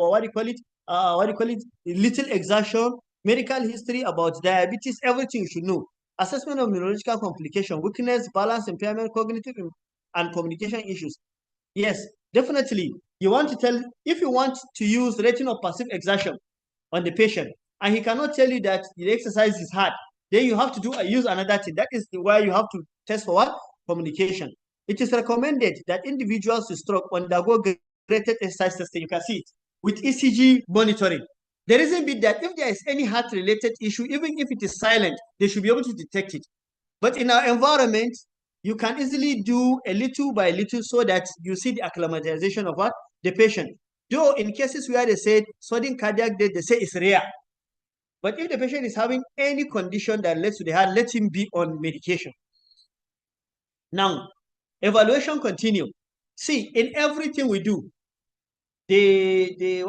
little exertion, medical history about diabetes, everything you should know. Assessment of neurological complication, weakness, balance, impairment, cognitive and communication issues. Yes, definitely. You want to tell, if you want to use rating of passive exertion on the patient, and he cannot tell you that the exercise is hard, then you have to use another thing. That is why you have to test for what? Communication. It is recommended that individuals with stroke undergo graded exercise testing. You can see it with ECG monitoring. The reason being that if there is any heart-related issue, even if it is silent, they should be able to detect it. But in our environment, you can easily do a little by little so that you see the acclimatization of what? The patient. Though in cases where they said sudden cardiac death, they say it's rare. But if the patient is having any condition that leads to the heart, let him be on medication. Now, evaluation continue. See, in everything we do, the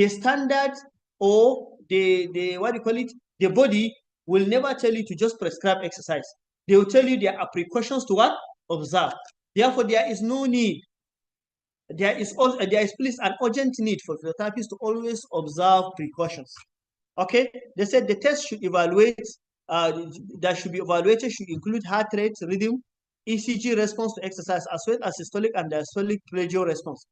standard or the body will never tell you to just prescribe exercise. They will tell you there are precautions to what? Observe. Therefore, there is no need. There is please an urgent need for physiotherapists to always observe precautions. Okay, they said the test should evaluate, that should be evaluated should include heart rate, rhythm, ECG response to exercise, as well as systolic and diastolic pressure response.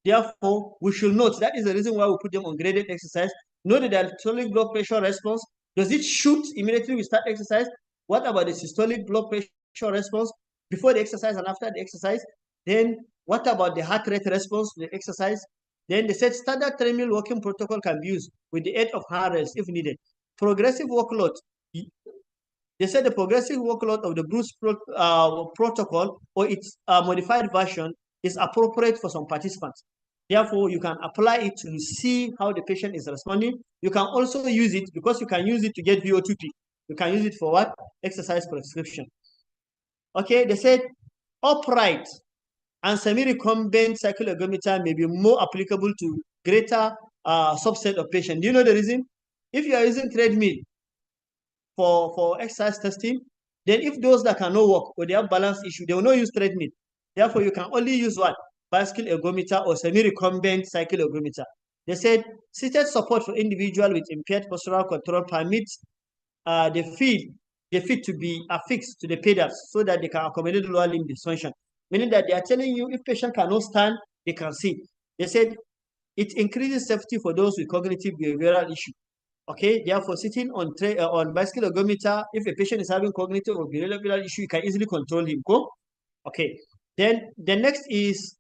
Therefore, we should note, that is the reason why we put them on graded exercise. Note the diastolic blood pressure response. Does it shoot immediately we start exercise? What about the systolic blood pressure response before the exercise and after the exercise? Then what about the heart rate response to the exercise? Then they said standard treadmill walking protocol can be used with the aid of heart rates if needed. Progressive workload. They said the progressive workload of the Bruce protocol or its modified version is appropriate for some participants. Therefore, you can apply it to see how the patient is responding. You can also use it because you can use it to get VO2 peak. You can use it for what? Exercise prescription. Okay, they said upright and semi-recumbent cycle ergometer may be more applicable to greater subset of patients. Do you know the reason? If you are using treadmill for exercise testing, then if those that cannot walk or they have balance issue, they will not use treadmill. Therefore, you can only use what? Bicycle ergometer or semi-recumbent cycle ergometer. They said seated support for individual with impaired postural control permits the feet to be affixed to the pedals so that they can accommodate lower limb dysfunction. Meaning that they are telling you if patient cannot stand, they can sit. They said it increases safety for those with cognitive behavioral issue. Okay, therefore sitting on bicycle ergometer, if a patient is having cognitive or behavioral issue, you can easily control him. Go. Okay. Then the next is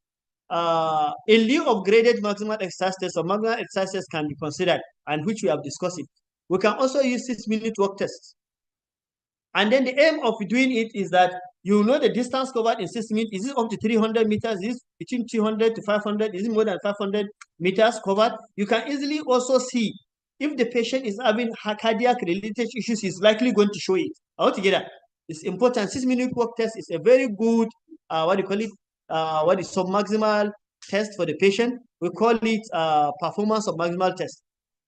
in lieu of graded maximal exercise tests, or maximal exercise tests can be considered, and which we have discussed it. We can also use 6-minute walk tests. And then the aim of doing it is that you know the distance covered in 6 minutes. Is it up to 300 meters? Is it between 200 to 500? Is it more than 500 meters covered? You can easily also see if the patient is having cardiac related issues, he's likely going to show it. Altogether, it's important. 6-minute walk test is a very good, submaximal test for the patient. We call it performance of maximal test.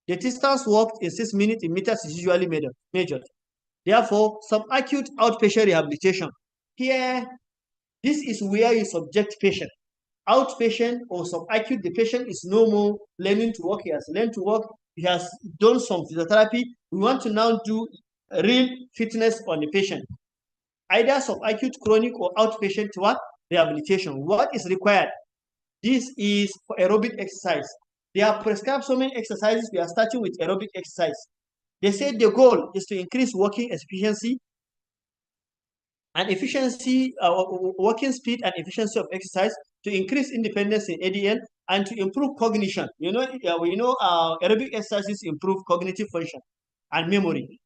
The distance walked in 6 minutes in meters is usually measured. Therefore, subacute outpatient rehabilitation. Here, this is where you subject patient. Outpatient or subacute, the patient is no more learning to walk. He has learned to walk. He has done some physiotherapy. We want to now do real fitness on the patient. Either subacute, chronic, or outpatient what? Rehabilitation. What is required? This is for aerobic exercise. They have prescribed so many exercises. We are starting with aerobic exercise. They say the goal is to increase working efficiency and efficiency, working speed and efficiency of exercise, to increase independence in ADL, and to improve cognition. We know aerobic exercises improve cognitive function and memory.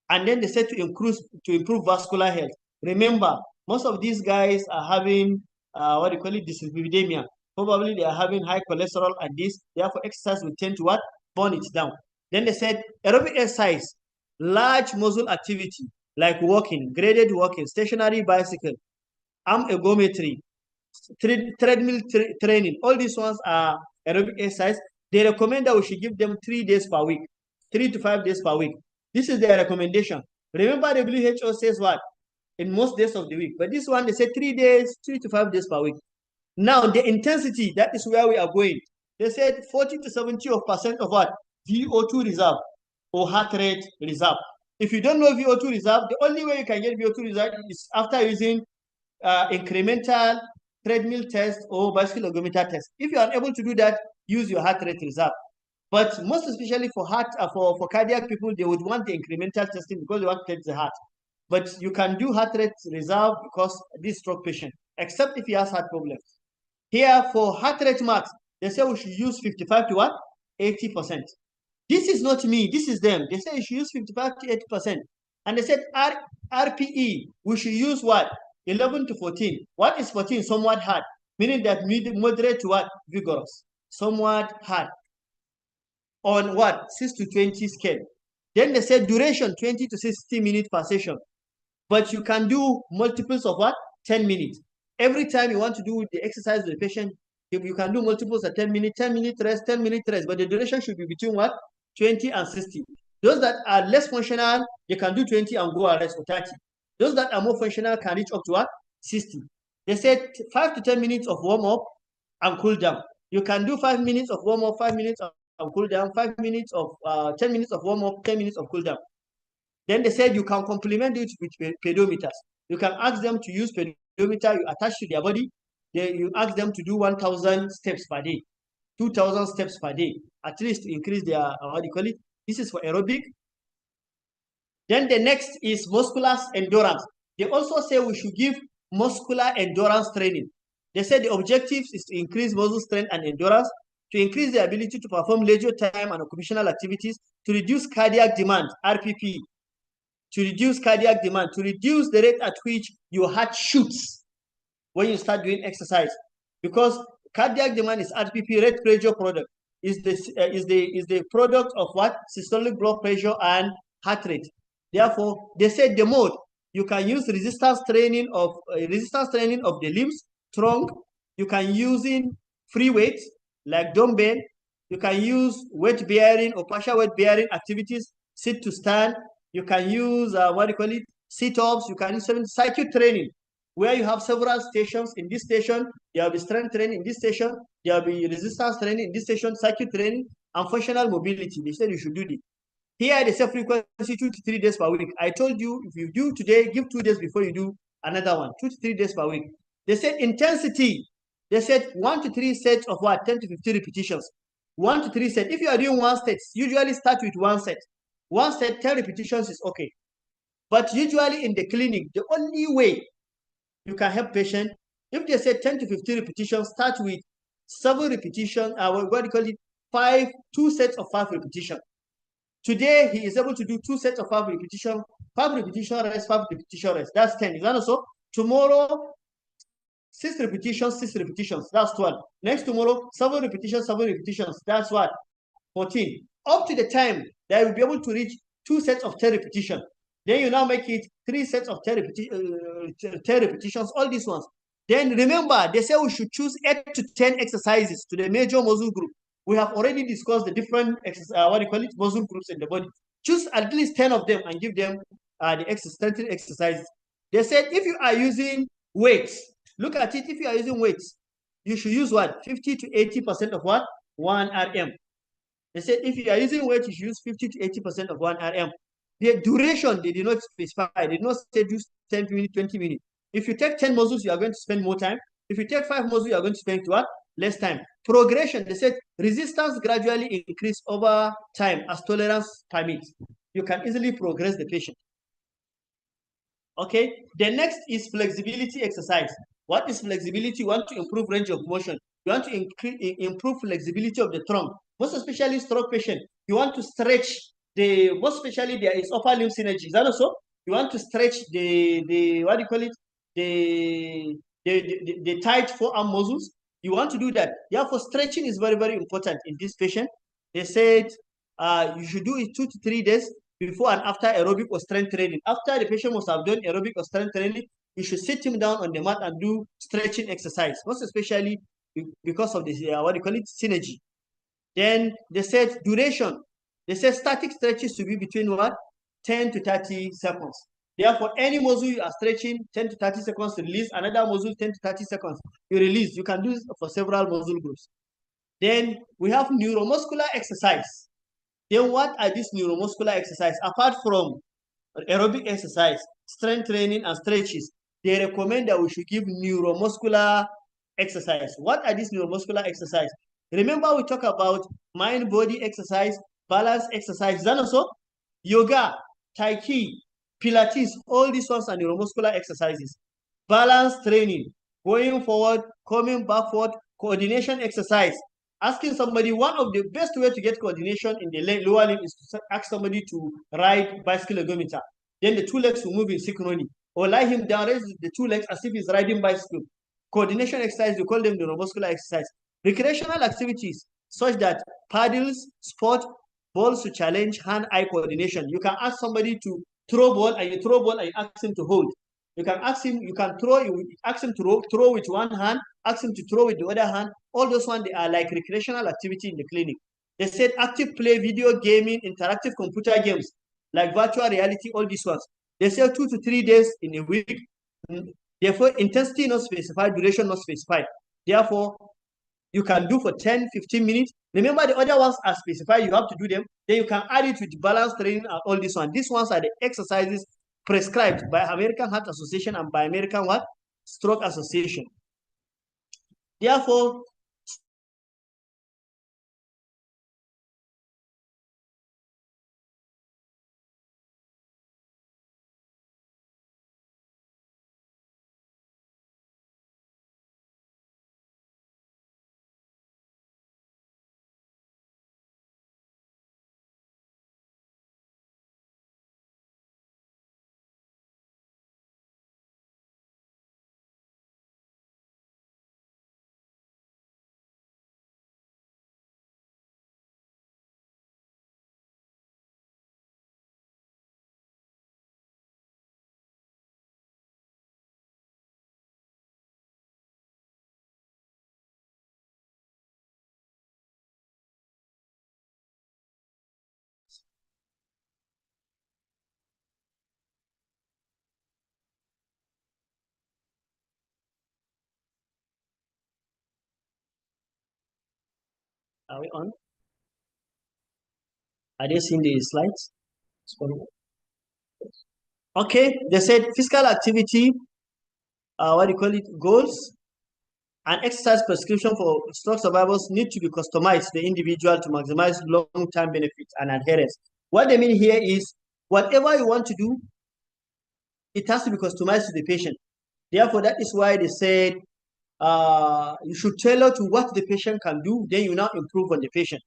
And then they said to improve vascular health. Remember, most of these guys are having dyslipidemia. Probably they are having high cholesterol and this. Therefore, exercise will tend to what? Burn it down. Then they said aerobic exercise, large muscle activity like walking, graded walking, stationary bicycle, arm ergometry, treadmill training. All these ones are aerobic exercise. They recommend that we should give them 3 days per week, 3 to 5 days per week. This is their recommendation. Remember, WHO says what? In most days of the week. But this one, they say 3 days, 3 to 5 days per week. Now, the intensity, that is where we are going. They said 40 to 70% of what? VO2 reserve or heart rate reserve. If you don't know VO2 reserve, the only way you can get VO2 reserve is after using incremental treadmill test or bicycle ergometer test. If you are unable to do that, use your heart rate reserve. But most especially for for cardiac people, they would want the incremental testing because they want to test the heart. But you can do heart rate reserve because this stroke patient, except if he has heart problems. Here for heart rate max, they say we should use 55 to what? 80%. This is not me, this is them. They say you should use 55 to 80%. And they said RPE, we should use what? 11 to 14. What is 14? Somewhat hard. Meaning that moderate to what? Vigorous. Somewhat hard. On what? 6 to 20 scale. Then they said duration 20 to 60 minutes per session. But you can do multiples of what? 10 minutes. Every time you want to do the exercise with the patient, you can do multiples of 10 minutes, 10 minutes rest, 10 minutes rest. But the duration should be between what? 20 and 60. Those that are less functional, they can do 20 and go and rest for 30. Those that are more functional can reach up to what? 60. They said 5 to 10 minutes of warm-up and cool down. You can do 5 minutes of warm-up, 5 minutes of cool down, 5 minutes of 10 minutes of warm-up, 10 minutes of cool down. Then they said you can complement it with pedometers. You can ask them to use pedometer you attach to their body. You ask them to do 1,000 steps per day, 2,000 steps per day, at least to increase their, This is for aerobic. Then the next is muscular endurance. They also say we should give muscular endurance training. They said the objectives is to increase muscle strength and endurance, to increase the ability to perform leisure time and occupational activities, to reduce cardiac demand, RPP, to reduce cardiac demand, to reduce the rate at which your heart shoots when you start doing exercise. Because cardiac demand is RPP, rate pressure product, is the product of what? Systolic blood pressure and heart rate. Therefore, they said the mode, you can use resistance training of the limbs, trunk. You can use in free weights like dumbbell. You can use weight bearing or partial weight bearing activities, sit to stand. You can use sit-ups. You can use circuit training, where you have several stations. In this station, there will be strength training. In this station, there will be resistance training. In this station, circuit training and functional mobility. They said you should do this. Here, they say frequency 2 to 3 days per week. I told you, if you do today, give 2 days before you do another one. 2 to 3 days per week. They said intensity. They said 1 to 3 sets of what? 10 to 50 repetitions. 1 to 3 sets. If you are doing one set, usually start with one set. One set, 10 repetitions is okay. But usually in the clinic, the only way you can help patient, if they say 10 to 15 repetitions, start with 7 repetitions, what do you call it? 2 sets of 5 repetitions. Today, he is able to do 2 sets of 5 repetition, 5 repetition rest, 5 repetition rest. That's 10. Is that also? Tomorrow, 6 repetitions, 6 repetitions. That's 12. Next tomorrow, 7 repetitions, 7 repetitions. That's what? 14. Up to the time that you'll be able to reach 2 sets of 10 repetitions. Then you now make it 3 sets of 10 repetitions, all these ones. Then remember, they say we should choose 8 to 10 exercises to the major muscle group. We have already discussed the different muscle groups in the body. Choose at least 10 of them and give them the exercises. They said if you are using weights, look at it, if you are using weights, you should use what? 50 to 80% of what? 1 RM. They said if you are using weights, you should use 50 to 80% of 1 RM. The duration, they did not specify. They did not say use 10 minutes, 20 minutes. If you take 10 muscles, you are going to spend more time. If you take 5 muscles, you are going to spend what? Less time. Progression, they said resistance gradually increase over time as tolerance permits. You can easily progress the patient. Okay, the next is flexibility exercise. What is flexibility? You want to improve range of motion. You want to improve flexibility of the trunk. Most especially stroke patient, you want to stretch most especially there is upper limb synergy. Is that also? You want to stretch the what do you call it? The tight forearm muscles. You want to do that. Therefore, stretching is very, very important in this patient. They said you should do it 2 to 3 days before and after aerobic or strength training. After the patient must have done aerobic or strength training, you should sit him down on the mat and do stretching exercise, most especially because of this, what do you call it, synergy. Then they said duration. They said static stretches to be between what? 10 to 30 seconds. Therefore, any muscle you are stretching 10 to 30 seconds to release, another muscle 10 to 30 seconds, you release. You can do this for several muscle groups. Then we have neuromuscular exercise. Then what are these neuromuscular exercise? Apart from aerobic exercise, strength training, and stretches, they recommend that we should give neuromuscular exercise. What are these neuromuscular exercise? Remember, we talk about mind-body exercise, balance exercise, and also yoga, tai chi, pilates, all these ones are neuromuscular exercises. Balance training, going forward, coming backward, coordination exercise. Asking somebody, one of the best way to get coordination in the lower limb is to ask somebody to ride bicycle ergometer. Then the 2 legs will move in synchrony. Or lie him down, raise the 2 legs as if he's riding bicycle. Coordination exercise, we call them neuromuscular exercise. Recreational activities, such that paddles, sport, balls to challenge hand-eye coordination. You can ask somebody to throw ball, and you throw ball and you ask him to hold. You can ask him, you can throw, you ask him to throw with one hand, ask him to throw with the other hand. All those ones, they are like recreational activity in the clinic. They said active play, video gaming, interactive computer games, like virtual reality, all these ones. They say 2 to 3 days in a week. Therefore, intensity not specified, duration not specified. Therefore, you can do for 10, 15 minutes. Remember, the other ones are specified, you have to do them. Then you can add it with balance training and all these ones. These ones are the exercises prescribed by American Heart Association and by American what? Stroke Association. Therefore, Are we on? Are they seeing the slides? Okay, they said physical activity, what do you call it, goals and exercise prescription for stroke survivors need to be customized to the individual to maximize long-term benefits and adherence. What they mean here is whatever you want to do, it has to be customized to the patient. Therefore, that is why they said you should tailor to what the patient can do, then you now improve on the patient.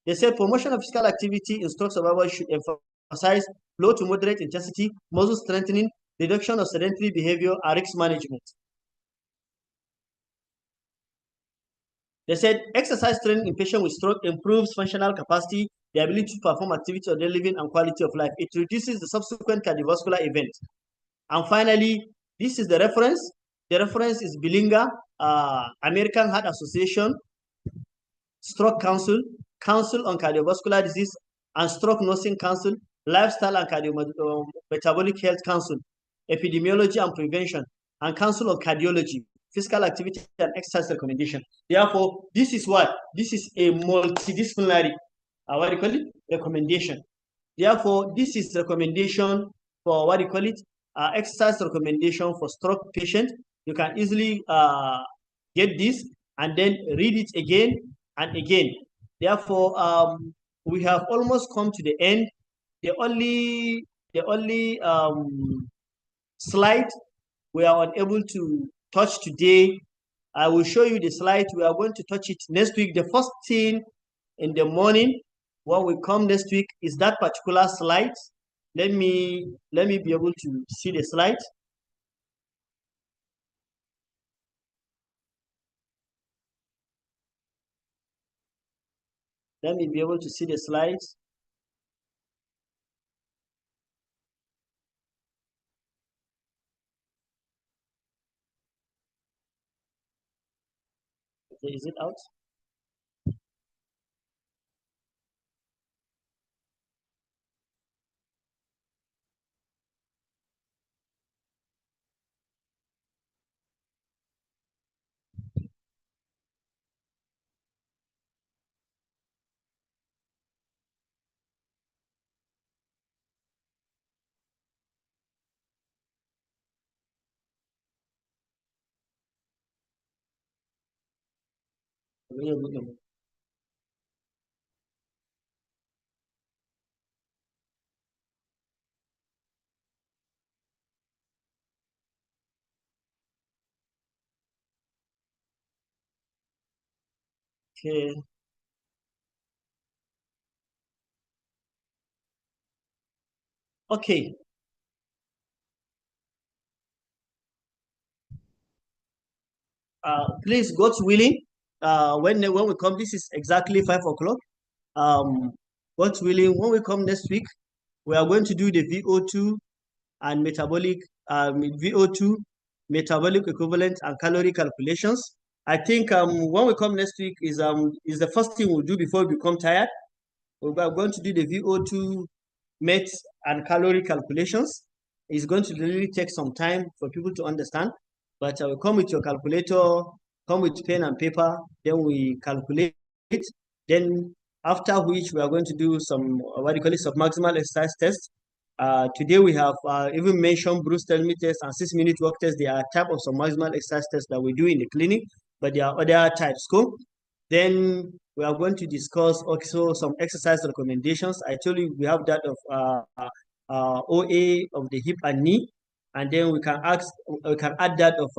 They said promotion of physical activity in stroke survivors should emphasize low to moderate intensity, muscle strengthening, reduction of sedentary behavior, and risk management. They said exercise training in patients with stroke improves functional capacity, the ability to perform activities of daily living, and quality of life. It reduces the subsequent cardiovascular event. And finally, this is the reference. The reference is Bilinga, American Heart Association, Stroke Council, Council on Cardiovascular Disease, and Stroke Nursing Council, Lifestyle and Cardiometabolic Health Council, Epidemiology and Prevention, and Council of Cardiology, Physical Activity and Exercise Recommendation. Therefore, this is what? This is a multidisciplinary, what do you call it? Recommendation. Therefore, this is recommendation for, what do you call it? Exercise recommendation for stroke patient. You can easily get this and then read it again and again. Therefore, we have almost come to the end. The only slide we are unable to touch today, I will show you the slide. We are going to touch it next week. The first thing in the morning when we come next week is that particular slide. Let me be able to see the slide. Let me be able to see the slides. Okay, is it out? Okay. Okay. Please, God's willing, when we come, this is exactly 5 o'clock. God's willing, when we come next week, we are going to do the VO2 and metabolic VO2, metabolic equivalent, and calorie calculations. I think when we come next week is the first thing we'll do before we become tired. We are going to do the VO2 met and calorie calculations. It's going to really take some time for people to understand, but I will come with your calculator, come with pen and paper, then we calculate it. Then after which we are going to do some, what do you call it, submaximal exercise test. Today we have even mentioned Bruce Stelmi test and 6-minute walk test. They are type of submaximal exercise tests that we do in the clinic, but there are other types. Cool. Then we are going to discuss also some exercise recommendations. I told you we have that of OA of the hip and knee, and then we can add that of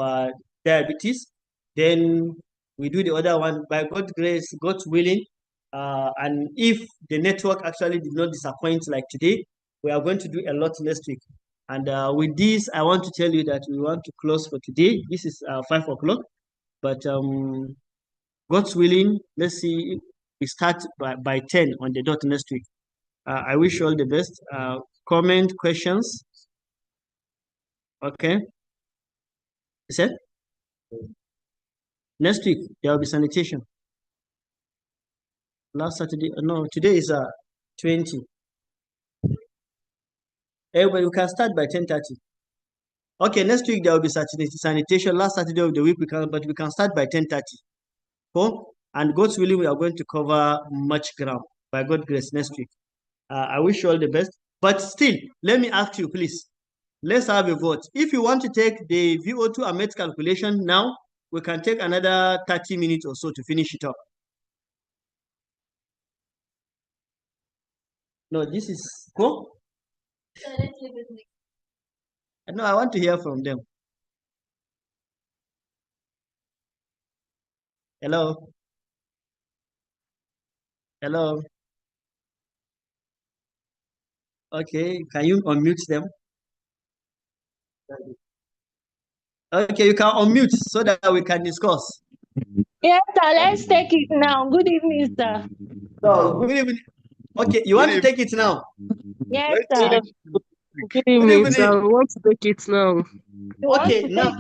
diabetes. Then we do the other one by God's grace, God's willing. And if the network actually did not disappoint like today, we are going to do a lot next week. And with this, I want to tell you that we want to close for today. This is 5 o'clock, but God's willing, let's see, we start by 10 on the dot next week. I wish you all the best. Comment, questions? Okay. You said? Next week, there will be sanitation. Last Saturday, no, today is 20. Everybody, we can start by 10:30. Okay, next week there will be sanitation. Last Saturday of the week, but we can start by 10:30. Cool? And God's willing, we are going to cover much ground by God's grace next week. I wish you all the best. But still, let me ask you, please. Let's have a vote. If you want to take the VO2 and MET calculation now, we can take another 30 minutes or so to finish it up. No, this is go. No, I want to hear from them. Hello. Hello. Okay, can you unmute them? Okay, you can unmute so that we can discuss. Yes, sir. Let's take it now. Good evening, sir. Good evening. Okay, you want to take it now? Yes, sir. Good evening, sir. We want to take it now. Okay, now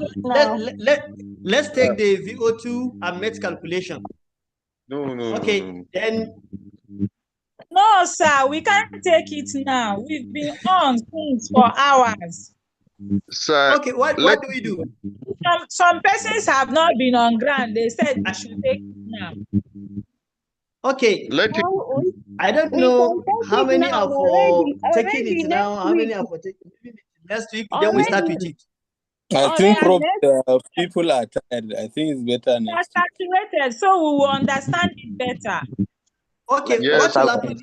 let's take the VO2 and MET calculation. No. Okay, then. No, sir, we can't take it now. We've been on since for hours. Sir, okay, what do we do? Some persons have not been on ground. They said I should take it now. Okay. I don't know how many are for taking it now, how many are for taking it next week, then we start with it. I think people are tired. I think it's better next week. Saturated, so we will understand it better. Okay, yes, what will happen?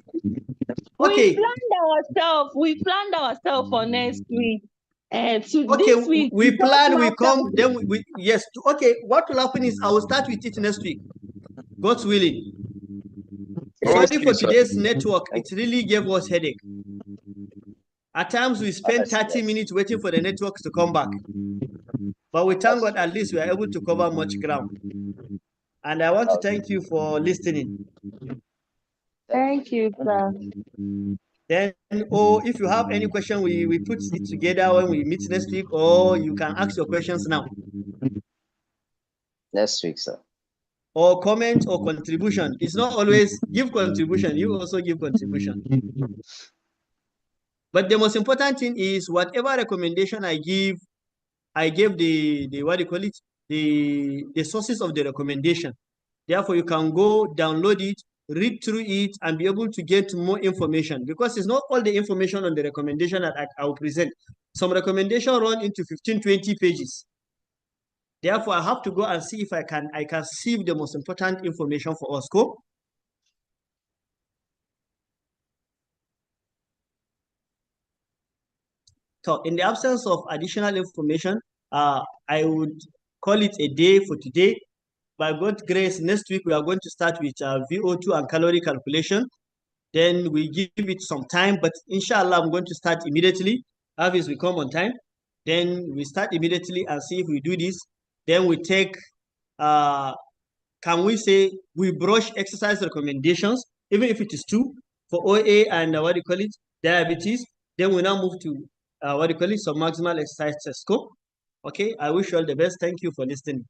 Okay. We planned ourselves for next week. Okay, this week, we plan, we come, then we yes. Okay, what will happen is I will start with it next week. God's willing. Sorry for today's network. It really gave us headache. At times we spend 30 minutes waiting for the network to come back. But we thank God at least we are able to cover much ground. And I want to thank you for listening. Thank you, sir. Then, if you have any question, we put it together when we meet next week, or you can ask your questions now. Next week, sir. Or comment or contribution. It's not always give contribution, you also give contribution. But the most important thing is whatever recommendation I gave the what do you call it? The sources of the recommendation. Therefore, you can go download it, read through it, and be able to get more information, because it's not all the information on the recommendation that I will present. Some recommendation run into 15-20 pages. Therefore, I have to go and see if I can sieve the most important information for us. Go. So, in the absence of additional information, I would call it a day for today. By God's grace, next week we are going to start with VO2 and calorie calculation. Then we give it some time, but inshallah, I'm going to start immediately. Obviously, we come on time. Then we start immediately and see if we do this. Then we take, can we say, we brush exercise recommendations, even if it is 2 for OA and what do you call it, diabetes. Then we now move to what do you call it, some maximal exercise test scope. Okay, I wish you all the best. Thank you for listening.